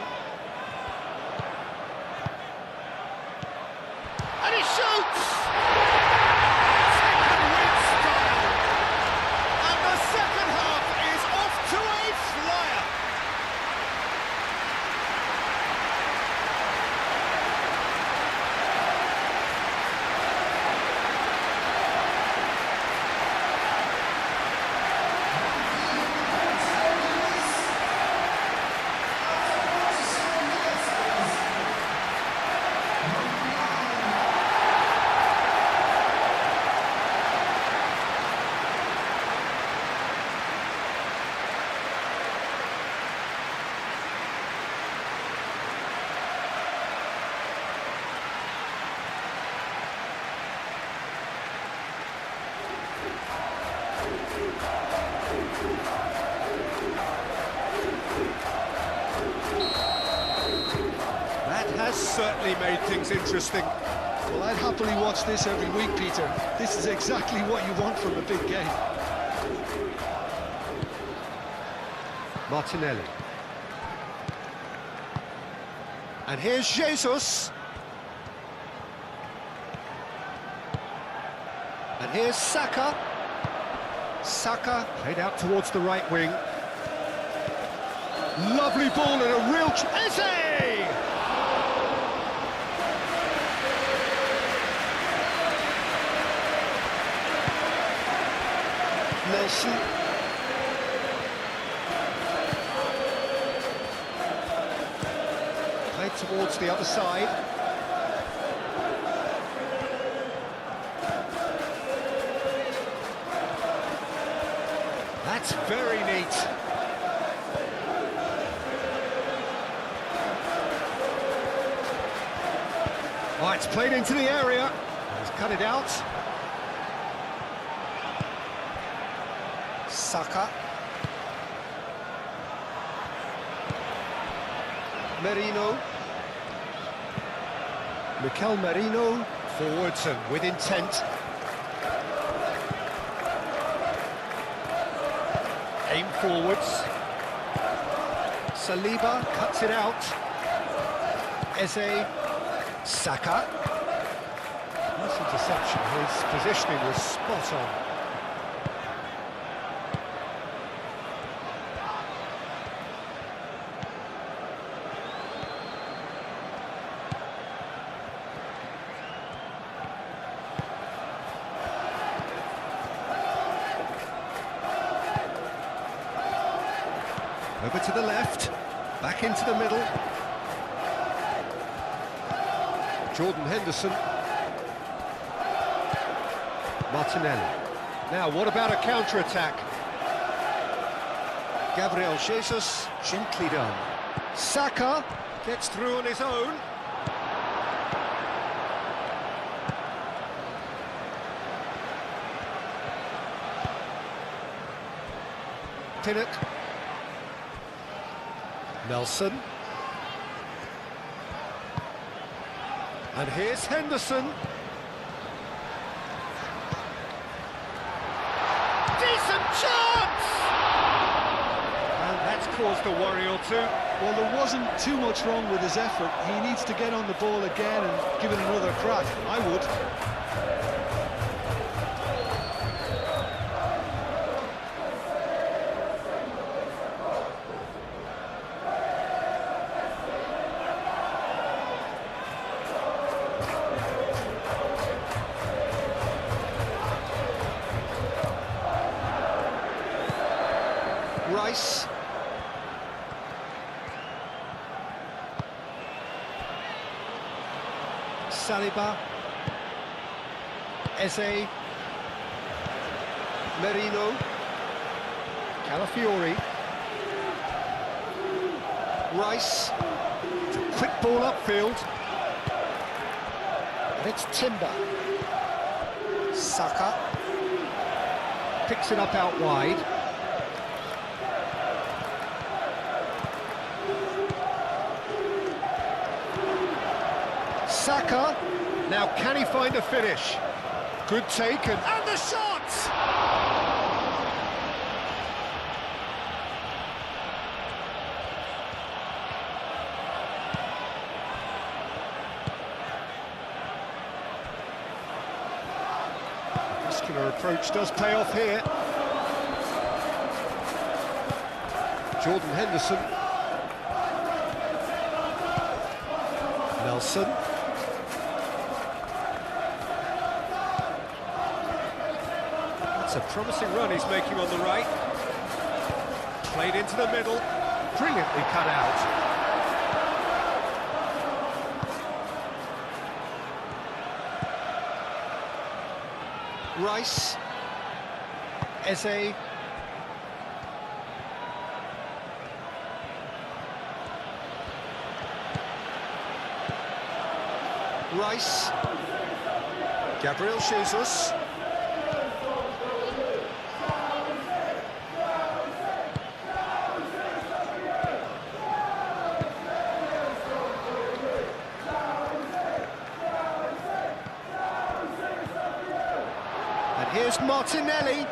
S2: And he shoots! Has certainly made things interesting.
S1: Well, I'd happily watch this every week, Peter. This is exactly what you want from a big game.
S2: Martinelli. And here's Jesus. And here's Saka. Saka played out towards the right wing. Lovely ball and a real... Eze! Nelson. Played towards the other side. That's very neat. Oh, it's played into the area. He's cut it out. Saka. Merino. Mikel Merino forwards and with intent. Aim forwards. Saliba cuts it out. Eze. Saka. Nice interception. His positioning was spot on. Over to the left, back into the middle. Jordan Henderson. Martinelli. Now, what about a counter-attack? Gabriel Jesus, gently done. Saka gets through on his own. Pinnock. Nelson. And here's Henderson.
S3: Decent chance!
S2: And that's caused a worry or two.
S1: Well, there wasn't too much wrong with his effort. He needs to get on the ball again and give it another crack. I would.
S2: Rice. Saliba. Eze. Merino. Calafiori. Rice. It's a quick ball upfield. And it's Timber. Saka. Picks it up out wide. Saka, now can he find a finish? Good take and
S3: The shot!
S2: muscular approach does pay off here. Jordan Henderson. Nelson. That's a promising run he's making on the right. Played into the middle. Brilliantly cut out. Rice. Eze. Rice. Gabriel Jesus. And here's Martinelli.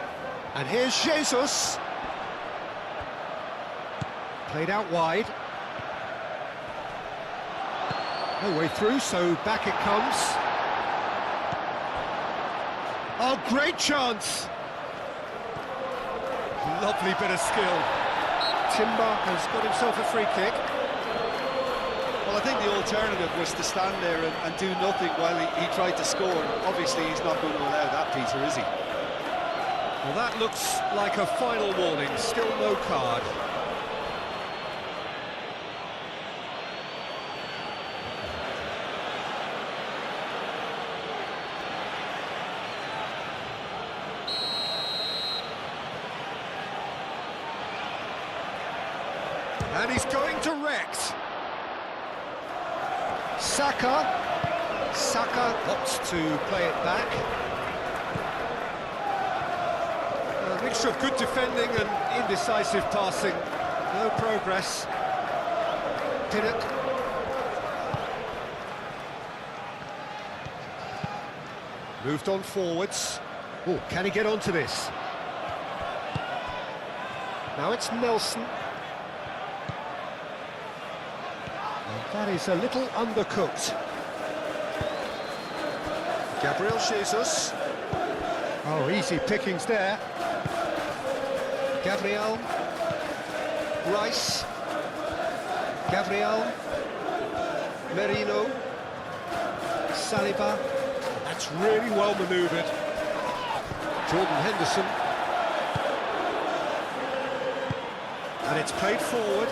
S2: And here's Jesus. Played out wide. No way through, so back it comes. Oh, great chance! Lovely bit of skill. Timber has got himself a free kick.
S1: Well, I think the alternative was to stand there and do nothing while he tried to score. Obviously, he's not going to allow that, Peter, is he?
S2: Well, that looks like a final warning. Still no card. And he's going direct. Saka. Saka opts to play it back. A mixture of good defending and indecisive passing. No progress. Pinnock. Moved on forwards. Oh, can he get onto this? Now it's Nelson. That is a little undercooked. Gabriel Jesus. Oh, easy pickings there. Gabriel. Rice. Gabriel. Merino. Saliba. That's really well manoeuvred. Jordan Henderson. And it's played forward.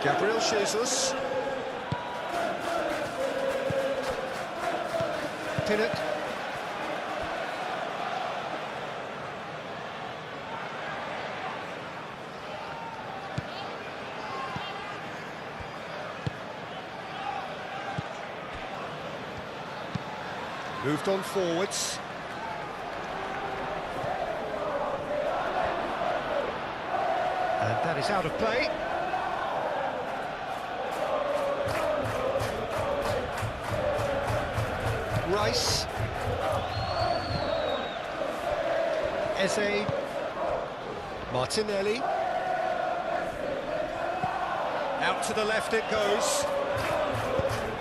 S2: Gabriel Jesus. Pinnock. Moved on forwards. And that is out of play. Rice. Eze. Martinelli. Out to the left it goes.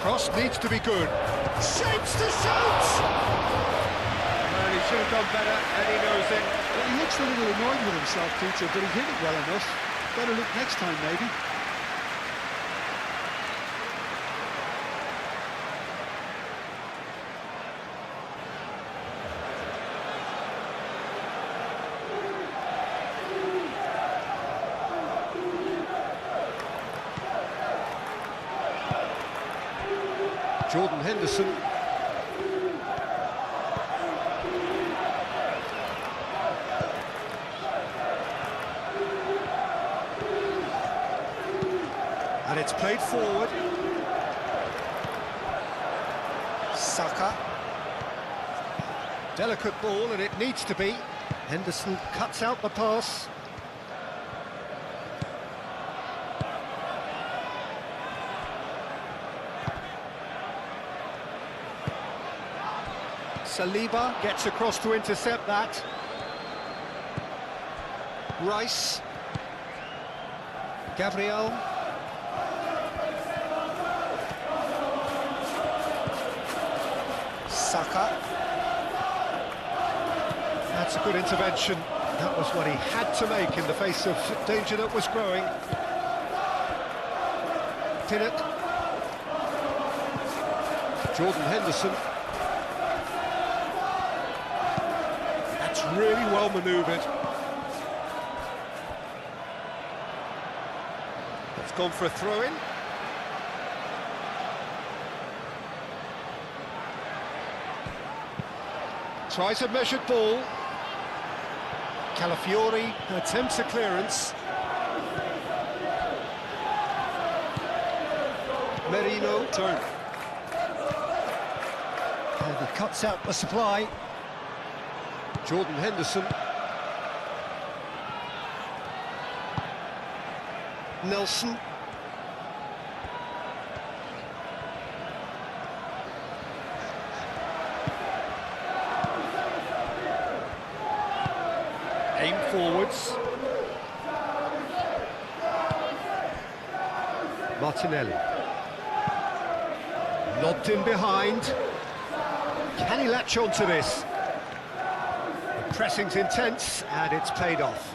S2: Cross needs to be good. Shapes to shoot! Well, he should have done better, and he knows it.
S1: Well, he looks a little annoyed with himself, Peter, but he hit it well enough. Better look next time, maybe.
S2: Jordan Henderson. And it's played forward. Saka. Delicate ball, and it needs to be. Henderson cuts out the pass. Saliba gets across to intercept that. Rice. Gabriel. Saka. That's a good intervention. That was what he had to make in the face of danger that was growing. Pinnock. Jordan Henderson. That's really well manoeuvred. That's gone for a throw-in. Tries a measured ball. Calafiori attempts a clearance. Merino.
S1: Turn.
S2: And he cuts out the supply. Jordan Henderson. Nelson. Aim forwards. Martinelli. Lobbed in behind. Can he latch on to this? The pressing's intense, and it's paid off.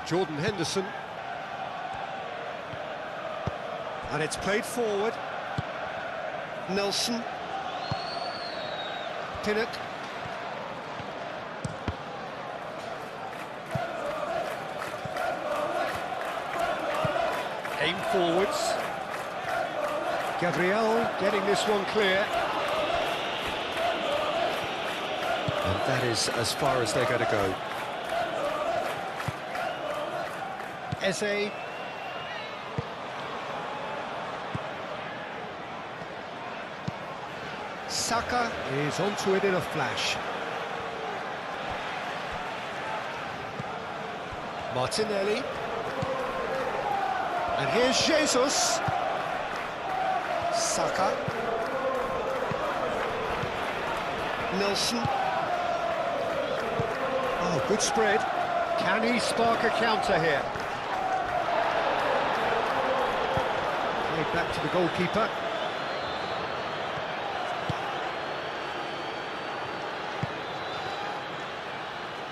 S2: Jordan Henderson. And it's played forward. Nelson. Pinnock. Aim forwards. Gabriel getting this one clear. And that is as far as they're going to go. Eze. Saka is onto it in a flash. Martinelli. And here's Jesus. Saka. Nelson. Oh, good spread. Can he spark a counter here? Played back to the goalkeeper.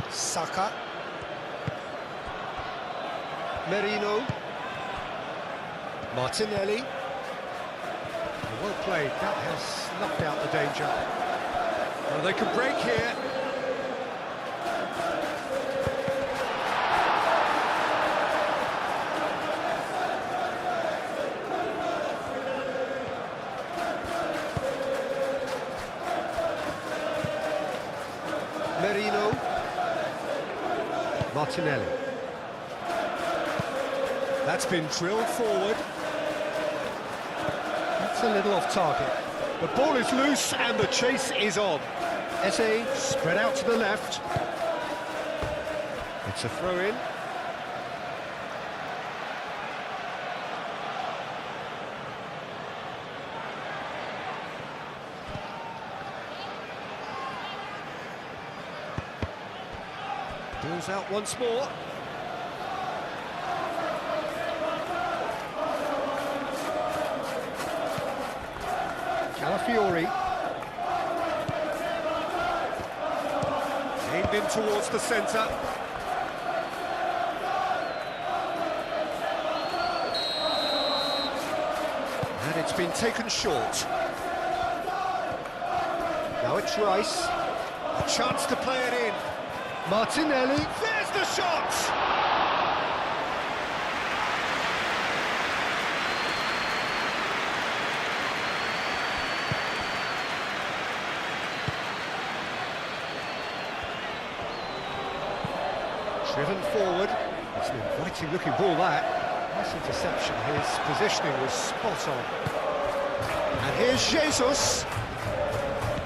S2: Saka. Merino. Martinelli. Well played, that has snuffed out the danger. Well, they can break here. Martinelli. That's been drilled forward. That's a little off target. The ball is loose and the chase is on. Eze spread out to the left. It's a throw-in. Ball's out once more. Calafiori. Aimed in towards the centre. And it's been taken short. Now it's Rice. A chance to play it in. Martinelli. There's the shot! Driven forward. It's an inviting looking ball, that. Nice interception. His positioning was spot on. And here's Jesus.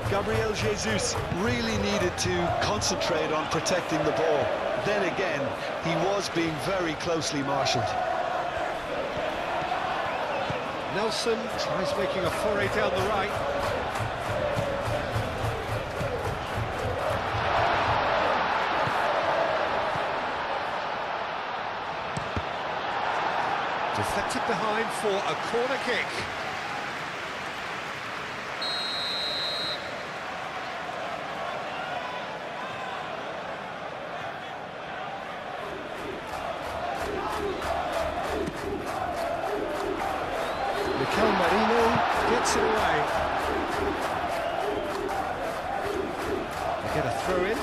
S1: Gabriel Jesus really needed to concentrate on protecting the ball. Then again, he was being very closely marshalled.
S2: Nelson tries making a foray down the right. Deflected behind for a corner kick. Marino gets it away. They get a throw in.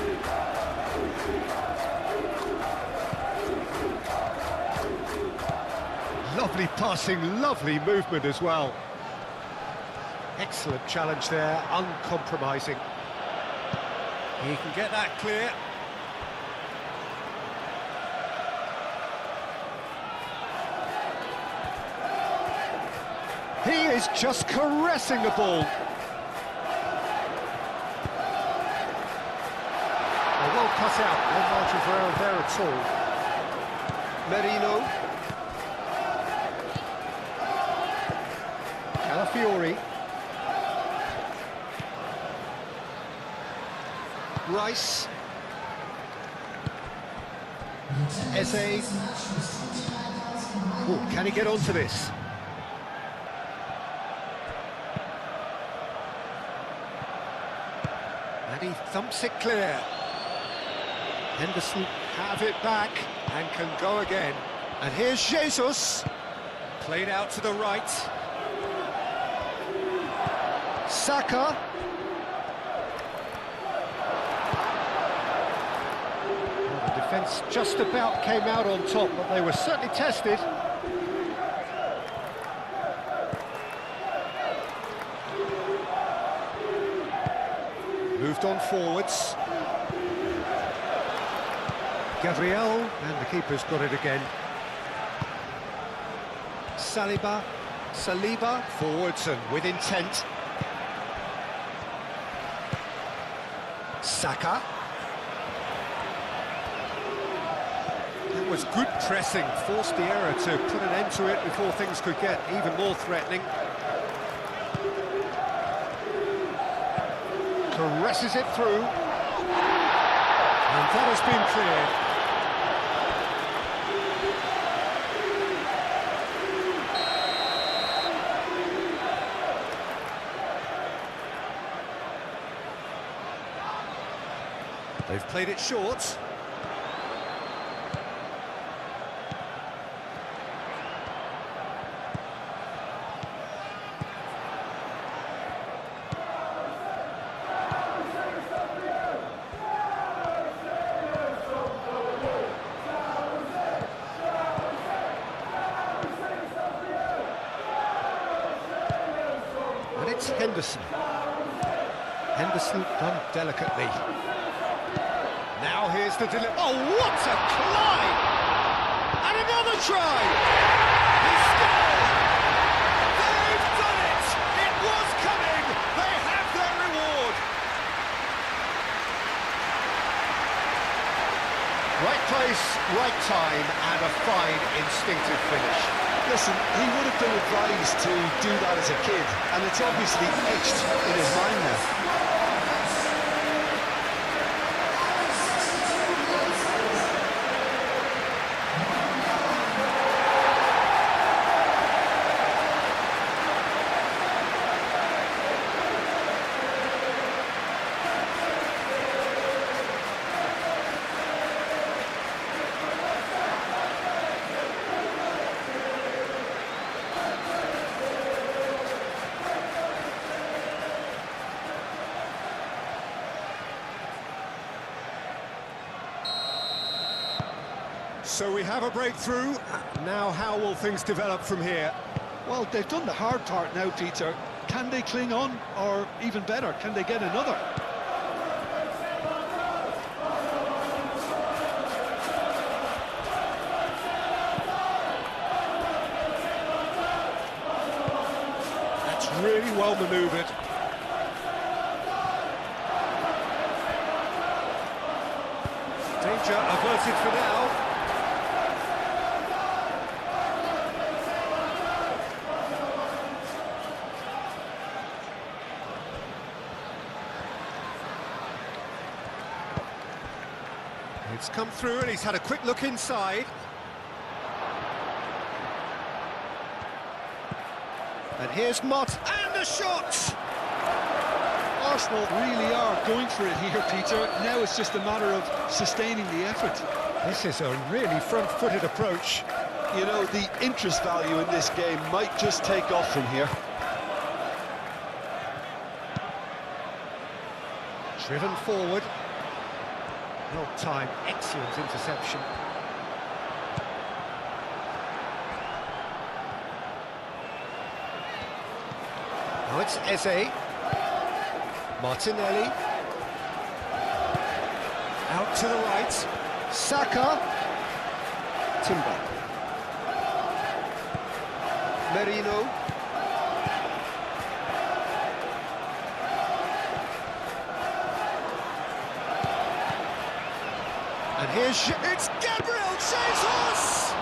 S2: Lovely passing, lovely movement as well. Excellent challenge there, uncompromising. He can get that clear. He is just caressing the ball. Well cut out, no margin for error there at all. Merino. Calafiori. Rice. Eze. Oh, can he get onto this? And he thumps it clear. Henderson have it back and can go again. And here's Jesus. Played out to the right. Saka. Well, the defence just about came out on top, but they were certainly tested. Moved on forwards. Gabriel, and the keeper's got it again. Saliba, forwards and with intent. Saka. That was good pressing, forced the error to put an end to it before things could get even more threatening. Caresses it through. And that has been cleared. They've played it short. And it's Henderson. Henderson done delicately. Now here's the delivery. Oh, what a climb! And another try! He scored! They've done it! It was coming! They have their reward! Right place, right time, and a fine instinctive finish.
S1: Listen, he would have been advised to do that as a kid, and it's obviously etched in his mind now.
S2: So we have a breakthrough. Now how will things develop from here?
S1: Well, they've done the hard part now, Peter. Can they cling on, or even better, can they get another?
S2: That's really well manoeuvred. Danger averted for now. It's come through and he's had a quick look inside. And here's Mott, and the shot!
S1: Arsenal really are going for it here, Peter. Now it's just a matter of sustaining the effort.
S2: This is a really front-footed approach.
S1: You know, the interest value in this game might just take off from here.
S2: Driven forward. Well timed, excellent interception. Now it's Eze. Martinelli. Out to the right. Saka. Timber. Merino. And here's... It's Gabriel Jesus!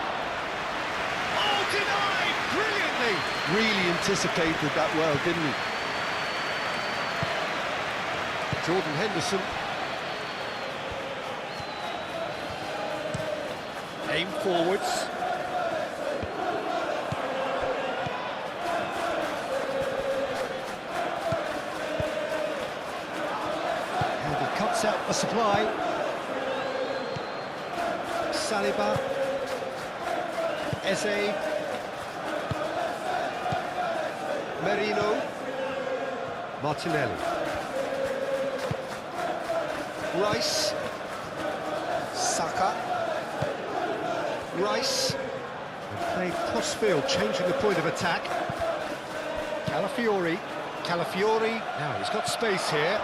S2: Oh, denied brilliantly!
S1: Really anticipated that well, didn't he?
S2: Jordan Henderson. Aim forwards. And he cuts out the supply. Saliba, Eze, Merino, Martinelli, Rice, Saka, Rice, and played cross-field, changing the point of attack. Calafiori, now he's got space here.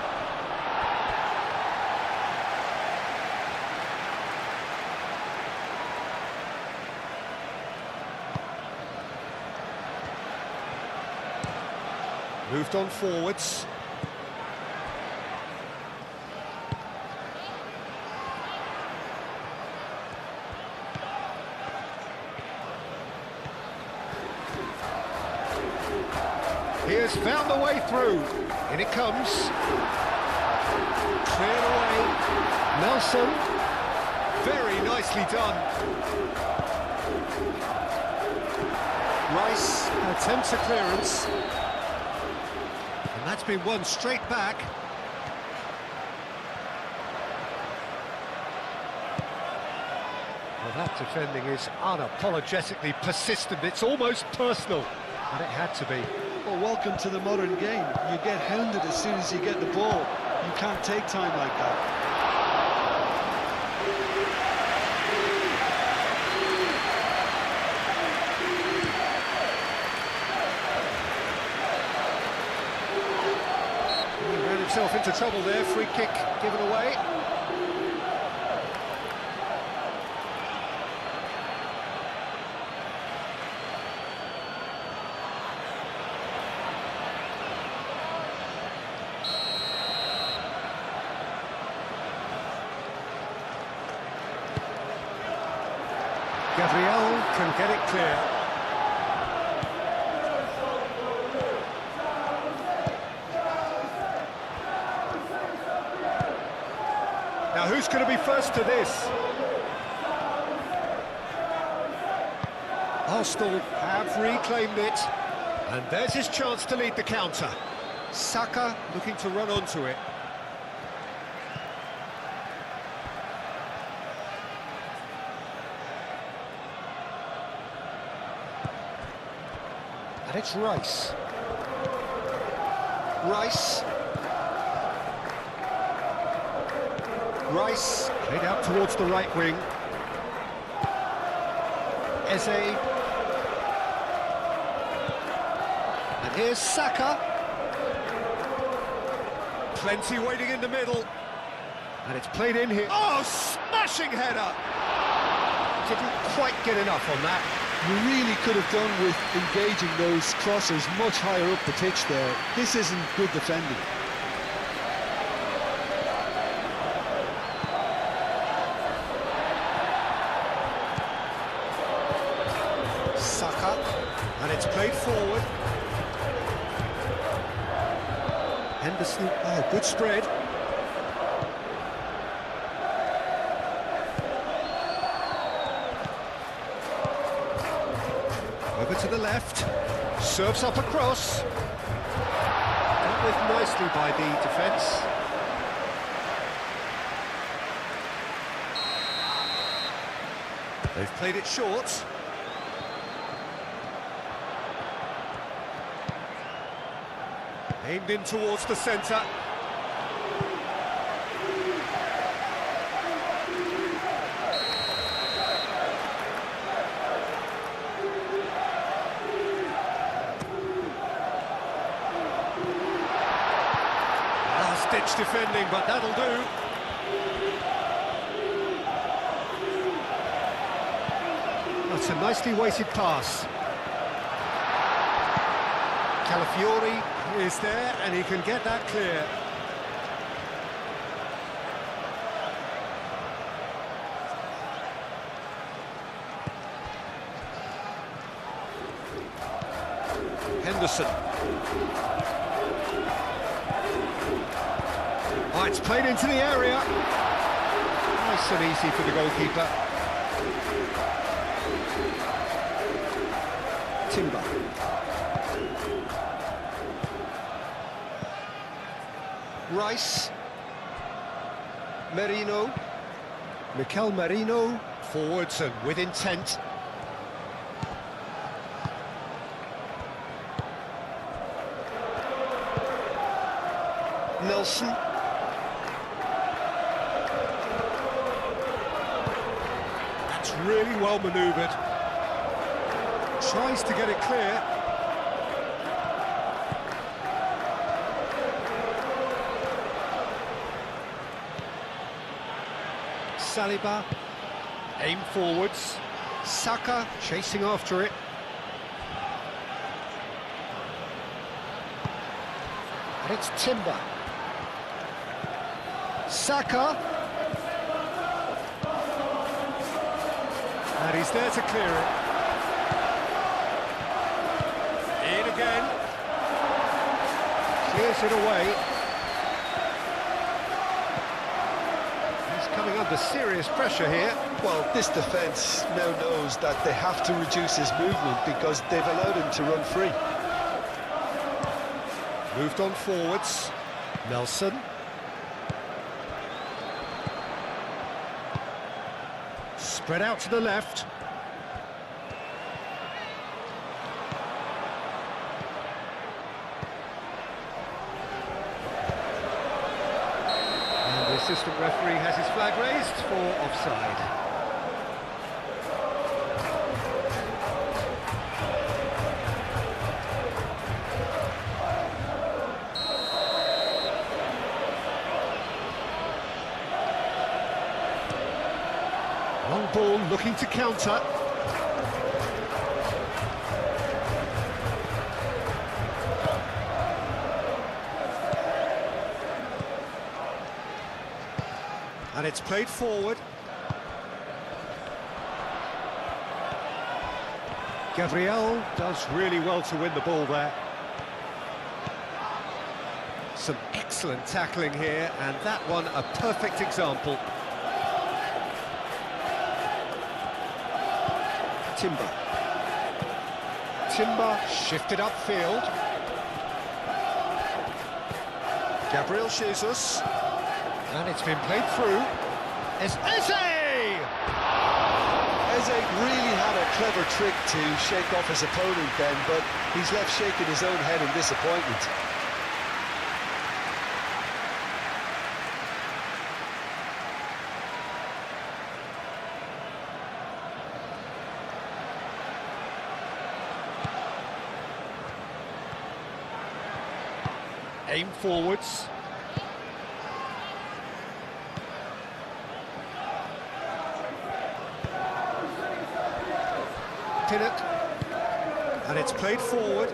S2: Moved on forwards. He has found the way through. In it comes. Cleared away. Nelson. Very nicely done. Rice attempts a clearance. And that's been won straight back. Well, that defending is unapologetically persistent. It's almost personal, and it had to be.
S1: Well, welcome to the modern game. You get hounded as soon as you get the ball. You can't take time like that.
S2: He ran himself into trouble there. Free kick given away. Gabriel can get it clear. Now who's going to be first to this? Arsenal have reclaimed it. And there's his chance to lead the counter. Saka looking to run onto it. And it's Rice. Rice played out towards the right wing. Eze. And here's Saka. Plenty waiting in the middle. And it's played in here. Oh, smashing header! Didn't quite get enough on that.
S1: You really could have done with engaging those crossers much higher up the pitch there. This isn't good defending.
S2: Saka, and it's played forward. Henderson, oh, good spread. Over to the left, serves up across. Dealt with nicely by the defence. They've played it short. Aimed in towards the centre. Last-ditch defending, but that'll do. That's a nicely weighted pass. Calafiori is there, and he can get that clear. Henderson. Oh, it's played into the area. Nice and easy for the goalkeeper. Timber. Rice, Merino, Mikel Merino, forwards and with intent. Nelson. That's really well manoeuvred. Tries to get it clear. Saliba, aim forwards. Saka chasing after it. And it's Timber. Saka. And he's there to clear it. In again. Clears it away. Coming under serious pressure here.
S1: Well, this defence now knows that they have to reduce his movement because they've allowed him to run free.
S2: Moved on forwards. Nelson. Spread out to the left. Assistant referee has his flag raised for offside. Long ball looking to counter. And it's played forward. Gabriel does really well to win the ball there. Some excellent tackling here, and that one a perfect example. Timber shifted upfield. Gabriel Jesus. And it's been played through. It's Eze!
S1: Eze really had a clever trick to shake off his opponent then, but he's left shaking his own head in disappointment.
S2: Aim forwards. Pinnock. And it's played forward.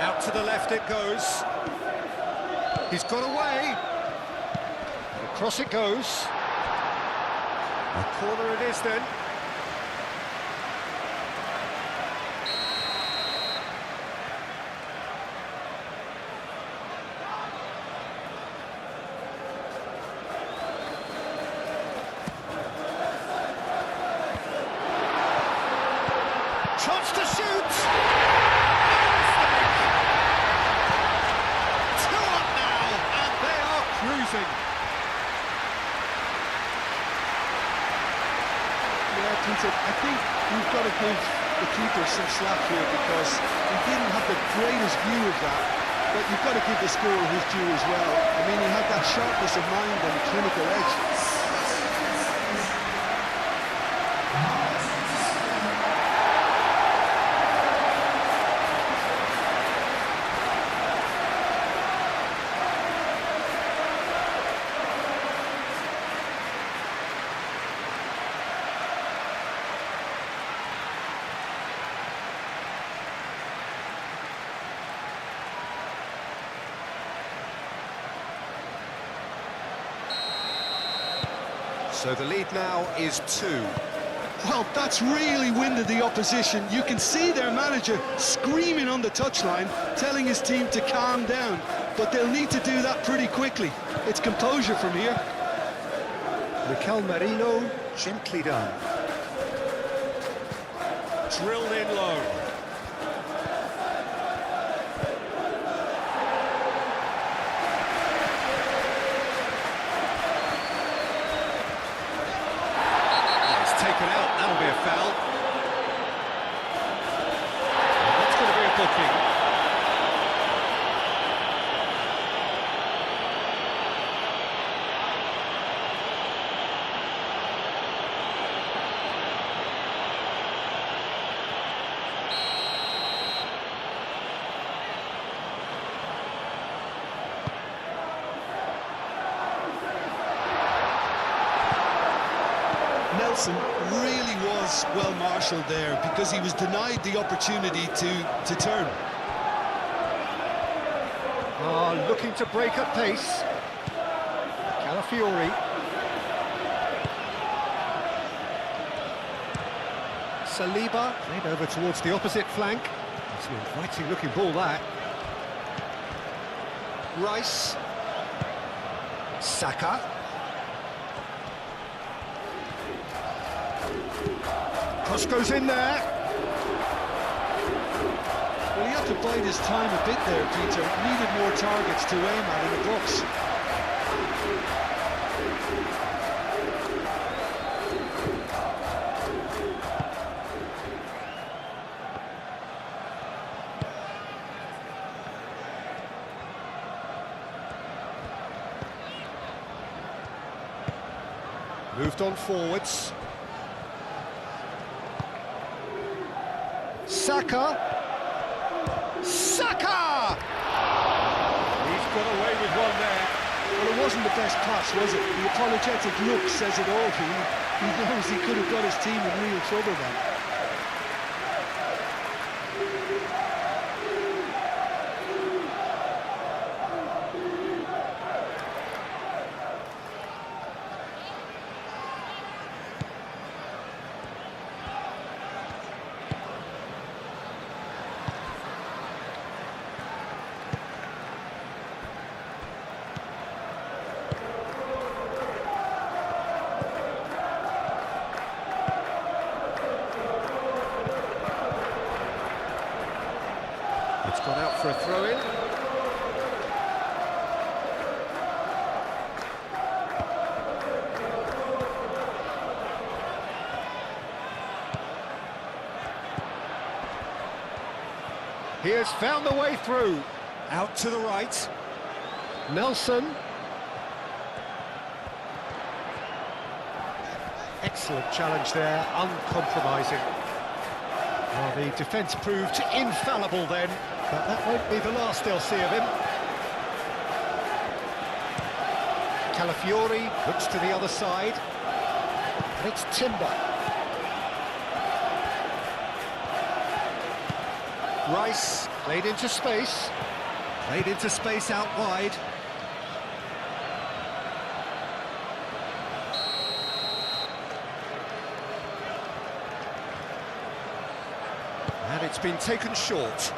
S2: Out to the left it goes. He's got away. And across it goes. A corner it is then. Chance to shoot! 2 up now, and they are cruising.
S1: Peter, I think we've got to give the keeper some slack here because he didn't have the greatest view of that, but you've got to give the scorer his due as well. I mean, he had that sharpness of mind and clinical edge.
S2: So the lead now is 2.
S1: Well, that's really winded the opposition. You can see their manager screaming on the touchline, telling his team to calm down, but they'll need to do that pretty quickly. It's composure from here.
S2: Mikel Merino, gently done. Drilled in low. Taken out, that'll be a foul. That's going to be a booking.
S1: Nelson really was well marshalled there because he was denied the opportunity to turn.
S2: Looking to break at pace. Calafiori. Saliba played over towards the opposite flank. It's an inviting looking ball that. Rice. Saka. Cross goes in there.
S1: Well, he had to bide his time a bit there, Peter. Needed more targets to aim at in the box.
S2: Moved on forwards. Saka! Saka! He's got away with one there.
S1: Well, it wasn't the best pass, was it? The apologetic look says it all. He knows he could have got his team in real trouble then.
S2: for a throw-in. He has found the way through. Out to the right. Nelson. Excellent challenge there, uncompromising. Well, the defence proved infallible then, but that won't be the last they'll see of him. Calafiori looks to the other side. And it's Timber. Rice, played into space. Played into space out wide. And it's been taken short.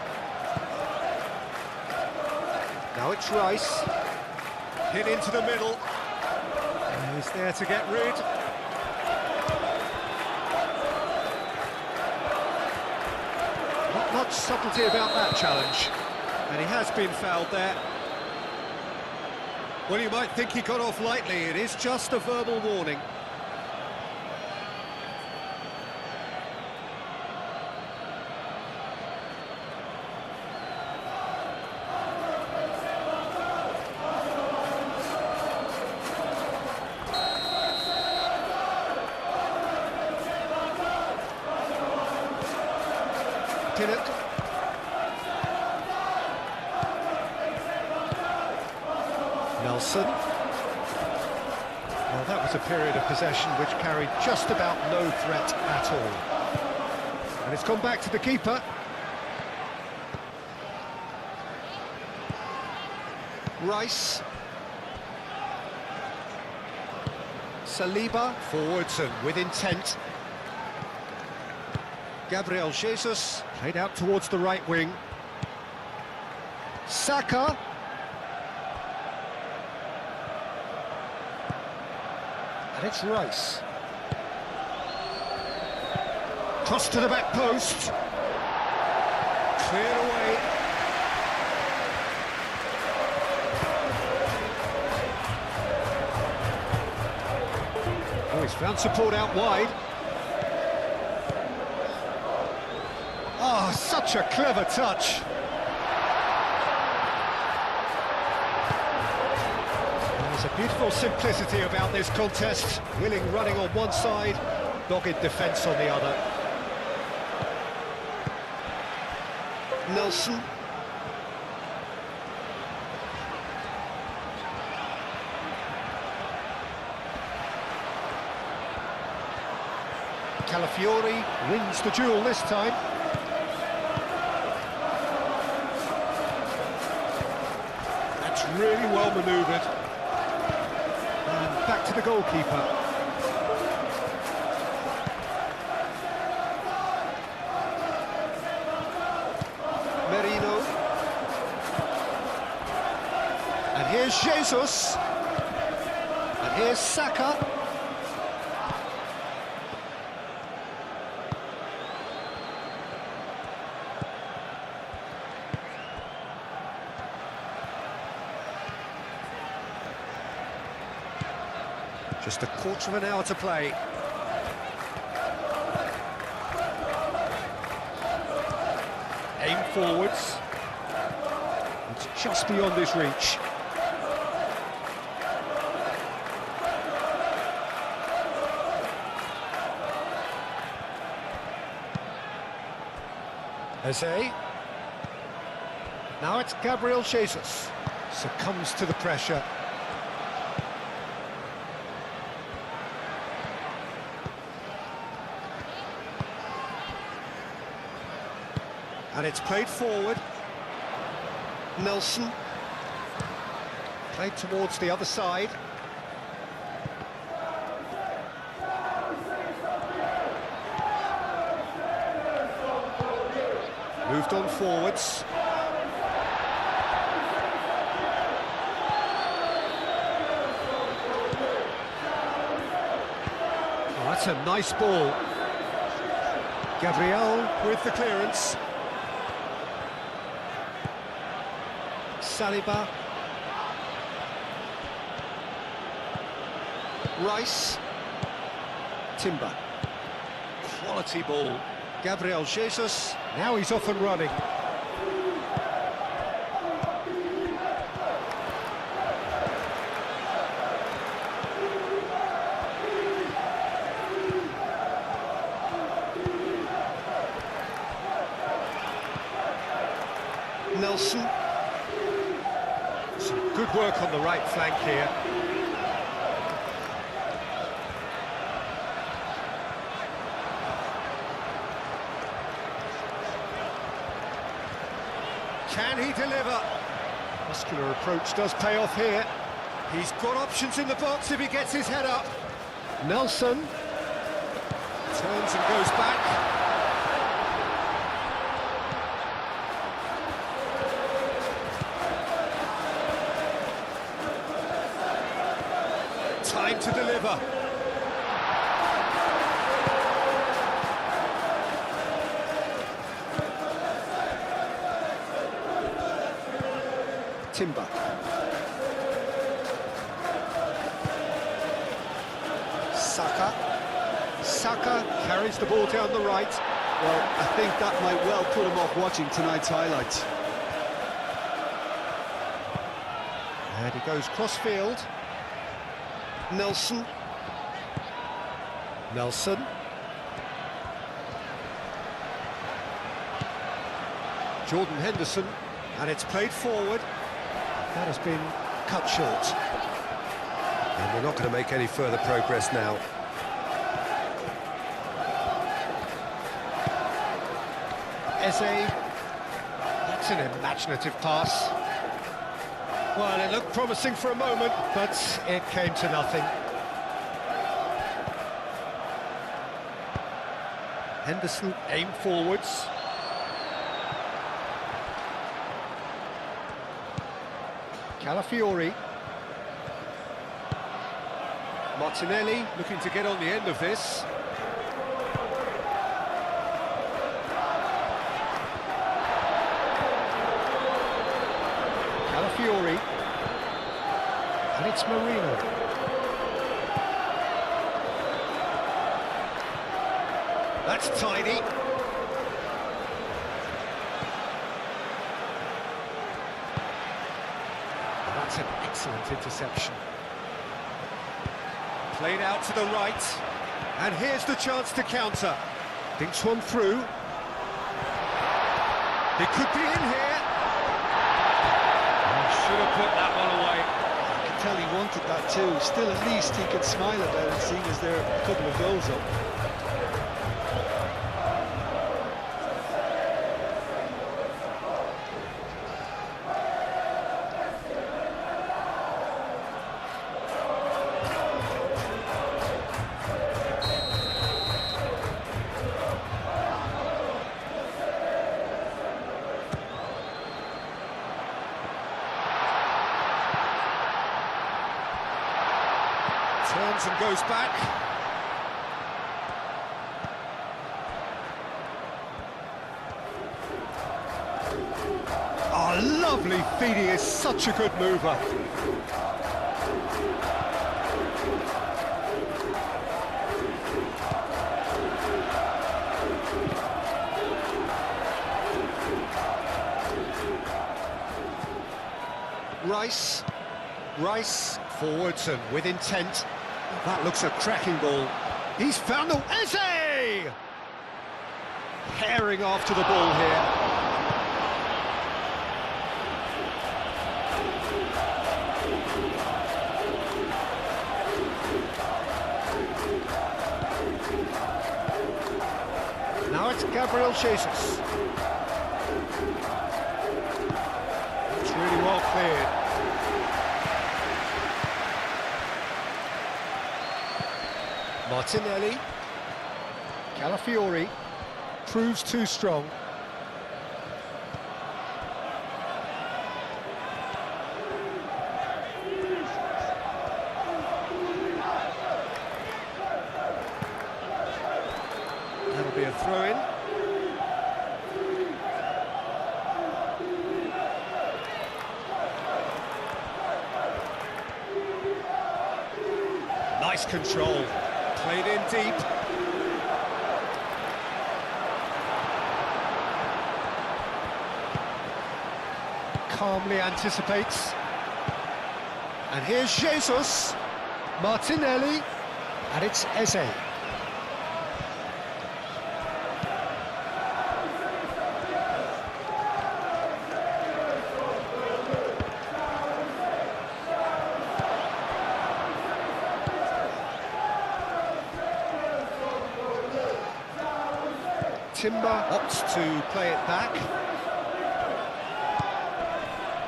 S2: Now it's Rice. Hit into the middle. And he's there to get rid. Not much subtlety about that challenge. And he has been fouled there. Well, you might think he got off lightly. It is just a verbal warning. Pinnock. Nelson. Well, that was a period of possession which carried just about no threat at all. And it's gone back to the keeper. Rice. Saliba forwards and with intent. Gabriel Jesus played out towards the right wing. Saka. And it's Rice. Cross to the back post. Cleared away. Oh, he's found support out wide. Oh, such a clever touch. There's a beautiful simplicity about this contest. Willing running on one side, dogged defence on the other. Nelson. Calafiori wins the duel this time. That's really well manoeuvred. And back to the goalkeeper. Merino. And here's Jesus. And here's Saka. Just a quarter of an hour to play. Aim forwards. It's just beyond his reach. Eze. Now it's Gabriel Jesus. Succumbs to the pressure. And it's played forward. Nelson. Played towards the other side. Moved on forwards. Oh, that's a nice ball. Gabriel with the clearance. Saliba. Rice. Timber. Quality ball. Gabriel Jesus. Now he's off and running. Nelson. Some good work on the right flank here. Can he deliver? Muscular approach does pay off here. He's got options in the box if he gets his head up. Nelson turns and goes back. Time to deliver. Timber. Saka carries the ball down the right.
S1: Well, I think that might well put him off watching tonight's highlights.
S2: And he goes cross-field. Nelson. Jordan Henderson. And it's played forward. That has been cut short. And we're not going to make any further progress now. Eze. That's an imaginative pass. Well, it looked promising for a moment, but it came to nothing. Henderson aimed forwards. Calafiori. Martinelli looking to get on the end of this. Calafiori. And it's Marino. That's tidy. That's an excellent interception. Played out to the right. And here's the chance to counter. Dinks one through. It could be in here. Should have put that one away.
S1: I can tell he wanted that too. Still, at least he can smile about it, seeing as there are a couple of goals up.
S2: Turns and goes back. Oh, lovely feed. He is such a good mover. Rice forwards and with intent. That looks a cracking ball. He's found the... Eze! Herring after the ball here. Now it's Gabriel Jesus. It's really well cleared. Martinelli. Calafiori proves too strong. That'll be a throw-in. Nice control. Played in deep. Calmly anticipates. And here's Jesus. Martinelli. And it's Eze. Timber opts to play it back.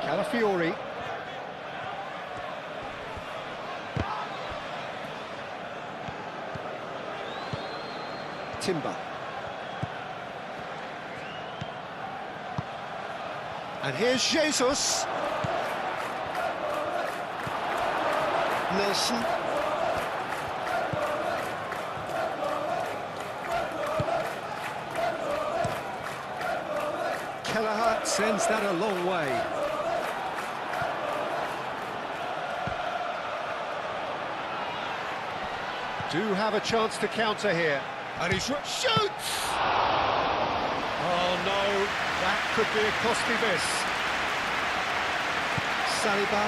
S2: Calafiori. Timber. And here's Jesus. Nelson. Kelleher sends that a long way. Do have a chance to counter here. And he shoots! Oh no, that could be a costly miss. Saliba.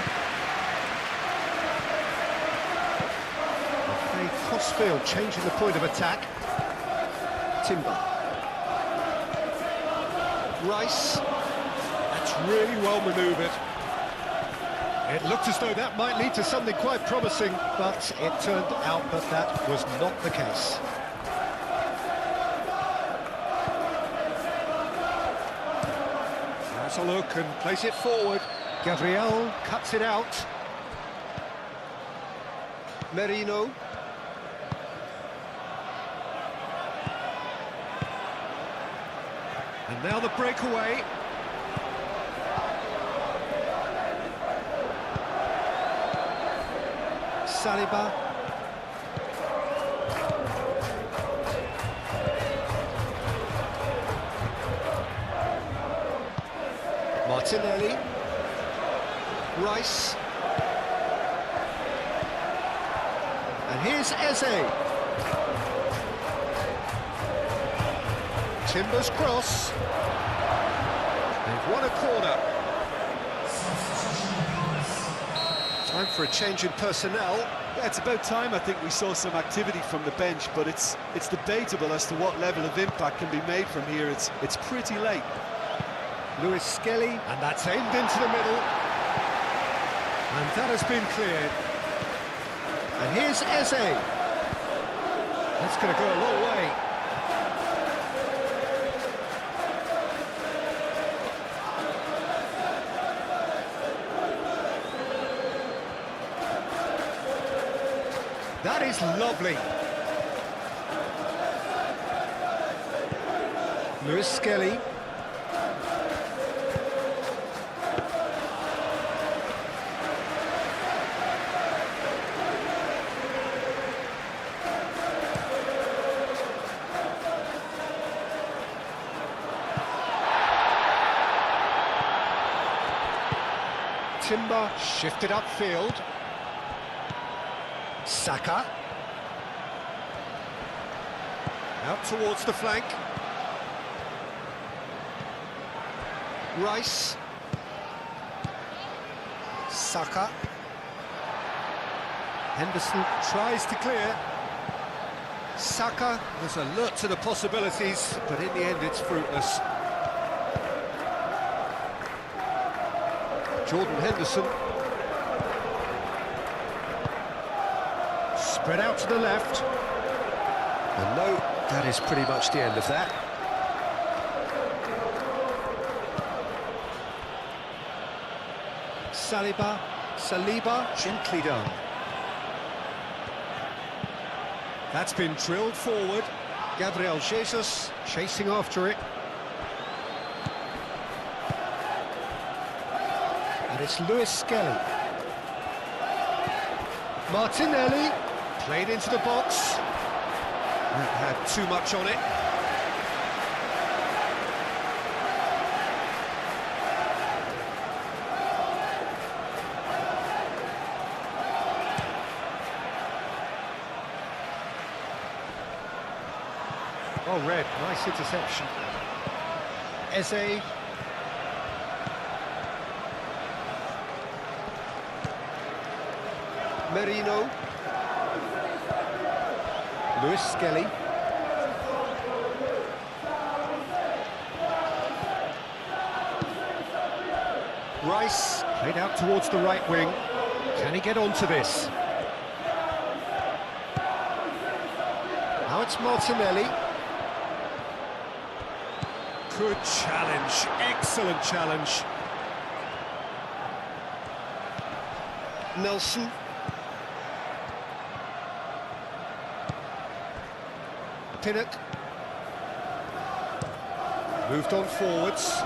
S2: A crossfield, changing the point of attack. Timber. Rice. That's really well manoeuvred. It looked as though that might lead to something quite promising, but it turned out that that was not the case. Has a look and plays it forward. Gabriel cuts it out. Merino. And now the breakaway. Saliba. Martinelli. Rice. And here's Eze. Timber's cross. They've won a corner. Time for a change in personnel.
S1: Yeah, it's about time. I think we saw some activity from the bench, but it's debatable as to what level of impact can be made from here. It's pretty late.
S2: Lewis Skelly, and that's aimed into the middle. And that has been cleared. And here's Eze. That's going to go a long way. That is lovely. Lewis Skelly. Timber shifted upfield. Saka. Out towards the flank. Rice. Saka. Henderson tries to clear. Saka was alert to the possibilities, but in the end it's fruitless. Jordan Henderson. Spread out to the left. And no, that is pretty much the end of that. Saliba, gently done. That's been drilled forward. Gabriel Jesus chasing after it. And it's Lewis Skelly. Martinelli, played into the box. That had too much on it. Well read, nice interception. Eze. Merino. Lewis Skelly. Rice, played out towards the right wing. Can he get onto this? Now it's Martinelli. Good challenge, excellent challenge. Nelson. Pinnock. Moved on forwards.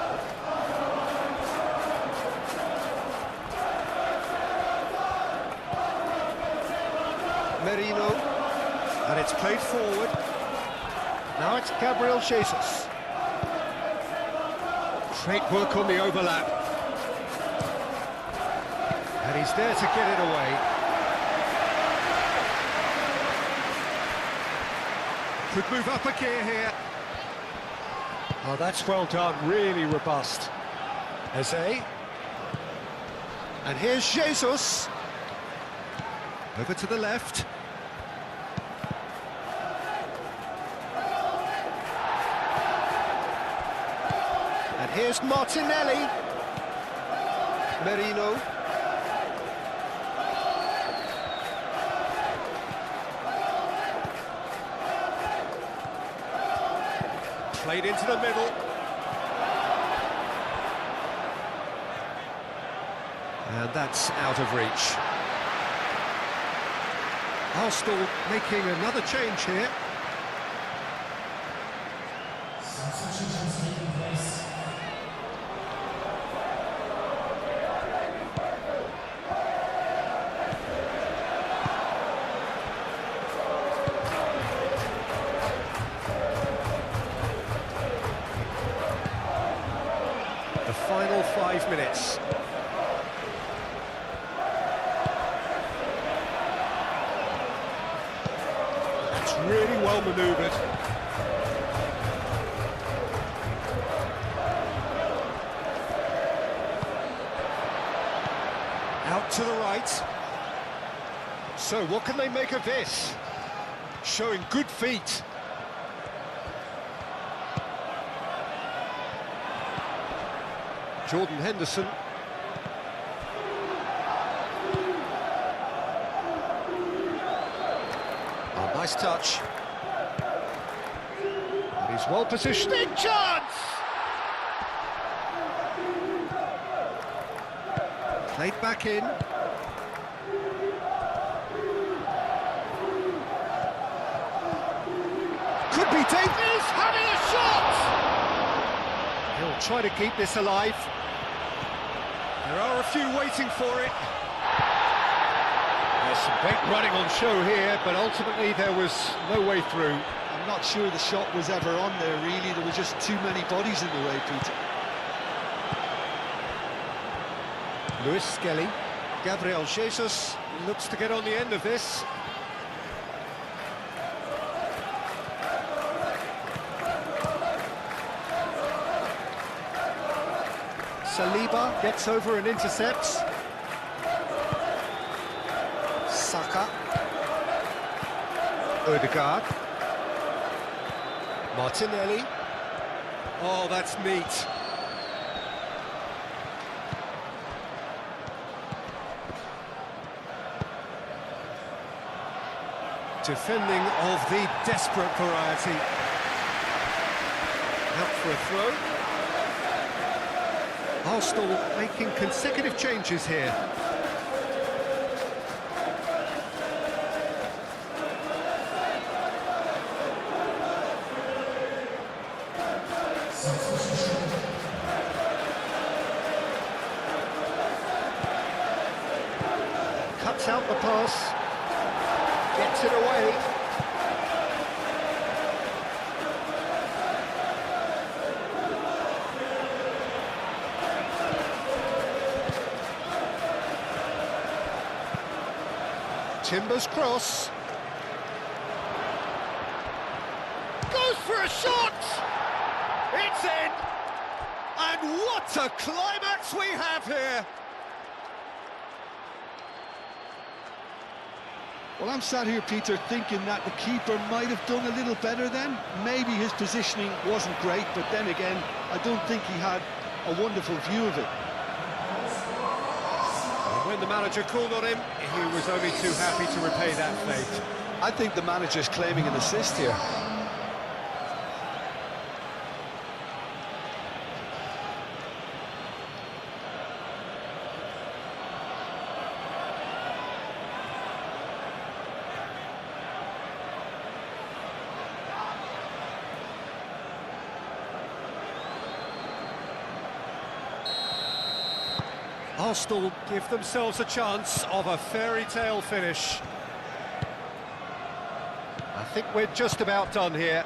S2: Merino. And it's played forward. Now it's Gabriel Jesus. Great work on the overlap. And he's there to get it away. Could move up a gear here. Oh, that's well done, really robust. Eze. And here's Jesus. Over to the left. And here's Martinelli. Merino. Played into the middle. And that's out of reach. Arsenal making another change here. The final 5 minutes. That's really well manoeuvred. Out to the right. So what can they make of this? Showing good feet. Jordan Henderson. Oh, nice touch. And he's well positioned. Big chance! Played back in. Could be dangerous.
S3: Having a shot!
S2: He'll try to keep this alive. There are a few waiting for it. There's some great running on show here, but ultimately there was no way through.
S1: I'm not sure the shot was ever on there, really. There were just too many bodies in the way, Peter.
S2: Lewis Skelly. Gabriel Jesus looks to get on the end of this. Saliba gets over and intercepts. Saka. Odegaard. Martinelli. Oh, that's neat. Defending of the desperate variety. Out for a throw. Arsenal making consecutive changes here. Cuts out the pass. Gets it away. Timber's cross.
S3: Goes for a shot! It's in!
S2: And what a climax we have here!
S1: Well, I'm sat here, Peter, thinking that the keeper might have done a little better then. Maybe his positioning wasn't great, but then again, I don't think he had a wonderful view of it.
S2: And when the manager called on him, he was only too happy to repay that fate.
S4: I think the manager's claiming an assist here.
S2: Arsenal give themselves a chance of a fairy tale finish. I think we're just about done here.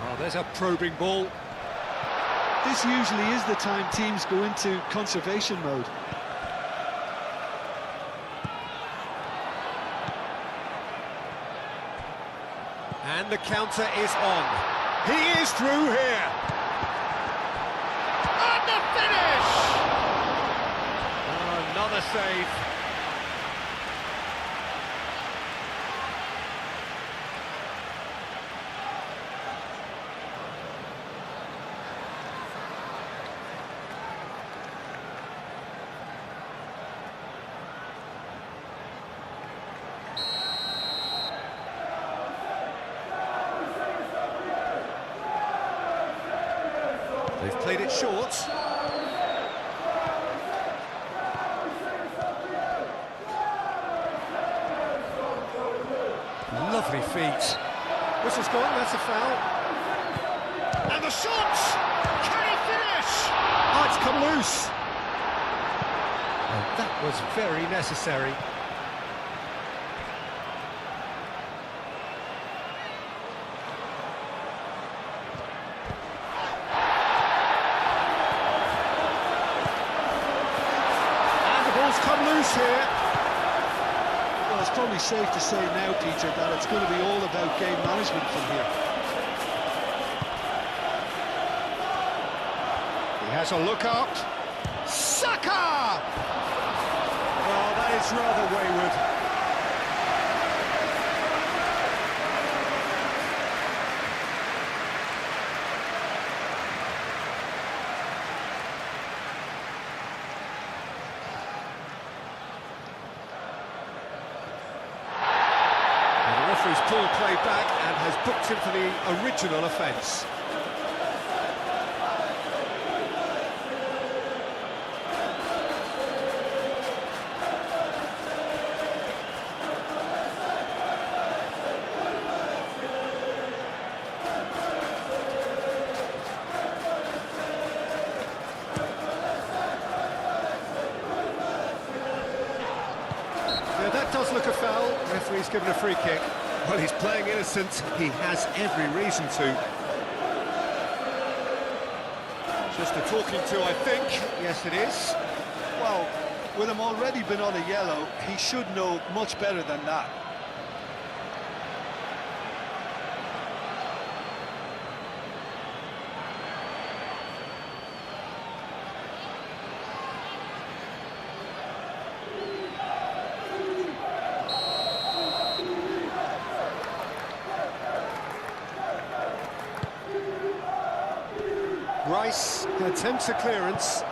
S2: Oh, there's a probing ball.
S1: This usually is the time teams go into conservation mode.
S2: And the counter is on. He is through here.
S3: And the finish!
S2: Oh, another save. They've played it short. Lovely feet. Whistle's gone, that's a foul.
S3: And the shot! Can he finish?
S2: Oh, it's come loose. And that was very necessary. Come loose here.
S1: Well, it's probably safe to say now, Peter, that it's going to be all about game management from here.
S2: He has a look up. Saka! Oh, that is rather wayward. He's pulled play back and has booked him for the original offence. Yeah, that does look a foul. Referee's given a free kick. Well, he's playing innocent. He has every reason to. Just a talking to, I think. Yes, it is.
S1: Well, with him already been on a yellow, he should know much better than that.
S2: Rice attempts a clearance.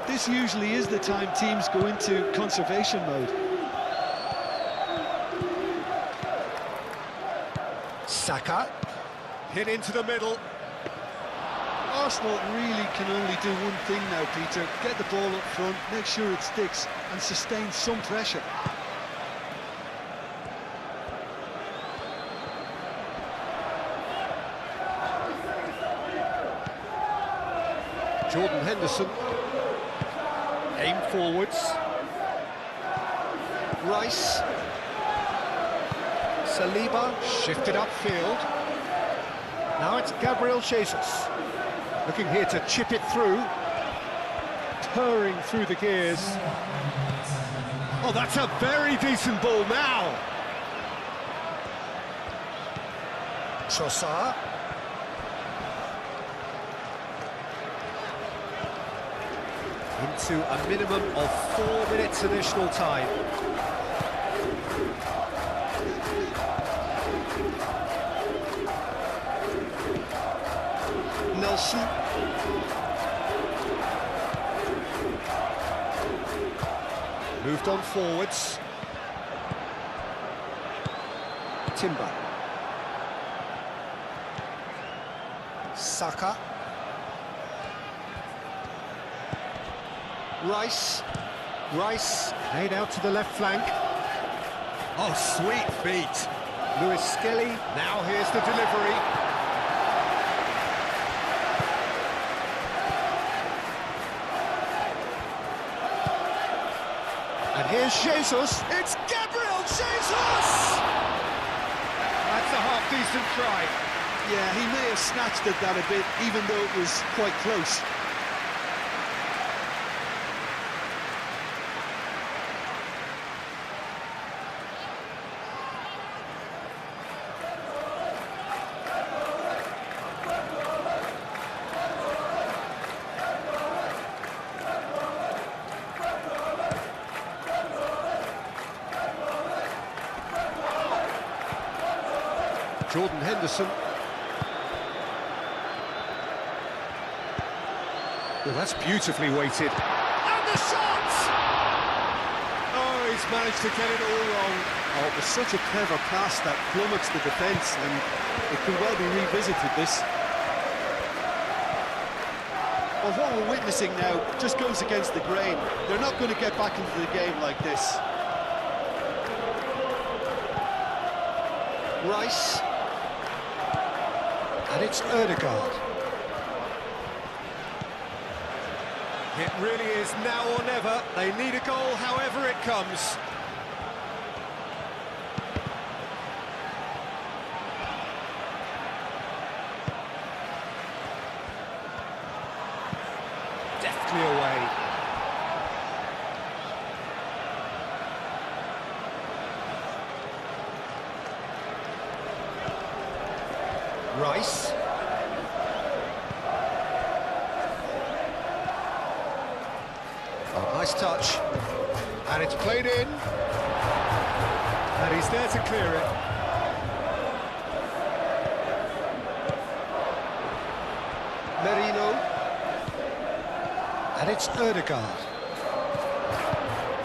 S1: This usually is the time teams go into conservation mode.
S2: Saka hit into the middle.
S1: Arsenal really can only do one thing now, Peter. Get the ball up front, make sure it sticks, and sustain some pressure.
S2: Jordan Henderson, aim forwards. Rice, Saliba shifted upfield. Now it's Gabriel Jesus, looking here to chip it through. purring through the gears. Oh, that's a very decent ball now. Trossard. Into a minimum of 4 minutes additional time. Nelson. Moved on forwards. Timber. Saka. Rice. Rice played out to the left flank. Oh, sweet feet. Lewis Skelly. Now here's the delivery. And here's Jesus. It's Gabriel Jesus! That's a half-decent try.
S1: Yeah, he may have snatched at that a bit, even though it was quite close.
S2: Jordan Henderson. Well, that's beautifully weighted. And the shot! Oh, he's managed to get it all wrong.
S4: Oh, it was such a clever pass that flummoxed the defence, and it could well be revisited, this.
S1: Well, what we're witnessing now just goes against the grain. They're not going to get back into the game like this.
S2: Rice. And it's Ødegaard. It really is now or never. They need a goal however it comes. Deftly away. Rice. Oh, nice touch. And it's played in. And he's there to clear it. Merino. And it's Ødegaard.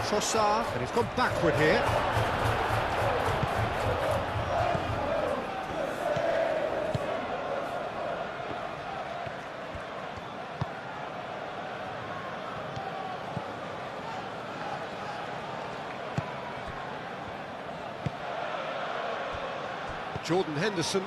S2: Trossard. And he's gone backward here. Jordan Henderson.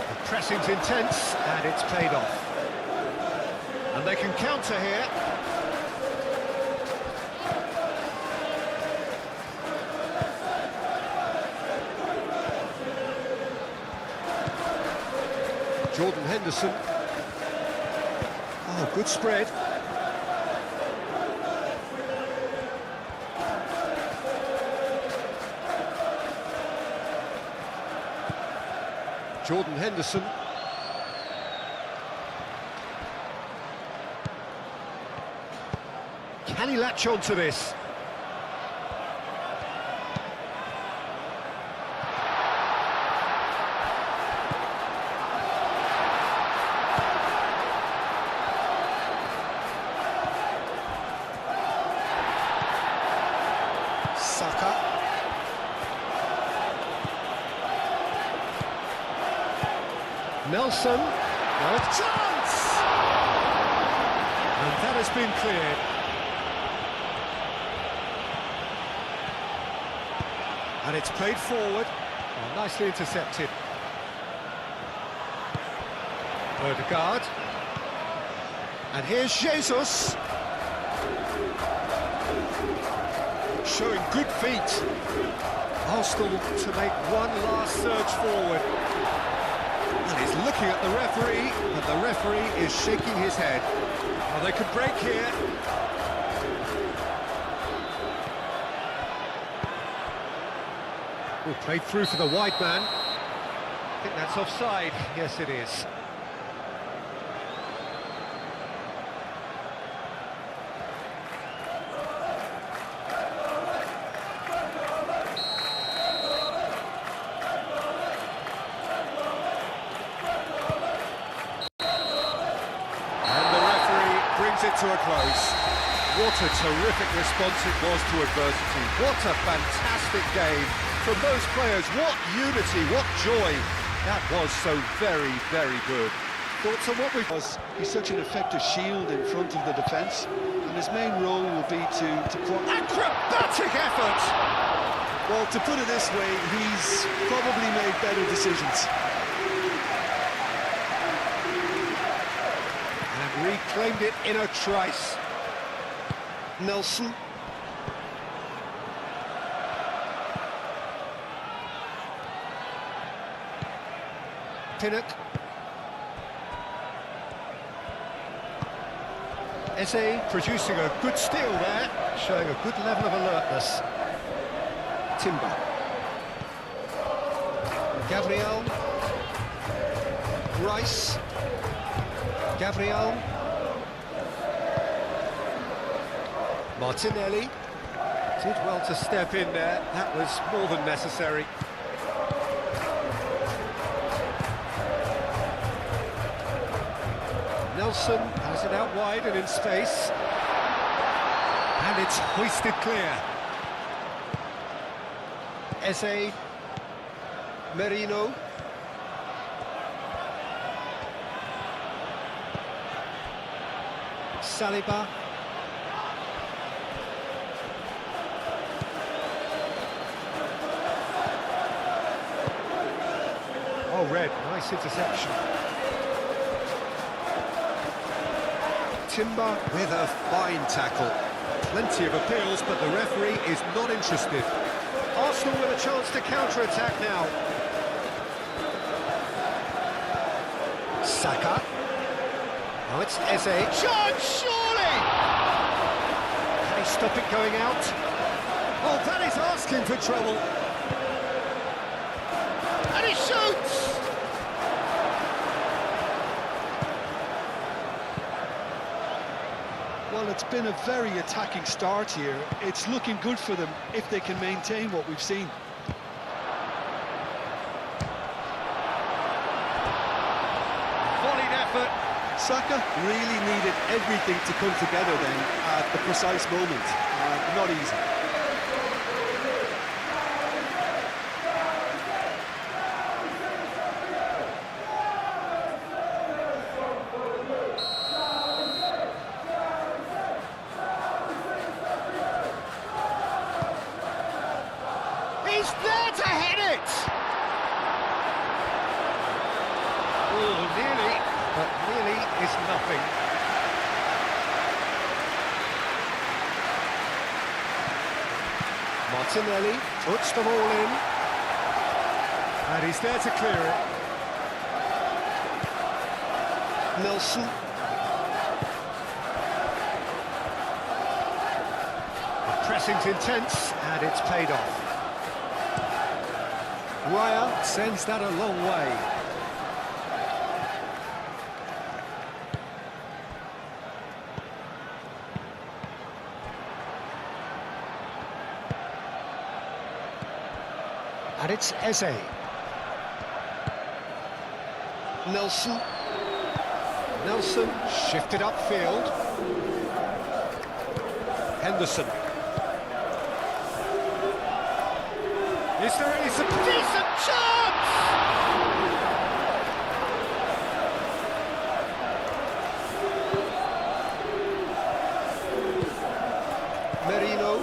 S2: The pressing's intense, and it's paid off. And they can counter here. Jordan Henderson. Oh, good spread. Jordan Henderson. Can he latch on to this? Saka. Nelson. Now it's chance! And that has been cleared. And it's played forward. Oh, nicely intercepted. Ødegaard. And here's Jesus. showing good feet. Arsenal to make one last surge forward. And he's looking at the referee, but the referee is shaking his head. Well, they could break here. Oh, played through for the wide man. I think that's offside. Yes, it is. It to a close. What a terrific response it was to adversity. What a fantastic game from those players. What unity, what joy. That was so very, very good. Thoughts on what we...
S1: He's such an effective shield in front of the defence, and his main role will be to
S2: Acrobatic effort!
S4: Well, to put it this way, he's probably made better decisions.
S2: Reclaimed it in a trice. Nelson. Pinnock. Eze producing a good steal there, showing a good level of alertness. Timber. Gabriel. Rice. Gabriel. Martinelli did well to step in there. That was more than necessary. Nelson has it out wide and in space. And it's hoisted clear. Eze. Merino. Saliba. Oh, Red, nice interception. Timber with a fine tackle. Plenty of appeals, but the referee is not interested. Arsenal with a chance to counter-attack now. Saka. Now it's Eze.
S3: Shot, surely!
S2: Can he stop it going out? Oh, that is asking for trouble.
S3: And he shoots!
S1: Well, it's been a very attacking start here. It's looking good for them if they can maintain what we've seen.
S2: Volleyed effort.
S4: Saka really needed everything to come together then at the precise moment. Not easy.
S3: He's there to hit it!
S2: Oh, nearly, but nearly is nothing. Martinelli puts them all in. And he's there to clear it. Nelson. The pressing's intense, and it's paid off. Raya sends that a long way. And it's Eze. Nelson. Nelson shifted upfield. Henderson. Is there any
S3: Decent chance!
S2: Merino.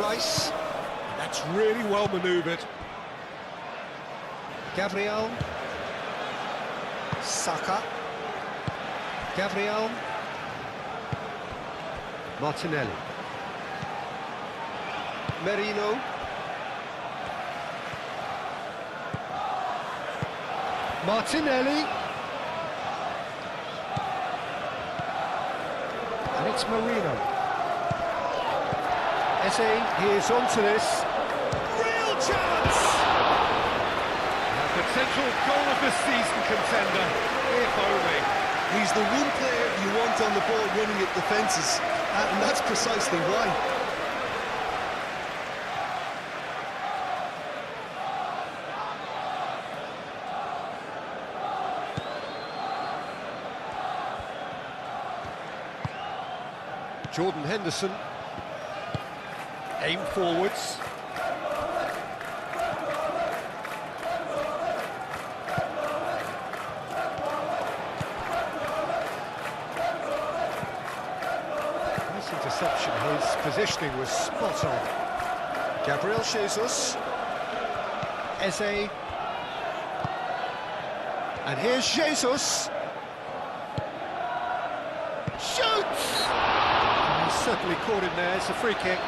S2: Rice. That's really well manoeuvred. Gabriel. Saka. Gabriel. Martinelli.
S4: Merino.
S2: Martinelli. And it's Marino. Eze, here's onto this. Real chance!
S3: A potential goal of the season contender, if only.
S4: He's the one player you want on the ball running at defences, and that's precisely why.
S2: Jordan Henderson. Aim forwards. Nice interception. His positioning was spot on. Gabriel Jesus. Eze. And here's Jesus. Shoots! And he's certainly caught him there. It's a free kick.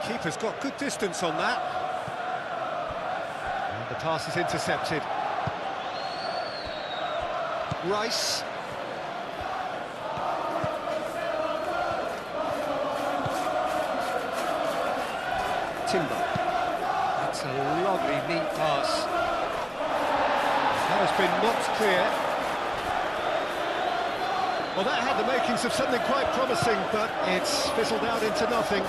S2: Keeper's got good distance on that. And the pass is intercepted. Rice. Timber. That's a lovely, neat pass. That has been knocked clear. Well, that had the makings of something quite promising, but it's fizzled out into nothing.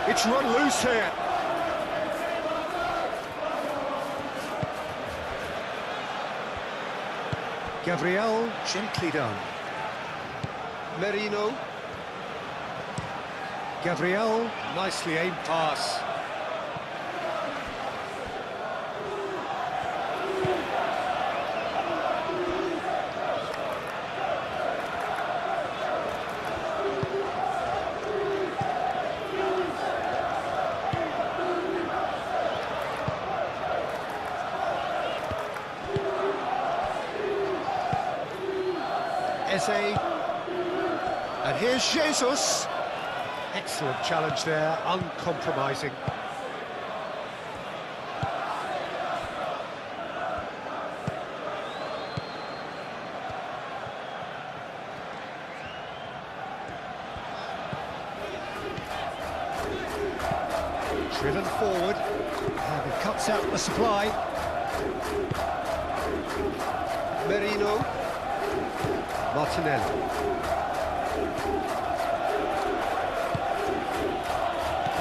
S2: It's run loose here. Gabriel, gently done.
S4: Merino.
S2: Gabriel, nicely aimed pass. Eze. And here's Jesus. Excellent challenge there, uncompromising. Driven forward, and it cuts out the supply.
S4: Merino.
S2: Martinelli.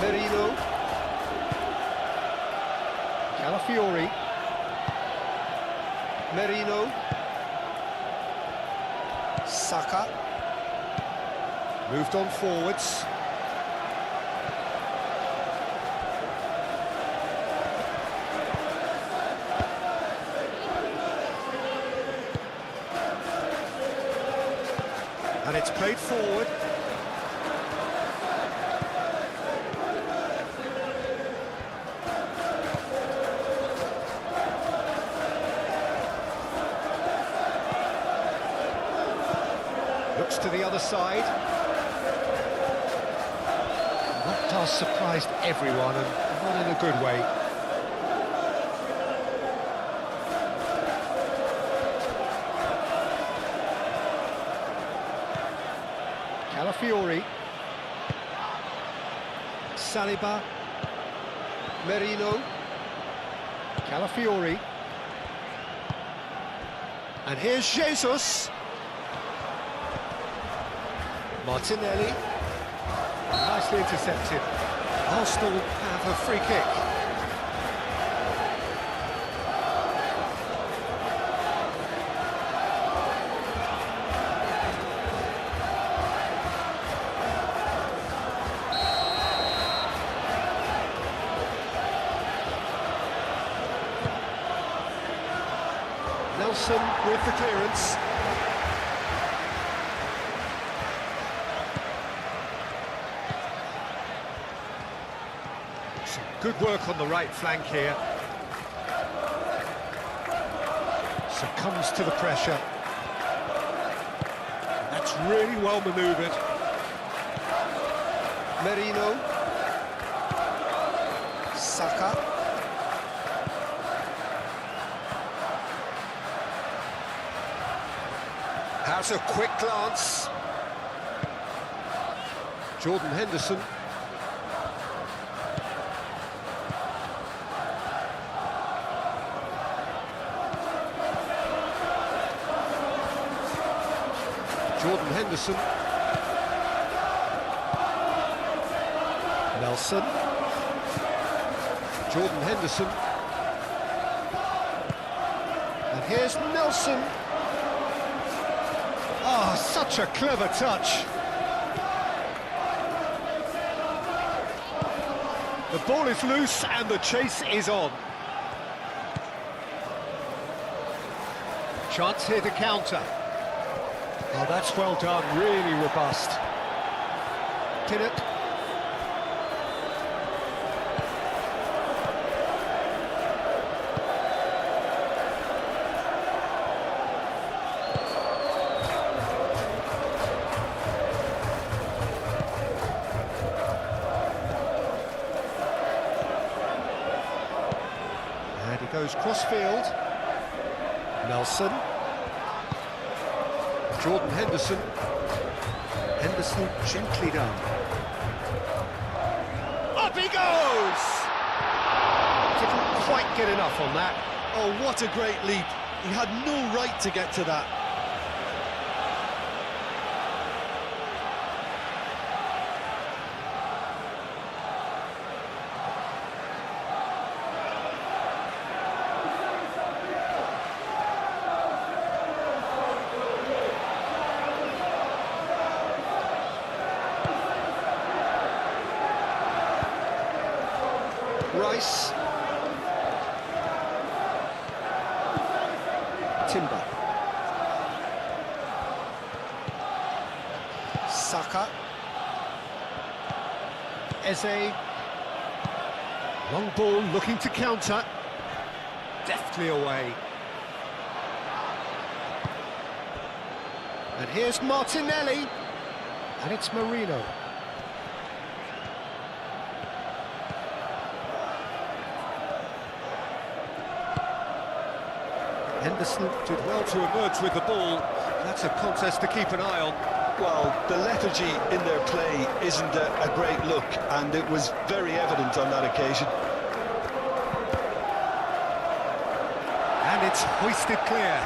S4: Merino.
S2: Calafiori.
S4: Merino. Saka.
S2: Moved on forwards. And it's played forward. Looks to the other side. That does surprised everyone, and not in a good way. Calafiori. Saliba.
S4: Merino.
S2: Calafiori. And here's Jesus. Martinelli. Nicely intercepted. Arsenal have a free kick. Nelson with the clearance. Some good work on the right flank here. Succumbs to the pressure. That's really well manoeuvred.
S4: Merino. Saka.
S2: Has a quick glance. Jordan Henderson. Jordan Henderson. Nelson. Jordan Henderson. And here's Nelson. Oh, such a clever touch. The ball is loose and the chase is on. Chance here to counter. Oh, that's well done, really robust. Pinnock. And he goes cross-field. Nelson. Jordan Henderson.
S4: Henderson gently down.
S2: Up he goes! Didn't quite get enough on that.
S4: Oh, what a great leap. He had no right to get to that. Rice. Timber. Saka.
S2: Eze. Long ball looking to counter. Deftly away. And here's Martinelli. And it's Marino. Henderson did well to emerge with the ball. That's a contest to keep an eye on.
S1: Well, the lethargy in their play isn't a great look, and it was very evident on that occasion.
S2: And it's hoisted clear.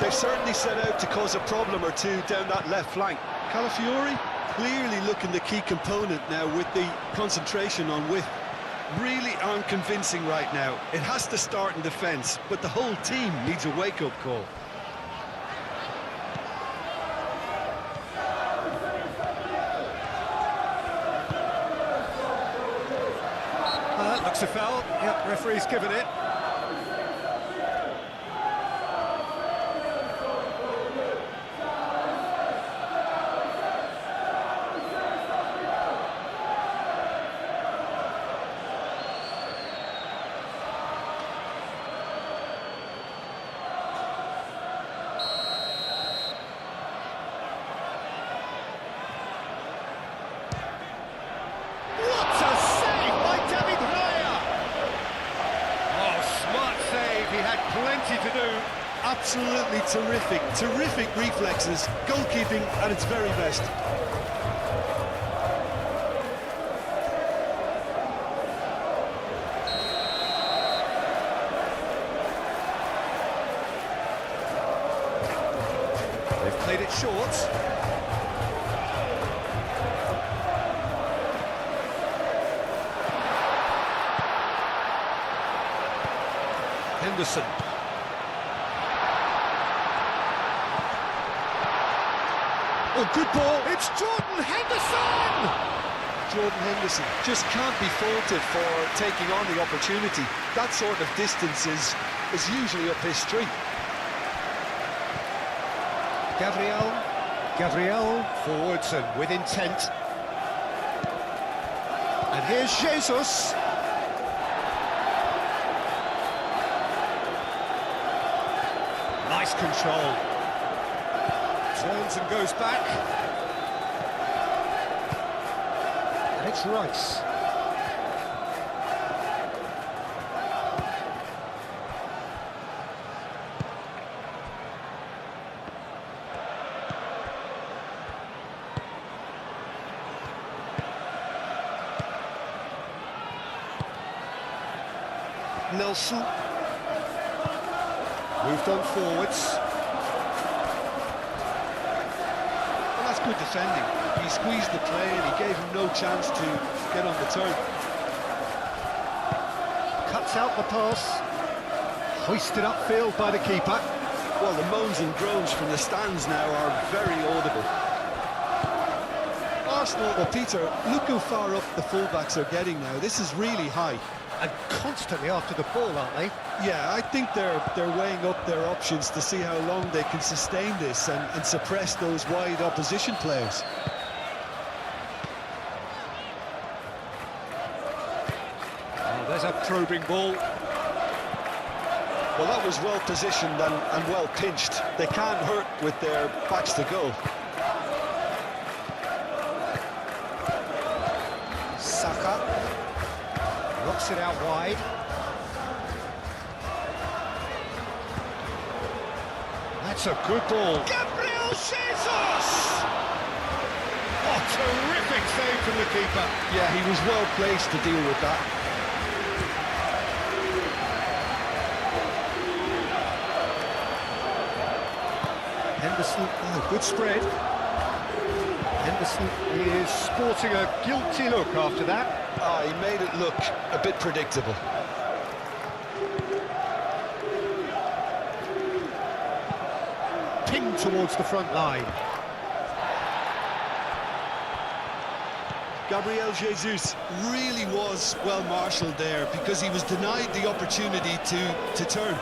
S1: They certainly set out to cause a problem or two down that left flank.
S4: Calafiori clearly looking the key component now with the concentration on width. Really aren't convincing right now. It has to start in defence, but the whole team needs a wake-up call.
S2: That looks a foul. Yep, referee's given it. Plenty to do.
S4: Absolutely terrific reflexes, goalkeeping at its very best.
S2: They've played it short. Henderson. Oh, good ball. It's Jordan Henderson!
S1: Jordan Henderson just can't be faulted for taking on the opportunity. That sort of distance is is usually up his street.
S2: Gabriel forwards and with intent. And here's Jesus. Nice control. Turns and goes back. And it's Rice. Nelson. Moved on forwards.
S1: Well, that's good defending. He squeezed the play and he gave him no chance to get on the turn.
S2: Cuts out the pass. Hoisted upfield by the keeper.
S4: Well, the moans and groans from the stands now are very audible.
S1: Arsenal, well, Peter, look how far up the fullbacks are getting now. This is really high.
S2: And constantly after the ball, aren't they?
S1: Yeah, I think they're weighing up their options to see how long they can sustain this and suppress those wide opposition players.
S2: Oh, there's a probing ball.
S1: Well, that was well positioned and well pinched. They can't hurt with their backs to goal.
S2: Saka knocks it out wide. That's a good ball. Gabriel Jesus! Oh, terrific save from the keeper.
S1: Yeah, he was well placed to deal with that.
S2: Henderson, oh, good spread. Henderson is sporting a guilty look after that.
S1: Ah, he made it look a bit predictable.
S2: Pinged towards the front line.
S1: Gabriel Jesus really was well marshalled there because he was denied the opportunity to turn.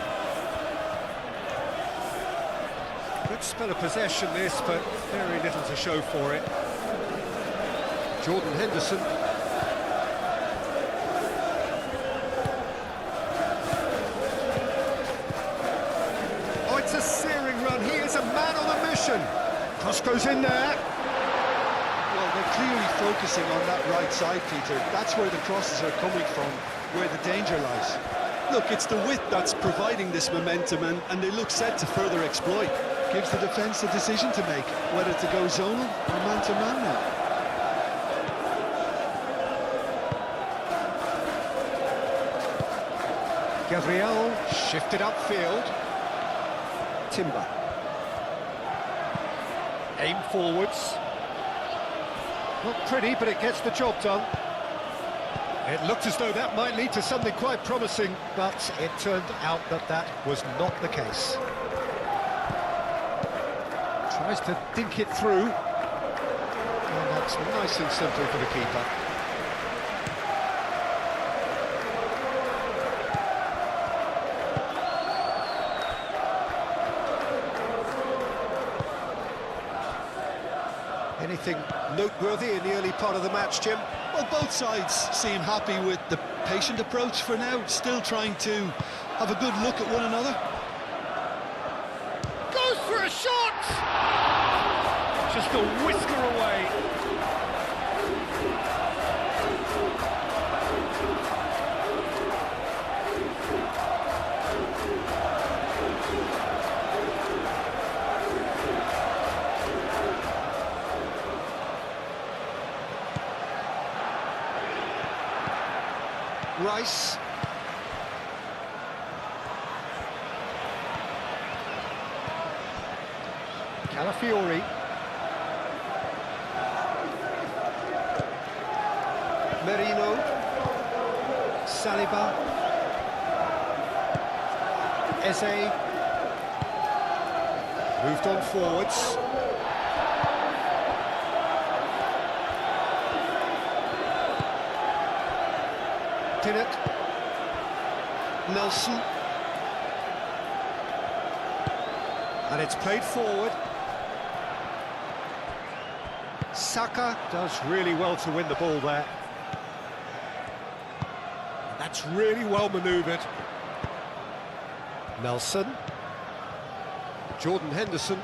S2: Good spell of possession this, but very little to show for it. Jordan Henderson. Oh, it's a searing run. He is a man on a mission. Cross goes in there.
S1: Well, they're clearly focusing on that right side, Peter. That's where the crosses are coming from, where the danger lies.
S4: Look, it's the width that's providing this momentum, and they look set to further exploit.
S1: Gives the defence a decision to make, whether to go zonal or man-to-man now.
S2: Gabriel shifted upfield. Timber. Aim forwards. Not pretty, but it gets the job done. It looked as though that might lead to something quite promising, but it turned out that that was not the case. Tries to dink it through. And that's nice and simple for the keeper. Anything noteworthy in the early part of the match, Jim?
S1: Well, both sides seem happy with the patient approach for now, still trying to have a good look at one another.
S2: Goes for a shot! Just a whisker away. Rice. Calafiori. Merino. Saliba. Eze. Moved on forwards. Pinnock. Nelson. And it's played forward. Saka does really well to win the ball there. That's really well manoeuvred. Nelson. Jordan Henderson.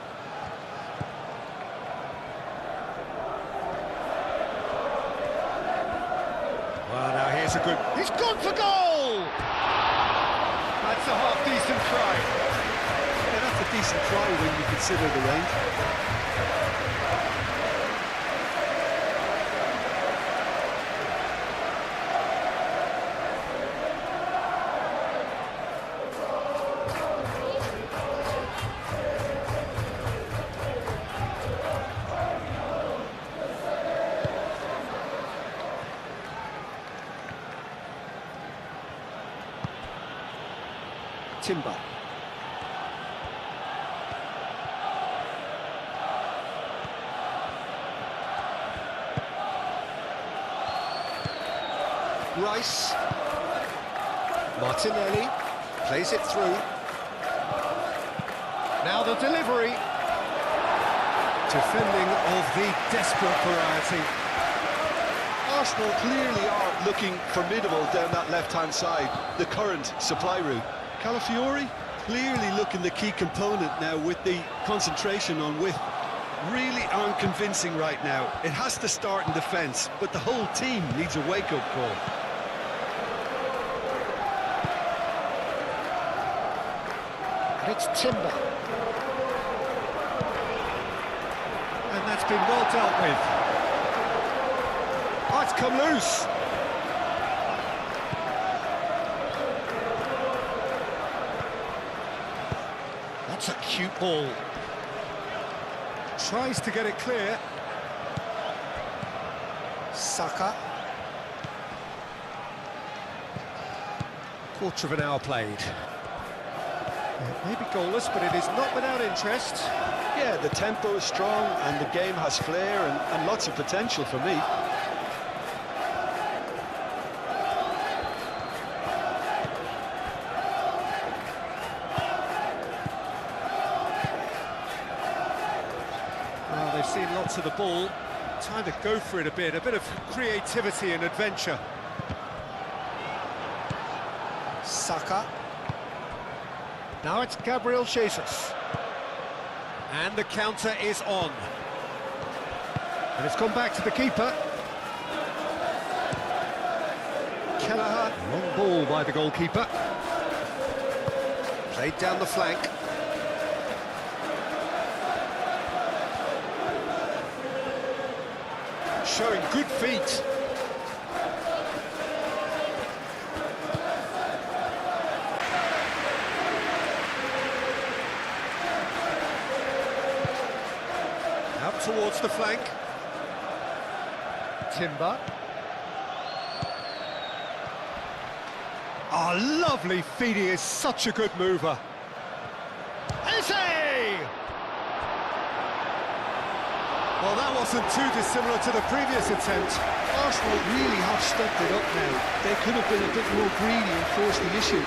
S2: Well, now here's a good... He's gone for goal!
S3: That's a half-decent try.
S4: Yeah, that's a decent try when you consider the range.
S2: Timber. Rice. Martinelli plays it through. Now the delivery. Defending of the desperate variety.
S1: Arsenal clearly are looking formidable down that left-hand side, the current supply route.
S4: Calafiori clearly looking the key component now with the concentration on width. Really aren't convincing right now. It has to start in defence, but the whole team needs a wake-up call.
S2: And it's Timber. And that's been well dealt with. Oh, it's come loose. That's a cute ball. Tries to get it clear. Saka. Quarter of an hour played. It may be goalless, but it is not without interest.
S1: Yeah, the tempo is strong and the game has flair and lots of potential for me.
S2: Well, they've seen lots of the ball. Time to go for it a bit of creativity and adventure. Saka. Now it's Gabriel Jesus. And the counter is on. And it's gone back to the keeper. Kelleher, long ball by the goalkeeper. Played down the flank. Showing good feet. Out towards the flank. Timber. Oh, lovely feet. He is such a good mover. Eze! Well, that wasn't too dissimilar to the previous attempt.
S1: Arsenal really have stepped it up now. They could have been a bit more greedy and forced the issue.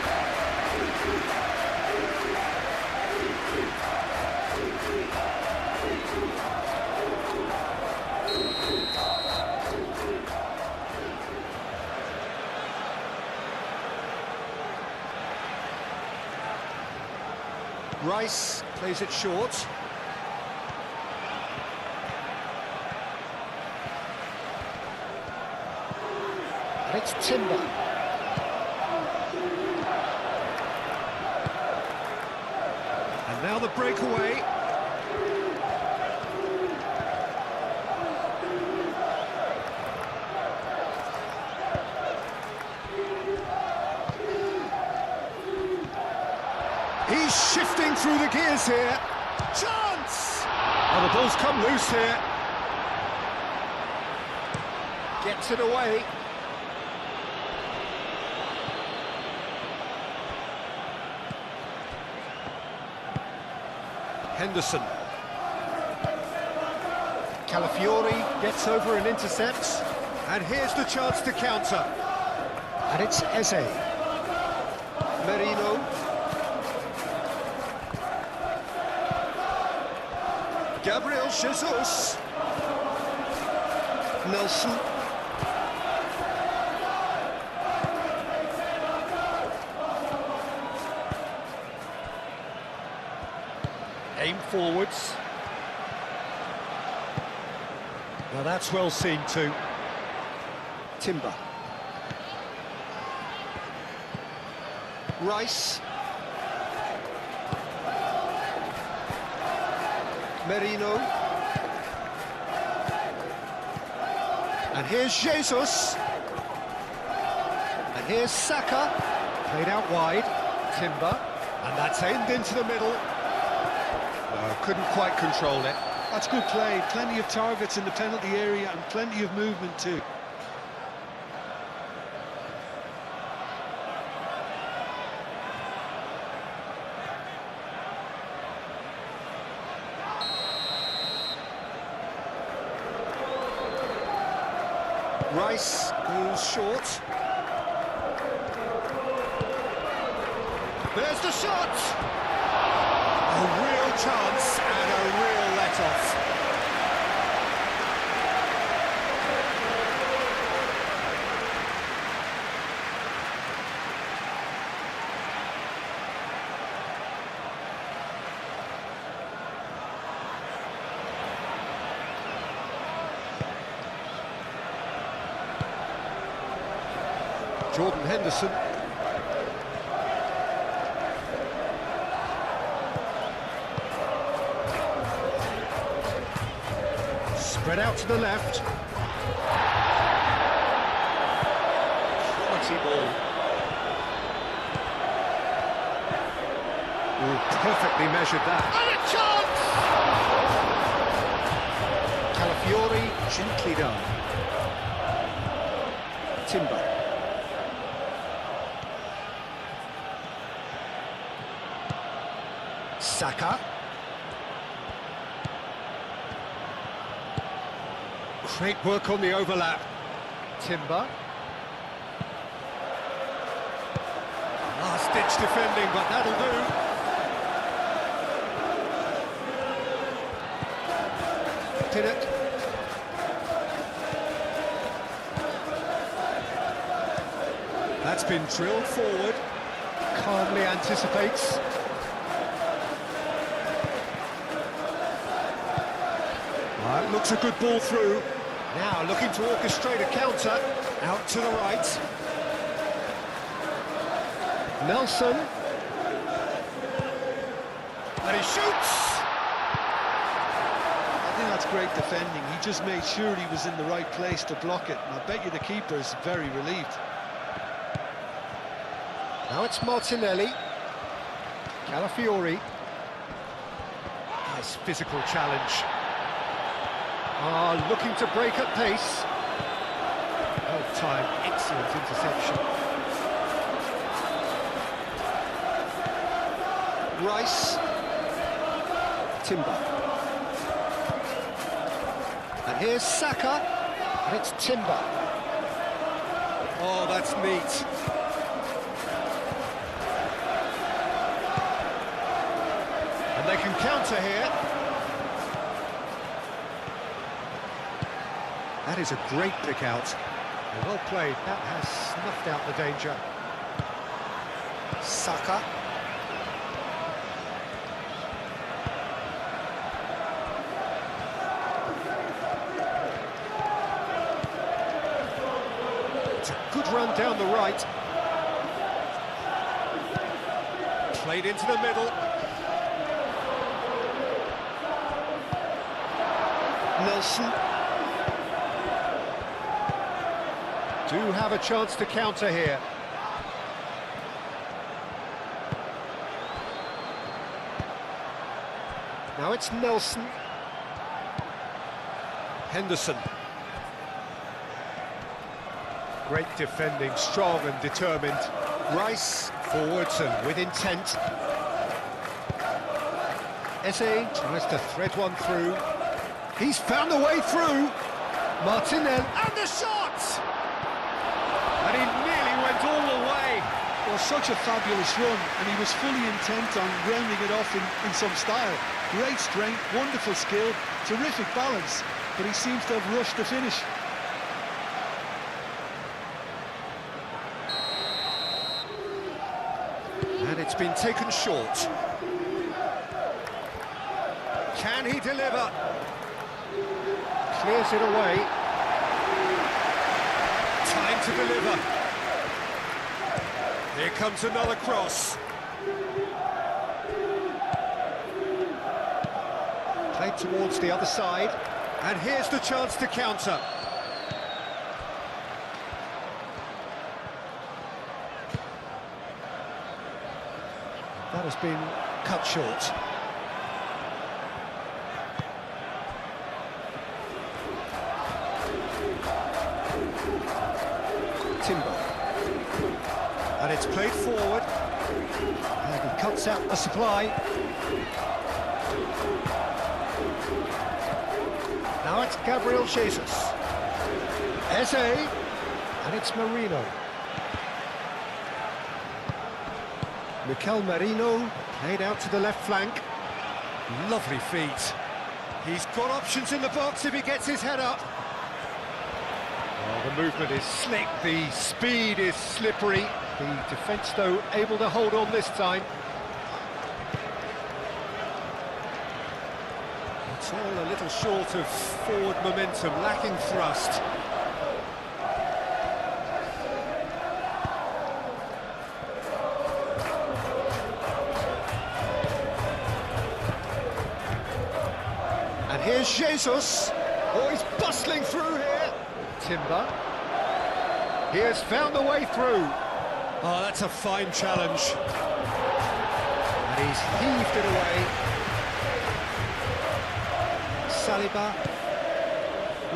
S2: Rice plays it short. And it's Timber. And now the breakaway. He's shifting through the gears here. Chance! Oh, the ball's come loose here. Gets it away. Henderson. Calafiori gets over and intercepts. And here's the chance to counter. And it's Eze. Merino. Gabriel Jesus. Nelson. Aim forwards. Now that's well seen too. Timber. Rice. Merino. And here's Jesus. And here's Saka. Played out wide. Timber. And that's aimed into the middle. Couldn't quite control it.
S1: That's good play. Plenty of targets in the penalty area and plenty of movement too.
S2: Rice goes short. There's the shot! A real chance and a real let-off. Jordan Henderson. Spread out to the left. Quality ball. Ooh, perfectly measured that. And a chance! Calafiori, gently done. Timber. Saka. Great work on the overlap. Timber. Last-ditch defending, but that'll do. Tinnett. That's been drilled forward. Calmly anticipates. Looks a good ball through. Now looking to orchestrate a counter. Out to the right. Nelson. And he shoots!
S1: I think that's great defending. He just made sure he was in the right place to block it. And I bet you the keeper is very relieved.
S2: Now it's Martinelli. Calafiori. Nice physical challenge. Looking to break at pace. Oh, time, excellent interception. Rice. Timber. And here's Saka. And it's Timber. Oh, that's neat. And they can counter here. That is a great pick out. Well played. That has snuffed out the danger. Saka. It's a good run down the right. Played into the middle. Nelson. Do have a chance to counter here. Now it's Nelson. Henderson. Great defending, strong and determined. Rice forwards and with intent. Eze tries to thread one through. He's found a way through. Martinelli and the shot! And he nearly went all the way.
S1: Well, such a fabulous run, and he was fully intent on rounding it off in some style. Great strength, wonderful skill, terrific balance, but he seems to have rushed the finish.
S2: And it's been taken short. Can he deliver? Clears it away. Time to deliver. Here comes another cross. Played towards the other side. And here's the chance to counter. That has been cut short. Timber. And it's played forward. And he cuts out the supply. Now it's Gabriel Jesus. Eze. And it's Marino. Mikel Marino, played out to the left flank. Lovely feet. He's got options in the box if he gets his head up. Well, the movement is slick, the speed is slippery. The defence, though, able to hold on this time. It's all a little short of forward momentum, lacking thrust. And here's Jesus. Oh, he's bustling through here. Timber. He has found a way through. Oh, that's a fine challenge. And he's heaved it away. Saliba.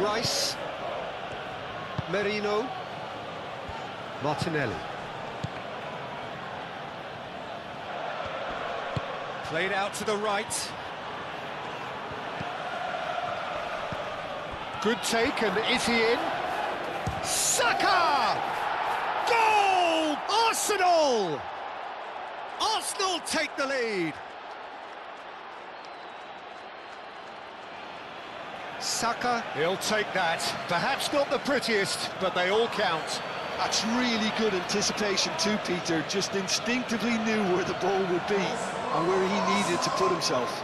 S2: Rice. Merino. Martinelli. Played out to the right. Good take, and is he in? Saka! Goal! Arsenal! Arsenal take the lead. Saka, he'll take that. Perhaps not the prettiest, but they all count.
S1: That's really good anticipation too, Peter. Just instinctively knew where the ball would be and where he needed to put himself.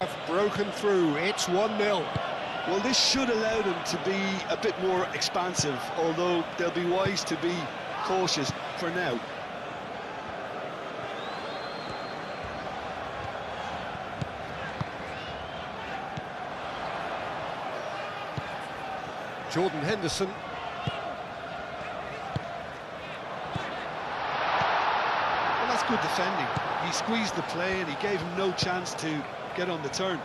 S2: Have broken through. It's 1-0.
S1: Well, this should allow them to be a bit more expansive, although they'll be wise to be cautious for now.
S2: Jordan Henderson.
S1: Well, that's good defending. He squeezed the play and he gave him no chance to get on the turn.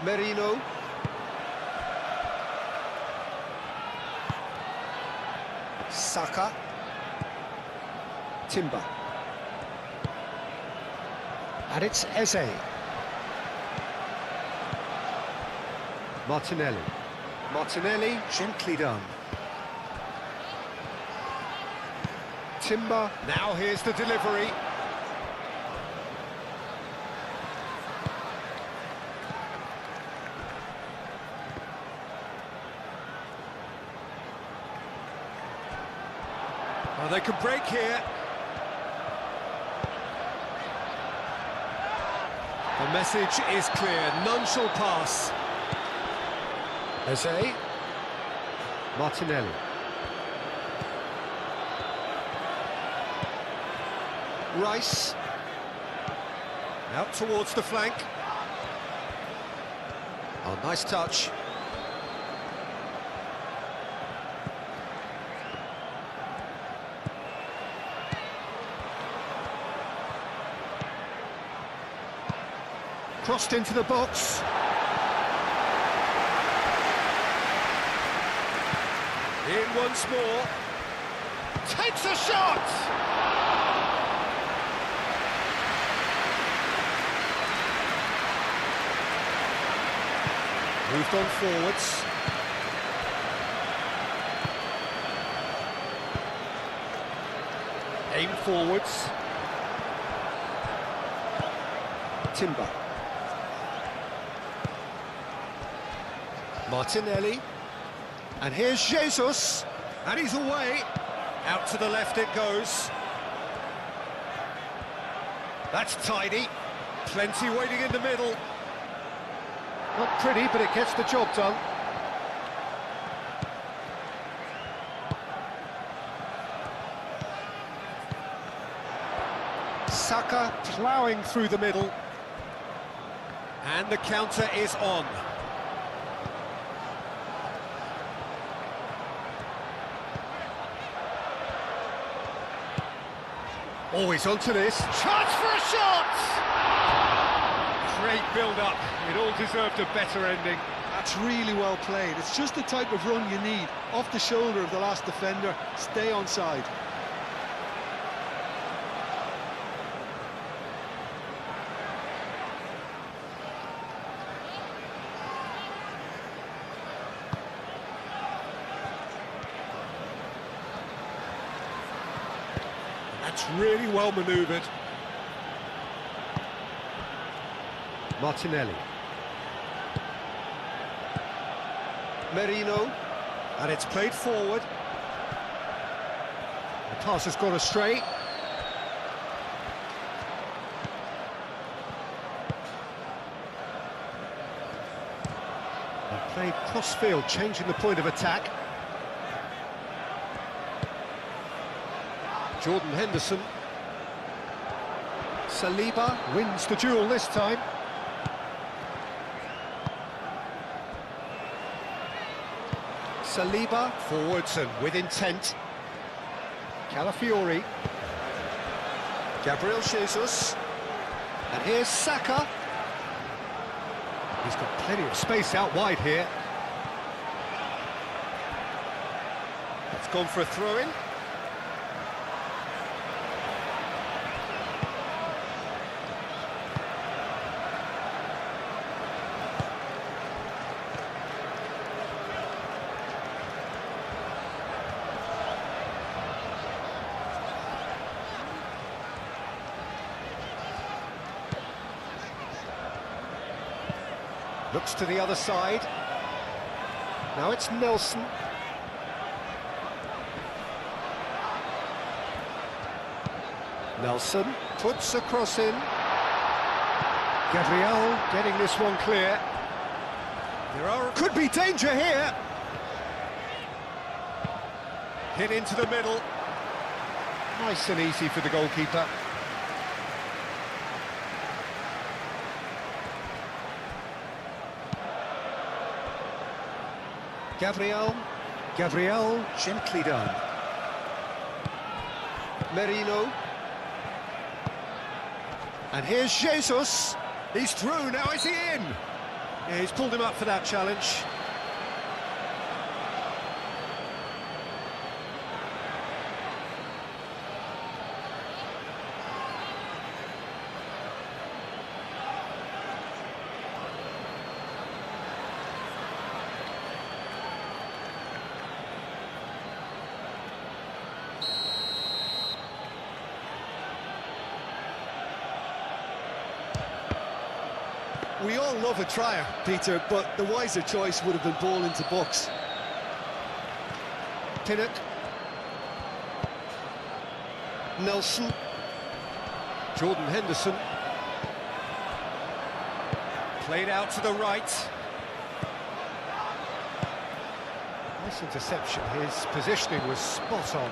S2: Merino. Saka. Timber. And it's Eze. Martinelli. Martinelli, gently done. Timber. Now here's the delivery. Well, they can break here. The message is clear. None shall pass. Eze. Martinelli. Rice. Out towards the flank. Oh, nice touch. Crossed into the box. In once more. Takes a shot! Moved on forwards. Aim forwards. Timber. Martinelli. And here's Jesus. And he's away. Out to the left it goes. That's tidy. Plenty waiting in the middle. Not pretty, but it gets the job done. Saka ploughing through the middle. And the counter is on. Always onto this. Chance for a shot! Great build-up. It all deserved a better ending.
S1: That's really well played. It's just the type of run you need. Off the shoulder of the last defender, stay onside.
S2: That's really well manoeuvred. Martinelli. Merino. And it's played forward. The pass has gone astray. And played cross-field, changing the point of attack. Jordan Henderson. Saliba wins the duel this time. Saliba forwards and with intent. Calafiori. Gabriel Jesus. And here's Saka. He's got plenty of space out wide here. That's gone for a throw-in. Looks to the other side. Now it's Nelson. Nelson puts a cross in. Gabriel getting this one clear. Could be danger here. Hit into the middle. Nice and easy for the goalkeeper. Gabriel, gently done. Merino. And here's Jesus. He's through, now is he in? Yeah, he's pulled him up for that challenge.
S4: We all love a trier, Peter, but the wiser choice would have been ball into box.
S2: Pinnock. Nelson. Jordan Henderson. Played out to the right. Nice interception. His positioning was spot on.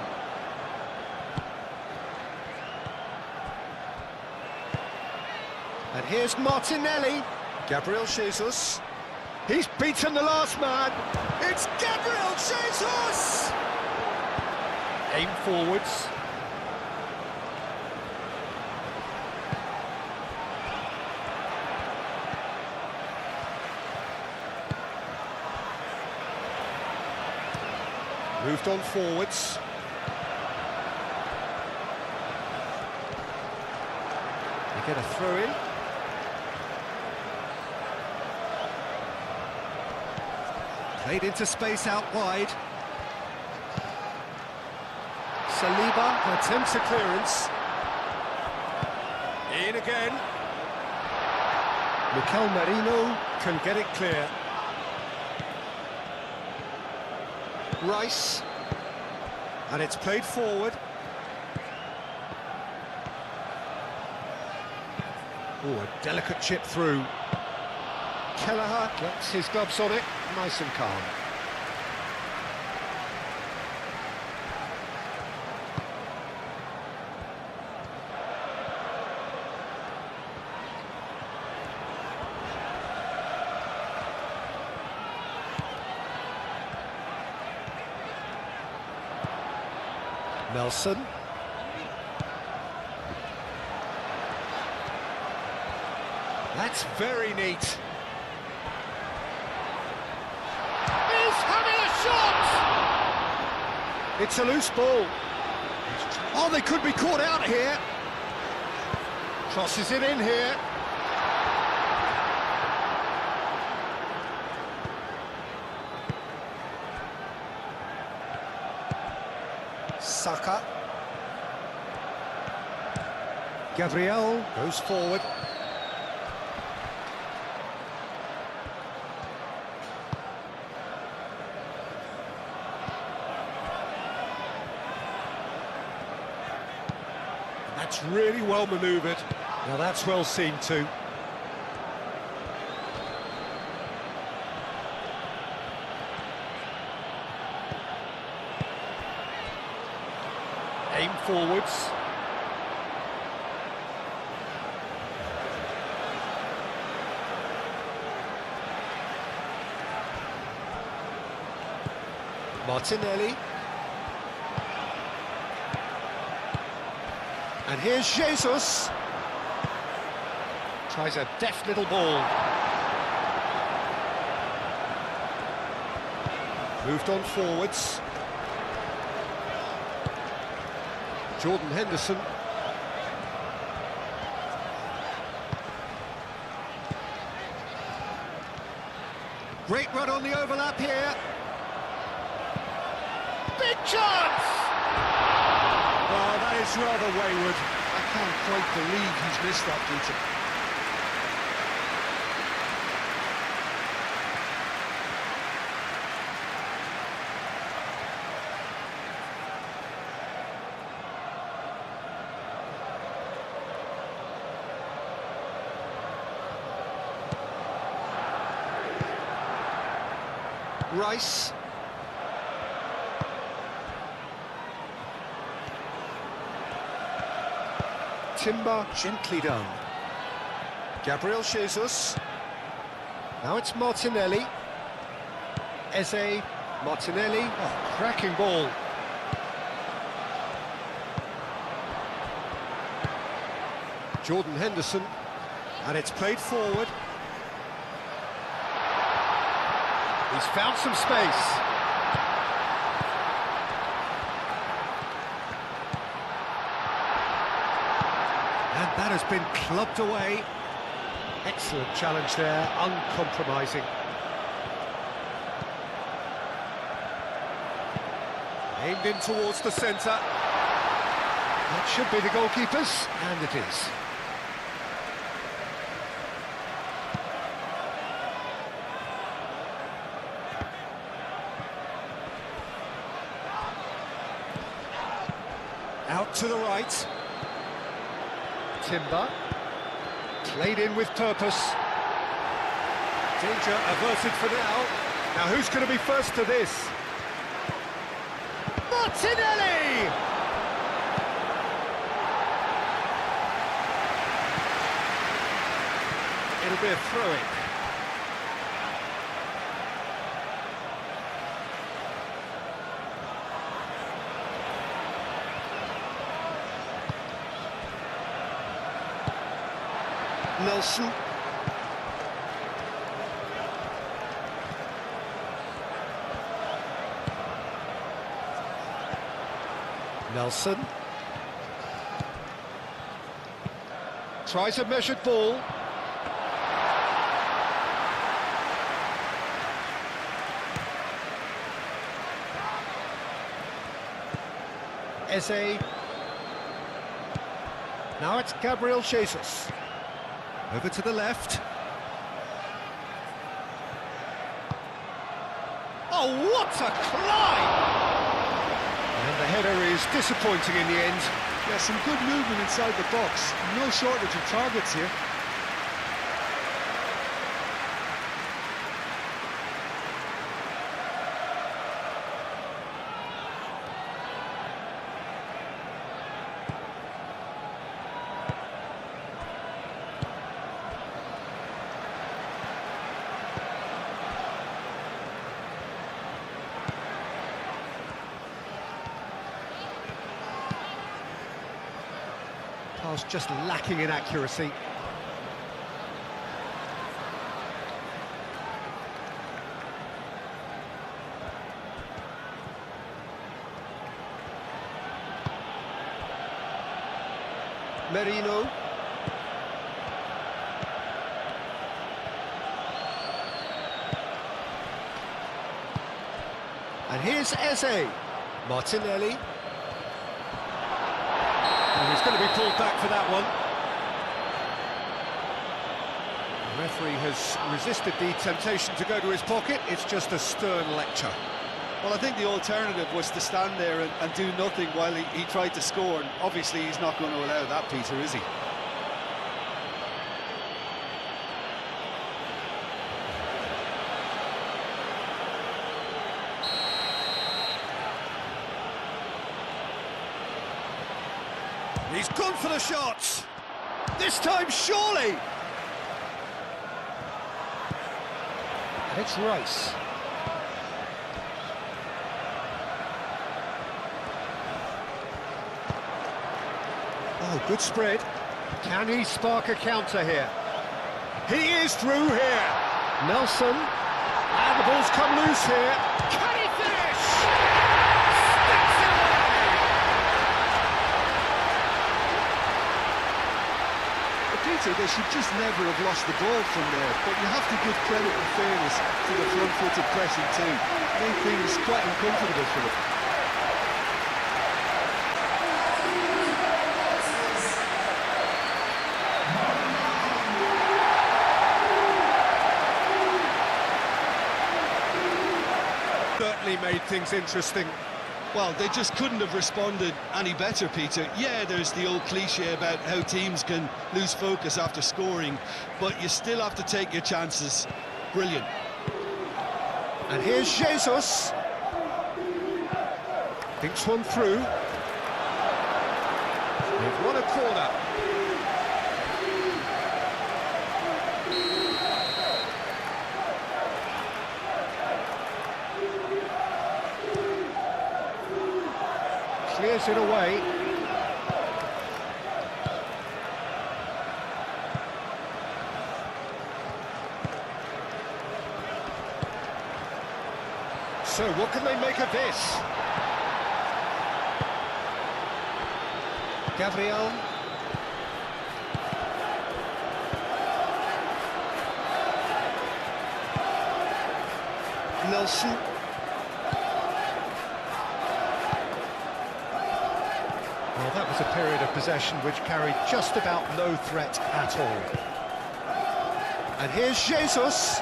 S2: And here's Martinelli. Gabriel Jesus. He's beaten the last man. It's Gabriel Jesus! Aim forwards. Moved on forwards. They get a throw in. Played into space out wide. Saliba attempts a clearance. In again. Mikel Merino can get it clear. Rice. And it's played forward. Oh, a delicate chip through. Kelleher gets his gloves on it, nice and calm. Nelson. That's very neat. He's having a shot! It's a loose ball. Oh, they could be caught out here. Crosses it in here. Saka. Gabriel goes forward. That's really well manoeuvred. Now that's well seen too. Aim forwards. Martinelli. And here's Jesus. Tries a deft little ball. Moved on forwards. Jordan Henderson. Great run on the overlap here. Big chance!
S1: Oh, that is rather wayward. I can't quite believe he's missed that, Peter.
S2: Rice. Timber gently done. Gabriel Jesus. Now it's Martinelli. Eze. Martinelli. Oh, cracking ball. Jordan Henderson. And it's played forward. He's found some space. And that has been clubbed away. Excellent challenge there, uncompromising. Aimed in towards the centre. That should be the goalkeeper's, and it is. Out to the right. Timber. Played in with purpose. Danger averted for now. Now who's going to be first to this? Martinelli! It'll be a throw-in. Nelson. Nelson. Tries a measured ball. Eze. Now it's Gabriel Jesus. Over to the left. Oh, what a climb! And the header is disappointing in the end.
S1: Yeah, some good movement inside the box. No shortage of targets here.
S2: Pass just lacking in accuracy. Merino. And here's Eze. Martinelli. And he's going to be pulled back for that one. The referee has resisted the temptation to go to his pocket. It's just a stern lecture.
S4: Well, I think the alternative was to stand there and do nothing while he tried to score, and obviously he's not going to allow that, Peter, is he?
S2: He's gone for the shots. This time, surely. And it's Rice. Oh, good spread. Can he spark a counter here? He is through here. Nelson. And the ball's come loose here. Can he finish? Sticks it away.
S1: Peter, they should just never have lost the ball from there, but you have to give credit and fairness to the front-footed pressing too. Made things quite uncomfortable for them.
S2: Certainly made things interesting.
S4: Well, they just couldn't have responded any better, Peter. Yeah, there's the old cliche about how teams can lose focus after scoring, but you still have to take your chances. Brilliant.
S2: And here's Jesus. Thinks one through. They've won a corner. Clears it away. So what can they make of this? Gabriel. Nelson. Well, that was a period of possession which carried just about no threat at all. And here's Jesus.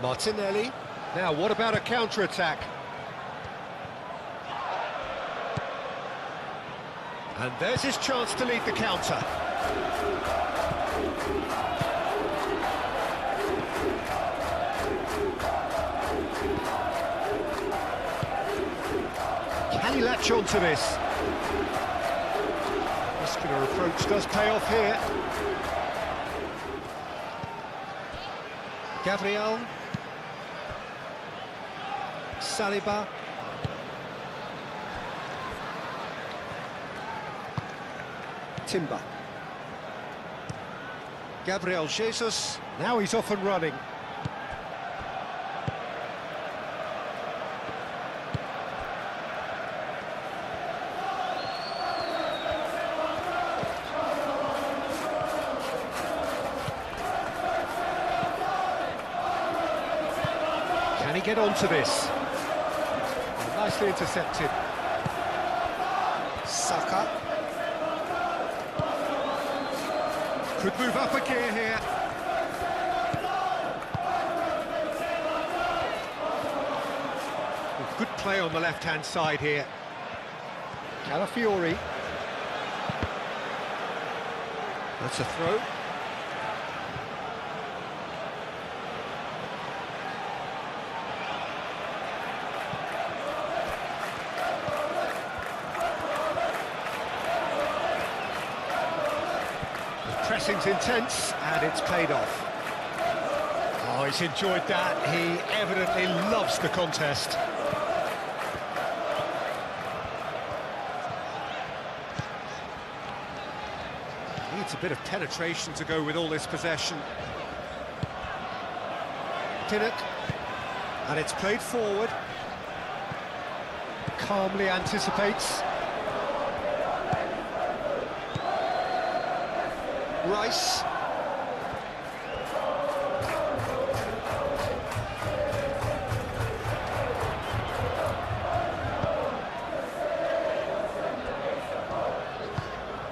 S2: Martinelli. Now, what about a counter-attack? And there's his chance to lead the counter. Can he latch on to this? Muscular approach does pay off here. Gabriel. Saliba. Timber. Gabriel Jesus. Now he's off and running.
S3: get onto this. Nicely intercepted.
S1: Saka.
S3: Could move up a gear here. Good play on the left-hand side here. Calafiori. That's a throw. The pressing's intense, and it's paid off. Oh, he's enjoyed that. He evidently loves the contest. Needs a bit of penetration to go with all this possession. Pinnock, and it's played forward. Calmly anticipates. Rice.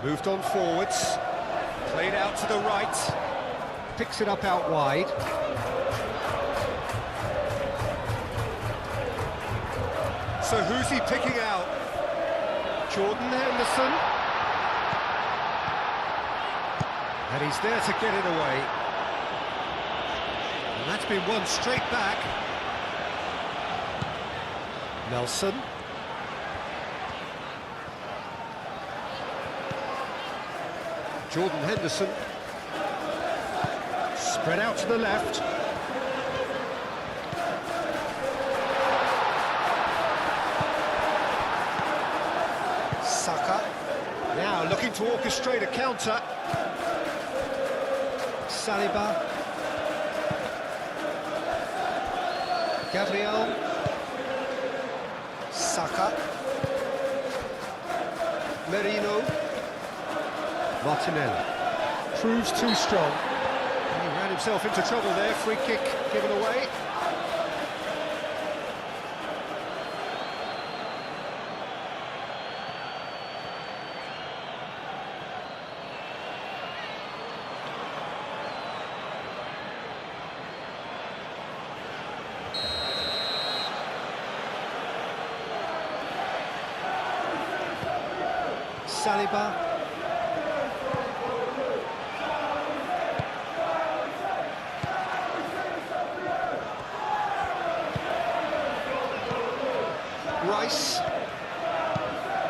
S3: Moved on forwards. Played out to the right, picks it up out wide. So who's he picking out? Jordan Henderson. And he's there to get it away. And that's been won straight back. Nelson. Jordan Henderson, spread out to the left.
S1: Saka.
S3: Now looking to orchestrate a counter. Saliba. Gabriel.
S1: Saka.
S3: Merino. Martinelli proves too strong. He ran himself into trouble there. Free kick given away. Saliba. Rice,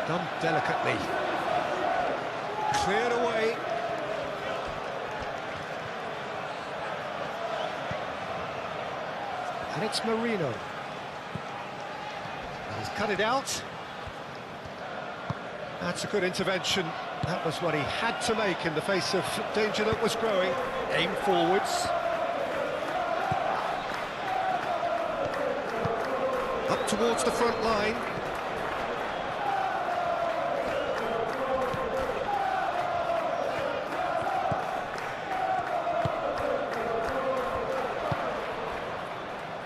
S3: done delicately, cleared away. And it's Marino. He's cut it out. That's a good intervention. That was what he had to make in the face of danger that was growing. Aim forwards. Up towards the front line.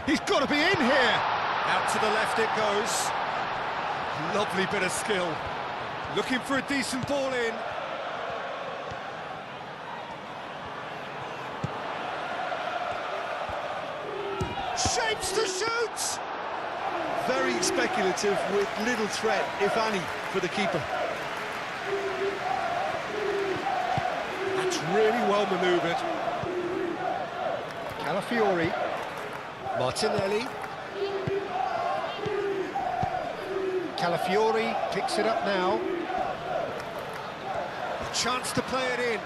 S3: He's got to be in here! Out to the left it goes. Lovely bit of skill. Looking for a decent ball in. Shapes to shoot!
S4: Very speculative with little threat, if any, for the keeper.
S3: That's really well manoeuvred. Calafiori. Martinelli. Calafiori picks it up now. A chance to play it in.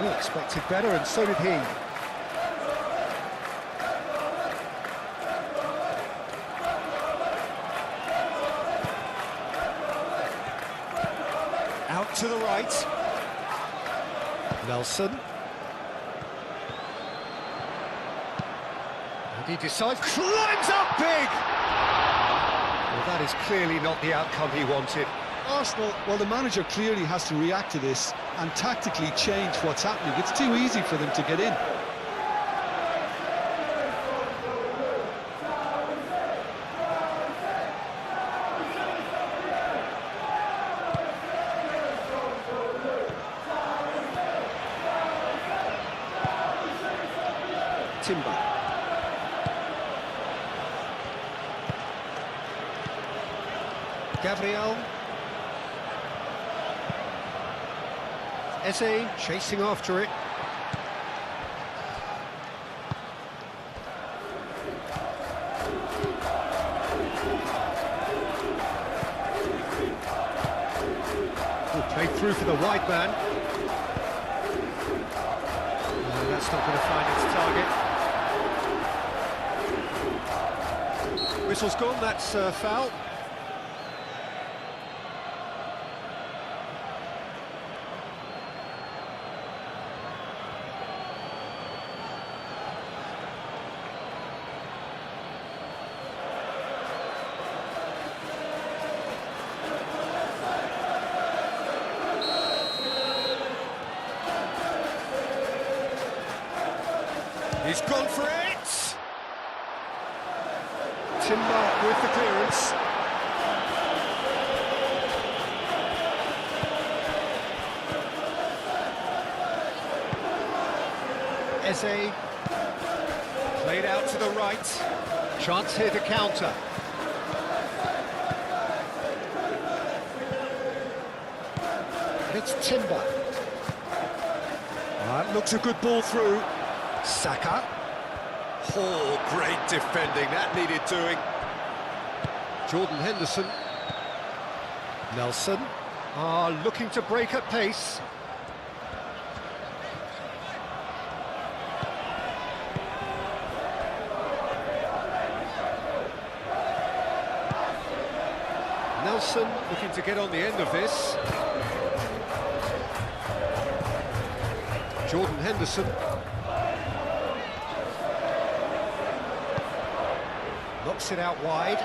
S3: We expected better, and so did he. Out to the right. Nelson. He decides, climbs up big! Well, that is clearly not the outcome he wanted.
S1: Arsenal, well, the manager clearly has to react to this and tactically change what's happening. It's too easy for them to get in.
S3: Timber. Gabriel. Eze chasing after it. Played through for the wide man. No, that's not going to find its target. Whistle's gone, that's a foul. He's gone for it! Timber with the clearance. Eze. Played out to the right. Chance here to counter. It's Timber. That looks a good ball through. Saka.
S2: Oh, great defending, that needed doing.
S3: Jordan Henderson. Nelson. Looking to break at pace. Nelson looking to get on the end of this. Jordan Henderson. Knocks it out wide.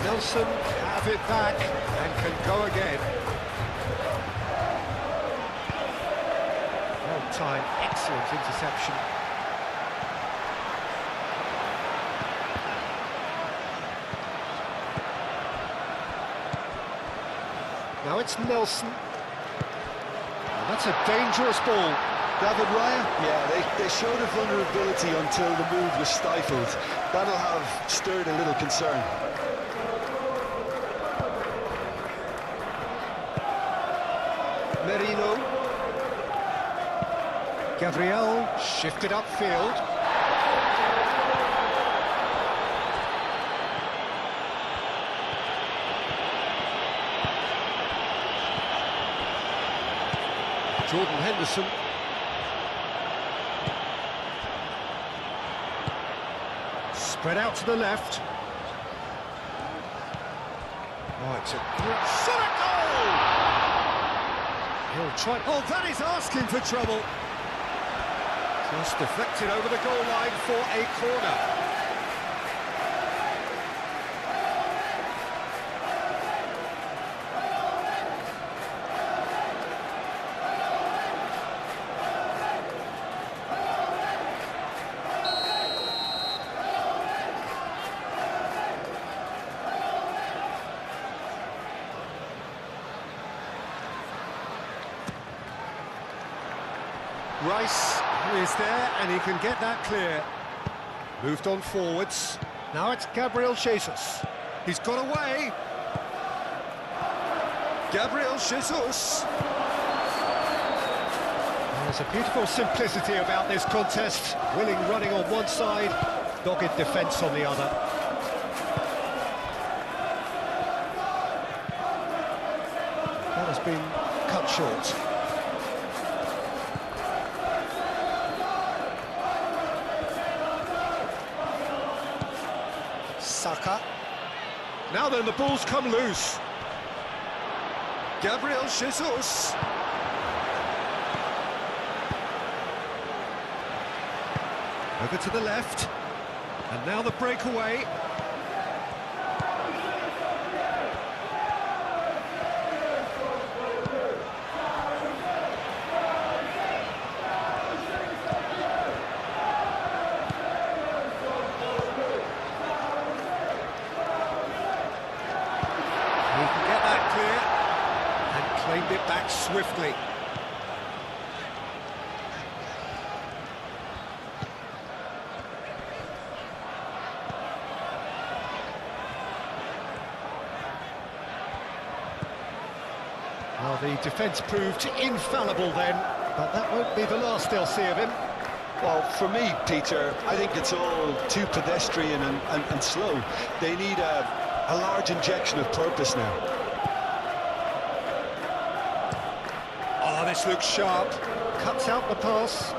S3: Nelson have it back and can go again. Well timed, excellent interception. Now it's Nelson. And that's a dangerous ball.
S1: David Raya? Yeah, they showed a vulnerability until the move was stifled. That'll have stirred a little concern.
S3: Merino. Gabriel shifted upfield. Jordan Henderson. Spread out to the left. Oh, it's a great shot at goal! He'll try. Oh, that is asking for trouble. Just deflected over the goal line for a corner. Rice is there and he can get that clear. Moved on forwards. Now it's Gabriel Jesus. He's got away. Gabriel Jesus. There's a beautiful simplicity about this contest. Willing running on one side, dogged defence on the other. That has been cut short. Saka. Now then, the ball's come loose. Gabriel Jesus.
S2: Over to the left. And now the breakaway. He can get that clear and claimed it back swiftly. Well, the defence proved infallible then, but that won't be the last they'll see of him.
S4: Well, for me, Peter, I think it's all too pedestrian and slow. They need a large injection of purpose now.
S2: Oh, this looks sharp. Cuts out the pass.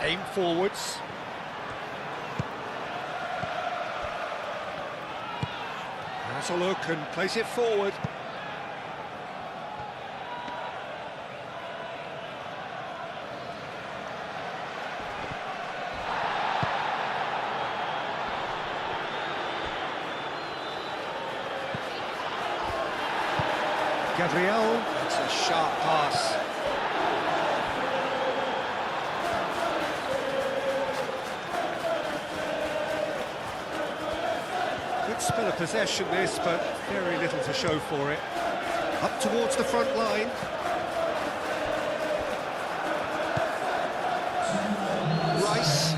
S2: Aim forwards. Has a look and place it forward. Gabriel, that's a sharp pass. Good spell of possession this, but very little to show for it. Up towards the front line. Rice.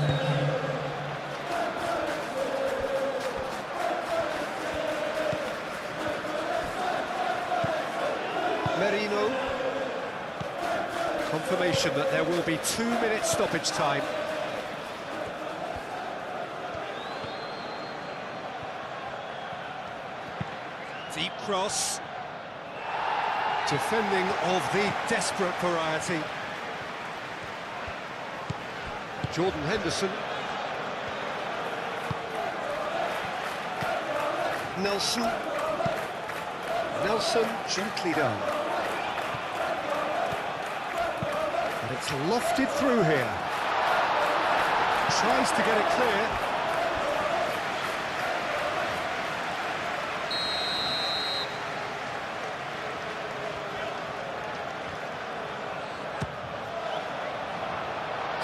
S2: Merino. Confirmation that there will be 2 minutes stoppage time. Deep cross. Defending of the desperate variety. Jordan Henderson. Nelson. Nelson gently done. And it's lofted through here. Tries to get it clear.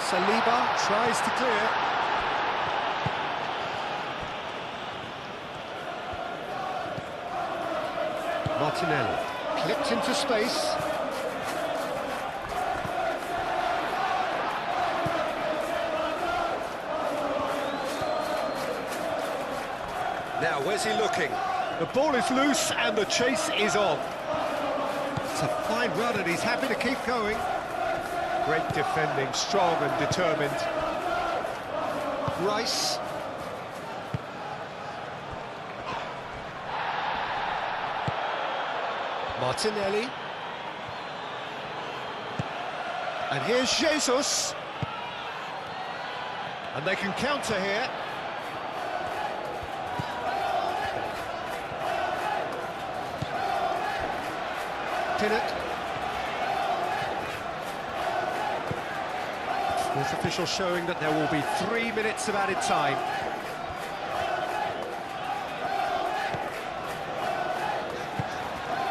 S2: Saliba tries to clear. Martinelli clipped into space. Now, where's he looking? The ball is loose and the chase is on. It's a fine run and he's happy to keep going. Great defending, strong and determined. Rice. Martinelli. And here's Jesus. And they can counter here. Pinnock. Fourth official showing that there will be 3 minutes of added time.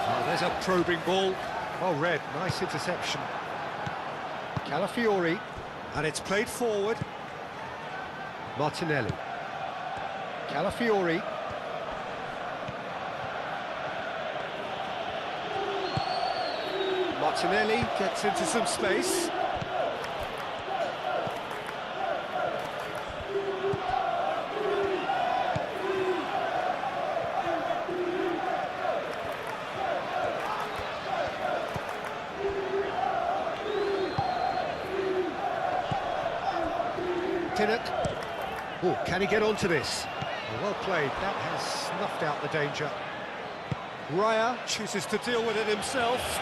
S2: Oh, there's a probing ball. Well read, nice interception. Calafiori, and it's played forward. Martinelli. Calafiori. Martinelli gets into some space. Pinnock. Oh, can he get onto this? Well played, that has snuffed out the danger. Raya chooses to deal with it himself.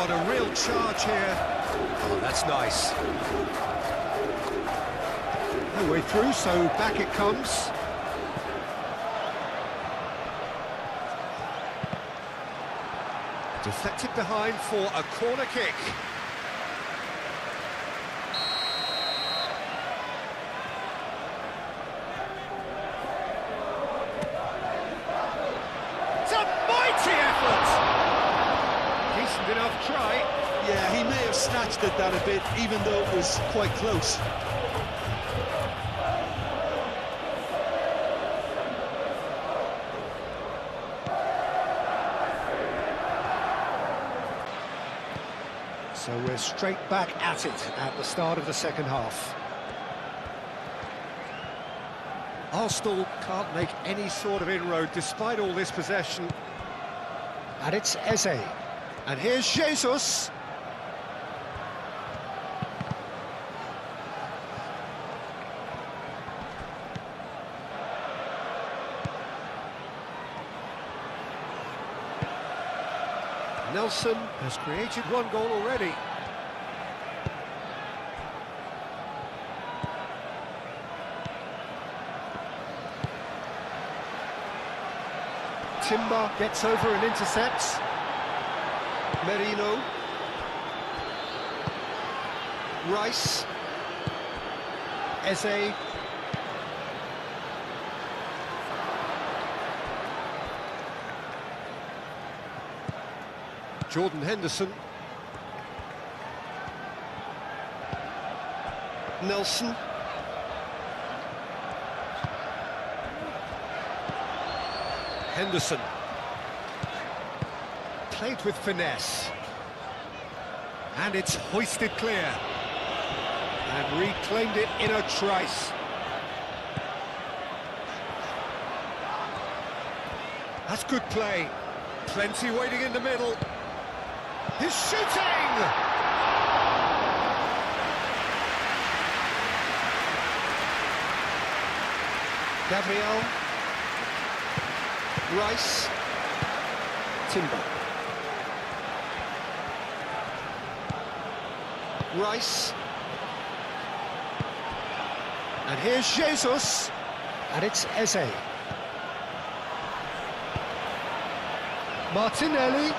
S2: on a real charge here. Oh, that's nice.
S3: No way through, so back it comes. Deflected behind for a corner kick. It's a mighty effort! Decent enough try.
S4: Yeah, he may have snatched at that a bit, even though it was quite close.
S3: So we're straight back at it at the start of the second half. Arsenal can't make any sort of inroad despite all this possession. And it's Eze. And here's Jesus. Nelson has created one goal already. Timber gets over and intercepts.
S4: Merino. Rice.
S3: Eze. Jordan Henderson.
S4: Nelson.
S3: Henderson. Played with finesse. And it's hoisted clear. And reclaimed it in a trice. That's good play. Plenty waiting in the middle. He's shooting!
S4: Gabriel. Rice.
S3: Timber.
S4: Rice.
S3: And here's Jesus. And it's Eze. Martinelli.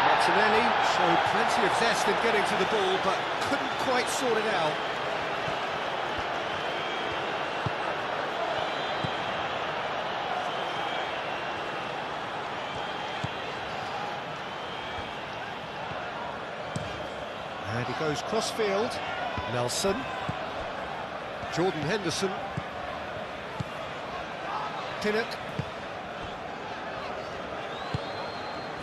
S3: Martinelli showed plenty of zest in getting to the ball, but couldn't quite sort it out. And he goes cross-field. Nelson. Jordan Henderson. Pinnock.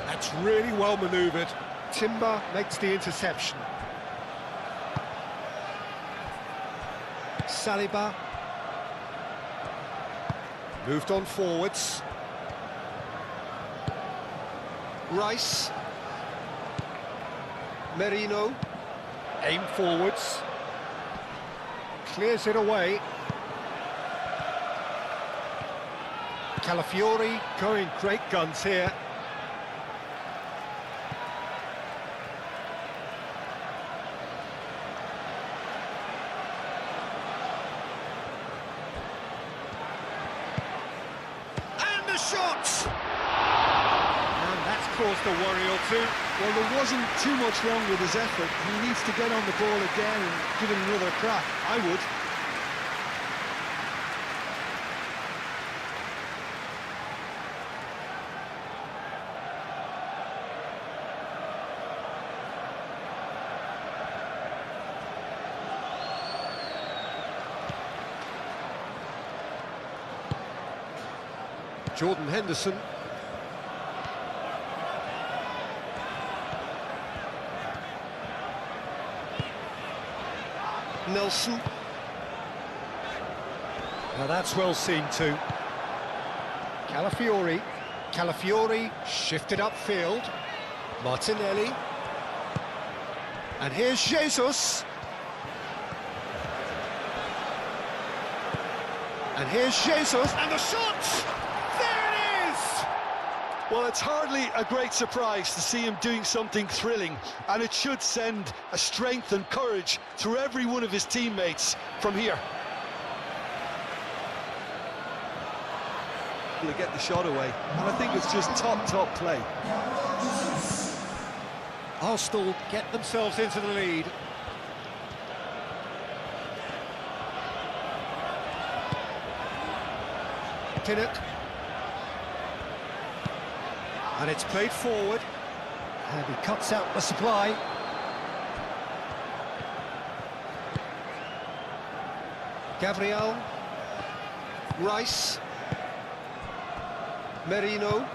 S3: That's really well manoeuvred. Timber makes the interception. Saliba. Moved on forwards.
S4: Rice. Merino.
S3: Aim forwards. Clears it away. Calafiori going great guns here.
S2: And the shot!
S3: And that's caused a worry or two.
S1: Well, there wasn't too much wrong with his effort. He needs to get on the ball again and give it another crack. I would.
S3: Jordan Henderson.
S4: Nelson.
S3: Now that's well seen too. Calafiori. Calafiori shifted upfield. Martinelli. And here's Jesus. And here's Jesus.
S2: And the shot! There it is!
S4: Well, it's hardly a great surprise to see him doing something thrilling, and it should send a strength and courage through every one of his teammates from here. To get the shot away, and I think it's just top play.
S3: Arsenal get themselves into the lead. Pinnock. And it's played forward. And he cuts out the supply. Gabriel. Rice. Merino.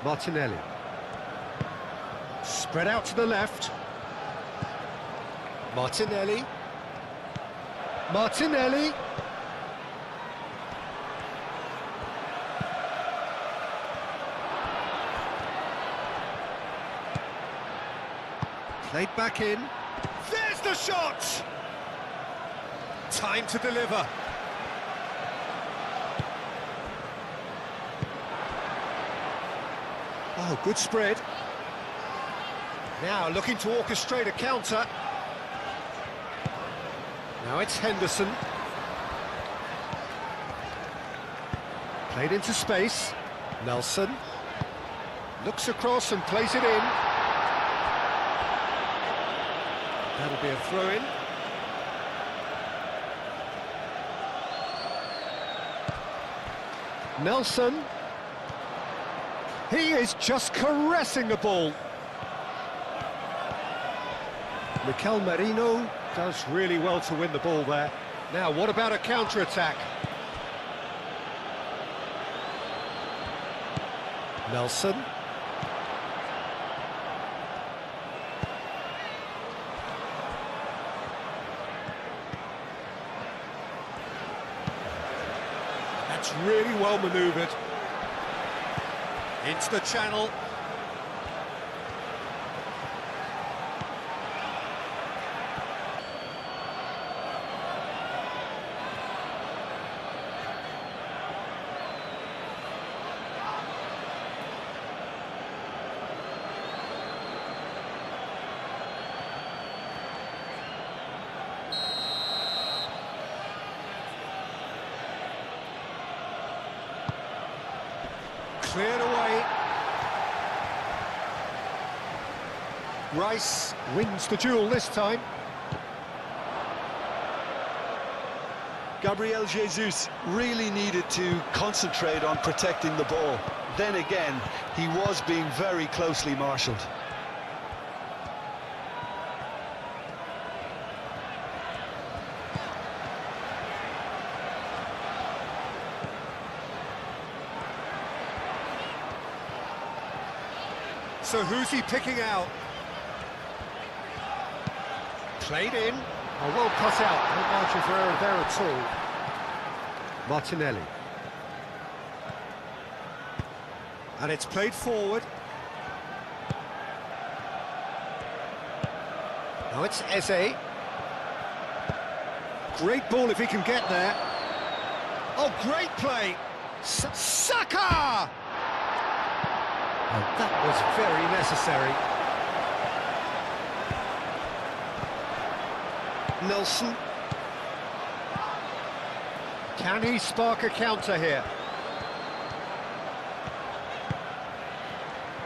S3: Martinelli. Spread out to the left. Martinelli. Martinelli. Played back in. There's the shot! Time to deliver. Oh, good spread. Now looking to orchestrate a counter. Now it's Henderson. Played into space. Nelson. Looks across and plays it in. That'll be a throw-in. Nelson. He is just caressing the ball. Mikel Merino does really well to win the ball there. Now, what about a counter-attack? Nelson. That's really well manoeuvred. Into the channel. Cleared away. Rice wins the duel this time.
S4: Gabriel Jesus really needed to concentrate on protecting the ball. Then again, he was being very closely marshalled.
S3: So who's he picking out? Played in. Oh, well cut out. No margin for error there at all. Martinelli. And it's played forward. Now it's Eze. Great ball if he can get there. Oh, great play. Saka! Oh, that was very necessary. Nelson. Can he spark a counter here?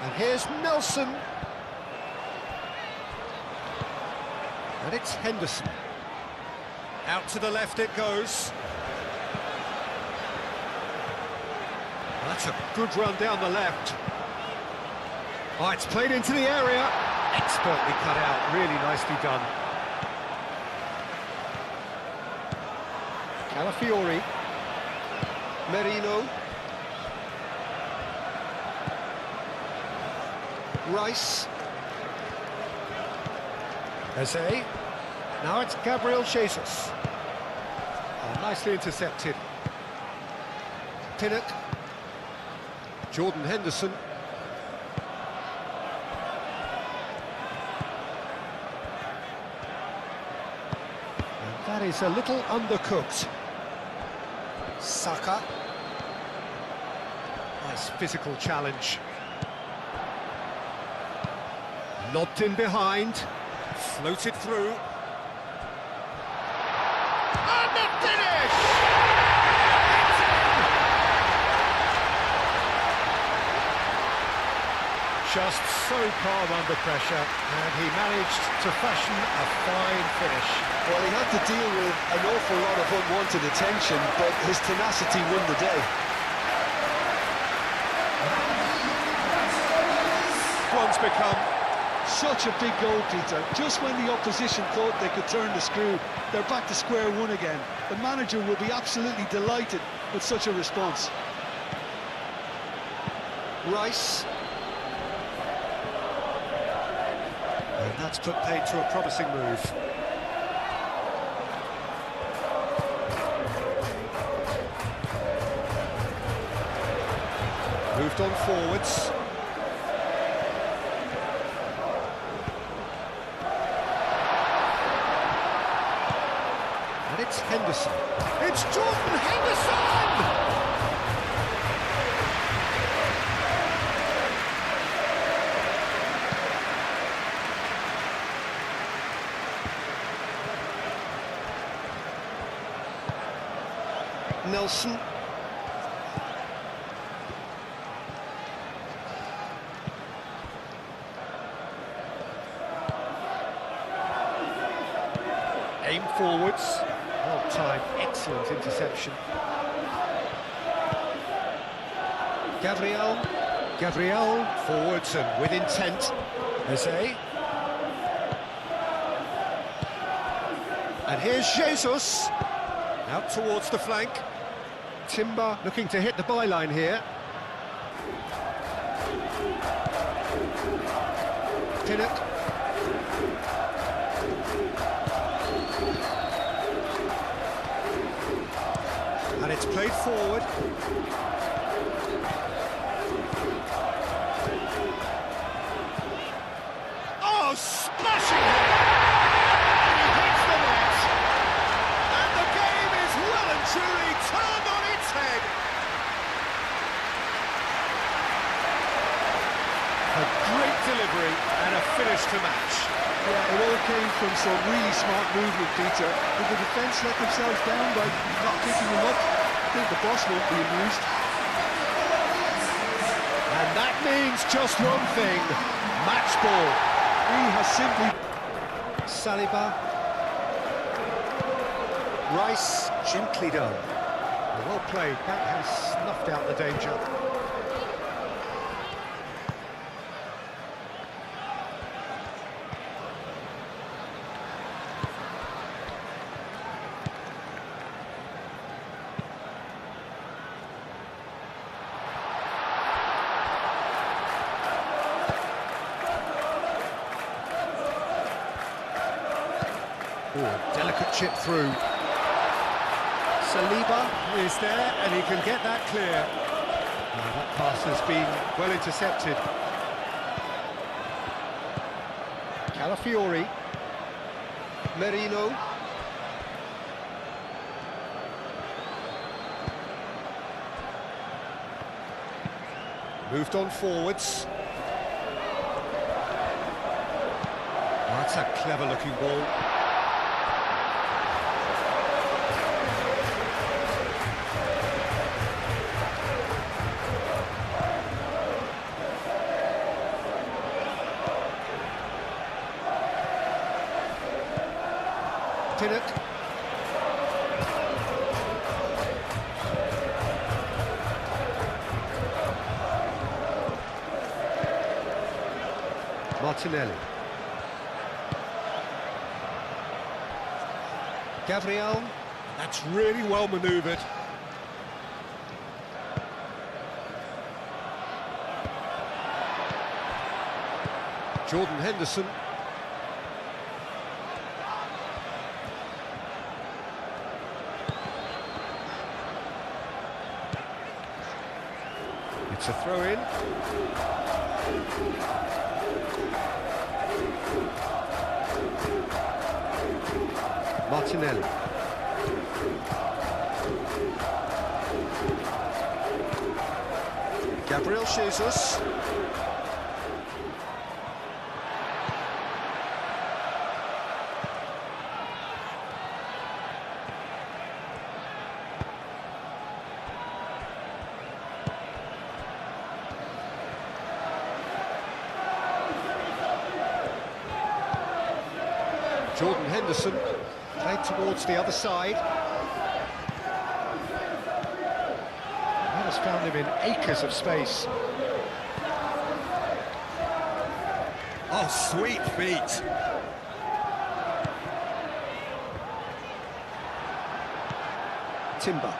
S3: And here's Nelson. And it's Henderson. Out to the left it goes. Well, that's a good run down the left. Oh, it's played into the area. Expertly cut out, really nicely done. Calafiori. Merino. Rice. Eze. Now it's Gabriel Jesus. Oh, nicely intercepted. Pinnock. Jordan Henderson. That is a little undercooked. Saka. Oh, Nice physical challenge. Lobbed in behind, floated through. And the finish! Just so calm under pressure, and he managed to fashion a fine finish.
S4: Well, he had to deal with an awful lot of unwanted attention, but his tenacity won the day.
S3: One's become
S1: such a big goal, Peter. Just when the opposition thought they could turn the screw, they're back to square one again. The manager will be absolutely delighted with such a response.
S3: Rice. And that's put paid to a promising move. Moved on forwards. And it's Henderson. It's Jordan Henderson! Nelson. Aim forwards. Well timed, excellent interception. Gabriel forwards and with intent. Jose. And here's Jesus. Out towards the flank. Timber looking to hit the byline here. Pinnock. And it's played forward. Oh, smashing hit! And he hits the net. And the game is well and truly turned on its head. A great delivery and a finish to match.
S1: Yeah, it all came from some really smart movement, Peter. Did the defence let themselves down by not picking him up? I think the boss won't be amused.
S3: And that means just one thing, match ball.
S1: He has simply...
S3: Saliba. Rice, gently done. Well played, that has snuffed out the danger. Delicate chip through. Saliba is there and he can get that clear. That pass has been well intercepted. Calafiori. Merino. Moved on forwards. Oh, that's a clever looking ball. Pinnock. Martinelli. Gabriel. That's really well manoeuvred. Jordan Henderson. It's a throw-in. Martinelli.
S2: Gabriel Jesus.
S3: Jordan Henderson played towards the other side. That has found him in acres of space.
S2: Oh, sweet feet.
S3: Timber.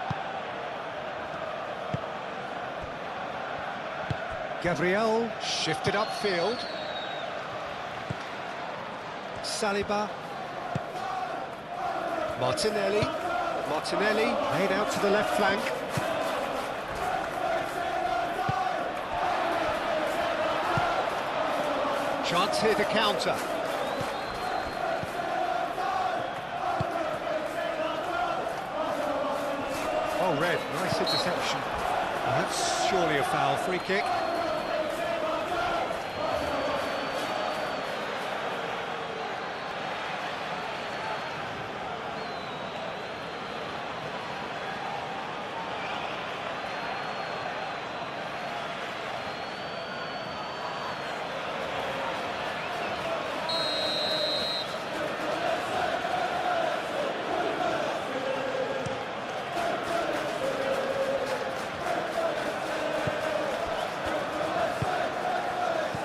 S3: Gabriel shifted upfield. Saliba. Martinelli laid out to the left flank. Chance here to counter. Oh, red, nice interception. Well, that's surely a foul. Free kick.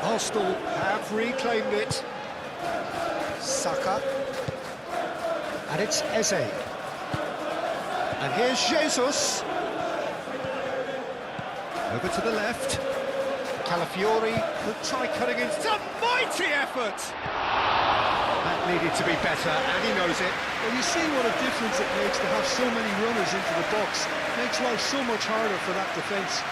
S3: Arsenal have reclaimed it. Saka. And it's Eze. And here's Jesus. Over to the left. Calafiori could try cutting in. It's a mighty effort! That needed to be better, and he knows it.
S1: Well, you see what a difference it makes to have so many runners into the box. Makes life so much harder for that defence.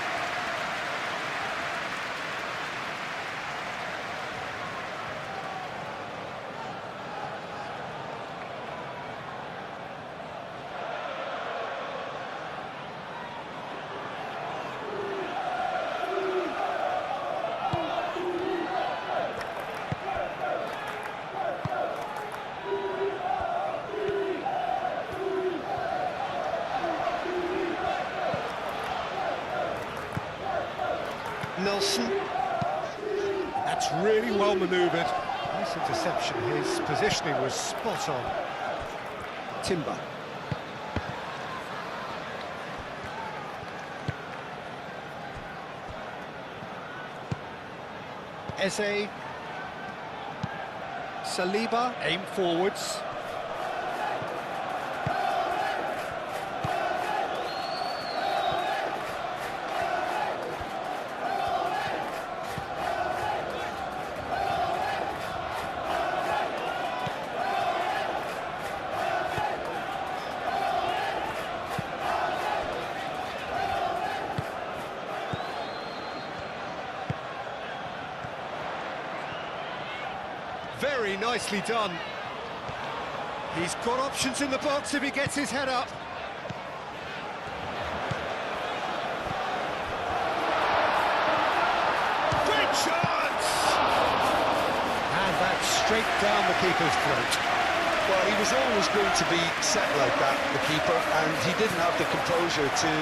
S1: Nelson.
S3: That's really well manoeuvred. Nice interception. His positioning was spot on.
S1: Timber.
S3: Eze. Saliba, aim forwards. Very nicely done. He's got options in the box if he gets his head up. Great chance! And that's straight down the keeper's throat.
S1: Well, he was always going to be set like that, the keeper, and he didn't have the composure to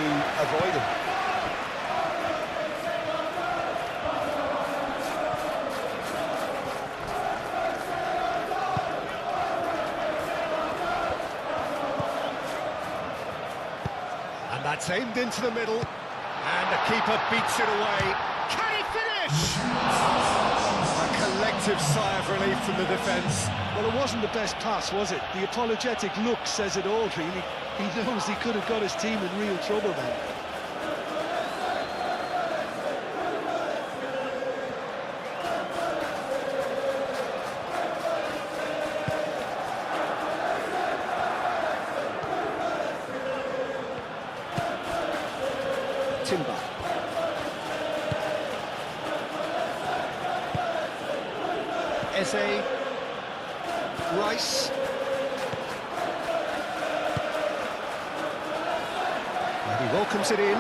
S1: avoid him.
S3: That's aimed into the middle, and the keeper beats it away. Can he finish? A collective sigh of relief from the defence.
S1: Well, it wasn't the best pass, was it? The apologetic look says it all, really. He knows he could have got his team in real trouble then.
S3: Timber. Eze. Rice. And he welcomes it in.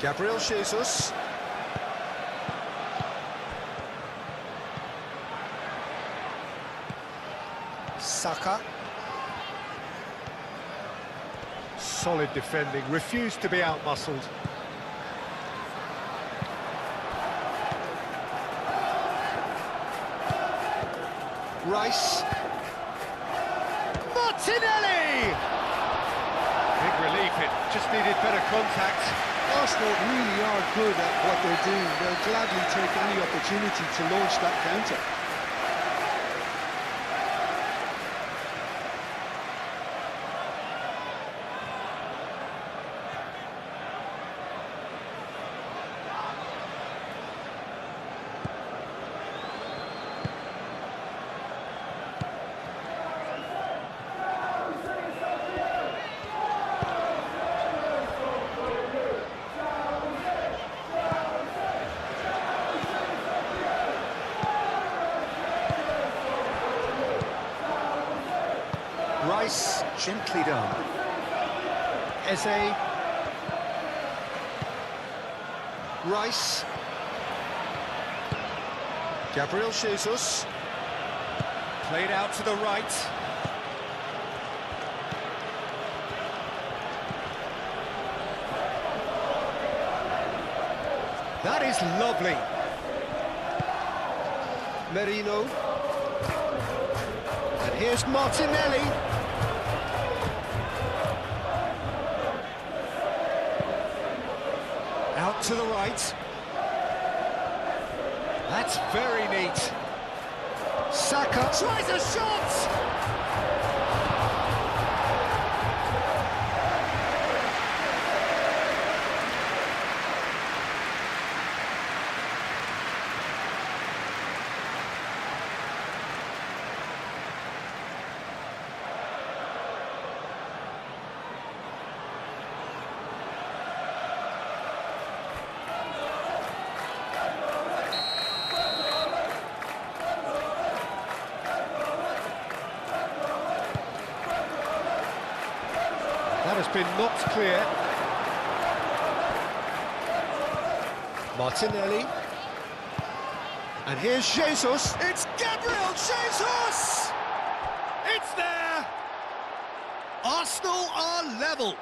S2: Gabriel Jesus. Saka.
S3: Solid defending, refused to be outmuscled.
S2: Rice. Martinelli!
S3: Big relief, it just needed better contact.
S1: Arsenal really are good at what they're doing. They'll gladly take any opportunity to launch that counter.
S2: Rice, gently done.
S3: Eze.
S2: Rice. Gabriel Jesus.
S3: Played out to the right. That is lovely.
S2: Merino. And here's Martinelli.
S3: Out to the right. That's very neat.
S2: Saka tries a shot!
S3: That has been knocked clear.
S2: Martinelli. And here's Jesus.
S3: It's Gabriel Jesus! It's there! Arsenal are level.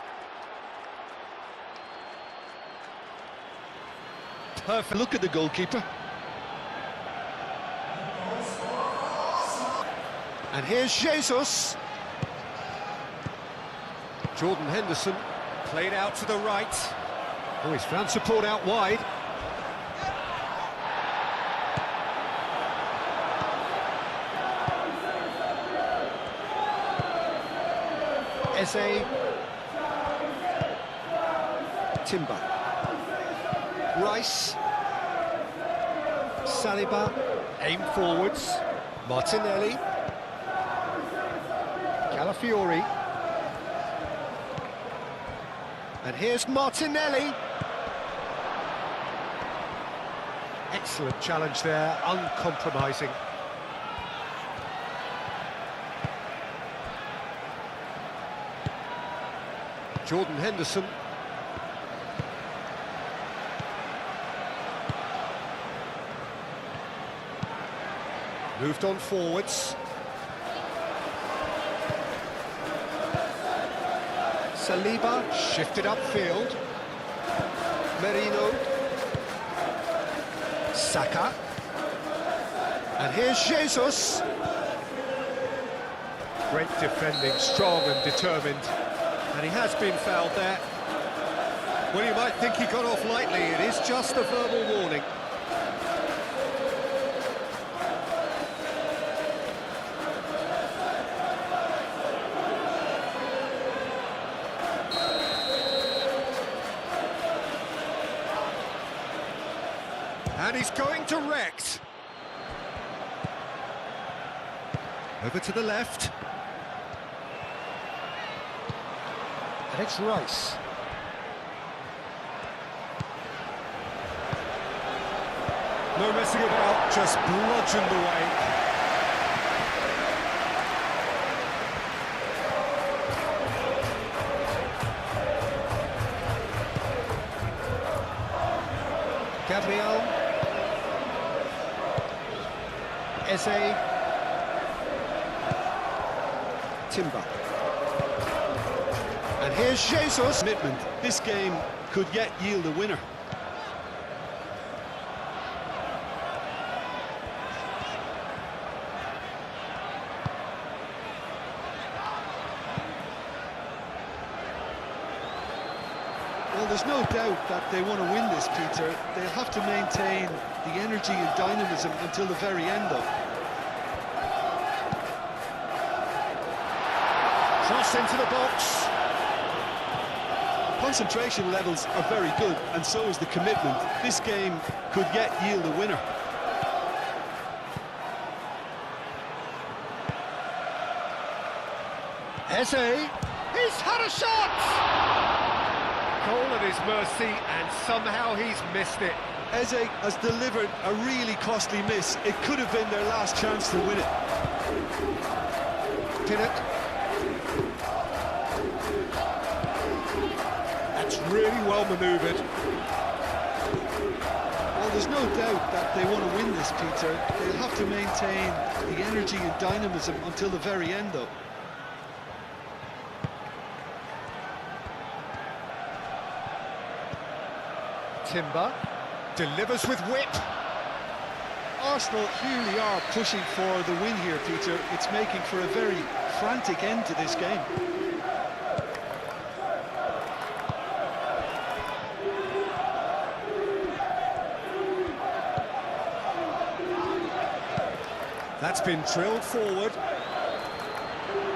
S1: Perfect. Look at the goalkeeper.
S2: And here's Jesus.
S3: Jordan Henderson played out to the right. Oh, he's found support out wide.
S2: Eze. Timber. Rice. Saliba.
S3: Aim forwards.
S2: Martinelli.
S3: Calafiori.
S2: And here's Martinelli.
S3: Excellent challenge there, uncompromising. Jordan Henderson. Moved on forwards.
S2: Saliba.
S3: Shifted upfield.
S2: Merino. Saka. And here's Jesus.
S3: Great defending, strong and determined. And he has been fouled there. Well, you might think he got off lightly. It is just a verbal warning. And he's going direct. Over to the left. And it's Rice. No messing about, just bludgeoned away. Gabriel. Eze. Timber. And here's Jesus.
S4: Commitment. This game could yet yield a winner.
S1: Well, there's no doubt that they want to win this, Peter. They'll have to maintain the energy and dynamism until the very end, though.
S3: Cross into the box.
S4: Concentration levels are very good, and so is the commitment. This game could yet yield a winner.
S3: Eze. He's had a shot! Goal at his mercy, and somehow he's missed it.
S4: Eze has delivered a really costly miss. It could have been their last chance to win it.
S3: Pinnock. That's really well manoeuvred.
S1: Well, there's no doubt that they want to win this, Peter. They'll have to maintain the energy and dynamism until the very end, though.
S3: Timber delivers with whip.
S1: Arsenal really are pushing for the win here, Peter. It's making for a very frantic end to this game.
S3: That's been drilled forward.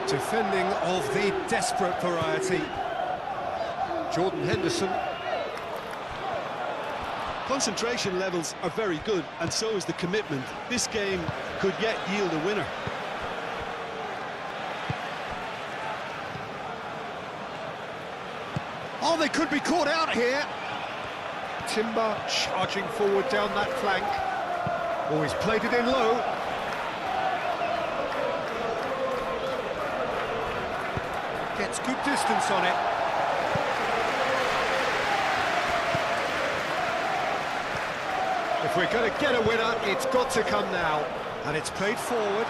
S3: Defending of the desperate variety. Jordan Henderson.
S4: Concentration levels are very good, and so is the commitment. This game could yet yield a winner.
S3: Oh, they could be caught out here. Timber charging forward down that flank. Oh, he's played it in low. Gets good distance on it. If we're going to get a winner, it's got to come now. And it's played forward.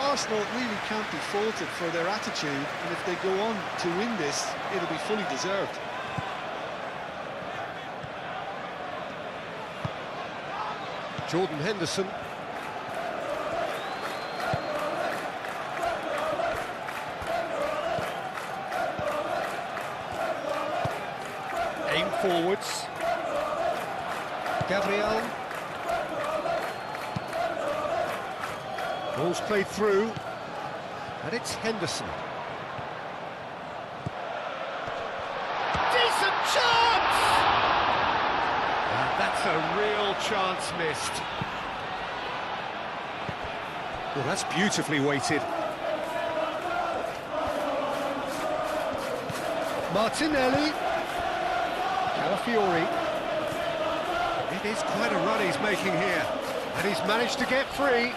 S1: Arsenal really can't be faulted for their attitude, and if they go on to win this, it'll be fully deserved.
S3: Jordan Henderson. Aim forwards. Gabriel. Ball's played through, and it's Henderson. Decent chance! And that's a real chance missed. Well, that's beautifully weighted. Martinelli. Calafiori. It is quite a run he's making here, and he's managed to get free.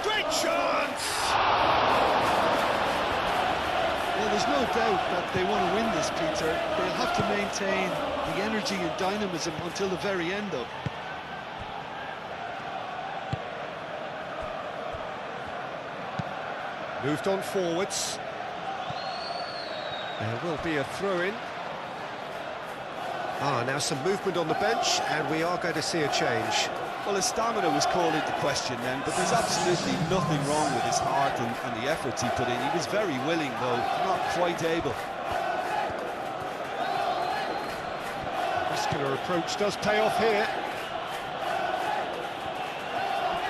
S3: Great chance!
S1: Well, there's no doubt that they want to win this, Peter. They'll have to maintain the energy and dynamism until the very end, though.
S3: Moved on forwards. There will be a throw-in. Now some movement on the bench, and we are going to see a change.
S4: Well, his stamina was called into question then, but there's absolutely nothing wrong with his heart and the efforts he put in. He was very willing, though, not quite able.
S3: Muscular approach does pay off here.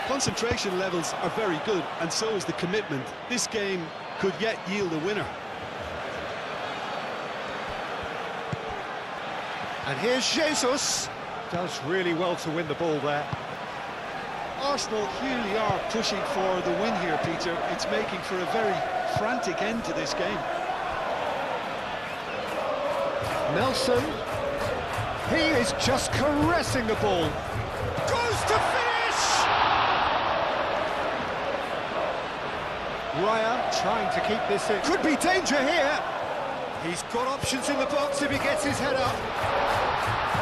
S4: Concentration levels are very good, and so is the commitment. This game could yet yield a winner.
S3: And here's Jesus. Does really well to win the ball there.
S1: Arsenal really are pushing for the win here, Peter. It's making for a very frantic end to this game.
S3: Nelson. He is just caressing the ball. Goes to finish! Raya trying to keep this in. Could be danger here. He's got options in the box if he gets his head up.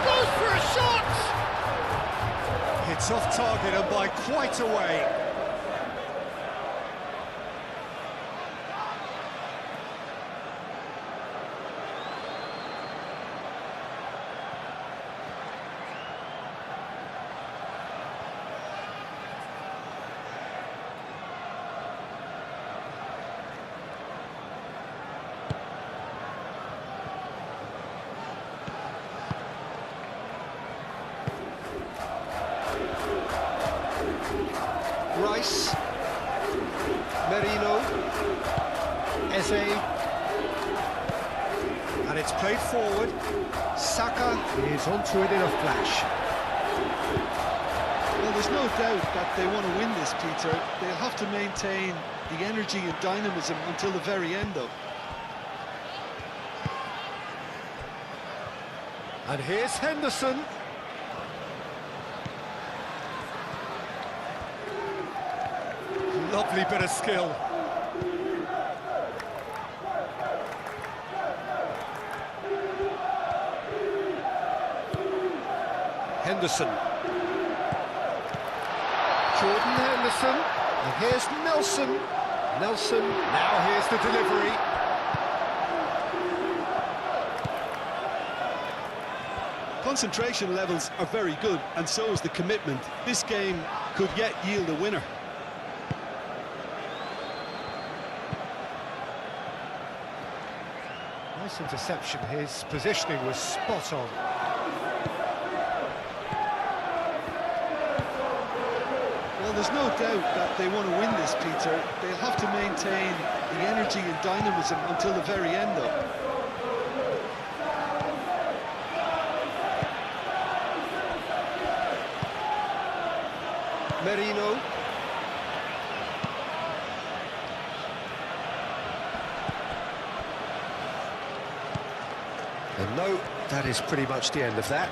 S3: Goes for a shot! It's off target and by quite a way.
S2: Rice, Merino, Eze,
S3: And it's played forward. Saka is onto it in a flash.
S1: Well, there's no doubt that they want to win this, Peter. They'll have to maintain the energy and dynamism until the very end, though.
S3: And here's Henderson. Lovely bit of skill. Henderson. Jordan Henderson. And here's Nelson. Nelson. Now here's the delivery.
S4: Concentration levels are very good, and so is the commitment. This game could yet yield a winner.
S3: Nice interception. His positioning was spot on.
S1: Well, there's no doubt that they want to win this, Peter. They'll have to maintain the energy and dynamism until the very end, though.
S3: Merino. And no, that is pretty much the end of that.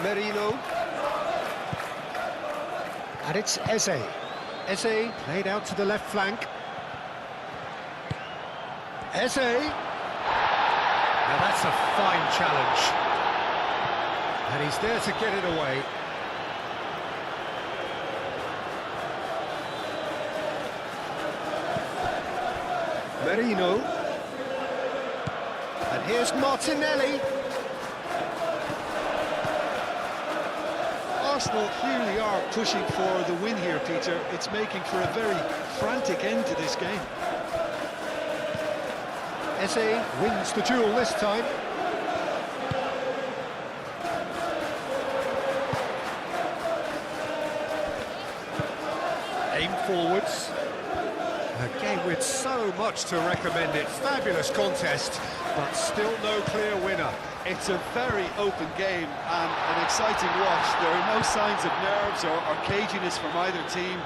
S3: Merino. And it's Eze. Eze played out to the left flank. Eze. Now that's a fine challenge. And he's there to get it away. Merino. And here's Martinelli.
S1: Arsenal clearly are pushing for the win here, Peter. It's making for a very frantic end to this game.
S3: Eze wins the duel this time. Aim forwards. A game with so much to recommend it. Fabulous contest, but still no clear winner.
S4: It's a very open game and an exciting watch. There are no signs of nerves or caginess from either team.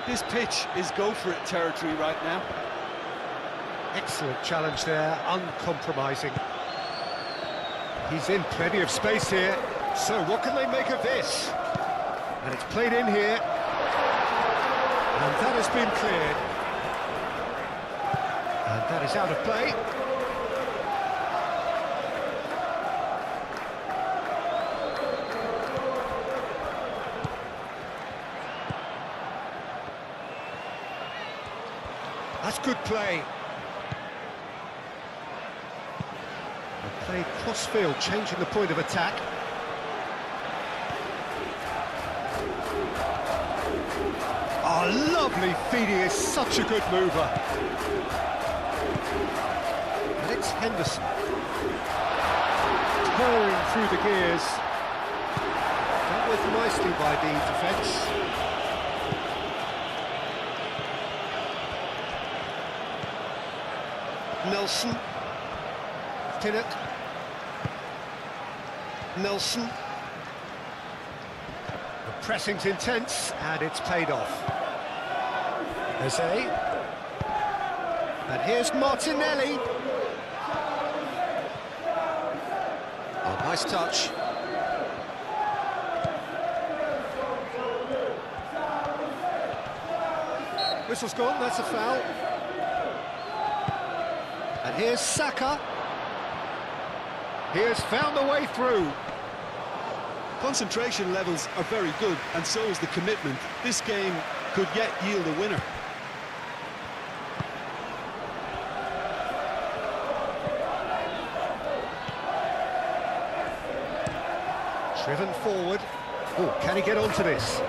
S4: This pitch is go-for-it territory right now.
S3: Excellent challenge there, uncompromising. He's in plenty of space here, so what can they make of this? And it's played in here. And that has been cleared. And that is out of play. That's good play. Play cross-field, changing the point of attack. Oh, lovely feed, he is such a good mover. And it's Henderson. Purring through the gears. Dealt with nicely by the defence. Nelson. Pinnock. Nelson. The pressing's intense, and it's paid off. Eze. And here's Martinelli. Nice touch. Whistle's gone, that's a foul. And here's Saka. He has found a way through.
S4: Concentration levels are very good, and so is the commitment. This game could yet yield a winner.
S3: Driven forward. Oh, can he get onto this?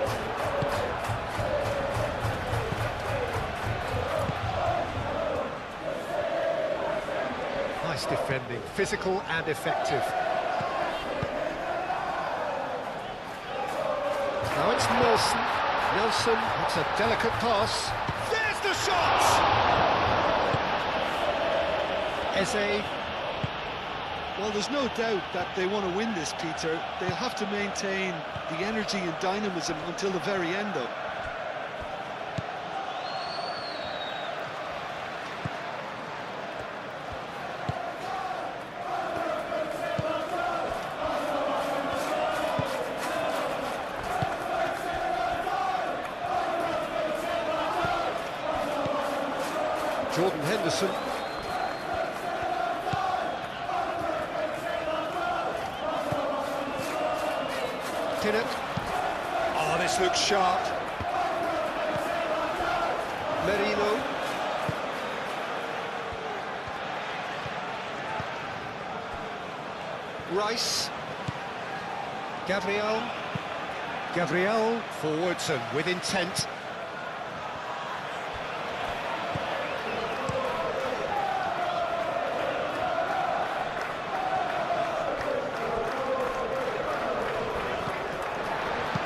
S3: Nice defending, physical and effective. Now it's Nelson. Nelson, it's a delicate pass.
S2: There's the shot!
S3: Eze.
S1: Well, there's no doubt that they want to win this, Peter. They'll have to maintain the energy and dynamism until the very end, though.
S3: Jordan Henderson. Pinnock.
S2: Oh, this looks sharp.
S3: Merino. Rice. Gabriel. Gabriel forwards and with intent.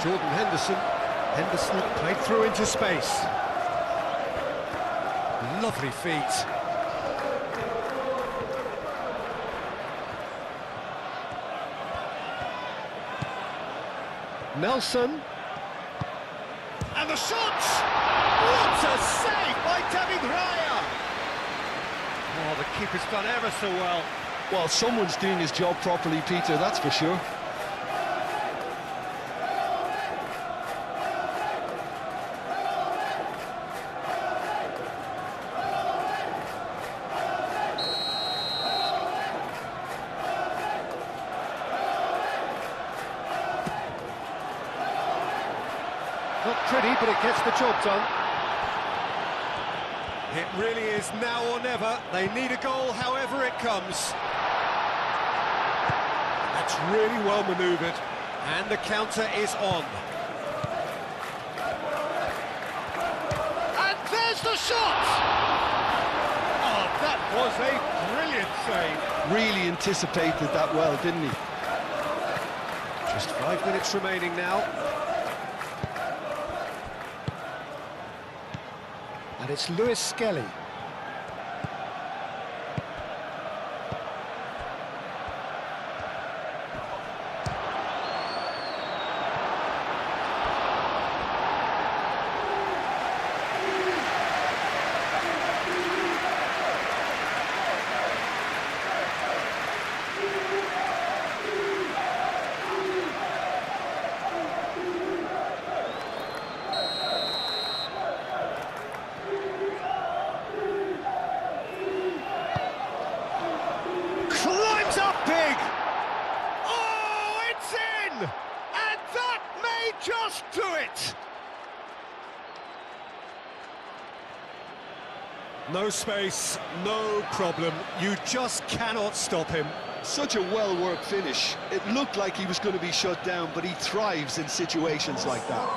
S3: Jordan Henderson. Henderson played through into space. Lovely feet. Nelson.
S2: And the shot! What a save by David Raya!
S3: Oh, the keeper's done ever so well.
S1: Well, someone's doing his job properly, Peter, that's for sure.
S3: Not pretty, but it gets the job done.
S2: It really is now or never. They need a goal however it comes. That's really well manoeuvred. And the counter is on. And there's the shot!
S3: Oh, that was a brilliant save.
S1: Really anticipated that well, didn't he?
S3: Just 5 minutes remaining now. And it's Lewis Skelly.
S2: Climbs up big! Oh, it's in! And that may just do it! No space, no problem. You just cannot stop him.
S1: Such a well-worked finish. It looked like he was going to be shut down, but he thrives in situations like that.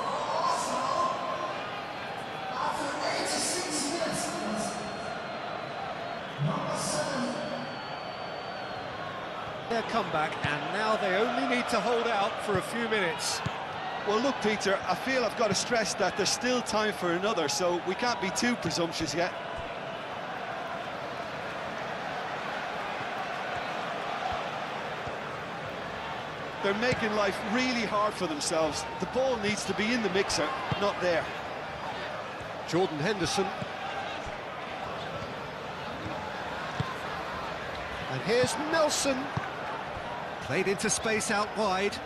S3: Their comeback, and now they only need to hold out for a few minutes.
S1: Well, look, Peter, I feel I've got to stress that there's still time for another, so we can't be too presumptuous yet. They're making life really hard for themselves. The ball needs to be in the mixer, not there.
S3: Jordan Henderson. And here's Nelson. Played into space out wide.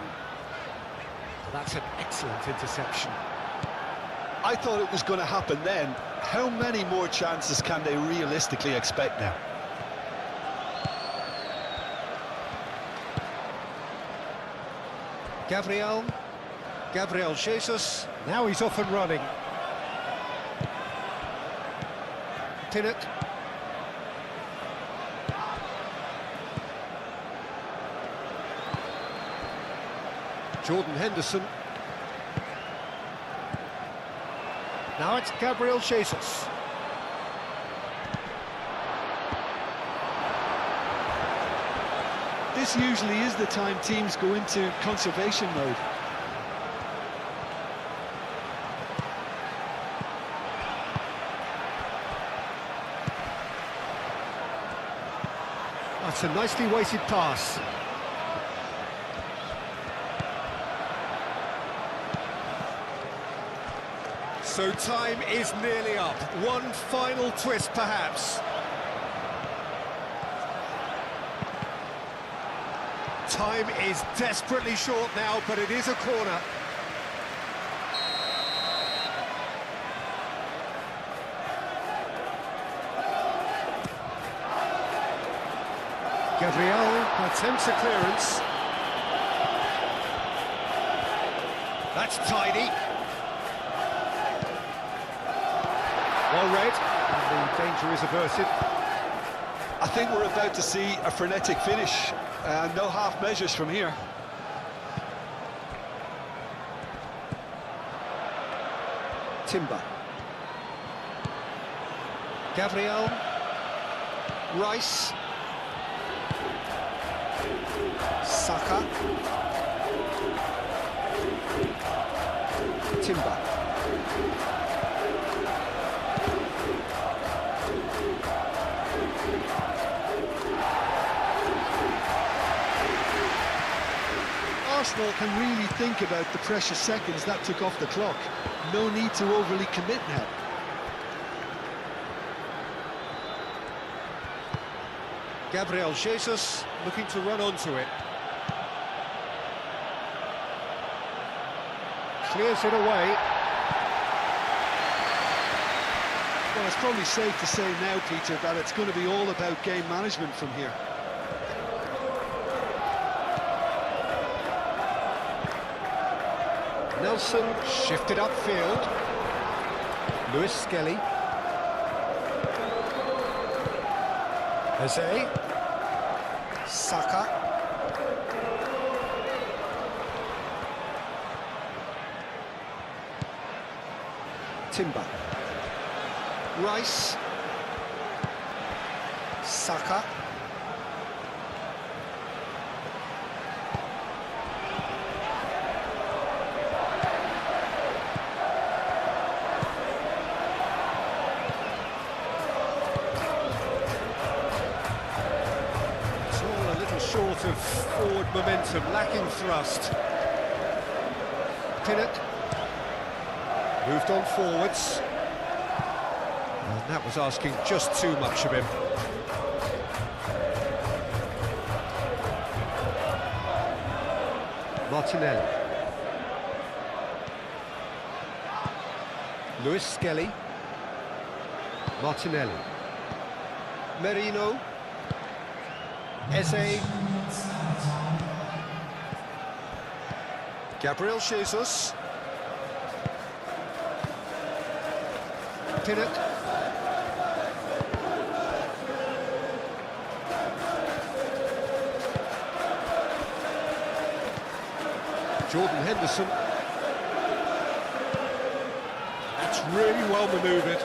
S3: That's an excellent interception.
S4: I thought it was going to happen then. How many more chances can they realistically expect now?
S3: Gabriel Jesus, now he's off and running. Pinnock. Jordan Henderson. Now it's Gabriel Jesus.
S1: This usually is the time teams go into conservation mode.
S3: That's a nicely weighted pass. So time is nearly up. One final twist, perhaps. Time is desperately short now, but it is a corner. Gabriel attempts a clearance. That's tidy. Well read, and the danger is averted.
S4: I think we're about to see a frenetic finish. No half measures from here.
S3: Timber. Gabriel. Rice. Saka. Timber.
S1: Arsenal can really think about the precious seconds that took off the clock. No need to overly commit now.
S3: Gabriel Jesus looking to run onto it. Clears it away.
S1: Well, it's probably safe to say now, Peter, that it's going to be all about game management from here.
S3: Nelson shifted upfield. Lewis Skelly. Jose. Saka. Timber. Rice. Saka. Short of forward momentum, lacking thrust. Pinnock moved on forwards. And that was asking just too much of him. Martinelli. Lewis Skelly. Martinelli. Merino. Eze. Gabriel Jesus. Pinnock. Jordan Henderson. That's really well manoeuvred.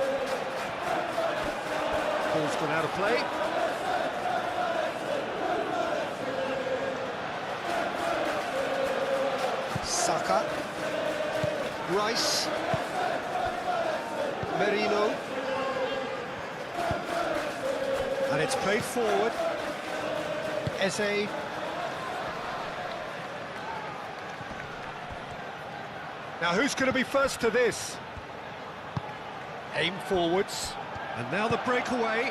S3: Ball's gone out of play. Saka. Rice. Merino. And it's played forward. Eze. Now who's going to be first to this? Aim forwards. And now the breakaway.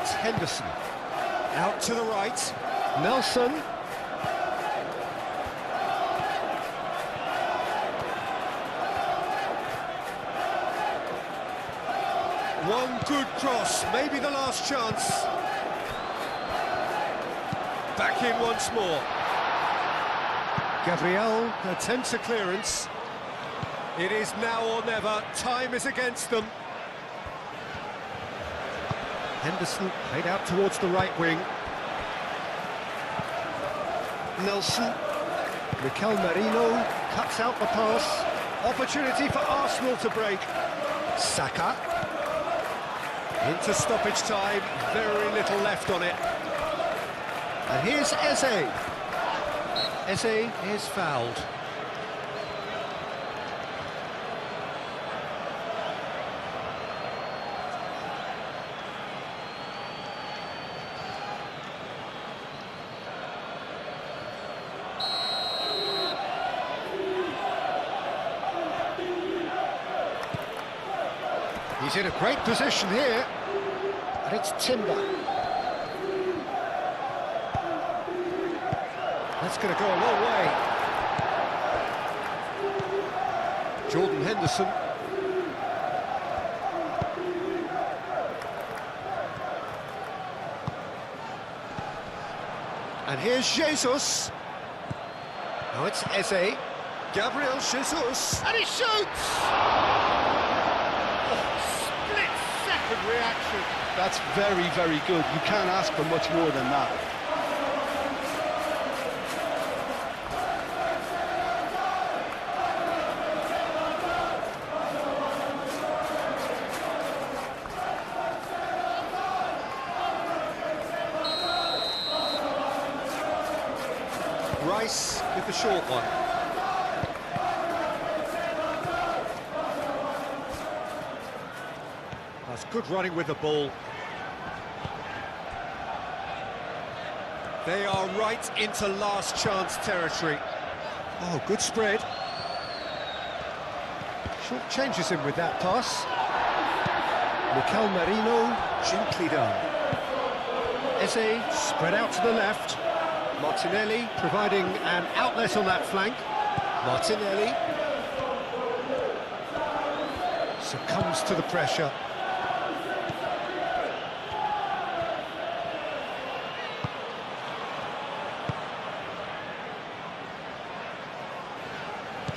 S3: it's Henderson.
S2: Out to the right.
S3: Nelson.
S2: One good cross, maybe the last chance. Back in once more.
S3: Gabriel.
S2: Attempts a clearance. It is now or never. Time is against them.
S3: Henderson played out towards the right wing. Nelson. Mikel Merino cuts out the pass. Opportunity for Arsenal to break. Saka.
S2: Into stoppage time, very little left on it.
S3: And here's Eze. Eze is fouled. He's in a great position here, and it's Timber. That's going to go a long way. Jordan Henderson. And here's Jesus. Now it's Eze.
S2: Gabriel Jesus.
S3: And he shoots! Split-second reaction.
S1: That's very, very good. You can't ask for much more than that.
S2: Rice with the short one.
S3: That's good running with the ball.
S2: They are right into last chance territory.
S3: Oh, good spread. Short changes him with that pass. Mikel Merino, gently done. Eze spread out to the left. Martinelli providing an outlet on that flank. Martinelli succumbs to the pressure.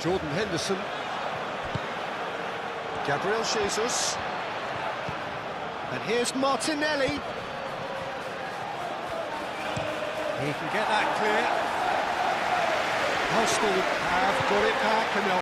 S3: Jordan Henderson.
S2: Gabriel Jesus.
S3: And here's Martinelli. He can get that clear. Arsenal have got it back and they'll